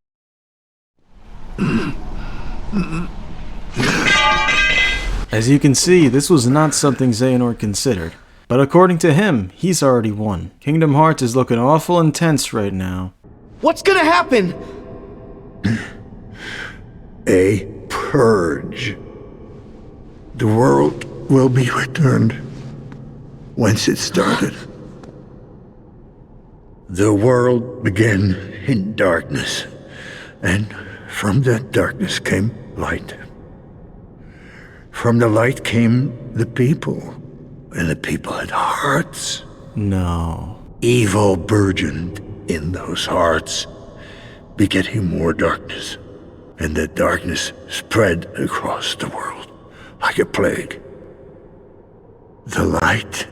As you can see, this was not something Xehanort considered. But according to him, he's already won. Kingdom Hearts is looking awful intense right now. What's gonna happen? A purge. The world will be returned whence it started. The world began in darkness, and from that darkness came light. From the light came the people. And the people had hearts. No. Evil burgeoned in those hearts, begetting more darkness. And that darkness spread across the world like a plague. The light,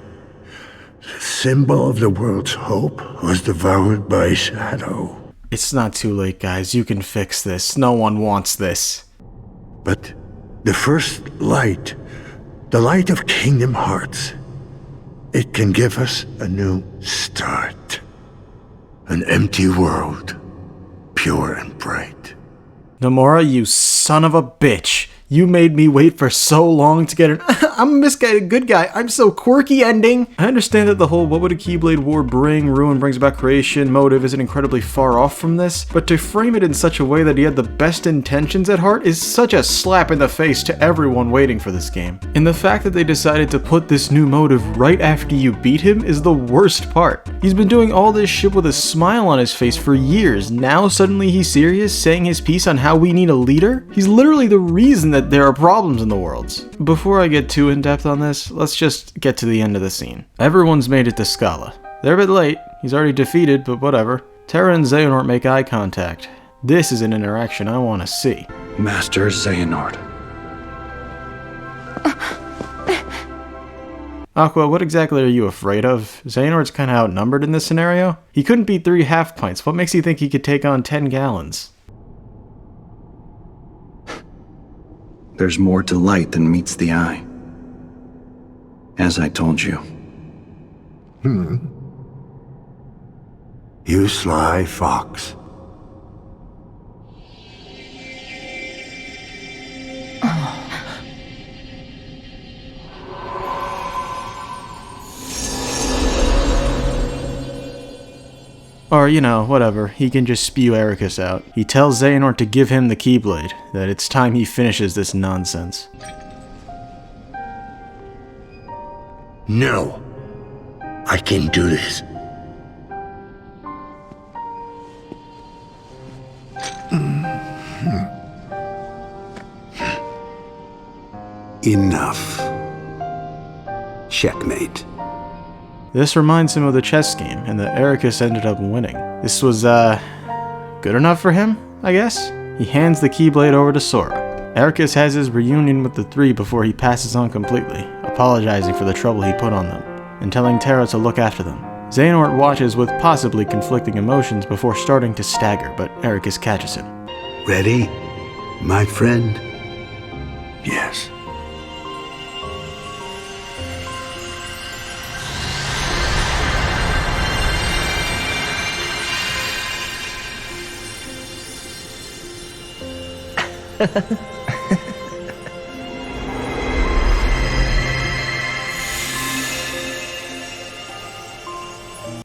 the symbol of the world's hope, was devoured by shadow. It's not too late, guys. You can fix this. No one wants this. But the first light, the light of Kingdom Hearts, it can give us a new start. An empty world, pure and bright. Nomura, you son of a bitch. You made me wait for so long to get an I'm a misguided good guy, I'm so quirky ending. I understand that the whole what would a Keyblade War bring, ruin brings about creation motive isn't incredibly far off from this, but to frame it in such a way that he had the best intentions at heart is such a slap in the face to everyone waiting for this game. And the fact that they decided to put this new motive right after you beat him is the worst part. He's been doing all this shit with a smile on his face for years, now suddenly he's serious, saying his piece on how we need a leader? He's literally the reason that there are problems in the worlds. Before I get too in-depth on this, let's just get to the end of the scene. Everyone's made it to Scala. They're a bit late, he's already defeated, but whatever. Terra and Xehanort make eye contact. This is an interaction I want to see. Master Xehanort. Aqua, what exactly are you afraid of? Xehanort's kinda outnumbered in this scenario? He couldn't beat 3 half-pints, what makes you think he could take on 10 gallons? There's more to light than meets the eye. As I told you. You sly fox. Or, you know, whatever, he can just spew Ericus out. He tells Xehanort to give him the Keyblade, that it's time he finishes this nonsense. No. I can do this. Enough. Checkmate. This reminds him of the chess game, and that Ericus ended up winning. This was, good enough for him, I guess? He hands the Keyblade over to Sora. Ericus has his reunion with the 3 before he passes on completely, apologizing for the trouble he put on them, and telling Terra to look after them. Xehanort watches with possibly conflicting emotions before starting to stagger, but Ericus catches him. Ready, my friend? Yes.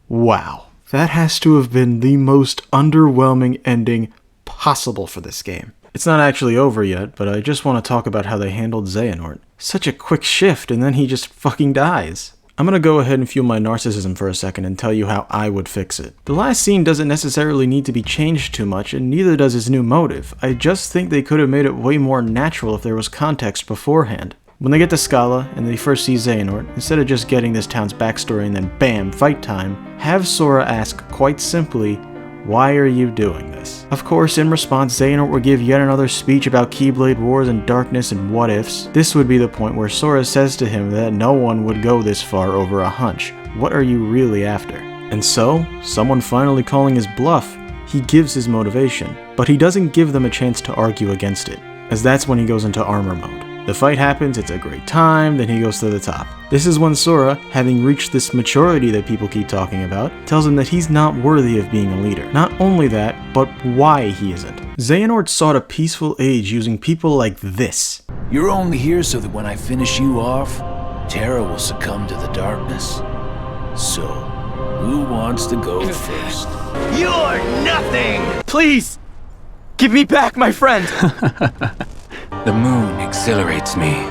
Wow, that has to have been the most underwhelming ending possible for this game. It's not actually over yet, but I just want to talk about how they handled Xehanort. Such a quick shift, and then he just fucking dies. I'm gonna go ahead and fuel my narcissism for a second and tell you how I would fix it. The last scene doesn't necessarily need to be changed too much, and neither does his new motive. I just think they could have made it way more natural if there was context beforehand. When they get to Scala, and they first see Xehanort, instead of just getting this town's backstory and then BAM, fight time, have Sora ask quite simply, why are you doing this? Of course, in response, Xehanort would give yet another speech about Keyblade Wars and darkness and what-ifs. This would be the point where Sora says to him that no one would go this far over a hunch. What are you really after? And so, someone finally calling his bluff, he gives his motivation, but he doesn't give them a chance to argue against it, as that's when he goes into armor mode. The fight happens, it's a great time, then he goes to the top. This is when Sora, having reached this maturity that people keep talking about, tells him that he's not worthy of being a leader. Not only that, but why he isn't. Xehanort sought a peaceful age using people like this. You're only here so that when I finish you off, Terra will succumb to the darkness. So, who wants to go first? You're nothing! Please! Give me back my friend! The moon exhilarates me.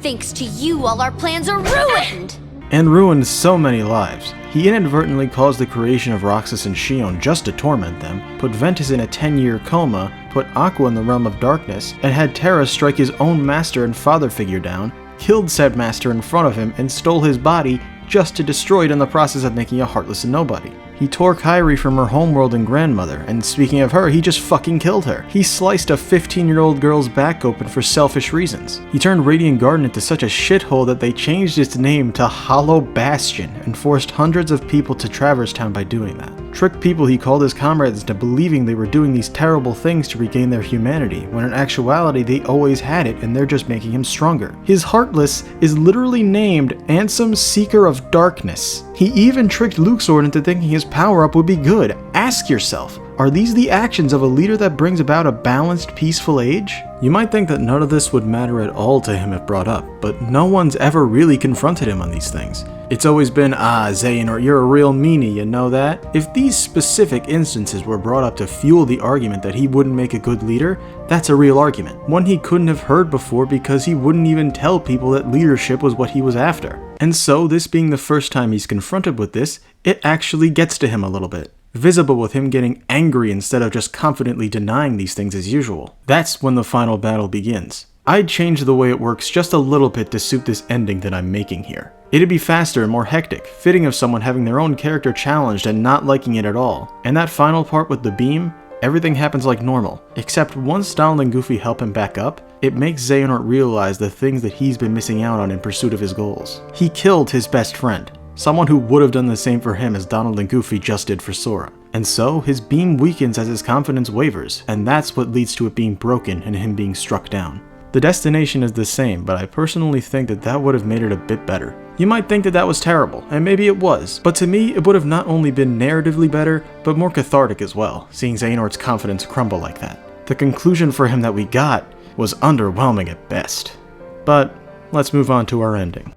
Thanks to you, all our plans are ruined! And ruined so many lives. He inadvertently caused the creation of Roxas and Xion just to torment them, put Ventus in a 10-year coma, put Aqua in the realm of darkness, and had Terra strike his own master and father figure down, killed said master in front of him, and stole his body just to destroy it in the process of making a heartless nobody. He tore Kairi from her homeworld and grandmother, and speaking of her, he just fucking killed her. He sliced a 15-year-old girl's back open for selfish reasons. He turned Radiant Garden into such a shithole that they changed its name to Hollow Bastion, and forced hundreds of people to Traverse Town by doing that. Tricked people he called his comrades into believing they were doing these terrible things to regain their humanity, when in actuality they always had it and they're just making him stronger. His Heartless is literally named Ansem Seeker of Darkness. He even tricked Luxord into thinking his power-up would be good. Ask yourself, Are these the actions of a leader that brings about a balanced, peaceful age? You might think that none of this would matter at all to him if brought up, but no one's ever really confronted him on these things. It's always been, Xehanort, you're a real meanie, you know that? If these specific instances were brought up to fuel the argument that he wouldn't make a good leader, that's a real argument. One he couldn't have heard before because he wouldn't even tell people that leadership was what he was after. And so, this being the first time he's confronted with this, it actually gets to him a little bit. Visible with him getting angry instead of just confidently denying these things as usual. That's when the final battle begins. I'd change the way it works just a little bit to suit this ending that I'm making here. It'd be faster and more hectic, fitting of someone having their own character challenged and not liking it at all. And that final part with the beam, everything happens like normal, except once Donald and Goofy help him back up, it makes Xehanort realize the things that he's been missing out on in pursuit of his goals. He killed his best friend, someone who would have done the same for him as Donald and Goofy just did for Sora. And so, his beam weakens as his confidence wavers, and that's what leads to it being broken and him being struck down. The destination is the same, but I personally think that that would have made it a bit better. You might think that that was terrible, and maybe it was, but to me it would have not only been narratively better, but more cathartic as well, seeing Xehanort's confidence crumble like that. The conclusion for him that we got was underwhelming at best. But let's move on to our ending.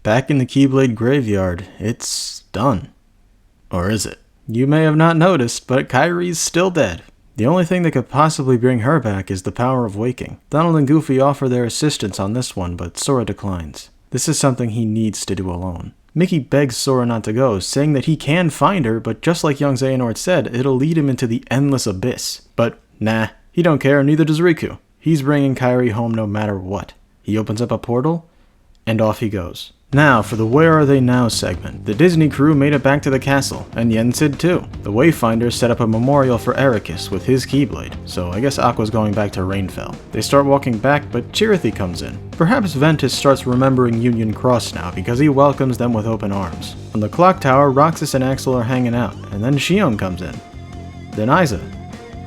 Back in the Keyblade graveyard, it's done. Or is it? You may have not noticed, but Kairi's still dead. The only thing that could possibly bring her back is the power of waking. Donald and Goofy offer their assistance on this one, but Sora declines. This is something he needs to do alone. Mickey begs Sora not to go, saying that he can find her, but just like young Xehanort said, it'll lead him into the endless abyss. But nah, he don't care, neither does Riku. He's bringing Kairi home no matter what. He opens up a portal, and off he goes. Now, for the Where Are They Now segment. The Disney crew made it back to the castle, and Yensid too. The Wayfinders set up a memorial for Ericus with his Keyblade, so I guess Aqua's going back to Rainfell. They start walking back, but Chirithy comes in. Perhaps Ventus starts remembering Union Cross now, because he welcomes them with open arms. On the clock tower, Roxas and Axel are hanging out, and then Xion comes in. Then Isa.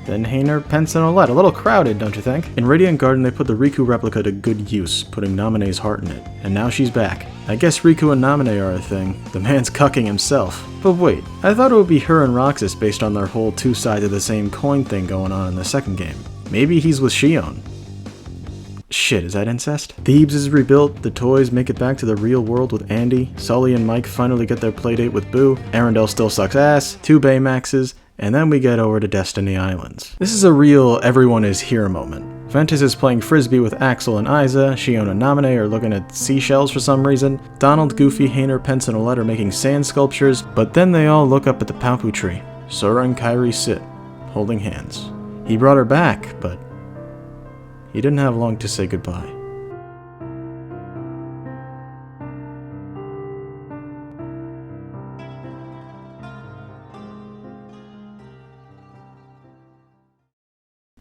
Then Hainer, Pence, and Olette. A little crowded, don't you think? In Radiant Garden, they put the Riku replica to good use, putting Naminé's heart in it. And now she's back. I guess Riku and Naminé are a thing. The man's cucking himself. But wait, I thought it would be her and Roxas based on their whole two sides of the same coin thing going on in the second game. Maybe he's with Xion. Shit, is that incest? Thebes is rebuilt, the toys make it back to the real world with Andy, Sully and Mike finally get their playdate with Boo, Arendelle still sucks ass, 2 Baymaxes, and then we get over to Destiny Islands. This is a real everyone is here moment. Ventus is playing frisbee with Axel and Isa, Xion and Naminé are looking at seashells for some reason, Donald, Goofy, Hainer, Pence, and Olette are making sand sculptures, but then they all look up at the Paupu tree. Sora and Kairi sit, holding hands. He brought her back, but he didn't have long to say goodbye.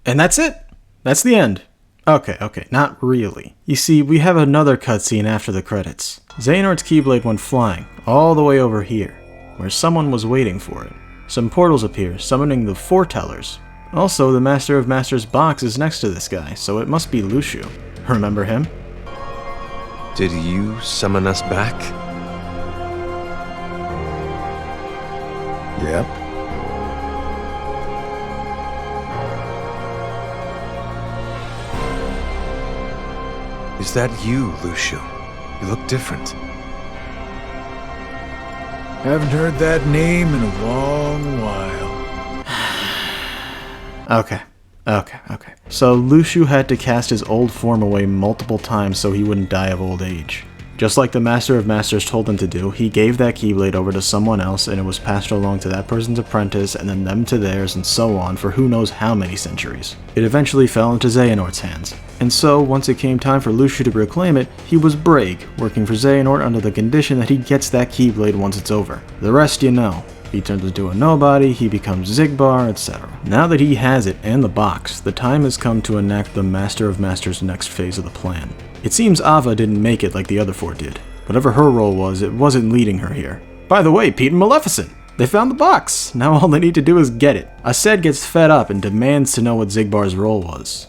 And that's it! That's the end. Okay, not really. You see, we have another cutscene after the credits. Xehanort's Keyblade went flying, all the way over here, where someone was waiting for it. Some portals appear, summoning the Foretellers. Also, the Master of Masters box is next to this guy, so it must be Lucio. Remember him? Did you summon us back? Yep. Is that you, Lucio? You look different. Haven't heard that name in a long while. Okay. So Lucio had to cast his old form away multiple times so he wouldn't die of old age. Just like the Master of Masters told him to do, he gave that Keyblade over to someone else and it was passed along to that person's apprentice and then them to theirs and so on for who knows how many centuries. It eventually fell into Xehanort's hands. And so, once it came time for Lucio to reclaim it, he was Braig, working for Xehanort under the condition that he gets that Keyblade once it's over. The rest you know. He turns into a nobody, he becomes Xigbar, etc. Now that he has it and the box, the time has come to enact the Master of Masters' next phase of the plan. It seems Ava didn't make it like the other 4 did. Whatever her role was, it wasn't leading her here. By the way, Pete and Maleficent! They found the box! Now all they need to do is get it. Aced gets fed up and demands to know what Xigbar's role was.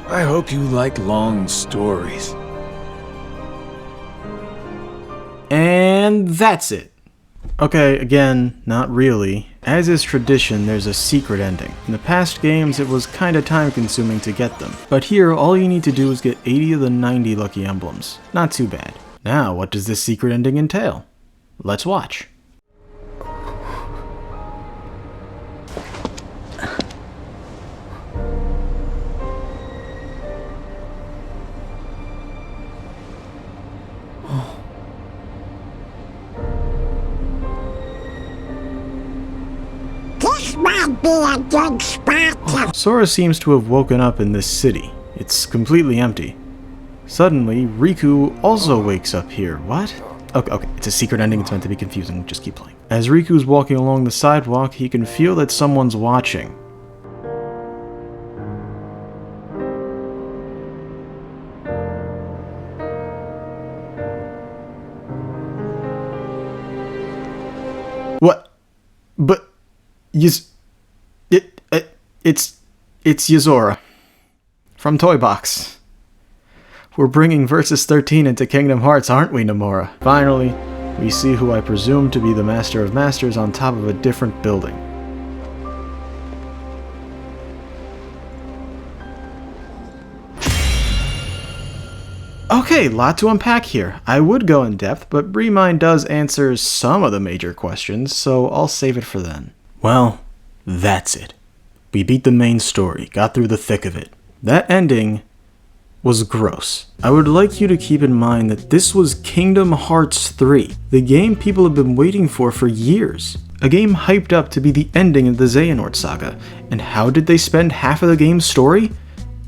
I hope you like long stories. And that's it. Okay, again, not really. As is tradition, there's a secret ending. In the past games, it was kinda time consuming to get them. But here, all you need to do is get 80 of the 90 lucky emblems. Not too bad. Now, what does this secret ending entail? Let's watch. This might be a good spot. Sora seems to have woken up in this city. It's completely empty. Suddenly, Riku also wakes up here. What? Okay, it's a secret ending. It's meant to be confusing. Just keep playing. As Riku's walking along the sidewalk, he can feel that someone's watching. What? But it's Yuzora from Toy Box. We're bringing Versus 13 into Kingdom Hearts, aren't we, Nomura? Finally, we see who I presume to be the Master of Masters on top of a different building. Okay, lot to unpack here. I would go in depth, but Remind does answer some of the major questions, so I'll save it for then. Well, that's it. We beat the main story, got through the thick of it. That ending was gross. I would like you to keep in mind that this was Kingdom Hearts 3, the game people have been waiting for years. A game hyped up to be the ending of the Xehanort saga. And how did they spend half of the game's story?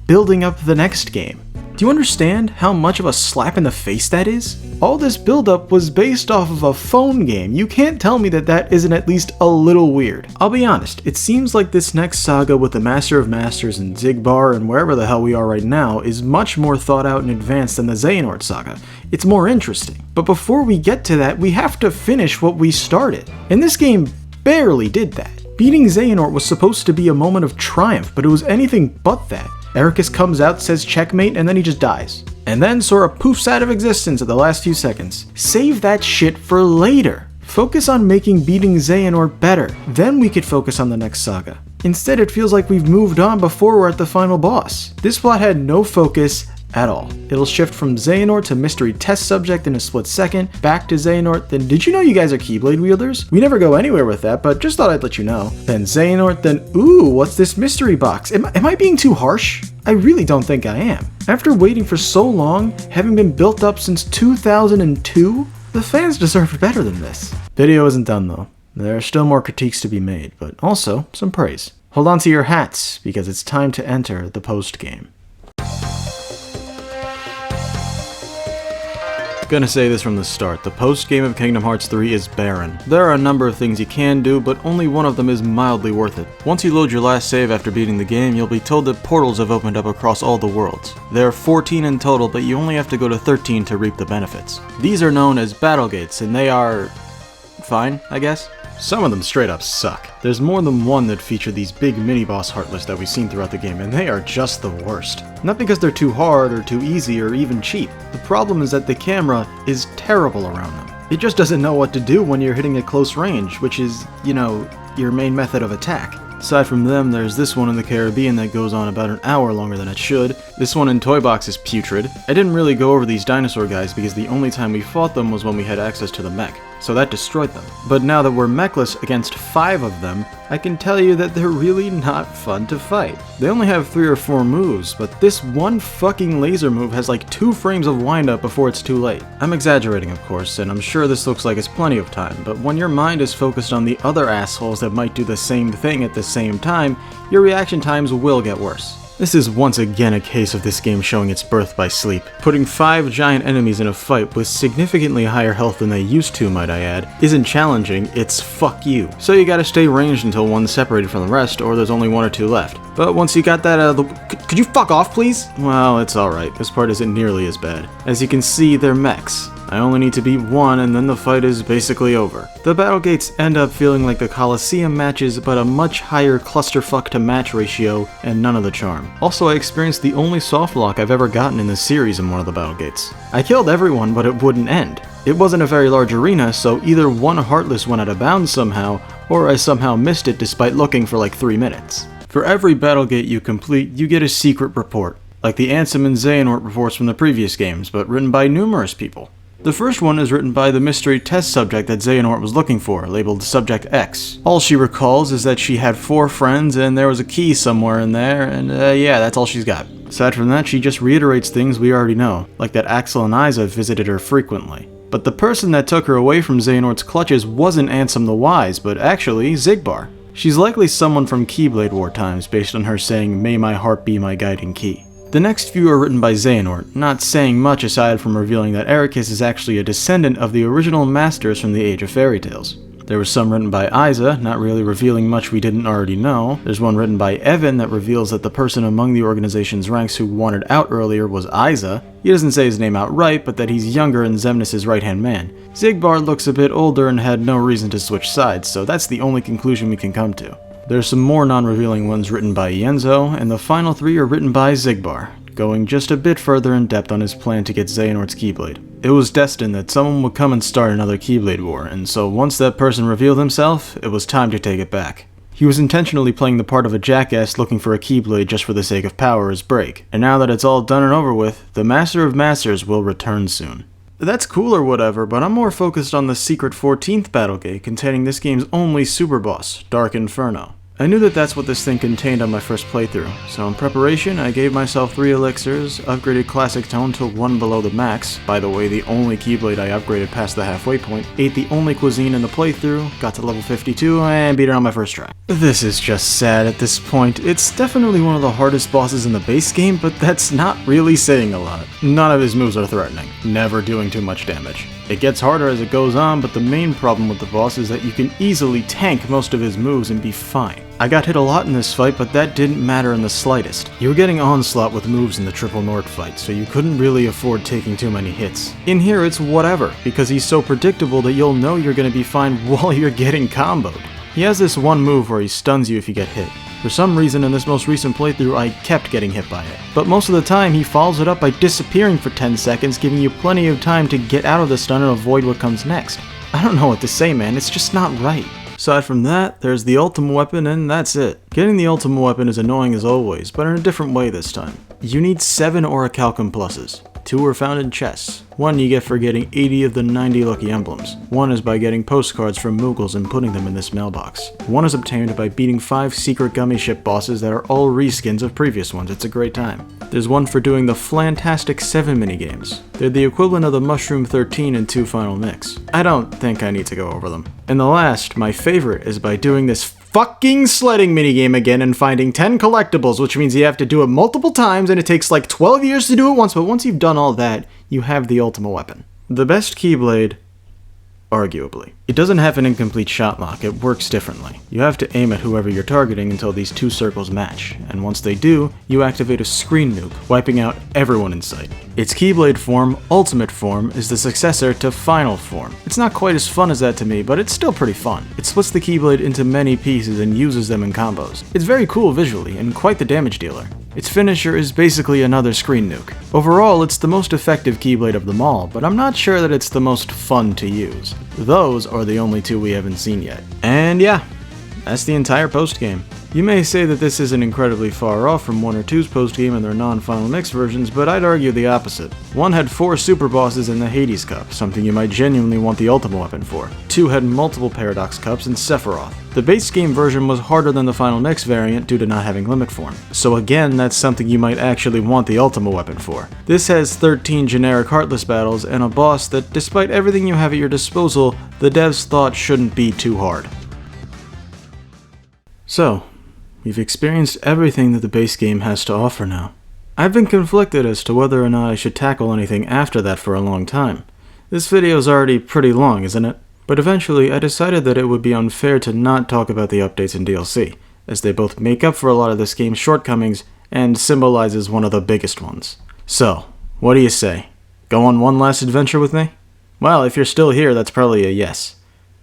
Building up the next game. Do you understand how much of a slap in the face that is? All this build-up was based off of a phone game. You can't tell me that that isn't at least a little weird. I'll be honest, it seems like this next saga with the Master of Masters and Xigbar and wherever the hell we are right now is much more thought out and advanced than the Xehanort saga. It's more interesting. But before we get to that, we have to finish what we started. And this game barely did that. Beating Xehanort was supposed to be a moment of triumph, but it was anything but that. Ericus comes out, says checkmate, and then he just dies. And then Sora poofs out of existence at the last few seconds. Save that shit for later. Focus on making beating Xehanort better. Then we could focus on the next saga. Instead, it feels like we've moved on before we're at the final boss. This plot had no focus at all. It'll shift from Xehanort to mystery test subject in a split second, back to Xehanort, then did you know you guys are Keyblade wielders? We never go anywhere with that, but just thought I'd let you know. Then Xehanort, then ooh, what's this mystery box? Am I being too harsh? I really don't think I am. After waiting for so long, having been built up since 2002, the fans deserve better than this. Video isn't done though. There are still more critiques to be made, but also some praise. Hold on to your hats, because it's time to enter the post-game. Gonna say this from the start, the post-game of Kingdom Hearts 3 is barren. There are a number of things you can do, but only one of them is mildly worth it. Once you load your last save after beating the game, you'll be told that portals have opened up across all the worlds. There are 14 in total, but you only have to go to 13 to reap the benefits. These are known as battle gates, and they are fine, I guess? Some of them straight up suck. There's more than one that feature these big mini-boss heartless that we've seen throughout the game, and they are just the worst. Not because they're too hard or too easy or even cheap. The problem is that the camera is terrible around them. It just doesn't know what to do when you're hitting at close range, which is, you know, your main method of attack. Aside from them, there's this one in the Carribean that goes on about an hour longer than it should. This one in Toy Box is putrid. I didn't really go over these dinosaur guys because the only time we fought them was when we had access to the mech, so that destroyed them. But now that we're mechless against 5 of them, I can tell you that they're really not fun to fight. They only have 3 or 4 moves, but this one fucking laser move has like 2 frames of windup before it's too late. I'm exaggerating, of course, and I'm sure this looks like it's plenty of time, but when your mind is focused on the other assholes that might do the same thing at the same time, your reaction times will get worse. This is once again a case of this game showing its birth by sleep. Putting 5 giant enemies in a fight with significantly higher health than they used to, might I add, isn't challenging, it's fuck you. So you gotta stay ranged until one's separated from the rest, or there's only 1 or 2 left. But once you got that out of the... Could you fuck off, please? Well, it's alright, this part isn't nearly as bad. As you can see, they're mechs. I only need to beat 1 and then the fight is basically over. The battle gates end up feeling like the Coliseum matches, but a much higher clusterfuck to match ratio and none of the charm. Also, I experienced the only soft lock I've ever gotten in this series in one of the battle gates. I killed everyone, but it wouldn't end. It wasn't a very large arena, so either one Heartless went out of bounds somehow, or I somehow missed it despite looking for like 3 minutes. For every Battlegate you complete, you get a secret report, like the Ansem and Xehanort reports from the previous games, but written by numerous people. The first one is written by the mystery test subject that Xehanort was looking for, labeled Subject X. All she recalls is that she had 4 friends and there was a key somewhere in there, and yeah, that's all she's got. Aside from that, she just reiterates things we already know, like that Axel and Isa visited her frequently. But the person that took her away from Xehanort's clutches wasn't Ansem the Wise, but actually Xigbar. She's likely someone from Keyblade War times based on her saying, "May my heart be my guiding key." The next few are written by Xehanort, not saying much aside from revealing that Ericus is actually a descendant of the original masters from the Age of Fairy Tales. There was some written by Isa, not really revealing much we didn't already know. There's one written by Evan that reveals that the person among the organization's ranks who wanted out earlier was Isa. He doesn't say his name outright, but that he's younger and Xemnas' right-hand man. Xigbar looks a bit older and had no reason to switch sides, so that's the only conclusion we can come to. There's some more non-revealing ones written by Yenzo, and the final 3 are written by Xigbar, going just a bit further in depth on his plan to get Xehanort's Keyblade. It was destined that someone would come and start another Keyblade war, and so once that person revealed himself, it was time to take it back. He was intentionally playing the part of a jackass looking for a Keyblade just for the sake of power as break, and now that it's all done and over with, the Master of Masters will return soon. That's cool or whatever, but I'm more focused on the secret 14th Battlegate containing this game's only super boss, Dark Inferno. I knew that that's what this thing contained on my first playthrough, so in preparation I gave myself 3 elixirs, upgraded Classic Tone to 1 below the max, by the way the only Keyblade I upgraded past the halfway point, ate the only cuisine in the playthrough, got to level 52, and beat it on my first try. This is just sad at this point. It's definitely one of the hardest bosses in the base game, but that's not really saying a lot. None of his moves are threatening, never doing too much damage. It gets harder as it goes on, but the main problem with the boss is that you can easily tank most of his moves and be fine. I got hit a lot in this fight, but that didn't matter in the slightest. You were getting Onslaught with moves in the Triple Nord fight, so you couldn't really afford taking too many hits. In here it's whatever, because he's so predictable that you'll know you're gonna be fine while you're getting comboed. He has this one move where he stuns you if you get hit. For some reason in this most recent playthrough I kept getting hit by it, but most of the time he follows it up by disappearing for 10 seconds, giving you plenty of time to get out of the stun and avoid what comes next. I don't know what to say, man, it's just not right. Aside from that, there's the Ultima Weapon and that's it. Getting the Ultima Weapon is annoying as always, but in a different way this time. You need 7 Orichalcum pluses. 2 are found in chests. 1 you get for getting 80 of the 90 lucky emblems. 1 is by getting postcards from Moogles and putting them in this mailbox. 1 is obtained by beating 5 secret gummy ship bosses that are all reskins of previous ones. It's a great time. There's 1 for doing the Flantastic 7 minigames. They're the equivalent of the Mushroom 13 and 2 Final Mix. I don't think I need to go over them. And the last, my favorite, is by doing this fucking sledding minigame again and finding 10 collectibles, which means you have to do it multiple times and it takes like 12 years to do it once, but once you've done all that, you have the Ultima Weapon. The best Keyblade, arguably. It doesn't have an incomplete shot lock, it works differently. You have to aim at whoever you're targeting until these 2 circles match, and once they do, you activate a screen nuke, wiping out everyone in sight. Its Keyblade form, Ultimate form, is the successor to Final form. It's not quite as fun as that to me, but it's still pretty fun. It splits the Keyblade into many pieces and uses them in combos. It's very cool visually, and quite the damage dealer. Its finisher is basically another screen nuke. Overall, it's the most effective Keyblade of them all, but I'm not sure that it's the most fun to use. Those are the only 2 we haven't seen yet. And yeah, that's the entire postgame. You may say that this isn't incredibly far off from 1 or 2's postgame and their non-Final Mix versions, but I'd argue the opposite. 1 had 4 super bosses in the Hades Cup, something you might genuinely want the Ultima Weapon for. 2 had multiple Paradox Cups and Sephiroth. The base game version was harder than the Final Mix variant due to not having limit form. So again, that's something you might actually want the Ultima Weapon for. This has 13 generic Heartless battles and a boss that, despite everything you have at your disposal, the devs thought shouldn't be too hard. So, we've experienced everything that the base game has to offer now. I've been conflicted as to whether or not I should tackle anything after that for a long time. This video's already pretty long, isn't it? But eventually I decided that it would be unfair to not talk about the updates in DLC, as they both make up for a lot of this game's shortcomings and symbolizes one of the biggest ones. So, what do you say? Go on one last adventure with me? Well, if you're still here, that's probably a yes.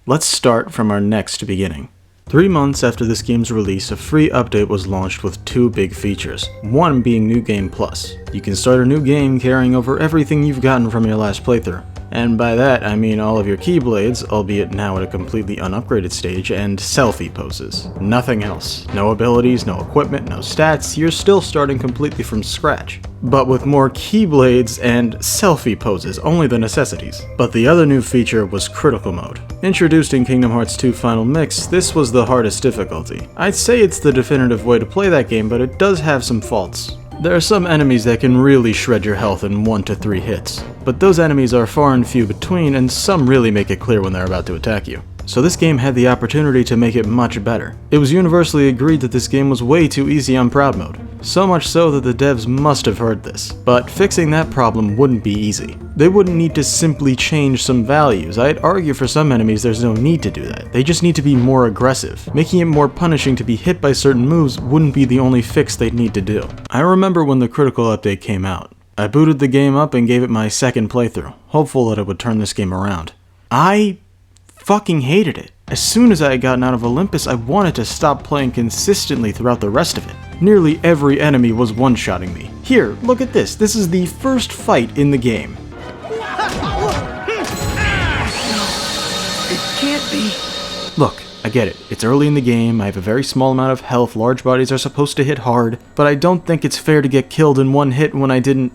Let's start from our next beginning. 3 months after this game's release, a free update was launched with 2 big features. 1 being New Game Plus. You can start a new game carrying over everything you've gotten from your last playthrough. And by that, I mean all of your Keyblades, albeit now at a completely unupgraded stage, and selfie poses. Nothing else. No abilities, no equipment, no stats, you're still starting completely from scratch. But with more Keyblades and selfie poses, only the necessities. But the other new feature was Critical Mode. Introduced in Kingdom Hearts 2 Final Mix, this was the hardest difficulty. I'd say it's the definitive way to play that game, but it does have some faults. There are some enemies that can really shred your health in 1 to 3 hits, but those enemies are far and few between, and some really make it clear when they're about to attack you. So this game had the opportunity to make it much better. It was universally agreed that this game was way too easy on Proud Mode. So much so that the devs must have heard this. But fixing that problem wouldn't be easy. They wouldn't need to simply change some values. I'd argue for some enemies there's no need to do that. They just need to be more aggressive. Making it more punishing to be hit by certain moves wouldn't be the only fix they'd need to do. I remember when the Critical update came out. I booted the game up and gave it my second playthrough, hopeful that it would turn this game around. I fucking hated it. As soon as I had gotten out of Olympus, I wanted to stop playing consistently throughout the rest of it. Nearly every enemy was one-shotting me. Here, look at this. This is the first fight in the game. It can't be. Look, I get it. It's early in the game, I have a very small amount of health, large bodies are supposed to hit hard, but I don't think it's fair to get killed in one hit when I didn't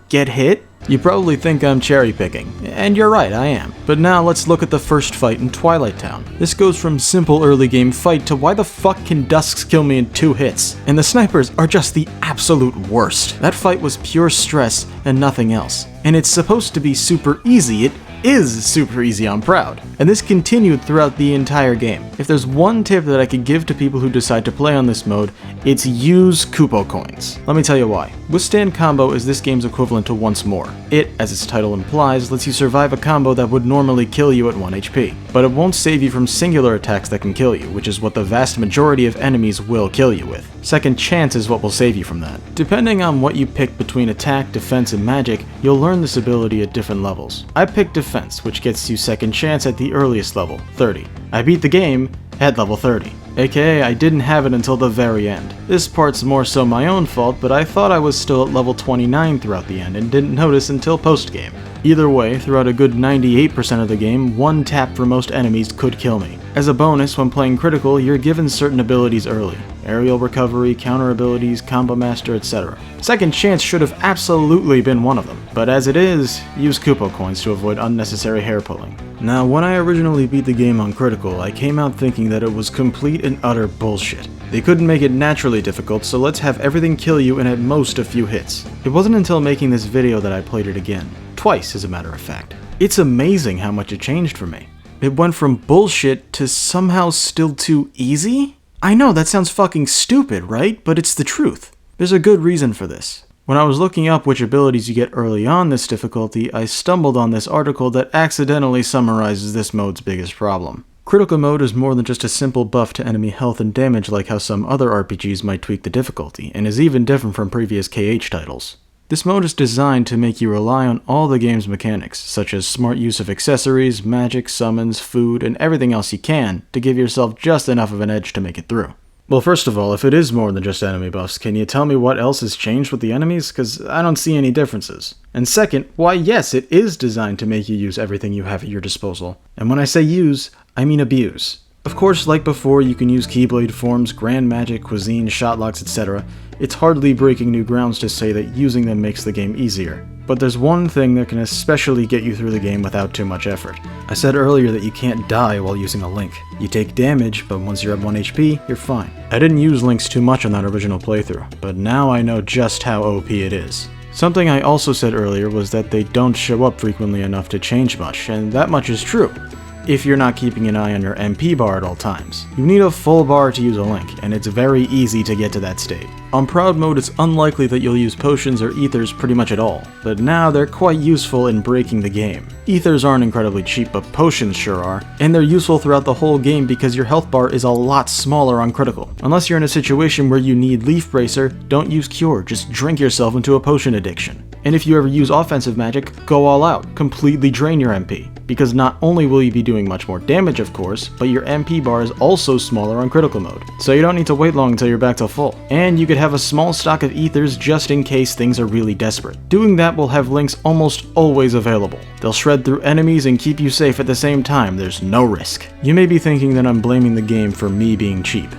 get hit. You probably think I'm cherry picking, and you're right, I am. But now let's look at the first fight in Twilight Town. This goes from simple early game fight to why the fuck can Dusks kill me in 2 hits? And the snipers are just the absolute worst. That fight was pure stress and nothing else. And it's supposed to be super easy. It is super easy on Proud, and this continued throughout the entire game. If there's one tip that I could give to people who decide to play on this mode, it's use Kupo coins. Let me tell you why. Withstand combo is this game's equivalent to Once More. It, as its title implies, lets you survive a combo that would normally kill you at 1 HP, but it won't save you from singular attacks that can kill you, which is what the vast majority of enemies will kill you with. Second Chance is what will save you from that. Depending on what you pick between attack, defense, and magic, you'll learn this ability at different levels. I picked defense, which gets you Second Chance at the earliest level, 30. I beat the game at level 30. AKA, I didn't have it until the very end. This part's more so my own fault, but I thought I was still at level 29 throughout the end and didn't notice until post-game. Either way, throughout a good 98% of the game, one tap for most enemies could kill me. As a bonus, when playing Critical, you're given certain abilities early. Aerial recovery, counter abilities, combo master, etc. Second Chance should have absolutely been one of them, but as it is, use Kupo coins to avoid unnecessary hair pulling. Now, when I originally beat the game on Critical, I came out thinking that it was complete and utter bullshit. They couldn't make it naturally difficult, so let's have everything kill you in at most a few hits. It wasn't until making this video that I played it again. Twice, as a matter of fact. It's amazing how much it changed for me. It went from bullshit to somehow still too easy? I know that sounds fucking stupid, right? But it's the truth. There's a good reason for this. When I was looking up which abilities you get early on this difficulty, I stumbled on this article that accidentally summarizes this mode's biggest problem. Critical mode is more than just a simple buff to enemy health and damage like how some other RPGs might tweak the difficulty, and is even different from previous KH titles. This mode is designed to make you rely on all the game's mechanics, such as smart use of accessories, magic, summons, food, and everything else you can, to give yourself just enough of an edge to make it through. Well, first of all, if it is more than just enemy buffs, can you tell me what else has changed with the enemies? Because I don't see any differences. And second, why yes, it is designed to make you use everything you have at your disposal. And when I say use, I mean abuse. Of course, like before, you can use Keyblade forms, Grand Magic, Cuisine, Shotlocks, etc. It's hardly breaking new grounds to say that using them makes the game easier. But there's one thing that can especially get you through the game without too much effort. I said earlier that you can't die while using a Link. You take damage, but once you're at 1 HP, you're fine. I didn't use Links too much on that original playthrough, but now I know just how OP it is. Something I also said earlier was that they don't show up frequently enough to change much, and that much is true. If you're not keeping an eye on your MP bar at all times. You need a full bar to use a Link, and it's very easy to get to that state. On Proud mode, it's unlikely that you'll use potions or ethers pretty much at all, but now they're quite useful in breaking the game. Ethers aren't incredibly cheap, but potions sure are, and they're useful throughout the whole game because your health bar is a lot smaller on Critical. Unless you're in a situation where you need Leaf Bracer, don't use Cure, just drink yourself into a potion addiction. And if you ever use offensive magic, go all out, completely drain your MP. because not only will you be doing much more damage of course, but your MP bar is also smaller on critical mode, so you don't need to wait long until you're back to full. And you could have a small stock of ethers just in case things are really desperate. Doing that will have links almost always available. They'll shred through enemies and keep you safe at the same time, there's no risk. You may be thinking that I'm blaming the game for me being cheap.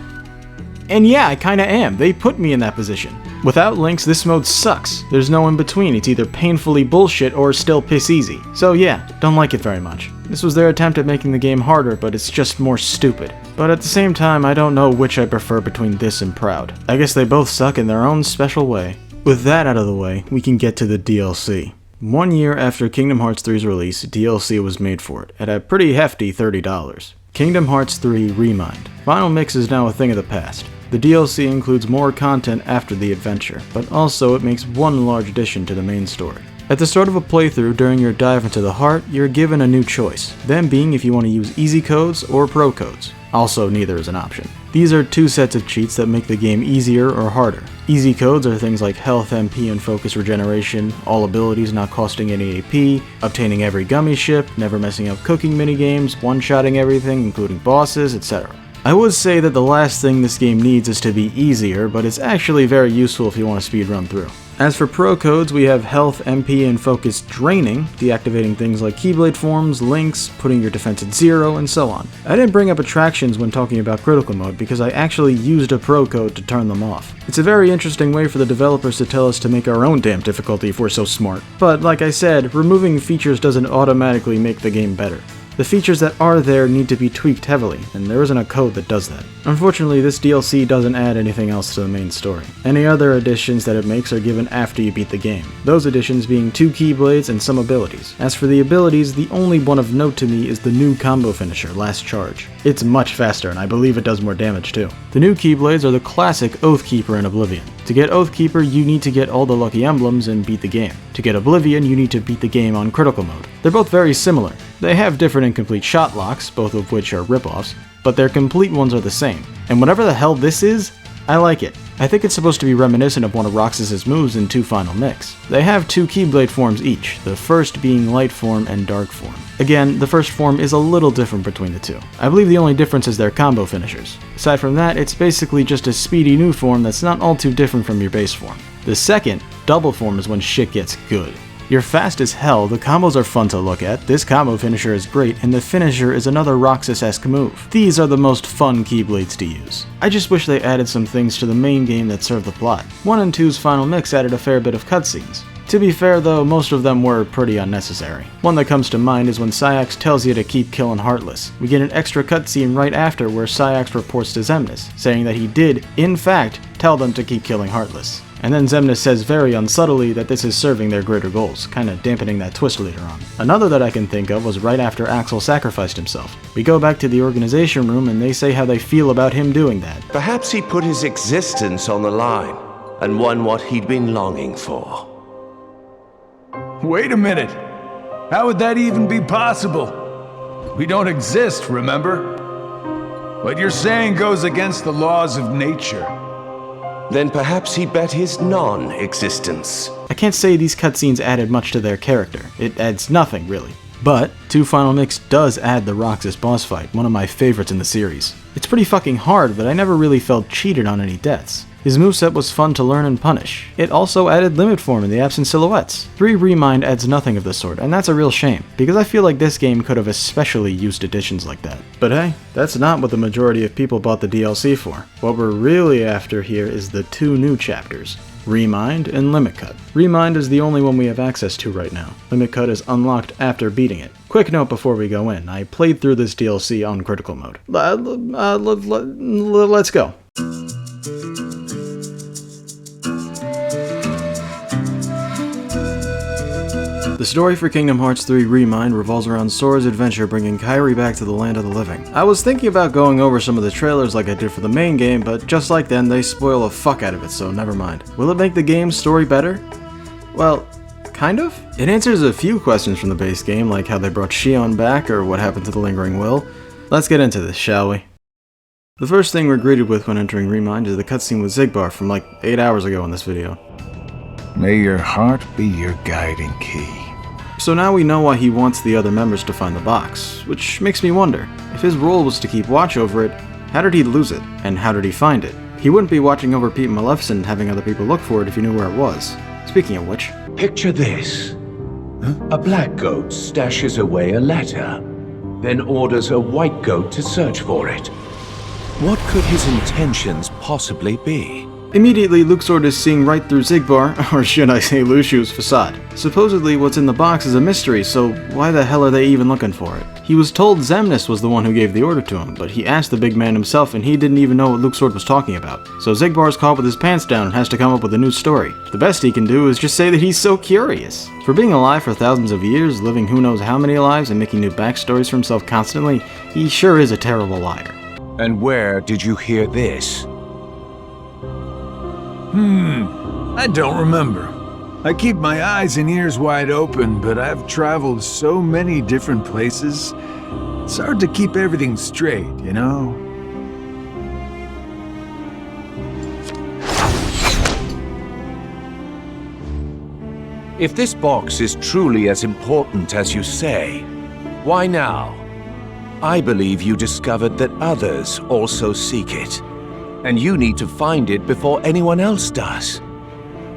And yeah, I kinda am, they put me in that position. Without links, this mode sucks. There's no in between, it's either painfully bullshit or still piss easy. So yeah, don't like it very much. This was their attempt at making the game harder, but it's just more stupid. But at the same time, I don't know which I prefer between this and Proud. I guess they both suck in their own special way. With that out of the way, we can get to the DLC. 1 year after Kingdom Hearts 3's release, DLC was made for it, at a pretty hefty $30. Kingdom Hearts 3 Remind. Final Mix is now a thing of the past. The DLC includes more content after the adventure, but also it makes one large addition to the main story. At the start of a playthrough during your dive into the heart, you're given a new choice, them being if you want to use easy codes or pro codes. Also, neither is an option. These are two sets of cheats that make the game easier or harder. Easy codes are things like health, MP, and focus regeneration, all abilities not costing any AP, obtaining every gummy ship, never messing up cooking minigames, one-shotting everything, including bosses, etc. I would say that the last thing this game needs is to be easier, but it's actually very useful if you want to speedrun through. As for pro codes, we have health, MP, and focus draining, deactivating things like Keyblade forms, links, putting your defense at 0, and so on. I didn't bring up attractions when talking about critical mode because I actually used a pro code to turn them off. It's a very interesting way for the developers to tell us to make our own damn difficulty if we're so smart. But like I said, removing features doesn't automatically make the game better. The features that are there need to be tweaked heavily, and there isn't a code that does that. Unfortunately, this DLC doesn't add anything else to the main story. Any other additions that it makes are given after you beat the game, those additions being 2 Keyblades and some abilities. As for the abilities, the only one of note to me is the new combo finisher, Last Charge. It's much faster, and I believe it does more damage too. The new Keyblades are the classic Oathkeeper and Oblivion. To get Oathkeeper, you need to get all the lucky emblems and beat the game. To get Oblivion, you need to beat the game on critical mode. They're both very similar. They have different and complete shot locks, both of which are ripoffs, but their complete ones are the same. And whatever the hell this is, I like it. I think it's supposed to be reminiscent of one of Roxas's moves in 2 Final Mix. They have 2 Keyblade forms each, the first being Light form and Dark form. Again, the first form is a little different between the two. I believe the only difference is their combo finishers. Aside from that, it's basically just a speedy new form that's not all too different from your base form. The second, Double form, is when shit gets good. You're fast as hell, the combos are fun to look at, this combo finisher is great, and the finisher is another Roxas-esque move. These are the most fun Keyblades to use. I just wish they added some things to the main game that serve the plot. 1 and 2's Final Mix added a fair bit of cutscenes. To be fair though, most of them were pretty unnecessary. One that comes to mind is when Saïx tells you to keep killing Heartless. We get an extra cutscene right after where Saïx reports to Xemnas, saying that he did, in fact, tell them to keep killing Heartless. And then Xemnas says very unsubtly that this is serving their greater goals, kinda dampening that twist later on. Another that I can think of was right after Axel sacrificed himself. We go back to the organization room and they say how they feel about him doing that. Perhaps he put his existence on the line, and won what he'd been longing for. Wait a minute. How would that even be possible? We don't exist, remember? What you're saying goes against the laws of nature. Then perhaps he bet his non-existence. I can't say these cutscenes added much to their character. It adds nothing, really. But 2 Final Mix does add the Roxas boss fight, one of my favorites in the series. It's pretty fucking hard, but I never really felt cheated on any deaths. His moveset was fun to learn and punish. It also added limit form in the absent silhouettes. 3 Remind adds nothing of the sort, and that's a real shame, because I feel like this game could have especially used additions like that. But hey, that's not what the majority of people bought the DLC for. What we're really after here is the 2 new chapters, Remind and Limit Cut. Remind is the only one we have access to right now. Limit Cut is unlocked after beating it. Quick note before we go in, I played through this DLC on critical mode. Let's go. The story for Kingdom Hearts 3 Remind revolves around Sora's adventure bringing Kairi back to the land of the living. I was thinking about going over some of the trailers like I did for the main game, but just like then, they spoil the fuck out of it, so never mind. Will it make the game's story better? Well, kind of? It answers a few questions from the base game, like how they brought Xion back or what happened to the Lingering Will. Let's get into this, shall we? The first thing we're greeted with when entering Remind is the cutscene with Xigbar from like 8 hours ago in this video. May your heart be your guiding key. So now we know why he wants the other members to find the box, which makes me wonder, if his role was to keep watch over it, how did he lose it, and how did he find it? He wouldn't be watching over Pete and Maleficent having other people look for it if he knew where it was. Speaking of which... Picture this. A black goat stashes away a letter, then orders a white goat to search for it. What could his intentions possibly be? Immediately, Luxord is seeing right through Xigbar, or should I say Lushu's facade. Supposedly, what's in the box is a mystery, so why the hell are they even looking for it? He was told Xemnas was the one who gave the order to him, but he asked the big man himself and he didn't even know what Luxord was talking about. So Xigbar's caught with his pants down and has to come up with a new story. The best he can do is just say that he's so curious. For being alive for thousands of years, living who knows how many lives and making new backstories for himself constantly, he sure is a terrible liar. And where did you hear this? I don't remember. I keep my eyes and ears wide open, but I've traveled so many different places. It's hard to keep everything straight, you know? If this box is truly as important as you say, why now? I believe you discovered that others also seek it, and you need to find it before anyone else does,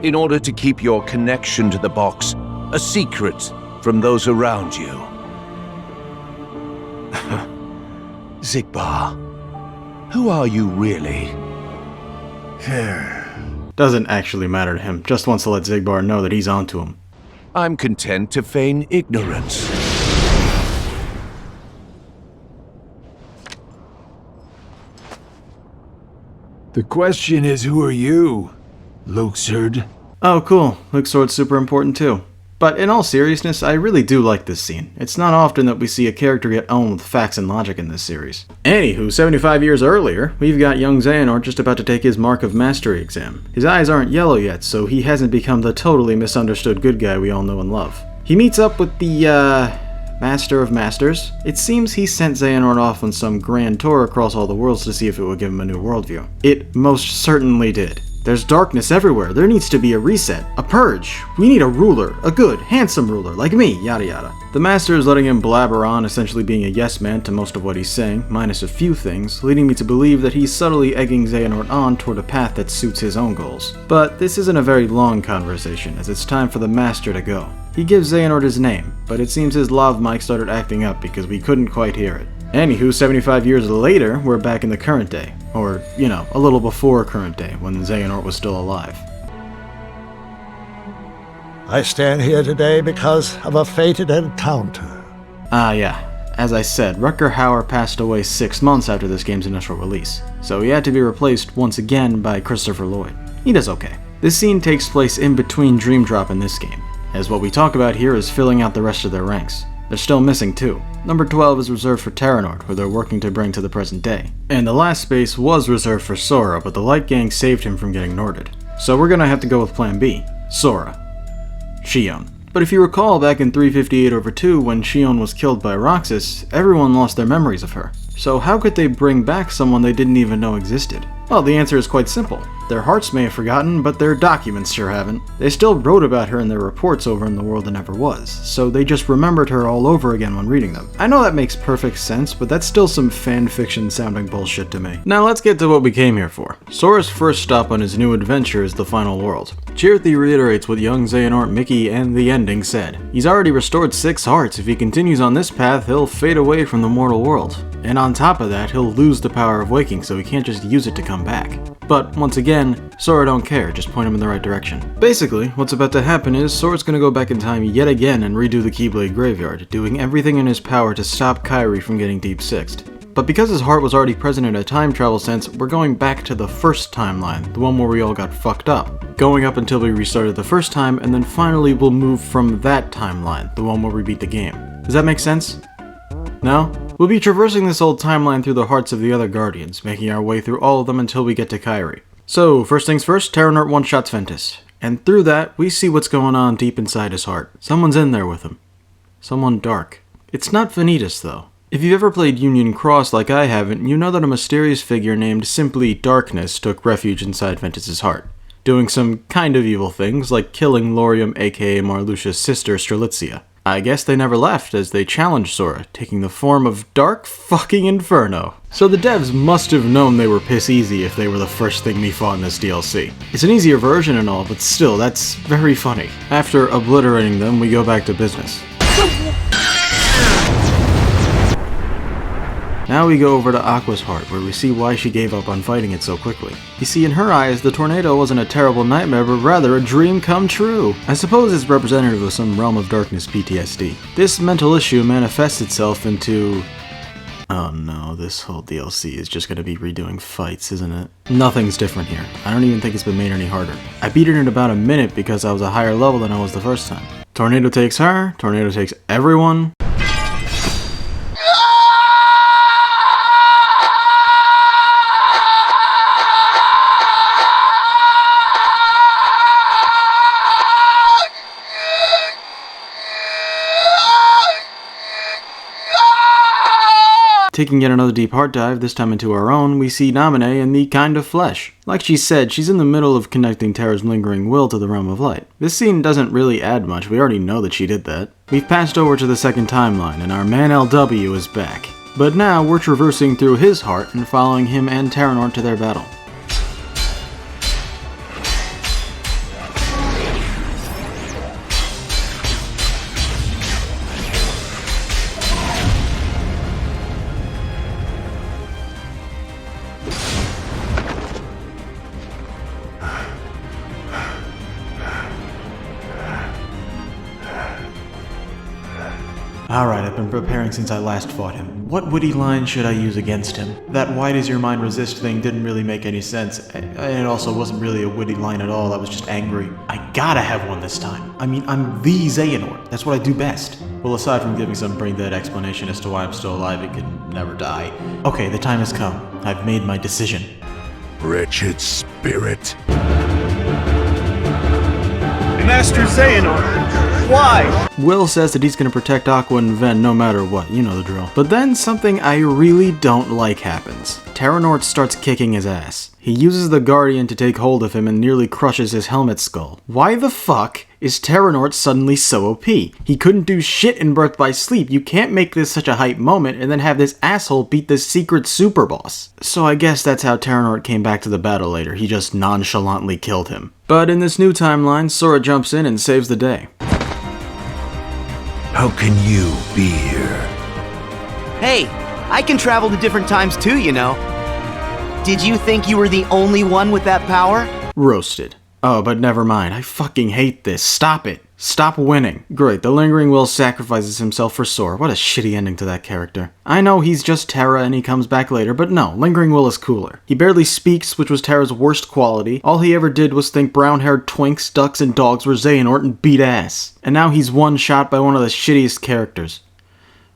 in order to keep your connection to the box a secret from those around you. Xigbar, who are you really? Doesn't actually matter to him, just wants to let Xigbar know that he's onto him. I'm content to feign ignorance. The question is, who are you, Luxord? Oh cool, Luxord's super important too. But in all seriousness, I really do like this scene. It's not often that we see a character get owned with facts and logic in this series. Anywho, 75 years earlier, we've got young Xehanort just about to take his Mark of Mastery exam. His eyes aren't yellow yet, so he hasn't become the totally misunderstood good guy we all know and love. He meets up with the, Master of Masters. It seems he sent Xehanort off on some grand tour across all the worlds to see if it would give him a new worldview. It most certainly did. There's darkness everywhere. There needs to be a reset, a purge. We need a ruler, a good, handsome ruler, like me, yada yada. The Master is letting him blabber on, essentially being a yes man to most of what he's saying, minus a few things, leading me to believe that he's subtly egging Xehanort on toward a path that suits his own goals. But this isn't a very long conversation, as it's time for the Master to go. He gives Xehanort his name, but it seems his lav mic started acting up because we couldn't quite hear it. Anywho, 75 years later, we're back in the current day. Or, you know, a little before current day, when Xehanort was still alive. I stand here today because of a fated encounter. Yeah. As I said, Rutger Hauer passed away 6 months after this game's initial release, so he had to be replaced once again by Christopher Lloyd. He does okay. This scene takes place in between Dream Drop and this game, as what we talk about here is filling out the rest of their ranks. They're still missing 2. Number 12 is reserved for Terranort, who they're working to bring to the present day. And the last space was reserved for Sora, but the Light Gang saved him from getting Norded. So we're gonna have to go with Plan B, Sora. Xion. But if you recall, back in 358/2, when Xion was killed by Roxas, everyone lost their memories of her. So how could they bring back someone they didn't even know existed? Well, the answer is quite simple. Their hearts may have forgotten, but their documents sure haven't. They still wrote about her in their reports over in the world that never was, so they just remembered her all over again when reading them. I know that makes perfect sense, but that's still some fanfiction sounding bullshit to me. Now let's get to what we came here for. Sora's first stop on his new adventure is the final world. Cheerthy reiterates what young Xehanort, Mickey, and the ending said. He's already restored 6 hearts. If he continues on this path, he'll fade away from the mortal world. And on top of that, he'll lose the power of waking, so he can't just use it to come back. But once again, Sora don't care, just point him in the right direction. Basically, what's about to happen is Sora's gonna go back in time yet again and redo the Keyblade graveyard, doing everything in his power to stop Kairi from getting Deep Sixed. But because his heart was already present in a time travel sense, we're going back to the first timeline, the one where we all got fucked up. Going up until we restarted the first time, and then finally we'll move from that timeline, the one where we beat the game. Does that make sense? No? We'll be traversing this old timeline through the hearts of the other Guardians, making our way through all of them until we get to Kairi. So, first things first, Terranort one-shots Ventus. And through that, we see what's going on deep inside his heart. Someone's in there with him. Someone dark. It's not Vanitas, though. If you've ever played Union Cross like I haven't, you know that a mysterious figure named simply Darkness took refuge inside Ventus's heart, doing some kind of evil things, like killing Laurium aka Marluxia's sister Strelitzia. I guess they never left as they challenged Sora, taking the form of Dark fucking Inferno. So the devs must have known they were piss easy if they were the first thing we fought in this DLC. It's an easier version and all, but still, that's very funny. After obliterating them, we go back to business. Now we go over to Aqua's heart, where we see why she gave up on fighting it so quickly. You see, in her eyes, the tornado wasn't a terrible nightmare, but rather a dream come true. I suppose it's representative of some realm of darkness PTSD. This mental issue manifests itself into... Oh no, this whole DLC is just gonna be redoing fights, isn't it? Nothing's different here. I don't even think it's been made any harder. I beat it in about a minute because I was a higher level than I was the first time. Tornado takes her, tornado takes everyone. Taking yet another deep heart dive, this time into our own, we see Naminé in the kind of flesh. Like she said, she's in the middle of connecting Terra's lingering will to the realm of light. This scene doesn't really add much, we already know that she did that. We've passed over to the second timeline, and our man LW is back. But now we're traversing through his heart and following him and Terranort to their battle. Alright, I've been preparing since I last fought him. What witty line should I use against him? That why does your mind resist thing didn't really make any sense. It also wasn't really a witty line at all, I was just angry. I gotta have one this time. I mean, I'm the Xehanort. That's what I do best. Well, aside from giving some brain-dead explanation as to why I'm still alive and can never die. Okay, the time has come. I've made my decision. Wretched spirit. Master Xehanort! Why? Will says that he's gonna protect Aqua and Ven no matter what, you know the drill. But then something I really don't like happens. Terranort starts kicking his ass. He uses the Guardian to take hold of him and nearly crushes his helmet skull. Why the fuck is Terranort suddenly so OP? He couldn't do shit in Birth by Sleep. You can't make this such a hype moment and then have this asshole beat this secret super boss. So I guess that's how Terranort came back to the battle later. He just nonchalantly killed him. But in this new timeline, Sora jumps in and saves the day. How can you be here? Hey, I can travel to different times too, you know. Did you think you were the only one with that power? Roasted. Oh, but never mind. I fucking hate this. Stop it. Stop winning. Great, the Lingering Will sacrifices himself for Sora. What a shitty ending to that character. I know he's just Terra and he comes back later, but no, Lingering Will is cooler. He barely speaks, which was Terra's worst quality. All he ever did was think brown-haired twinks, ducks, and dogs were Xehanort and beat ass. And now he's one shot by one of the shittiest characters.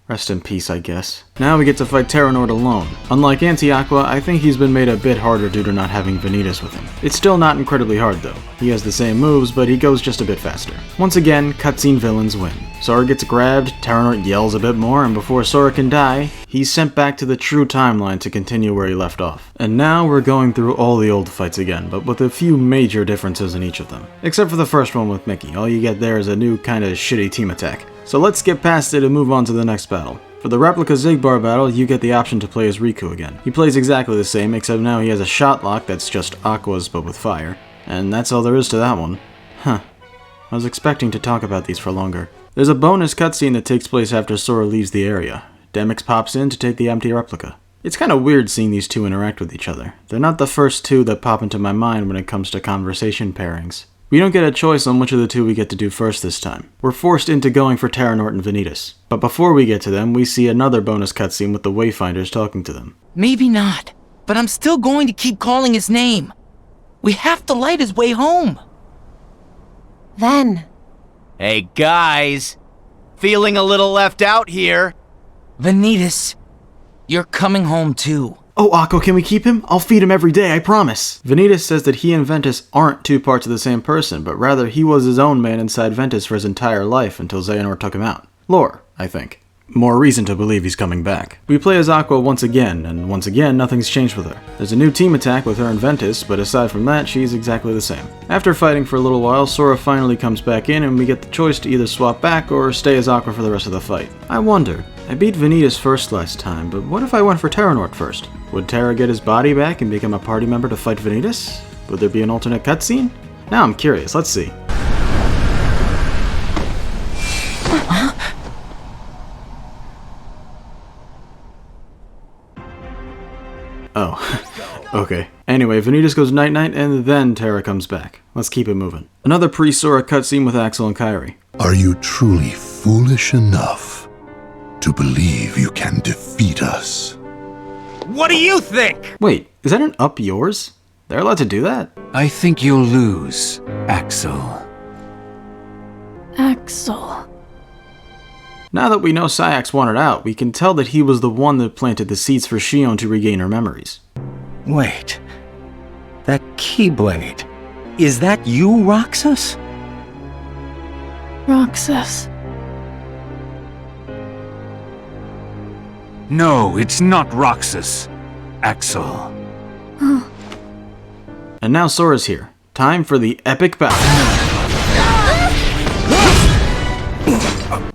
Rest in peace, I guess. Now we get to fight Terranort alone. Unlike Anti-Aqua, I think he's been made a bit harder due to not having Vanitas with him. It's still not incredibly hard though. He has the same moves, but he goes just a bit faster. Once again, cutscene villains win. Sora gets grabbed, Terranort yells a bit more, and before Sora can die, he's sent back to the true timeline to continue where he left off. And now we're going through all the old fights again, but with a few major differences in each of them. Except for the first one with Mickey. All you get there is a new kinda shitty team attack. So let's skip past it and move on to the next battle. For the replica Xigbar battle, you get the option to play as Riku again. He plays exactly the same, except now he has a shot lock that's just Aqua's but with fire. And that's all there is to that one. Huh. I was expecting to talk about these for longer. There's a bonus cutscene that takes place after Sora leaves the area. Demyx pops in to take the empty replica. It's kinda weird seeing these two interact with each other. They're not the first two that pop into my mind when it comes to conversation pairings. We don't get a choice on which of the two we get to do first this time. We're forced into going for Terranort and Vanitas. But before we get to them, we see another bonus cutscene with the Wayfinders talking to them. Maybe not, but I'm still going to keep calling his name. We have to light his way home. Then. Hey guys, feeling a little left out here. Vanitas, you're coming home too. Oh, Aqua, can we keep him? I'll feed him every day, I promise. Vanitas says that he and Ventus aren't two parts of the same person, but rather he was his own man inside Ventus for his entire life until Xehanort took him out. Lore, I think. more reason to believe he's coming back. We play as Aqua once again, and once again nothing's changed with her. There's a new team attack with her and Ventus, but aside from that, she's exactly the same. After fighting for a little while, Sora finally comes back in and we get the choice to either swap back or stay as Aqua for the rest of the fight. I wondered, I beat Vanitas first last time, but what if I went for Terranort first? Would Terra get his body back and become a party member to fight Vanitas? Would there be an alternate cutscene? Now I'm curious, let's see. Oh, okay. Anyway, Vanitas goes night-night and then Terra comes back. Let's keep it moving. Another pre-Sora cutscene with Axel and Kairi. Are you truly foolish enough to believe you can defeat us? What do you think? Wait, is that an up yours? They're allowed to do that? I think you'll lose, Axel. Axel. Now that we know Saïx wanted out, we can tell that he was the one that planted the seeds for Xion to regain her memories. Wait. That Keyblade. Is that you, Roxas? Roxas. No, it's not Roxas. Axel. Huh. And now Sora's here. Time for the epic battle.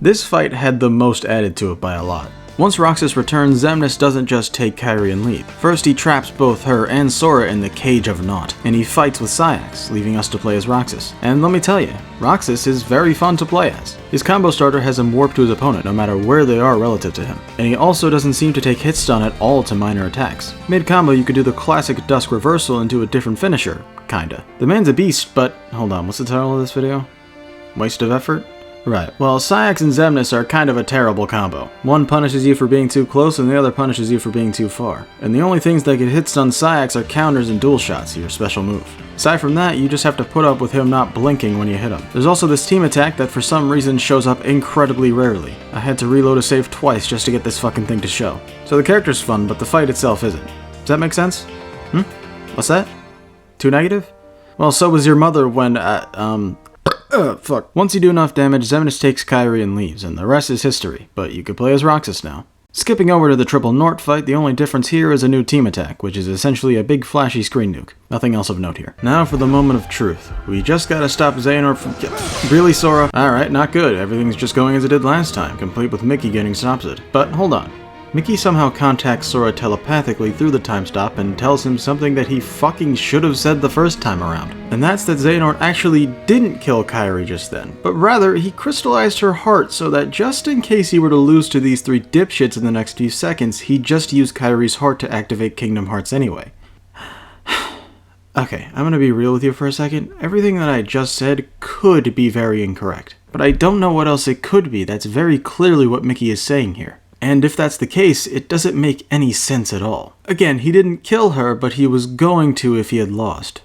This fight had the most added to it by a lot. Once Roxas returns, Xemnas doesn't just take Kairi and leave. First he traps both her and Sora in the Cage of Naught, and he fights with Saïx, leaving us to play as Roxas. And let me tell you, Roxas is very fun to play as. His combo starter has him warp to his opponent no matter where they are relative to him, and he also doesn't seem to take hit stun at all to minor attacks. Mid-combo you could do the classic Dusk Reversal and do a different finisher, kinda. The man's a beast, but hold on, what's the title of this video? Waste of effort? Right, well, Saïx and Xemnas are kind of a terrible combo. One punishes you for being too close and the other punishes you for being too far. And the only things that can hit stun Saïx are counters and dual shots, your special move. Aside from that, you just have to put up with him not blinking when you hit him. There's also this team attack that for some reason shows up incredibly rarely. I had to reload a save twice just to get this fucking thing to show. So the character's fun, but the fight itself isn't. Does that make sense? What's that? Too negative? Well, so was your mother when, fuck. Once you do enough damage, Xemnas takes Kairi and leaves, and the rest is history, but you can play as Roxas now. Skipping over to the Triple Nort fight, the only difference here is a new team attack, which is essentially a big flashy screen nuke. Nothing else of note here. Now for the moment of truth. We just gotta stop Xehanort from— Really, Sora? Alright, not good. Everything's just going as it did last time, complete with Mickey getting stopped. But hold on. Mickey somehow contacts Sora telepathically through the time stop and tells him something that he fucking should have said the first time around. And that's that Xehanort actually didn't kill Kairi just then, but rather he crystallized her heart so that just in case he were to lose to these three dipshits in the next few seconds, he'd just use Kairi's heart to activate Kingdom Hearts anyway. Okay, I'm gonna be real with you for a second. Everything that I just said could be very incorrect, but I don't know what else it could be. That's very clearly what Mickey is saying here. And if that's the case, it doesn't make any sense at all. Again, he didn't kill her, but he was going to if he had lost.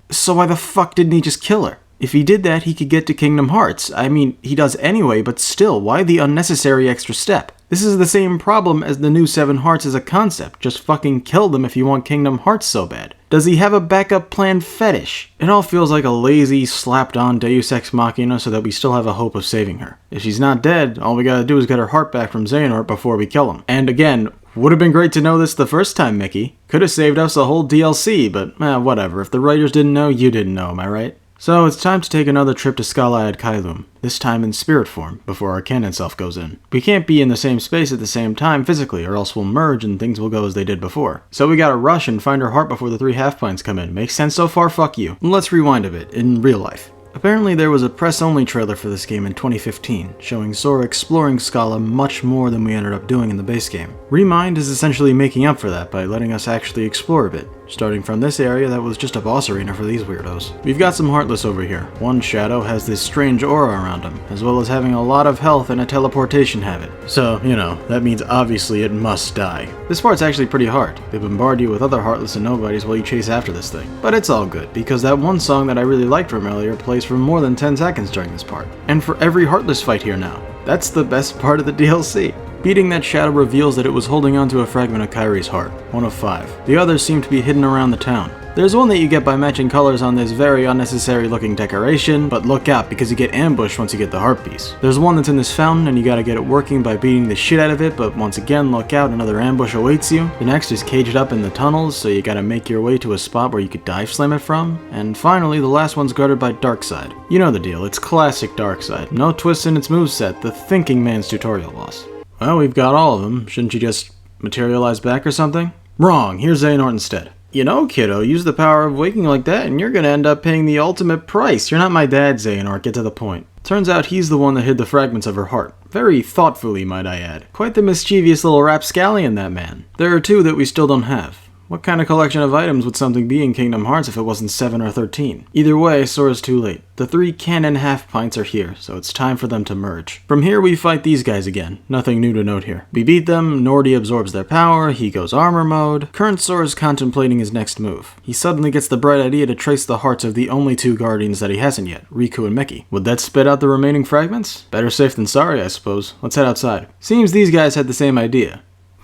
So why the fuck didn't he just kill her? If he did that, he could get to Kingdom Hearts. I mean, he does anyway, but still, why the unnecessary extra step? This is the same problem as the new 7 Hearts as a concept. Just fucking kill them if you want Kingdom Hearts so bad. Does he have a backup plan fetish? It all feels like a lazy, slapped-on Deus Ex Machina so that we still have a hope of saving her. If she's not dead, all we gotta do is get her heart back from Xehanort before we kill him. And again, would have been great to know this the first time, Mickey. Could have saved us a whole DLC, but whatever. If the writers didn't know, you didn't know, am I right? So it's time to take another trip to Scala ad Kailum, this time in spirit form, before our canon self goes in. We can't be in the same space at the same time physically, or else we'll merge and things will go as they did before. So we gotta rush and find her heart before the 3 half-planes come in. Makes sense so far? Fuck you. Let's rewind a bit, in real life. Apparently there was a press-only trailer for this game in 2015, showing Sora exploring Scala much more than we ended up doing in the base game. Remind is essentially making up for that by letting us actually explore a bit, starting from this area that was just a boss arena for these weirdos. We've got some Heartless over here. One Shadow has this strange aura around him, as well as having a lot of health and a teleportation habit. So, you know, that means obviously it must die. This part's actually pretty hard. They bombard you with other Heartless and Nobodies while you chase after this thing. But it's all good, because that one song that I really liked from earlier plays for more than 10 seconds during this part. And for every Heartless fight here now. That's the best part of the DLC. Beating that shadow reveals that it was holding onto a fragment of Kairi's heart, 1 of 5. The others seem to be hidden around the town. There's one that you get by matching colors on this very unnecessary looking decoration, but look out because you get ambushed once you get the heart piece. There's one that's in this fountain and you gotta get it working by beating the shit out of it, but once again look out, another ambush awaits you. The next is caged up in the tunnels, so you gotta make your way to a spot where you could dive slam it from. And finally, the last one's guarded by Darkseid. You know the deal, it's classic Darkseid. No twists in its moveset, the thinking man's tutorial boss. Well, we've got all of them. Shouldn't you just materialize back or something? Wrong, here's Xehanort instead. You know, kiddo, use the power of waking like that and you're gonna end up paying the ultimate price. You're not my dad, Xehanort, get to the point. Turns out he's the one that hid the fragments of her heart. Very thoughtfully, might I add. Quite the mischievous little rapscallion, that man. There are 2 that we still don't have. What kind of collection of items would something be in Kingdom Hearts if it wasn't 7 or 13? Either way, Sora's too late. The 3 canon half-pints are here, so it's time for them to merge. From here, we fight these guys again. Nothing new to note here. We beat them, Nordy absorbs their power, he goes armor mode. Current Sora's contemplating his next move. He suddenly gets the bright idea to trace the hearts of the only 2 guardians that he hasn't yet, Riku and Mickey. Would that spit out the remaining fragments? Better safe than sorry, I suppose. Let's head outside. Seems these guys had the same idea.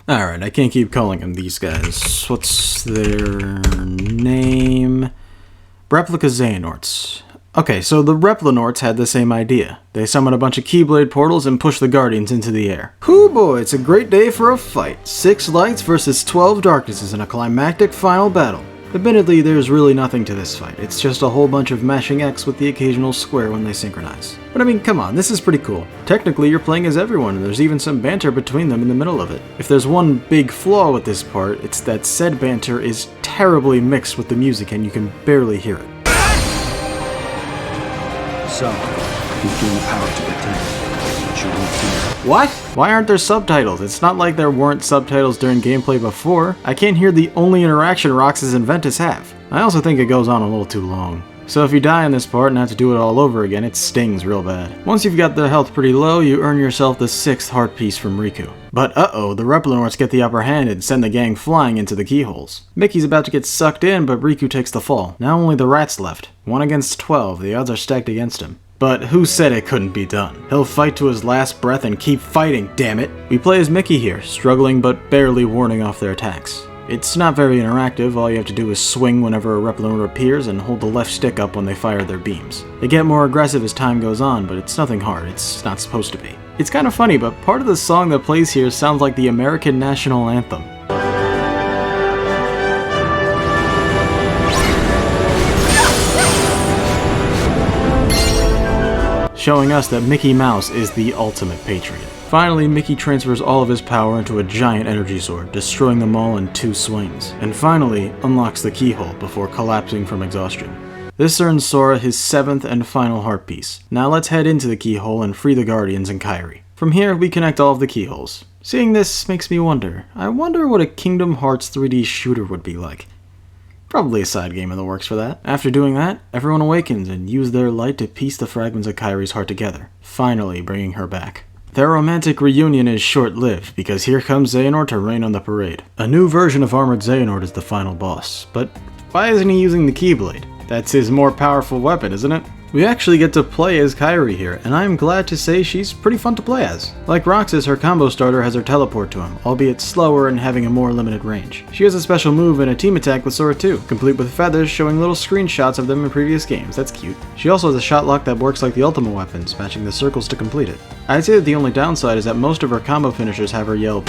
Alright, I can't keep calling them these guys. What's their name? Replica Xehanorts. Okay, so the Replinorts had the same idea. They summon a bunch of Keyblade portals and push the Guardians into the air. Hoo boy, it's a great day for a fight. 6 lights versus 12 darknesses in a climactic final battle. Admittedly, there's really nothing to this fight. It's just a whole bunch of mashing X with the occasional square when they synchronize. But I mean, come on, this is pretty cool. Technically, you're playing as everyone, and there's even some banter between them in the middle of it. If there's one big flaw with this part, it's that said banter is terribly mixed with the music and you can barely hear it. So, you've gained the power to protect. But you won't fear. What? Why aren't there subtitles? It's not like there weren't subtitles during gameplay before. I can't hear the only interaction Roxas and Ventus have. I also think it goes on a little too long. So if you die in this part and have to do it all over again, it stings real bad. Once you've got the health pretty low, you earn yourself the 6th heart piece from Riku. But uh-oh, the Replinorts get the upper hand and send the gang flying into the keyholes. Mickey's about to get sucked in, but Riku takes the fall. Now only the rats left. 1 against 12, the odds are stacked against him. But who said it couldn't be done? He'll fight to his last breath and keep fighting, damn it! We play as Mickey here, struggling but barely warding off their attacks. It's not very interactive, all you have to do is swing whenever a Replinort appears and hold the left stick up when they fire their beams. They get more aggressive as time goes on, but it's nothing hard, it's not supposed to be. It's kind of funny, but part of the song that plays here sounds like the American national anthem. Showing us that Mickey Mouse is the ultimate patriot. Finally, Mickey transfers all of his power into a giant energy sword, destroying them all in 2 swings, and finally unlocks the keyhole before collapsing from exhaustion. This earns Sora his 7th and final heart piece. Now let's head into the keyhole and free the Guardians and Kairi. From here, we connect all of the keyholes. Seeing this makes me wonder. I wonder what a Kingdom Hearts 3D shooter would be like. Probably a side game in the works for that. After doing that, everyone awakens and use their light to piece the fragments of Kairi's heart together, finally bringing her back. Their romantic reunion is short-lived, because here comes Xehanort to rain on the parade. A new version of Armored Xehanort is the final boss, but why isn't he using the Keyblade? That's his more powerful weapon, isn't it? We actually get to play as Kairi here, and I'm glad to say she's pretty fun to play as. Like Roxas, her combo starter has her teleport to him, albeit slower and having a more limited range. She has a special move and a team attack with Sora too, complete with feathers showing little screenshots of them in previous games, that's cute. She also has a shot lock that works like the Ultima weapons, matching the circles to complete it. I'd say that the only downside is that most of her combo finishers have her yell,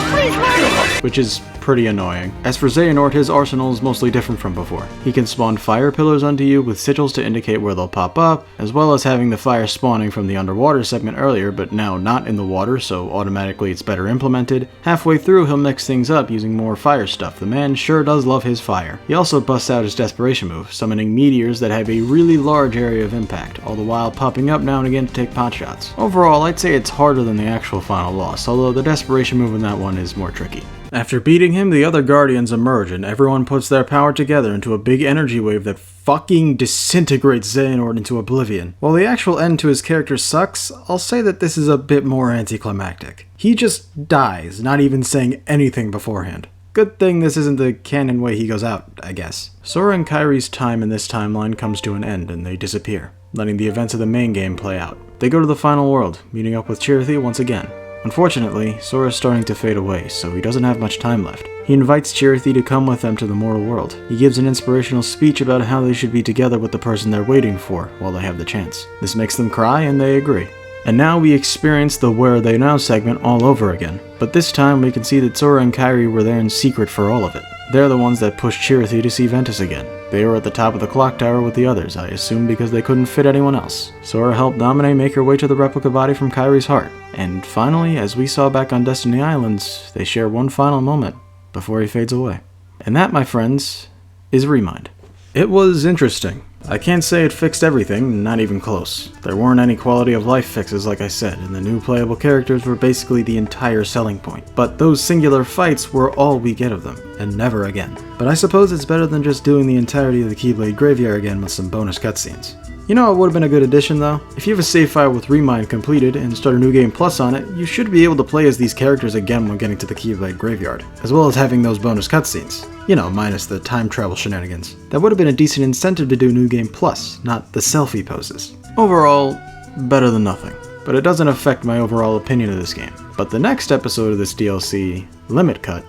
which is pretty annoying. As for Xehanort, his arsenal is mostly different from before. He can spawn fire pillars onto you with sigils to indicate where they'll pop up, as well as having the fire spawning from the underwater segment earlier, but now not in the water, so automatically it's better implemented. Halfway through, he'll mix things up using more fire stuff. The man sure does love his fire. He also busts out his desperation move, summoning meteors that have a really large area of impact, all the while popping up now and again to take potshots. Overall, I'd say it's harder than the actual final boss, although the desperation move in that one is more tricky. After beating him, the other Guardians emerge and everyone puts their power together into a big energy wave that fucking disintegrates Xehanort into oblivion. While the actual end to his character sucks, I'll say that this is a bit more anticlimactic. He just dies, not even saying anything beforehand. Good thing this isn't the canon way he goes out, I guess. Sora and Kairi's time in this timeline comes to an end and they disappear, letting the events of the main game play out. They go to the final world, meeting up with Chirithy once again. Unfortunately, Sora is starting to fade away, so he doesn't have much time left. He invites Chirithy to come with them to the mortal world. He gives an inspirational speech about how they should be together with the person they're waiting for while they have the chance. This makes them cry, and they agree. And now we experience the Where Are They Now segment all over again, but this time we can see that Sora and Kairi were there in secret for all of it. They're the ones that pushed Chirithy to see Ventus again. They were at the top of the clock tower with the others, I assume because they couldn't fit anyone else. Sora helped Naminé make her way to the replica body from Kairi's heart. And finally, as we saw back on Destiny Islands, they share one final moment before he fades away. And that, my friends, is Remind. It was interesting. I can't say it fixed everything, not even close. There weren't any quality of life fixes like I said, and the new playable characters were basically the entire selling point. But those singular fights were all we get of them, and never again. But I suppose it's better than just doing the entirety of the Keyblade graveyard again with some bonus cutscenes. You know what would have been a good addition though? If you have a save file with Remind completed and start a New Game Plus on it, you should be able to play as these characters again when getting to the Keyblade graveyard, as well as having those bonus cutscenes. You know, minus the time travel shenanigans. That would have been a decent incentive to do New Game Plus, not the selfie poses. Overall, better than nothing. But it doesn't affect my overall opinion of this game. But the next episode of this DLC, Limit Cut,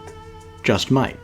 just might.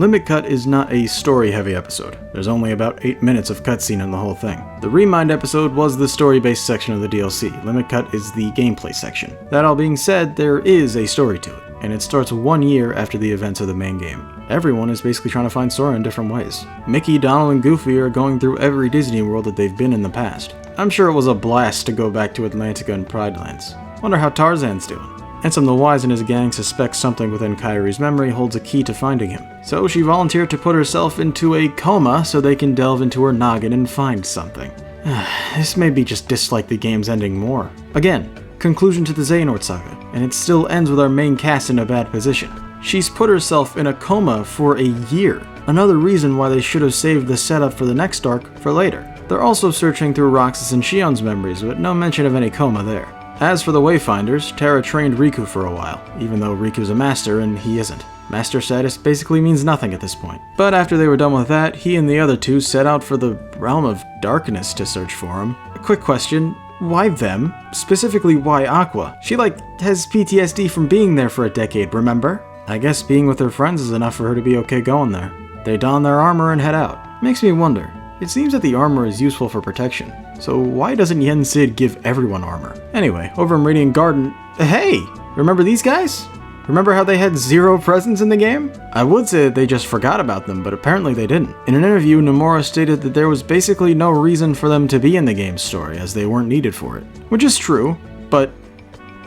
Limit Cut is not a story-heavy episode. There's only about 8 minutes of cutscene in the whole thing. The Remind episode was the story-based section of the DLC. Limit Cut is the gameplay section. That all being said, there is a story to it, and it starts 1 year after the events of the main game. Everyone is basically trying to find Sora in different ways. Mickey, Donald, and Goofy are going through every Disney World that they've been in the past. I'm sure it was a blast to go back to Atlantica and Pride Lands. Wonder how Tarzan's doing. Ansem the Wise and his gang suspect something within Kairi's memory holds a key to finding him. So she volunteered to put herself into a coma so they can delve into her noggin and find something. This made me just dislike the game's ending more. Again, conclusion to the Xehanort saga, and it still ends with our main cast in a bad position. She's put herself in a coma for a year. Another reason why they should have saved the setup for the next arc for later. They're also searching through Roxas and Shion's memories, but no mention of any coma there. As for the Wayfinders, Terra trained Riku for a while, even though Riku's a master and he isn't. Master status basically means nothing at this point. But after they were done with that, he and the other two set out for the Realm of Darkness to search for him. A quick question, why them? Specifically, why Aqua? She has PTSD from being there for a decade, remember? I guess being with her friends is enough for her to be okay going there. They don their armor and head out. Makes me wonder. It seems that the armor is useful for protection, so why doesn't Yen Sid give everyone armor? Anyway, over in Radiant Garden, hey! Remember these guys? Remember how they had zero presence in the game? I would say that they just forgot about them, but apparently they didn't. In an interview, Nomura stated that there was basically no reason for them to be in the game's story, as they weren't needed for it. Which is true, but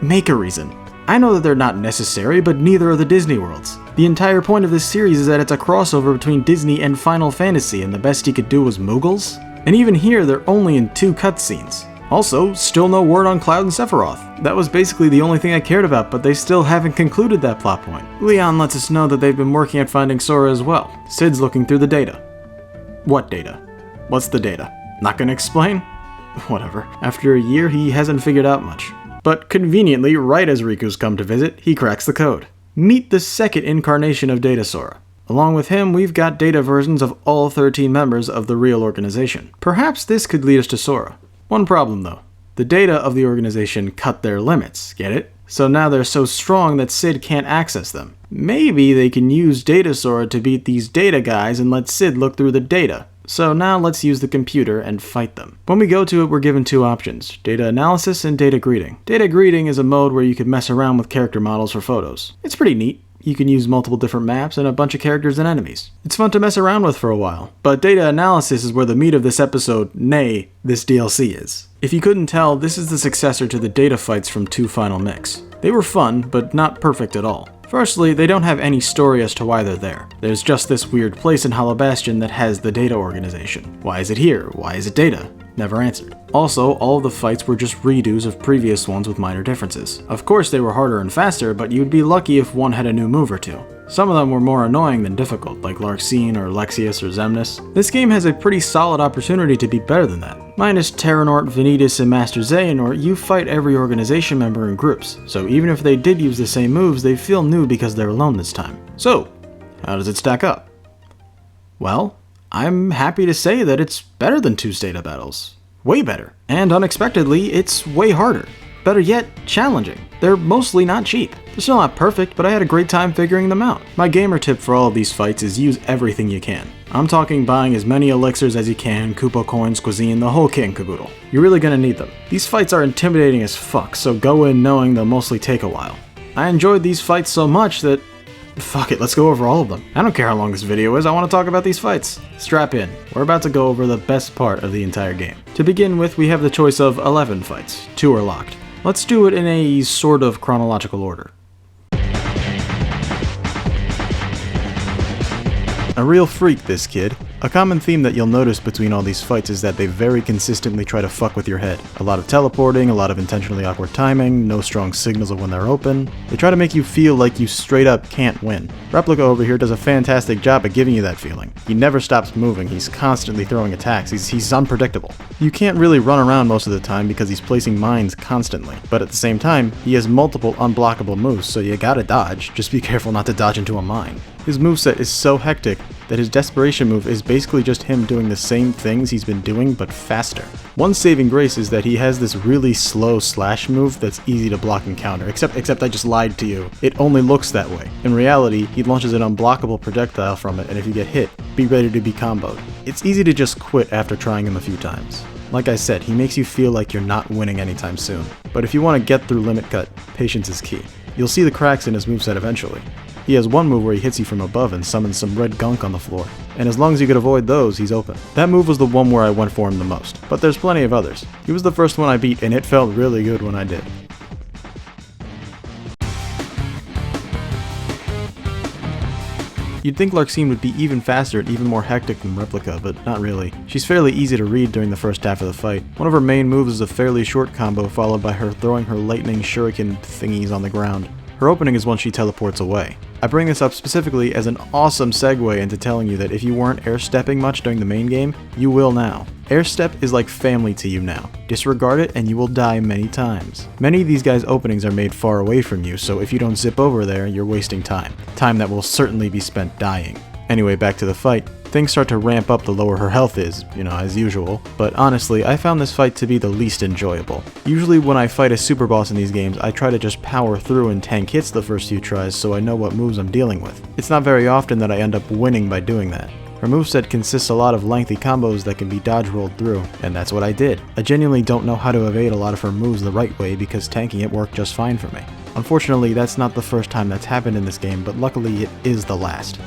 make a reason. I know that they're not necessary, but neither are the Disney Worlds. The entire point of this series is that it's a crossover between Disney and Final Fantasy, and the best he could do was Moogles? And even here, they're only in 2 cutscenes. Also, still no word on Cloud and Sephiroth. That was basically the only thing I cared about, but they still haven't concluded that plot point. Leon lets us know that they've been working at finding Sora as well. Sid's looking through the data. What data? What's the data? Not gonna explain? Whatever. After a year, he hasn't figured out much. But conveniently, right as Riku's come to visit, he cracks the code. Meet the second incarnation of Data Sora. Along with him, we've got data versions of all 13 members of the real organization. Perhaps this could lead us to Sora. One problem though. The data of the organization cut their limits, get it? So now they're so strong that Sid can't access them. Maybe they can use Data Sora to beat these data guys and let Sid look through the data. So now let's use the computer and fight them. When we go to it, we're given 2 options, data analysis and data greeting. Data greeting is a mode where you can mess around with character models for photos. It's pretty neat. You can use multiple different maps and a bunch of characters and enemies. It's fun to mess around with for a while. But data analysis is where the meat of this episode, nay, this DLC is. If you couldn't tell, this is the successor to the data fights from 2 Final Mix. They were fun, but not perfect at all. Firstly, they don't have any story as to why they're there. There's just this weird place in Hollow Bastion that has the data organization. Why is it here? Why is it data? Never answered. Also, all of the fights were just redos of previous ones with minor differences. Of course they were harder and faster, but you'd be lucky if one had a new move or 2. Some of them were more annoying than difficult, like Larxene or Lexius or Xemnas. This game has a pretty solid opportunity to be better than that. Minus Terranort, Vanitas, and Master Xehanort, you fight every organization member in groups, so even if they did use the same moves, they feel new because they're alone this time. So, how does it stack up? Well, I'm happy to say that it's better than 2 Stata battles. Way better. And unexpectedly, it's way harder. Better yet, challenging. They're mostly not cheap. They're still not perfect, but I had a great time figuring them out. My gamer tip for all of these fights is use everything you can. I'm talking buying as many elixirs as you can, Koopa coins, cuisine, the whole kit and caboodle. You're really gonna need them. These fights are intimidating as fuck, so go in knowing they'll mostly take a while. I enjoyed these fights so much that fuck it, let's go over all of them. I don't care how long this video is, I want to talk about these fights. Strap in, we're about to go over the best part of the entire game. To begin with, we have the choice of 11 fights. 2 are locked. Let's do it in a sort of chronological order. A real freak, this kid. A common theme that you'll notice between all these fights is that they very consistently try to fuck with your head. A lot of teleporting, a lot of intentionally awkward timing, no strong signals of when they're open. They try to make you feel like you straight up can't win. Replica over here does a fantastic job at giving you that feeling. He never stops moving, he's constantly throwing attacks, he's unpredictable. You can't really run around most of the time because he's placing mines constantly, but at the same time, he has multiple unblockable moves, so you gotta dodge, just be careful not to dodge into a mine. His moveset is so hectic that his desperation move is basically just him doing the same things he's been doing but faster. One saving grace is that he has this really slow slash move that's easy to block and counter, except I just lied to you. It only looks that way. In reality, he launches an unblockable projectile from it, and if you get hit, be ready to be comboed. It's easy to just quit after trying him a few times. Like I said, he makes you feel like you're not winning anytime soon. But if you want to get through Limit Cut, patience is key. You'll see the cracks in his moveset eventually. He has one move where he hits you from above and summons some red gunk on the floor, and as long as you could avoid those, he's open. That move was the one where I went for him the most, but there's plenty of others. He was the first one I beat, and it felt really good when I did. You'd think Larxene would be even faster and even more hectic than Replica, but not really. She's fairly easy to read during the first half of the fight. One of her main moves is a fairly short combo followed by her throwing her lightning shuriken thingies on the ground. Her opening is when she teleports away. I bring this up specifically as an awesome segue into telling you that if you weren't air stepping much during the main game, you will now. Air step is like family to you now. Disregard it and you will die many times. Many of these guys' openings are made far away from you, so if you don't zip over there, you're wasting time. Time that will certainly be spent dying. Anyway, back to the fight. Things start to ramp up the lower her health is, as usual, but honestly, I found this fight to be the least enjoyable. Usually when I fight a super boss in these games, I try to just power through and tank hits the first few tries so I know what moves I'm dealing with. It's not very often that I end up winning by doing that. Her moveset consists a lot of lengthy combos that can be dodge rolled through, and that's what I did. I genuinely don't know how to evade a lot of her moves the right way because tanking it worked just fine for me. Unfortunately, that's not the first time that's happened in this game, but luckily it is the last.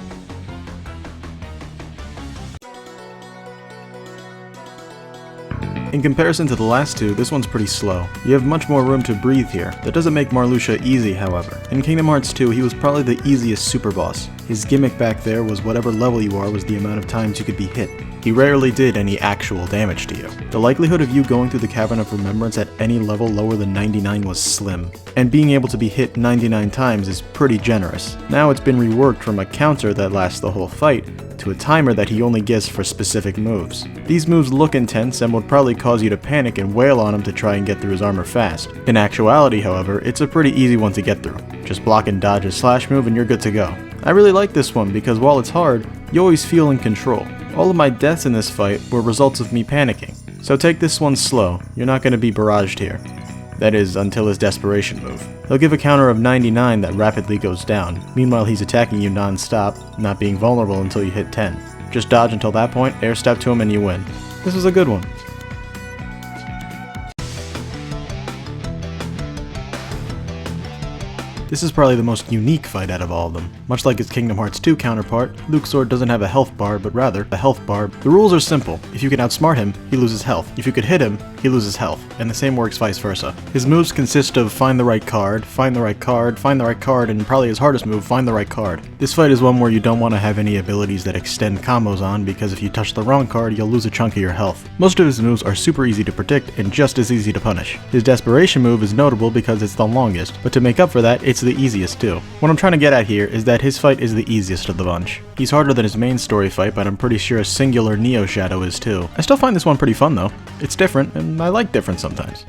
In comparison to the last two, this one's pretty slow. You have much more room to breathe here. That doesn't make Marluxia easy, however. In Kingdom Hearts 2, he was probably the easiest super boss. His gimmick back there was whatever level you are was the amount of times you could be hit. He rarely did any actual damage to you. The likelihood of you going through the Cavern of Remembrance at any level lower than 99 was slim, and being able to be hit 99 times is pretty generous. Now it's been reworked from a counter that lasts the whole fight, to a timer that he only gives for specific moves. These moves look intense and would probably cause you to panic and wail on him to try and get through his armor fast. In actuality, however, it's a pretty easy one to get through. Just block and dodge his slash move and you're good to go. I really like this one because while it's hard, you always feel in control. All of my deaths in this fight were results of me panicking. So take this one slow, you're not going to be barraged here. That is, until his desperation move. He'll give a counter of 99 that rapidly goes down. Meanwhile, he's attacking you non-stop, not being vulnerable until you hit 10. Just dodge until that point, air step to him and you win. This was a good one. This is probably the most unique fight out of all of them. Much like its Kingdom Hearts 2 counterpart, Luxord doesn't have a health bar, but rather a health bar. The rules are simple. If you can outsmart him, he loses health. If you could hit him, he loses health. And the same works vice versa. His moves consist of find the right card, find the right card, find the right card, and probably his hardest move, find the right card. This fight is one where you don't want to have any abilities that extend combos on, because if you touch the wrong card, you'll lose a chunk of your health. Most of his moves are super easy to predict and just as easy to punish. His desperation move is notable because it's the longest, but to make up for that, it's the easiest too. What I'm trying to get at here is that his fight is the easiest of the bunch. He's harder than his main story fight, but I'm pretty sure a singular Neo Shadow is too. I still find this one pretty fun though. It's different, and I like different sometimes.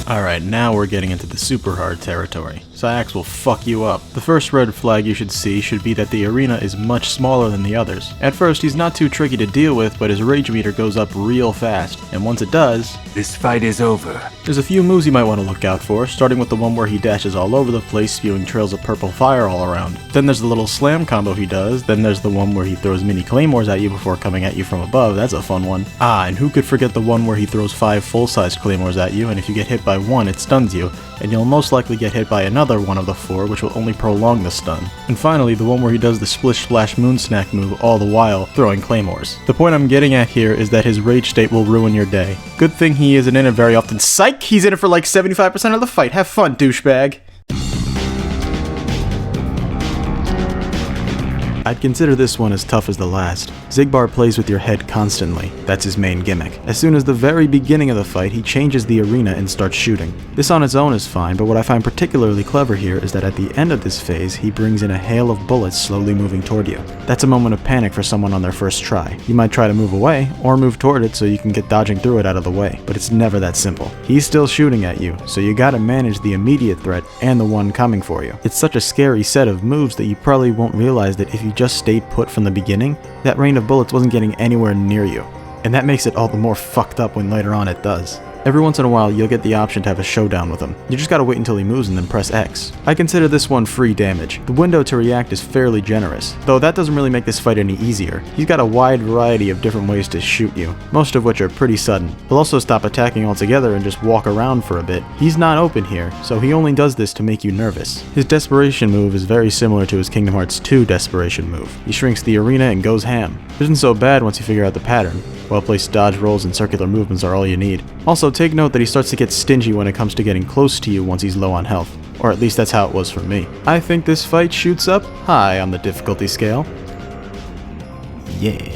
Alright, now we're getting into the super hard territory. Sayax will fuck you up. The first red flag you should see should be that the arena is much smaller than the others. At first, he's not too tricky to deal with, but his rage meter goes up real fast, and once it does, this fight is over. There's a few moves you might want to look out for, starting with the one where he dashes all over the place, spewing trails of purple fire all around. Then there's the little slam combo he does, then there's the one where he throws mini claymores at you before coming at you from above, that's a fun one. And who could forget the one where he throws 5 full-sized claymores at you, and if you get hit by one, it stuns you, and you'll most likely get hit by another one of the 4, which will only prolong the stun. And finally, the one where he does the Splish Splash Moon Snack move all the while throwing claymores. The point I'm getting at here is that his rage state will ruin your day. Good thing he isn't in it very often. Psych! He's in it for like 75% of the fight. Have fun, douchebag! I'd consider this one as tough as the last. Xigbar plays with your head constantly. That's his main gimmick. As soon as the very beginning of the fight, he changes the arena and starts shooting. This on its own is fine, but what I find particularly clever here is that at the end of this phase, he brings in a hail of bullets slowly moving toward you. That's a moment of panic for someone on their first try. You might try to move away, or move toward it so you can get dodging through it out of the way, but it's never that simple. He's still shooting at you, so you gotta manage the immediate threat and the one coming for you. It's such a scary set of moves that you probably won't realize that if you just stayed put from the beginning, that rain of bullets wasn't getting anywhere near you. And that makes it all the more fucked up when later on it does. Every once in a while, you'll get the option to have a showdown with him. You just gotta wait until he moves and then press X. I consider this one free damage. The window to react is fairly generous, though that doesn't really make this fight any easier. He's got a wide variety of different ways to shoot you, most of which are pretty sudden. He'll also stop attacking altogether and just walk around for a bit. He's not open here, so he only does this to make you nervous. His desperation move is very similar to his Kingdom Hearts 2 desperation move. He shrinks the arena and goes ham. It isn't so bad once you figure out the pattern. Well-placed dodge rolls and circular movements are all you need. Also, take note that he starts to get stingy when it comes to getting close to you once he's low on health. Or at least that's how it was for me. I think this fight shoots up high on the difficulty scale. Yeah.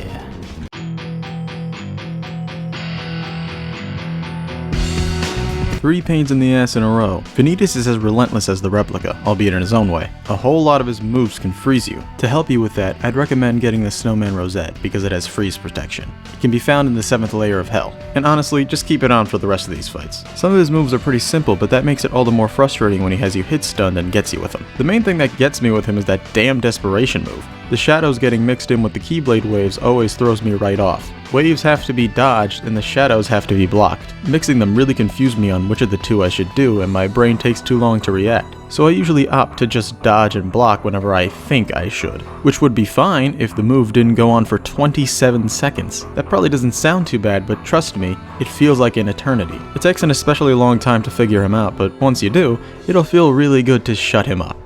3 pains in the ass in a row. Vanitas is as relentless as the replica, albeit in his own way. A whole lot of his moves can freeze you. To help you with that, I'd recommend getting the Snowman Rosette, because it has freeze protection. It can be found in the 7th layer of Hell. And honestly, just keep it on for the rest of these fights. Some of his moves are pretty simple, but that makes it all the more frustrating when he has you hit stunned and gets you with them. The main thing that gets me with him is that damn desperation move. The shadows getting mixed in with the Keyblade waves always throws me right off. Waves have to be dodged and the shadows have to be blocked. Mixing them really confused me on which of the two I should do, and my brain takes too long to react. So I usually opt to just dodge and block whenever I think I should. Which would be fine if the move didn't go on for 27 seconds. That probably doesn't sound too bad, but trust me, it feels like an eternity. It takes an especially long time to figure him out, but once you do, it'll feel really good to shut him up.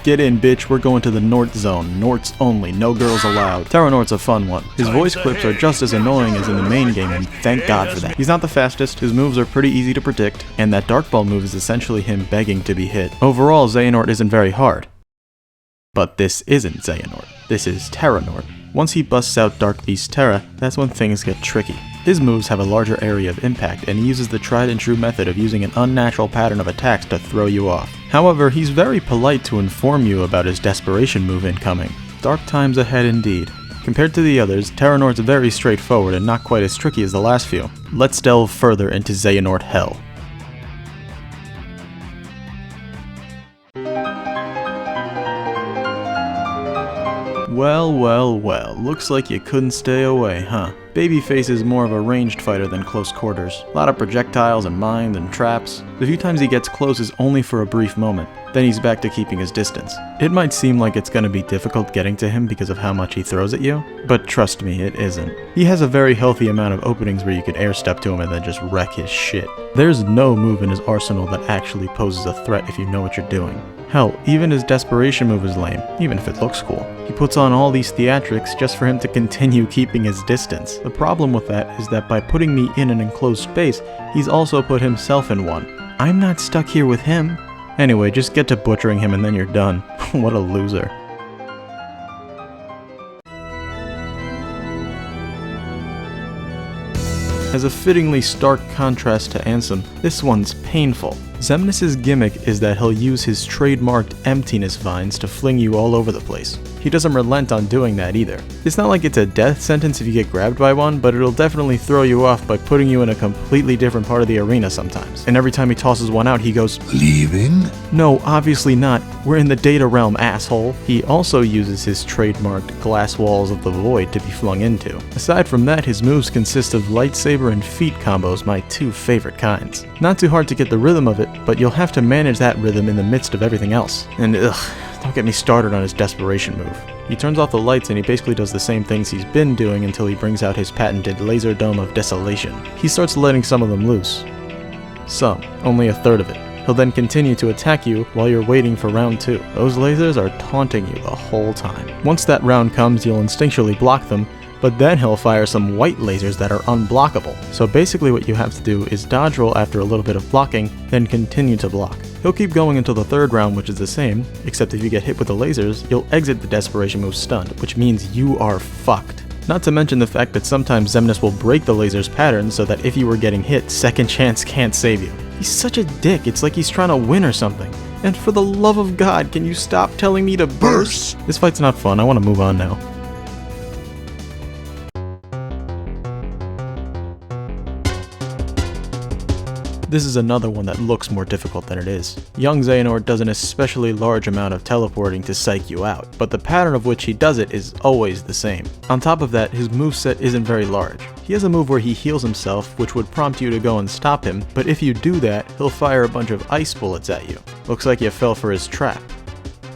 Get in, bitch, we're going to the North Zone. Norts only, no girls allowed. Terranort's a fun one. His voice clips are just as annoying as in the main game, and thank God for that. He's not the fastest, his moves are pretty easy to predict, and that Dark Ball move is essentially him begging to be hit. Overall, Xehanort isn't very hard. But this isn't Xehanort. This is Terranort. Once he busts out Dark Beast Terra, that's when things get tricky. His moves have a larger area of impact, and he uses the tried and true method of using an unnatural pattern of attacks to throw you off. However, he's very polite to inform you about his desperation move incoming. Dark times ahead indeed. Compared to the others, Terranort's very straightforward and not quite as tricky as the last few. Let's delve further into Xehanort Hell. Well, well, well, looks like you couldn't stay away, huh? Babyface is more of a ranged fighter than close quarters. A lot of projectiles and mines and traps. The few times he gets close is only for a brief moment, then he's back to keeping his distance. It might seem like it's gonna be difficult getting to him because of how much he throws at you, but trust me, it isn't. He has a very healthy amount of openings where you can air step to him and then just wreck his shit. There's no move in his arsenal that actually poses a threat if you know what you're doing. Hell, even his desperation move is lame, even if it looks cool. He puts on all these theatrics just for him to continue keeping his distance. The problem with that is that by putting me in an enclosed space, he's also put himself in one. I'm not stuck here with him. Anyway, just get to butchering him and then you're done. What a loser. As a fittingly stark contrast to Ansem, this one's painful. Xemnas' gimmick is that he'll use his trademarked emptiness vines to fling you all over the place. He doesn't relent on doing that either. It's not like it's a death sentence if you get grabbed by one, but it'll definitely throw you off by putting you in a completely different part of the arena sometimes. And every time he tosses one out, he goes, "Leaving?" No, obviously not. We're in the data realm, asshole. He also uses his trademarked glass walls of the void to be flung into. Aside from that, his moves consist of lightsaber and feet combos, my two favorite kinds. Not too hard to get the rhythm of it, but you'll have to manage that rhythm in the midst of everything else. And don't get me started on his desperation move. He turns off the lights and he basically does the same things he's been doing until he brings out his patented laser dome of desolation. He starts letting some of them loose. Some, only a third of it. He'll then continue to attack you while you're waiting for round 2. Those lasers are taunting you the whole time. Once that round comes, you'll instinctually block them, but then he'll fire some white lasers that are unblockable. So basically what you have to do is dodge roll after a little bit of blocking, then continue to block. He'll keep going until the third round, which is the same, except if you get hit with the lasers, you'll exit the desperation move stunned, which means you are fucked. Not to mention the fact that sometimes Xemnas will break the laser's pattern so that if you were getting hit, Second Chance can't save you. He's such a dick, it's like he's trying to win or something. And for the love of God, can you stop telling me to burst? This fight's not fun, I want to move on now. This is another one that looks more difficult than it is. Young Xehanort does an especially large amount of teleporting to psych you out, but the pattern of which he does it is always the same. On top of that, his moveset isn't very large. He has a move where he heals himself, which would prompt you to go and stop him, but if you do that, he'll fire a bunch of ice bullets at you. Looks like you fell for his trap.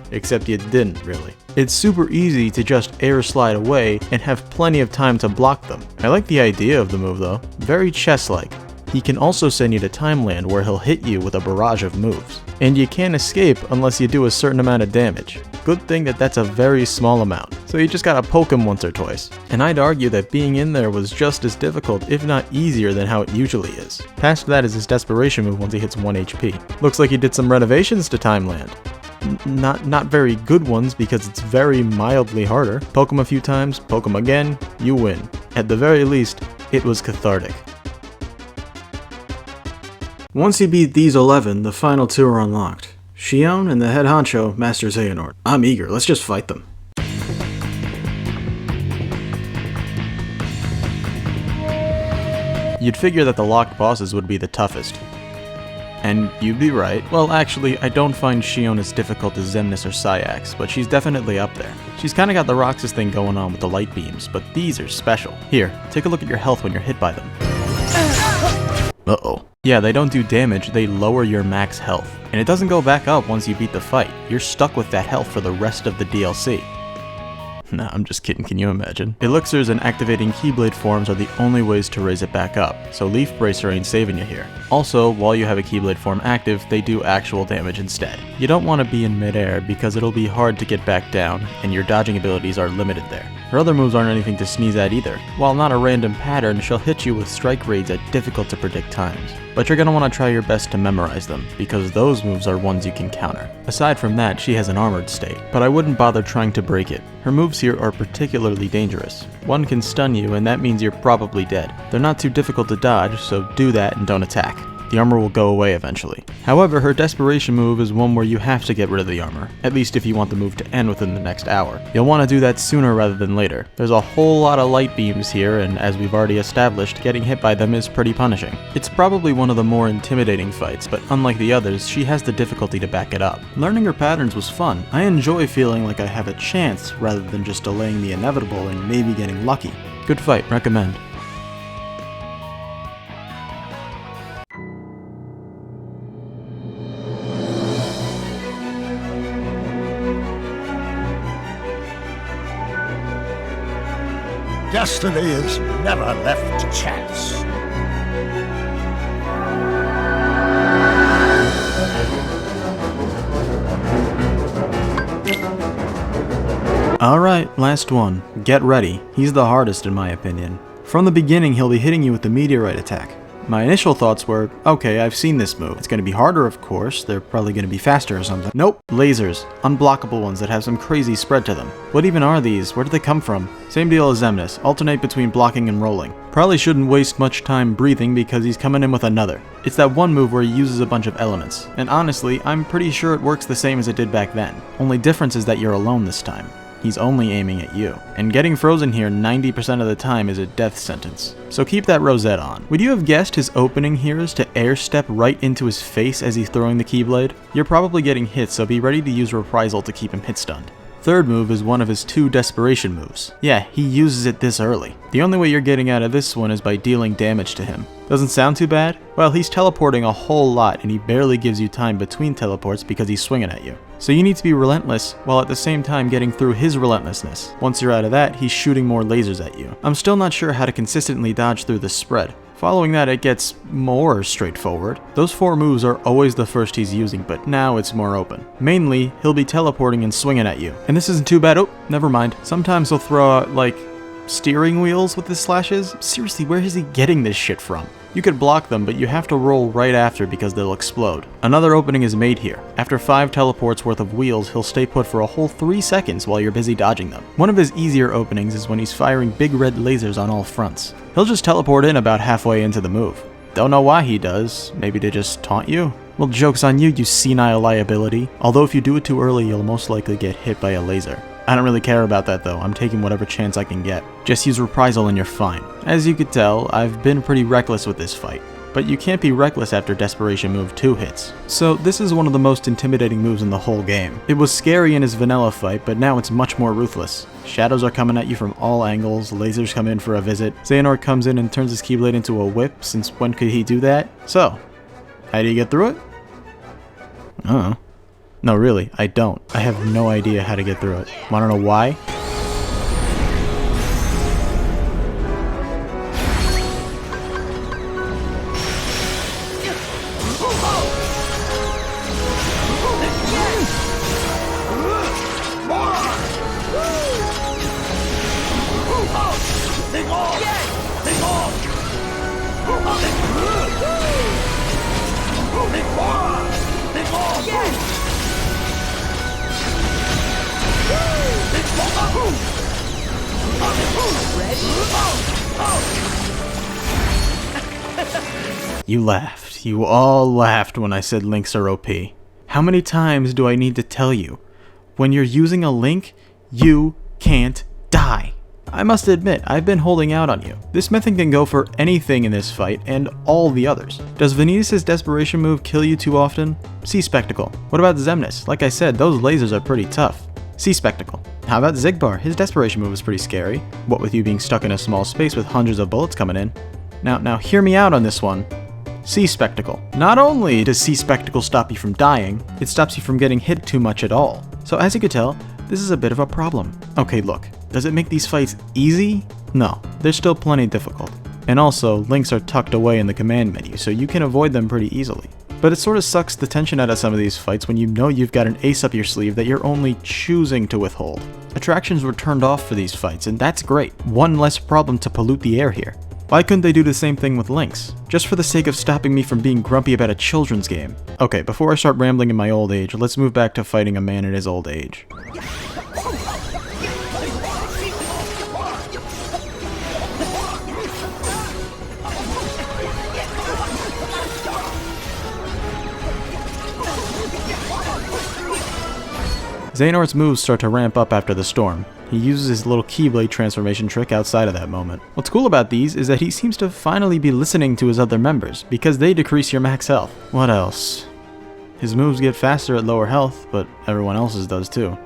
Except you didn't, really. It's super easy to just air slide away and have plenty of time to block them. I like the idea of the move though, very chess-like. He can also send you to Timeland where he'll hit you with a barrage of moves. And you can't escape unless you do a certain amount of damage. Good thing that that's a very small amount, so you just gotta poke him once or twice. And I'd argue that being in there was just as difficult, if not easier than how it usually is. Past that is his desperation move once he hits 1 HP. Looks like he did some renovations to Timeland. Not very good ones because it's very mildly harder. Poke him a few times, poke him again, you win. At the very least, it was cathartic. Once you beat these 11, the final 2 are unlocked. Xion and the head honcho, Master Xehanort. I'm eager, let's just fight them. You'd figure that the locked bosses would be the toughest. And you'd be right. Well, actually, I don't find Xion as difficult as Xemnas or Saïx, but she's definitely up there. She's kinda got the Roxas thing going on with the light beams, but these are special. Here, take a look at your health when you're hit by them. Uh-oh. Yeah, they don't do damage, they lower your max health. And it doesn't go back up once you beat the fight. You're stuck with that health for the rest of the DLC. Nah, I'm just kidding, can you imagine? Elixirs and activating Keyblade forms are the only ways to raise it back up, so Leaf Bracer ain't saving you here. Also, while you have a Keyblade form active, they do actual damage instead. You don't want to be in midair because it'll be hard to get back down, and your dodging abilities are limited there. Her other moves aren't anything to sneeze at either. While not a random pattern, she'll hit you with strike raids at difficult to predict times. But you're gonna want to try your best to memorize them, because those moves are ones you can counter. Aside from that, she has an armored state, but I wouldn't bother trying to break it. Her moves here are particularly dangerous. One can stun you, and that means you're probably dead. They're not too difficult to dodge, so do that and don't attack. The armor will go away eventually. However, her desperation move is one where you have to get rid of the armor, at least if you want the move to end within the next hour. You'll want to do that sooner rather than later. There's a whole lot of light beams here, and as we've already established, getting hit by them is pretty punishing. It's probably one of the more intimidating fights, but unlike the others, she has the difficulty to back it up. Learning her patterns was fun. I enjoy feeling like I have a chance rather than just delaying the inevitable and maybe getting lucky. Good fight, recommend. Destiny is never left to chance. Alright, last one. Get ready. He's the hardest in my opinion. From the beginning, he'll be hitting you with the meteorite attack. My initial thoughts were, okay, I've seen this move. It's going to be harder, of course. They're probably going to be faster or something. Nope. Lasers. Unblockable ones that have some crazy spread to them. What even are these? Where did they come from? Same deal as Xemnas. Alternate between blocking and rolling. Probably shouldn't waste much time breathing because he's coming in with another. It's that one move where he uses a bunch of elements. And honestly, I'm pretty sure it works the same as it did back then. Only difference is that you're alone this time. He's only aiming at you. And getting frozen here 90% of the time is a death sentence. So keep that rosette on. Would you have guessed his opening here is to air step right into his face as he's throwing the Keyblade? You're probably getting hit, so be ready to use Reprisal to keep him hit stunned. Third move is one of his 2 desperation moves. Yeah, he uses it this early. The only way you're getting out of this one is by dealing damage to him. Doesn't sound too bad? Well, he's teleporting a whole lot and he barely gives you time between teleports because he's swinging at you. So you need to be relentless while at the same time getting through his relentlessness. Once you're out of that, he's shooting more lasers at you. I'm still not sure how to consistently dodge through this spread. Following that, it gets more straightforward. Those 4 moves are always the first he's using, but now it's more open. Mainly, he'll be teleporting and swinging at you. And this isn't too bad. Oh, never mind. Sometimes he'll throw out, like, steering wheels with his slashes. Seriously, where is he getting this shit from? You could block them, but you have to roll right after because they'll explode. Another opening is made here. After 5 teleports worth of wheels, he'll stay put for a whole 3 seconds while you're busy dodging them. One of his easier openings is when he's firing big red lasers on all fronts. He'll just teleport in about halfway into the move. Don't know why he does. Maybe to just taunt you? Well, joke's on you, you senile liability. Although if you do it too early, you'll most likely get hit by a laser. I don't really care about that though, I'm taking whatever chance I can get. Just use Reprisal and you're fine. As you could tell, I've been pretty reckless with this fight. But you can't be reckless after Desperation Move 2 hits. So this is one of the most intimidating moves in the whole game. It was scary in his vanilla fight, but now it's much more ruthless. Shadows are coming at you from all angles, lasers come in for a visit, Xehanort comes in and turns his Keyblade into a whip, since when could he do that? So, how do you get through it? I don't know. No, really, I don't. I have no idea how to get through it. Wanna know why? You laughed. You all laughed when I said links are OP. How many times do I need to tell you? When you're using a link, you can't die. I must admit, I've been holding out on you. This method can go for anything in this fight, and all the others. Does Vanitas' Desperation Move kill you too often? See Spectacle. What about Xemnas? Like I said, those lasers are pretty tough. See Spectacle. How about Xigbar? His Desperation Move is pretty scary. What with you being stuck in a small space with hundreds of bullets coming in. Now hear me out on this one. See Spectacle. Not only does See Spectacle stop you from dying, it stops you from getting hit too much at all. So as you could tell, this is a bit of a problem. Okay, look. Does it make these fights easy? No, they're still plenty difficult. And also, links are tucked away in the command menu, so you can avoid them pretty easily. But it sort of sucks the tension out of some of these fights when you know you've got an ace up your sleeve that you're only choosing to withhold. Attractions were turned off for these fights, and that's great. One less problem to pollute the air here. Why couldn't they do the same thing with links? Just for the sake of stopping me from being grumpy about a children's game. Okay, before I start rambling in my old age, let's move back to fighting a man in his old age. Xehanort's moves start to ramp up after the storm. He uses his little Keyblade transformation trick outside of that moment. What's cool about these is that he seems to finally be listening to his other members, because they decrease your max health. What else? His moves get faster at lower health, but everyone else's does too.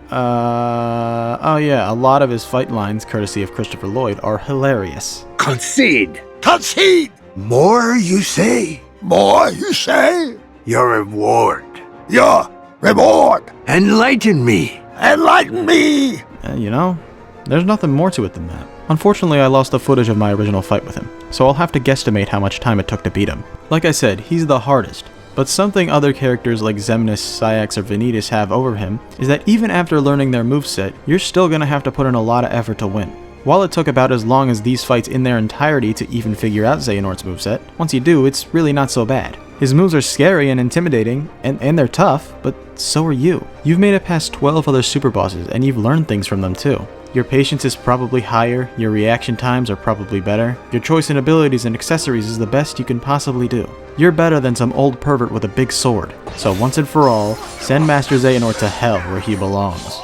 Oh yeah, a lot of his fight lines, courtesy of Christopher Lloyd, are hilarious. Concede! Concede! More you say? More you say? Your reward. Your reward! Enlighten me! Enlighten me! You know, there's nothing more to it than that. Unfortunately, I lost the footage of my original fight with him, so I'll have to guesstimate how much time it took to beat him. Like I said, he's the hardest, but something other characters like Xemnas, Sayax, or Vanitas have over him is that even after learning their moveset, you're still gonna have to put in a lot of effort to win. While it took about as long as these fights in their entirety to even figure out Xehanort's moveset, once you do, it's really not so bad. His moves are scary and intimidating, and they're tough, but so are you. You've made it past 12 other super bosses, and you've learned things from them too. Your patience is probably higher, your reaction times are probably better, your choice in abilities and accessories is the best you can possibly do. You're better than some old pervert with a big sword. So once and for all, send Master Xehanort to hell where he belongs.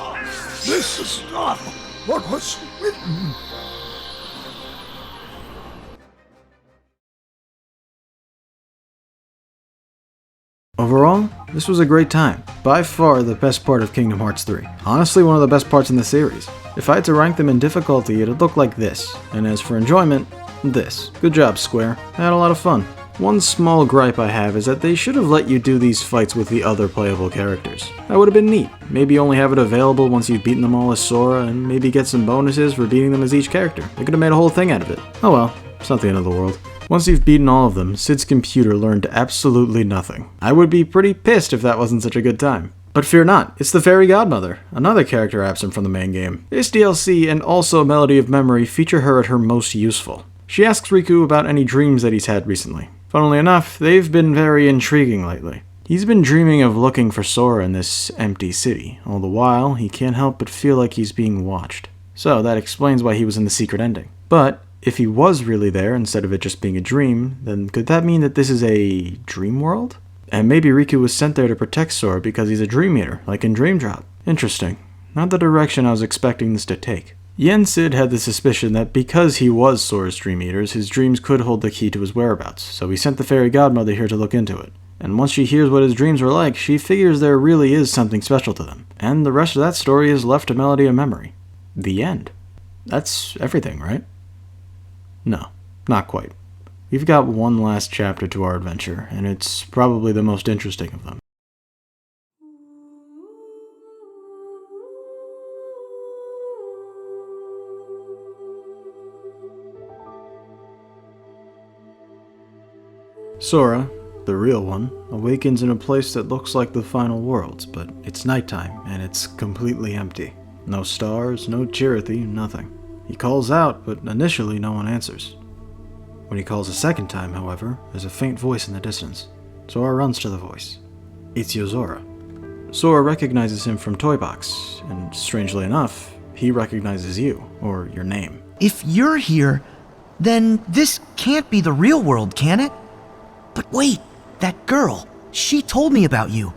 This is not what was written. Overall, this was a great time. By far the best part of Kingdom Hearts 3. Honestly, one of the best parts in the series. If I had to rank them in difficulty, it'd look like this. And as for enjoyment, this. Good job, Square. I had a lot of fun. One small gripe I have is that they should have let you do these fights with the other playable characters. That would have been neat. Maybe only have it available once you've beaten them all as Sora, and maybe get some bonuses for beating them as each character. They could have made a whole thing out of it. Oh well, it's not the end of the world. Once you've beaten all of them, Cid's computer learned absolutely nothing. I would be pretty pissed if that wasn't such a good time. But fear not, it's the Fairy Godmother, another character absent from the main game. This DLC and also Melody of Memory feature her at her most useful. She asks Riku about any dreams that he's had recently. Funnily enough, they've been very intriguing lately. He's been dreaming of looking for Sora in this empty city. All the while, he can't help but feel like he's being watched. So that explains why he was in the secret ending. But if he was really there instead of it just being a dream, then could that mean that this is a dream world? And maybe Riku was sent there to protect Sora because he's a Dream Eater, like in Dream Drop. Interesting. Not the direction I was expecting this to take. Yen Sid had the suspicion that because he was Sora's Dream Eaters, his dreams could hold the key to his whereabouts, so he sent the Fairy Godmother here to look into it. And once she hears what his dreams were like, she figures there really is something special to them. And the rest of that story is left to Melody of Memory. The end. That's everything, right? No, not quite. We've got one last chapter to our adventure, and it's probably the most interesting of them. Sora, the real one, awakens in a place that looks like the final worlds, but it's nighttime, and it's completely empty. No stars, no Chirithy, nothing. He calls out, but initially no one answers. When he calls a second time, however, there's a faint voice in the distance. Sora runs to the voice. It's Yozora. Sora recognizes him from Toy Box, and strangely enough, he recognizes you, or your name. If you're here, then this can't be the real world, can it? But wait, that girl, she told me about you.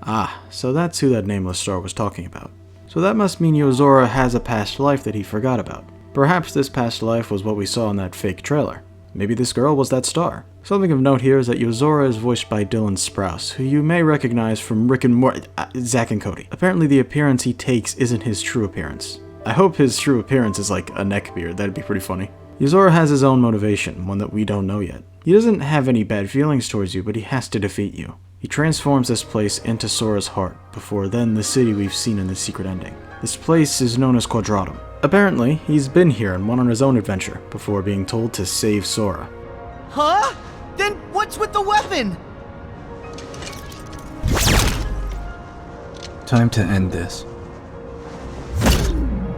Ah, so that's who that nameless star was talking about. So that must mean Yozora has a past life that he forgot about. Perhaps this past life was what we saw in that fake trailer. Maybe this girl was that star. Something of note here is that Yozora is voiced by Dylan Sprouse, who you may recognize from Rick and Morty, Zack and Cody. Apparently the appearance he takes isn't his true appearance. I hope his true appearance is like a neckbeard, that'd be pretty funny. Yozora has his own motivation, one that we don't know yet. He doesn't have any bad feelings towards you, but he has to defeat you. He transforms this place into Sora's heart, before then the city we've seen in the secret ending. This place is known as Quadratum. Apparently, he's been here and went on his own adventure, before being told to save Sora. Huh? Then what's with the weapon? Time to end this.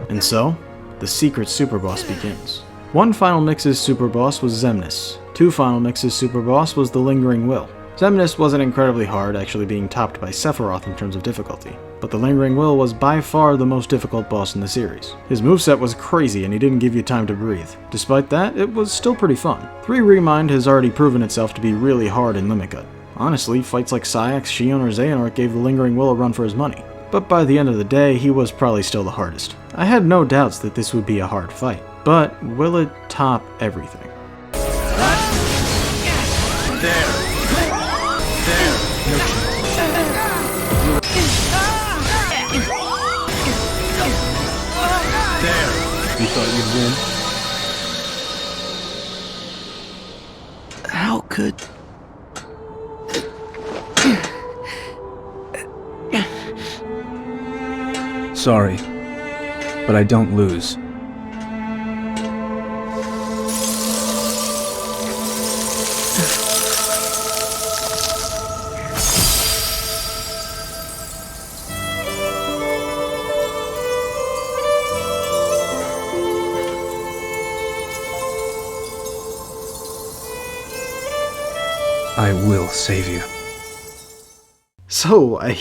And so, the secret super boss begins. One Final Mix's super boss was Xemnas. Two Final Mix's super boss was the Lingering Will. Xemnas wasn't incredibly hard, actually being topped by Sephiroth in terms of difficulty, but the Lingering Will was by far the most difficult boss in the series. His moveset was crazy and he didn't give you time to breathe. Despite that, it was still pretty fun. 3 Remind has already proven itself to be really hard in Limit Cut. Honestly, fights like Saïx, Xion, or Xehanort gave the Lingering Will a run for his money. But by the end of the day, he was probably still the hardest. I had no doubts that this would be a hard fight, but will it top everything? You thought you'd win? How could... Sorry, but I don't lose. I will save you. So, I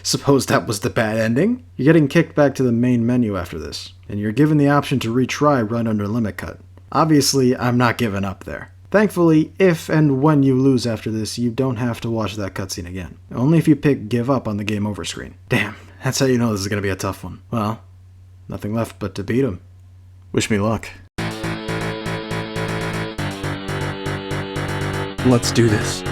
suppose that was the bad ending? You're getting kicked back to the main menu after this, and you're given the option to retry right under limit cut. Obviously, I'm not giving up there. Thankfully, if and when you lose after this, you don't have to watch that cutscene again. Only if you pick give up on the game over screen. Damn, that's how you know this is going to be a tough one. Well, nothing left but to beat him. Wish me luck. Let's do this.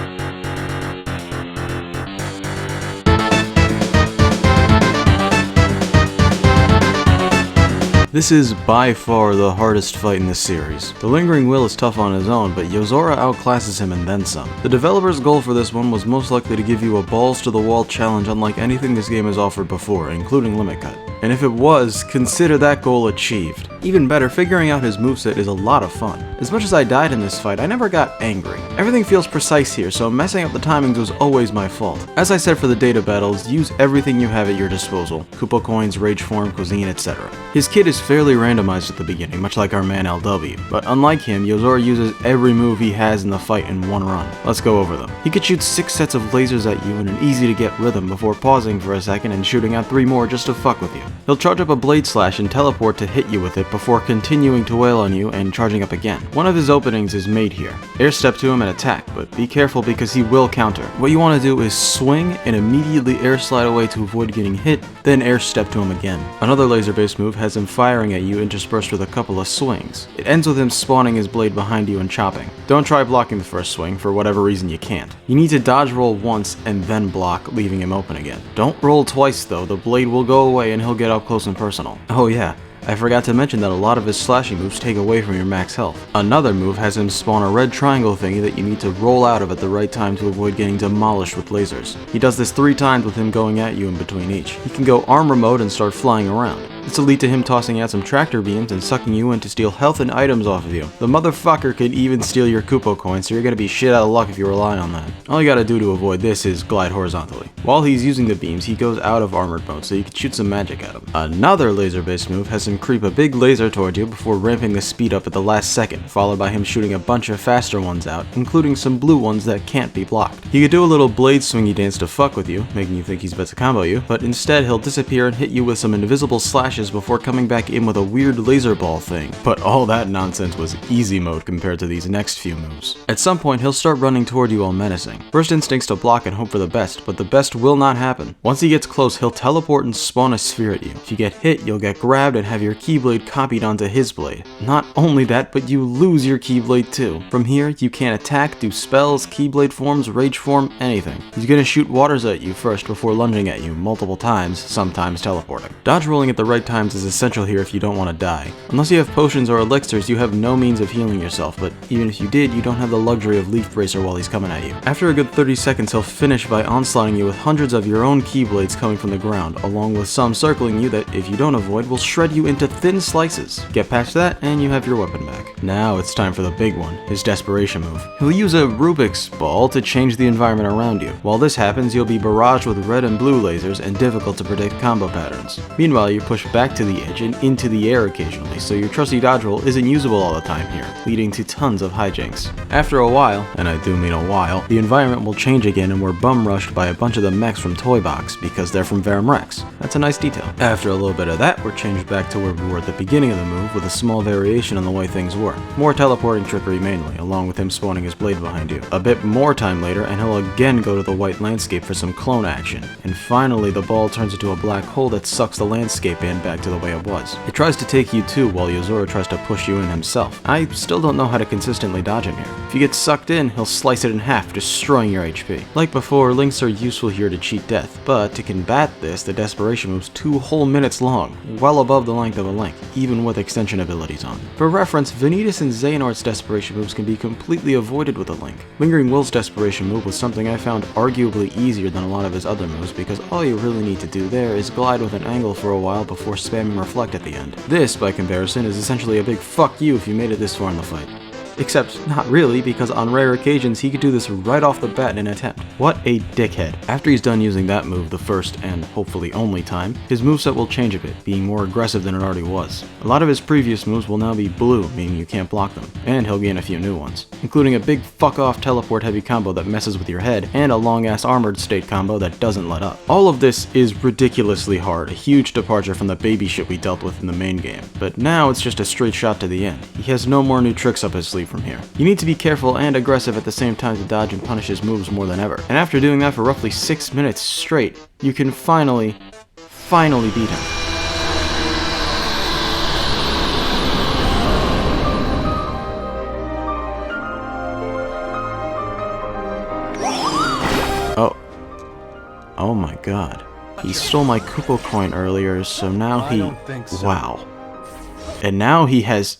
This is by far the hardest fight in the series. The Lingering Will is tough on his own, but Yozora outclasses him and then some. The developer's goal for this one was most likely to give you a balls-to-the-wall challenge unlike anything this game has offered before, including Limit Cut. And if it was, consider that goal achieved. Even better, figuring out his moveset is a lot of fun. As much as I died in this fight, I never got angry. Everything feels precise here, so messing up the timings was always my fault. As I said for the data battles, use everything you have at your disposal. Koopa coins, rage form, cuisine, etc. His kit is fairly randomized at the beginning, much like our man LW, but unlike him, Yozora uses every move he has in the fight in one run. Let's go over them. He could shoot 6 sets of lasers at you in an easy to get rhythm before pausing for a second and shooting out 3 more just to fuck with you. He'll charge up a blade slash and teleport to hit you with it before continuing to wail on you and charging up again. One of his openings is made here. Air step to him and attack, but be careful because he will counter. What you want to do is swing and immediately air slide away to avoid getting hit, then air step to him again. Another laser based move has him firing at you interspersed with a couple of swings. It ends with him spawning his blade behind you and chopping. Don't try blocking the first swing, for whatever reason you can't. You need to dodge roll once and then block, leaving him open again. Don't roll twice though, the blade will go away and he'll get up close and personal. Oh yeah, I forgot to mention that a lot of his slashing moves take away from your max health. Another move has him spawn a red triangle thingy that you need to roll out of at the right time to avoid getting demolished with lasers. He does this 3 times with him going at you in between each. He can go armor mode and start flying around. This will lead to him tossing out some tractor beams and sucking you in to steal health and items off of you. The motherfucker can even steal your Koopa coins, so you're gonna be shit out of luck if you rely on that. All you gotta do to avoid this is glide horizontally. While he's using the beams, he goes out of armored mode, so you can shoot some magic at him. Another laser-based move has him creep a big laser toward you before ramping the speed up at the last second, followed by him shooting a bunch of faster ones out, including some blue ones that can't be blocked. He could do a little blade swingy dance to fuck with you, making you think he's about to combo you, but instead he'll disappear and hit you with some invisible slashes before coming back in with a weird laser ball thing. But all that nonsense was easy mode compared to these next few moves. At some point he'll start running toward you while menacing. First instinct's to block and hope for the best, but the best will not happen. Once he gets close, he'll teleport and spawn a sphere at you. If you get hit, you'll get grabbed and have your Keyblade copied onto his blade. Not only that, but you lose your Keyblade too. From here, you can't attack, do spells, Keyblade forms, rage form, anything. He's gonna shoot waters at you first before lunging at you multiple times, sometimes teleporting. Dodge rolling at the right times is essential here if you don't want to die. Unless you have potions or elixirs, you have no means of healing yourself, but even if you did, you don't have the luxury of Leaf Bracer while he's coming at you. After a good 30 seconds, he'll finish by onslaughting you with hundreds of your own Keyblades coming from the ground, along with some circling you that, if you don't avoid, will shred you into thin slices. Get past that, and you have your weapon back. Now it's time for the big one, his desperation move. He'll use a Rubik's ball to change the environment around you. While this happens, you'll be barraged with red and blue lasers and difficult to predict combo patterns. Meanwhile, you're pushed back to the edge and into the air occasionally, so your trusty dodge roll isn't usable all the time here, leading to tons of hijinks. After a while, and I do mean a while, the environment will change again and we're bum rushed by a bunch of the mechs from Toy Box, because they're from Verum Rex. That's a nice detail. After a little bit of that, we're changed back to where we were at the beginning of the move with a small variation on the way things were. More teleporting trickery mainly, along with him spawning his blade behind you. A bit more time later, and he'll again go to the white landscape for some clone action. And finally, the ball turns into a black hole that sucks the landscape in back to the way it was. It tries to take you too while Yozora tries to push you in himself. I still don't know how to consistently dodge him here. If you get sucked in, he'll slice it in half, destroying your HP. Like before, links are useful here to cheat death, but to combat this, the desperation move's 2 whole minutes long, well above the length of a link, even with extension abilities on. For reference, Vanitas and Xehanort's desperation moves can be completely avoided with a link. Lingering Will's desperation move was something I found arguably easier than a lot of his other moves because all you really need to do there is glide with an angle for a while before spamming reflect at the end. This, by comparison, is essentially a big fuck you if you made it this far in the fight. Except not really, because on rare occasions he could do this right off the bat in an attempt. What a dickhead. After he's done using that move the first and hopefully only time, his moveset will change a bit, being more aggressive than it already was. A lot of his previous moves will now be blue, meaning you can't block them, and he'll gain a few new ones, including a big fuck off teleport heavy combo that messes with your head, and a long ass armored state combo that doesn't let up. All of this is ridiculously hard, a huge departure from the baby shit we dealt with in the main game, but now it's just a straight shot to the end. He has no more new tricks up his sleeve from here. You need to be careful and aggressive at the same time to dodge and punish his moves more than ever, and after doing that for roughly 6 minutes straight, you can finally beat him. Oh my god. He stole my Kupo coin earlier, so now he... Wow. And now he has...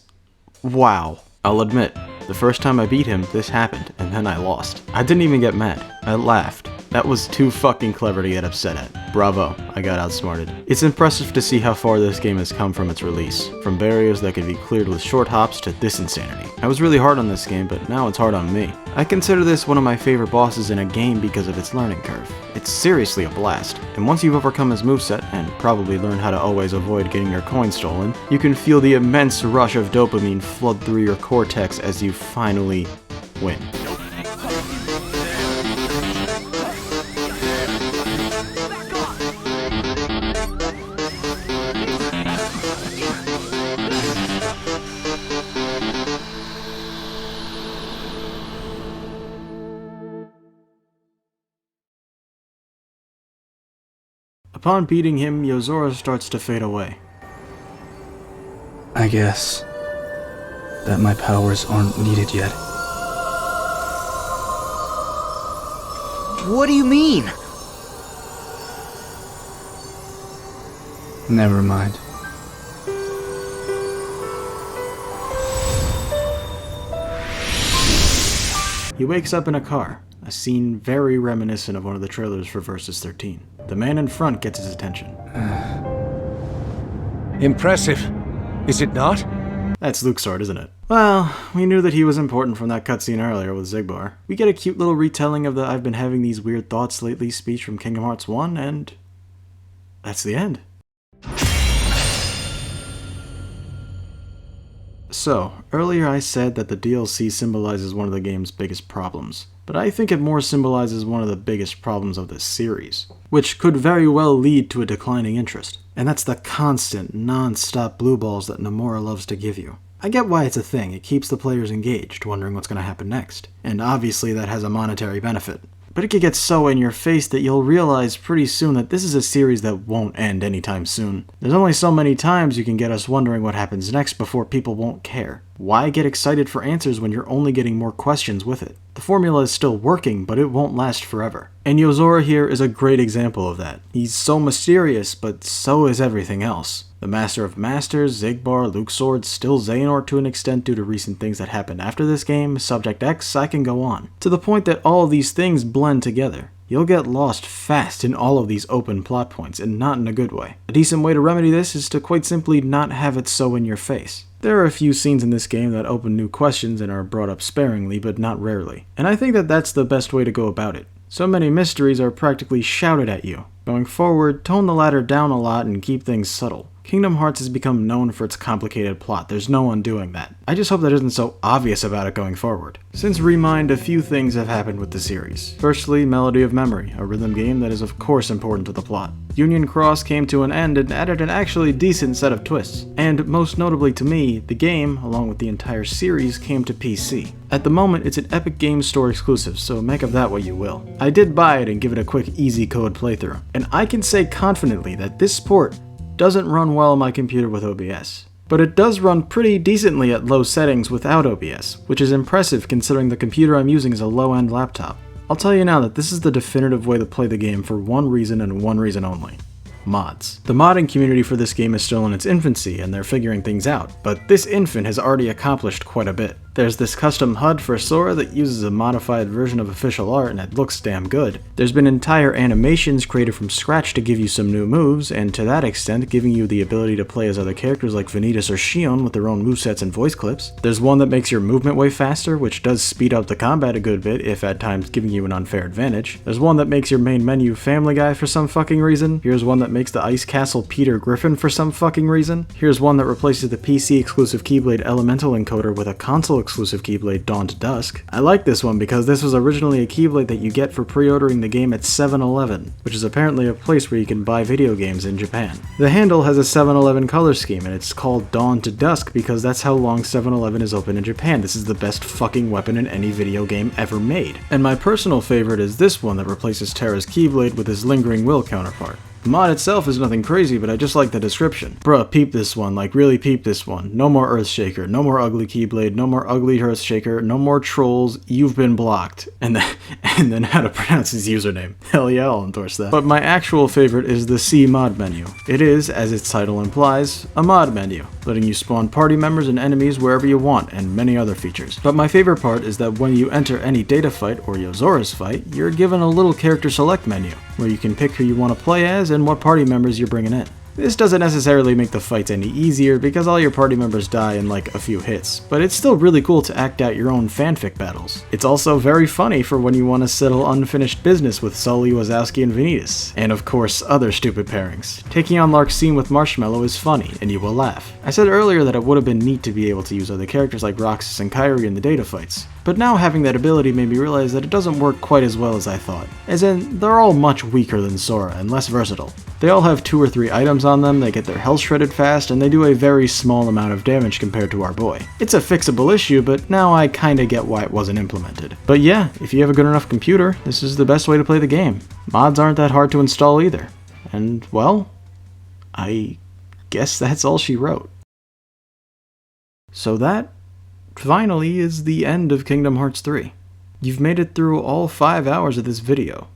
Wow. I'll admit, the first time I beat him, this happened, and then I lost. I didn't even get mad. I laughed. That was too fucking clever to get upset at. Bravo, I got outsmarted. It's impressive to see how far this game has come from its release, from barriers that could be cleared with short hops to this insanity. I was really hard on this game, but now it's hard on me. I consider this one of my favorite bosses in a game because of its learning curve. It's seriously a blast, and once you've overcome his moveset, and probably learn how to always avoid getting your coin stolen, you can feel the immense rush of dopamine flood through your cortex as you finally win. Upon beating him, Yozora starts to fade away. I guess that my powers aren't needed yet. What do you mean? Never mind. He wakes up in a car, a scene very reminiscent of one of the trailers for Versus 13. The man in front gets his attention. Impressive, is it not? That's Luxord, isn't it? Well, we knew that he was important from that cutscene earlier with Xigbar. We get a cute little retelling of the "I've been having these weird thoughts lately" speech from Kingdom Hearts 1, and that's the end. So, earlier I said that the DLC symbolizes one of the game's biggest problems, but I think it more symbolizes one of the biggest problems of this series, which could very well lead to a declining interest. And that's the constant, non-stop blue balls that Nomura loves to give you. I get why it's a thing, it keeps the players engaged, wondering what's going to happen next, and obviously that has a monetary benefit. But it could get so in your face that you'll realize pretty soon that this is a series that won't end anytime soon. There's only so many times you can get us wondering what happens next before people won't care. Why get excited for answers when you're only getting more questions with it? The formula is still working, but it won't last forever. And Yozora here is a great example of that. He's so mysterious, but so is everything else. The Master of Masters, Xigbar, Luxord, still Xehanort to an extent due to recent things that happened after this game, Subject X, I can go on. To the point that all these things blend together. You'll get lost fast in all of these open plot points, and not in a good way. A decent way to remedy this is to quite simply not have it so in your face. There are a few scenes in this game that open new questions and are brought up sparingly, but not rarely. And I think that that's the best way to go about it. So many mysteries are practically shouted at you. Going forward, tone the ladder down a lot and keep things subtle. Kingdom Hearts has become known for its complicated plot, there's no undoing that. I just hope that isn't so obvious about it going forward. Since Remind, a few things have happened with the series. Firstly, Melody of Memory, a rhythm game that is of course important to the plot. Union Cross came to an end and added an actually decent set of twists. And most notably to me, the game, along with the entire series, came to PC. At the moment, it's an Epic Games Store exclusive, so make of that what you will. I did buy it and give it a quick easy code playthrough, and I can say confidently that this port doesn't run well on my computer with OBS. But it does run pretty decently at low settings without OBS, which is impressive considering the computer I'm using is a low-end laptop. I'll tell you now that this is the definitive way to play the game for one reason and one reason only. Mods. The modding community for this game is still in its infancy and they're figuring things out, but this infant has already accomplished quite a bit. There's this custom HUD for Sora that uses a modified version of official art and it looks damn good. There's been entire animations created from scratch to give you some new moves, and to that extent giving you the ability to play as other characters like Vanitas or Xion with their own movesets and voice clips. There's one that makes your movement way faster, which does speed up the combat a good bit, if at times giving you an unfair advantage. There's one that makes your main menu Family Guy for some fucking reason. Here's one that makes the Ice Castle Peter Griffin for some fucking reason. Here's one that replaces the PC exclusive Keyblade Elemental encoder with a console exclusive Keyblade Dawn to Dusk. I like this one because this was originally a Keyblade that you get for pre-ordering the game at 7-Eleven, which is apparently a place where you can buy video games in Japan. The handle has a 7-Eleven color scheme and it's called Dawn to Dusk because that's how long 7-Eleven is open in Japan. This is the best fucking weapon in any video game ever made. And my personal favorite is this one that replaces Terra's Keyblade with his Lingering Will counterpart. The mod itself is nothing crazy, but I just like the description. Bruh, peep this one, like really peep this one. No more Earthshaker, no more ugly Keyblade, no more ugly Earthshaker, no more trolls, you've been blocked. And then how to pronounce his username. Hell yeah, I'll endorse that. But my actual favorite is the C-ModMenu. It is, as its title implies, a mod menu, letting you spawn party members and enemies wherever you want, and many other features. But my favorite part is that when you enter any data fight or Yozora's fight, you're given a little character select menu, where you can pick who you want to play as and what party members you're bringing in. This doesn't necessarily make the fights any easier because all your party members die in like a few hits, but it's still really cool to act out your own fanfic battles. It's also very funny for when you want to settle unfinished business with Sully, Wazowski, and Vanitas, and of course other stupid pairings. Taking on Larxene with Marshmallow is funny, and you will laugh. I said earlier that it would have been neat to be able to use other characters like Roxas and Kairi in the data fights, but now having that ability made me realize that it doesn't work quite as well as I thought. As in, they're all much weaker than Sora and less versatile. They all have 2 or 3 items on them, they get their health shredded fast, and they do a very small amount of damage compared to our boy. It's a fixable issue, but now I kinda get why it wasn't implemented. But yeah, if you have a good enough computer, this is the best way to play the game. Mods aren't that hard to install either. And, well, I guess that's all she wrote. So that finally is the end of Kingdom Hearts 3. You've made it through all 5 hours of this video.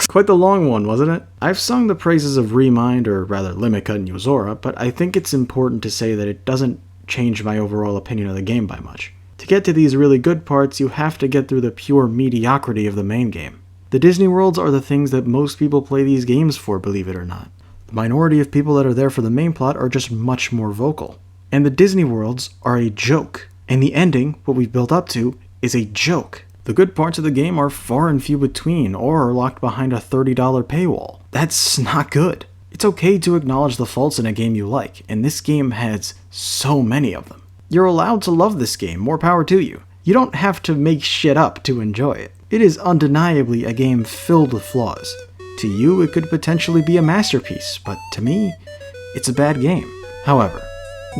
Quite the long one, wasn't it? I've sung the praises of Remind, or rather Limit and Yozora, but I think it's important to say that it doesn't change my overall opinion of the game by much. To get to these really good parts, you have to get through the pure mediocrity of the main game. The Disney Worlds are the things that most people play these games for, believe it or not. The minority of people that are there for the main plot are just much more vocal. And the Disney Worlds are a joke. And the ending, what we've built up to, is a joke. The good parts of the game are far and few between, or are locked behind a $30 paywall. That's not good. It's okay to acknowledge the faults in a game you like, and this game has so many of them. You're allowed to love this game, more power to you. You don't have to make shit up to enjoy it. It is undeniably a game filled with flaws. To you, it could potentially be a masterpiece, but to me, it's a bad game. However,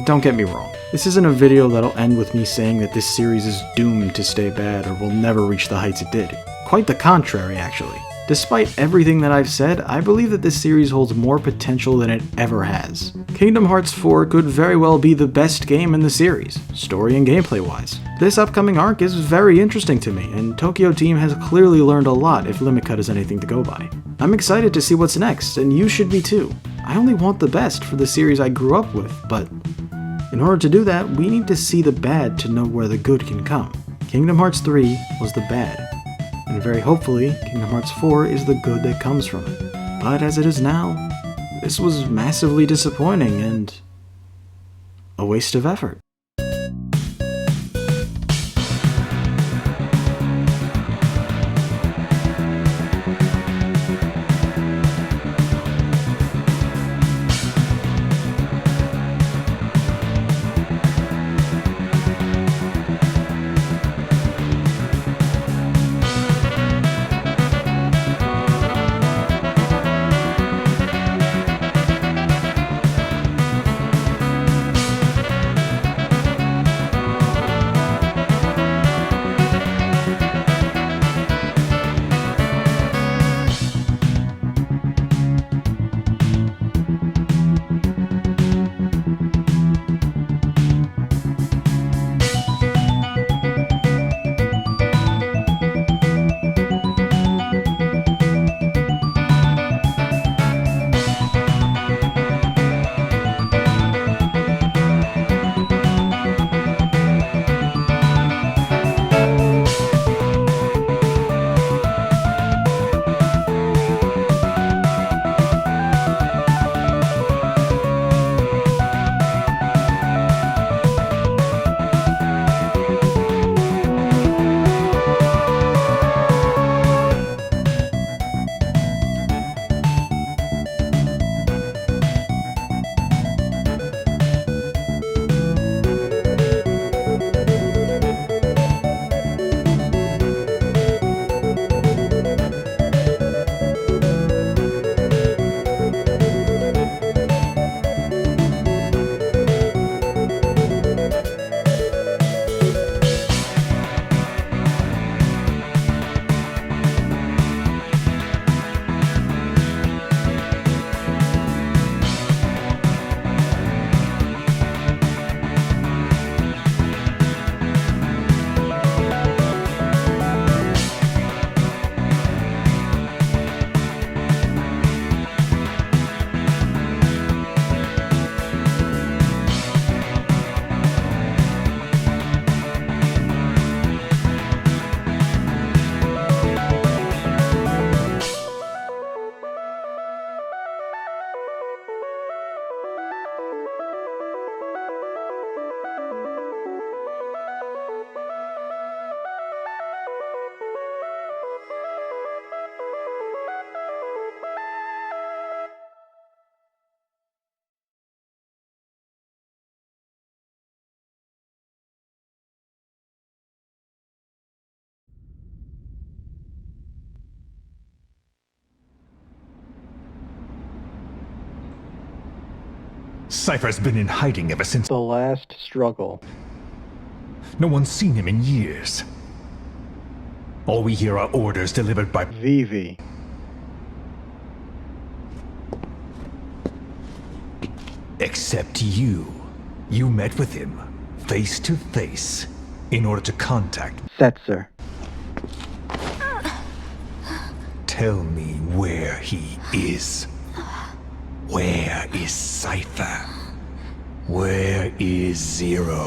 don't get me wrong. This isn't a video that'll end with me saying that this series is doomed to stay bad or will never reach the heights it did. Quite the contrary, actually. Despite everything that I've said, I believe that this series holds more potential than it ever has. Kingdom Hearts 4 could very well be the best game in the series, story and gameplay wise. This upcoming arc is very interesting to me, and Tokyo Team has clearly learned a lot if Limit Cut is anything to go by. I'm excited to see what's next, and you should be too. I only want the best for the series I grew up with, but in order to do that, we need to see the bad to know where the good can come. Kingdom Hearts 3 was the bad, and very hopefully, Kingdom Hearts 4 is the good that comes from it. But as it is now, this was massively disappointing and a waste of effort. Cypher's been in hiding ever since the last struggle. No one's seen him in years. All we hear are orders delivered by Vivi. Except you. You met with him, face to face, in order to contact. Setzer. Tell me where he is. Where is Cypher? Where is Zero?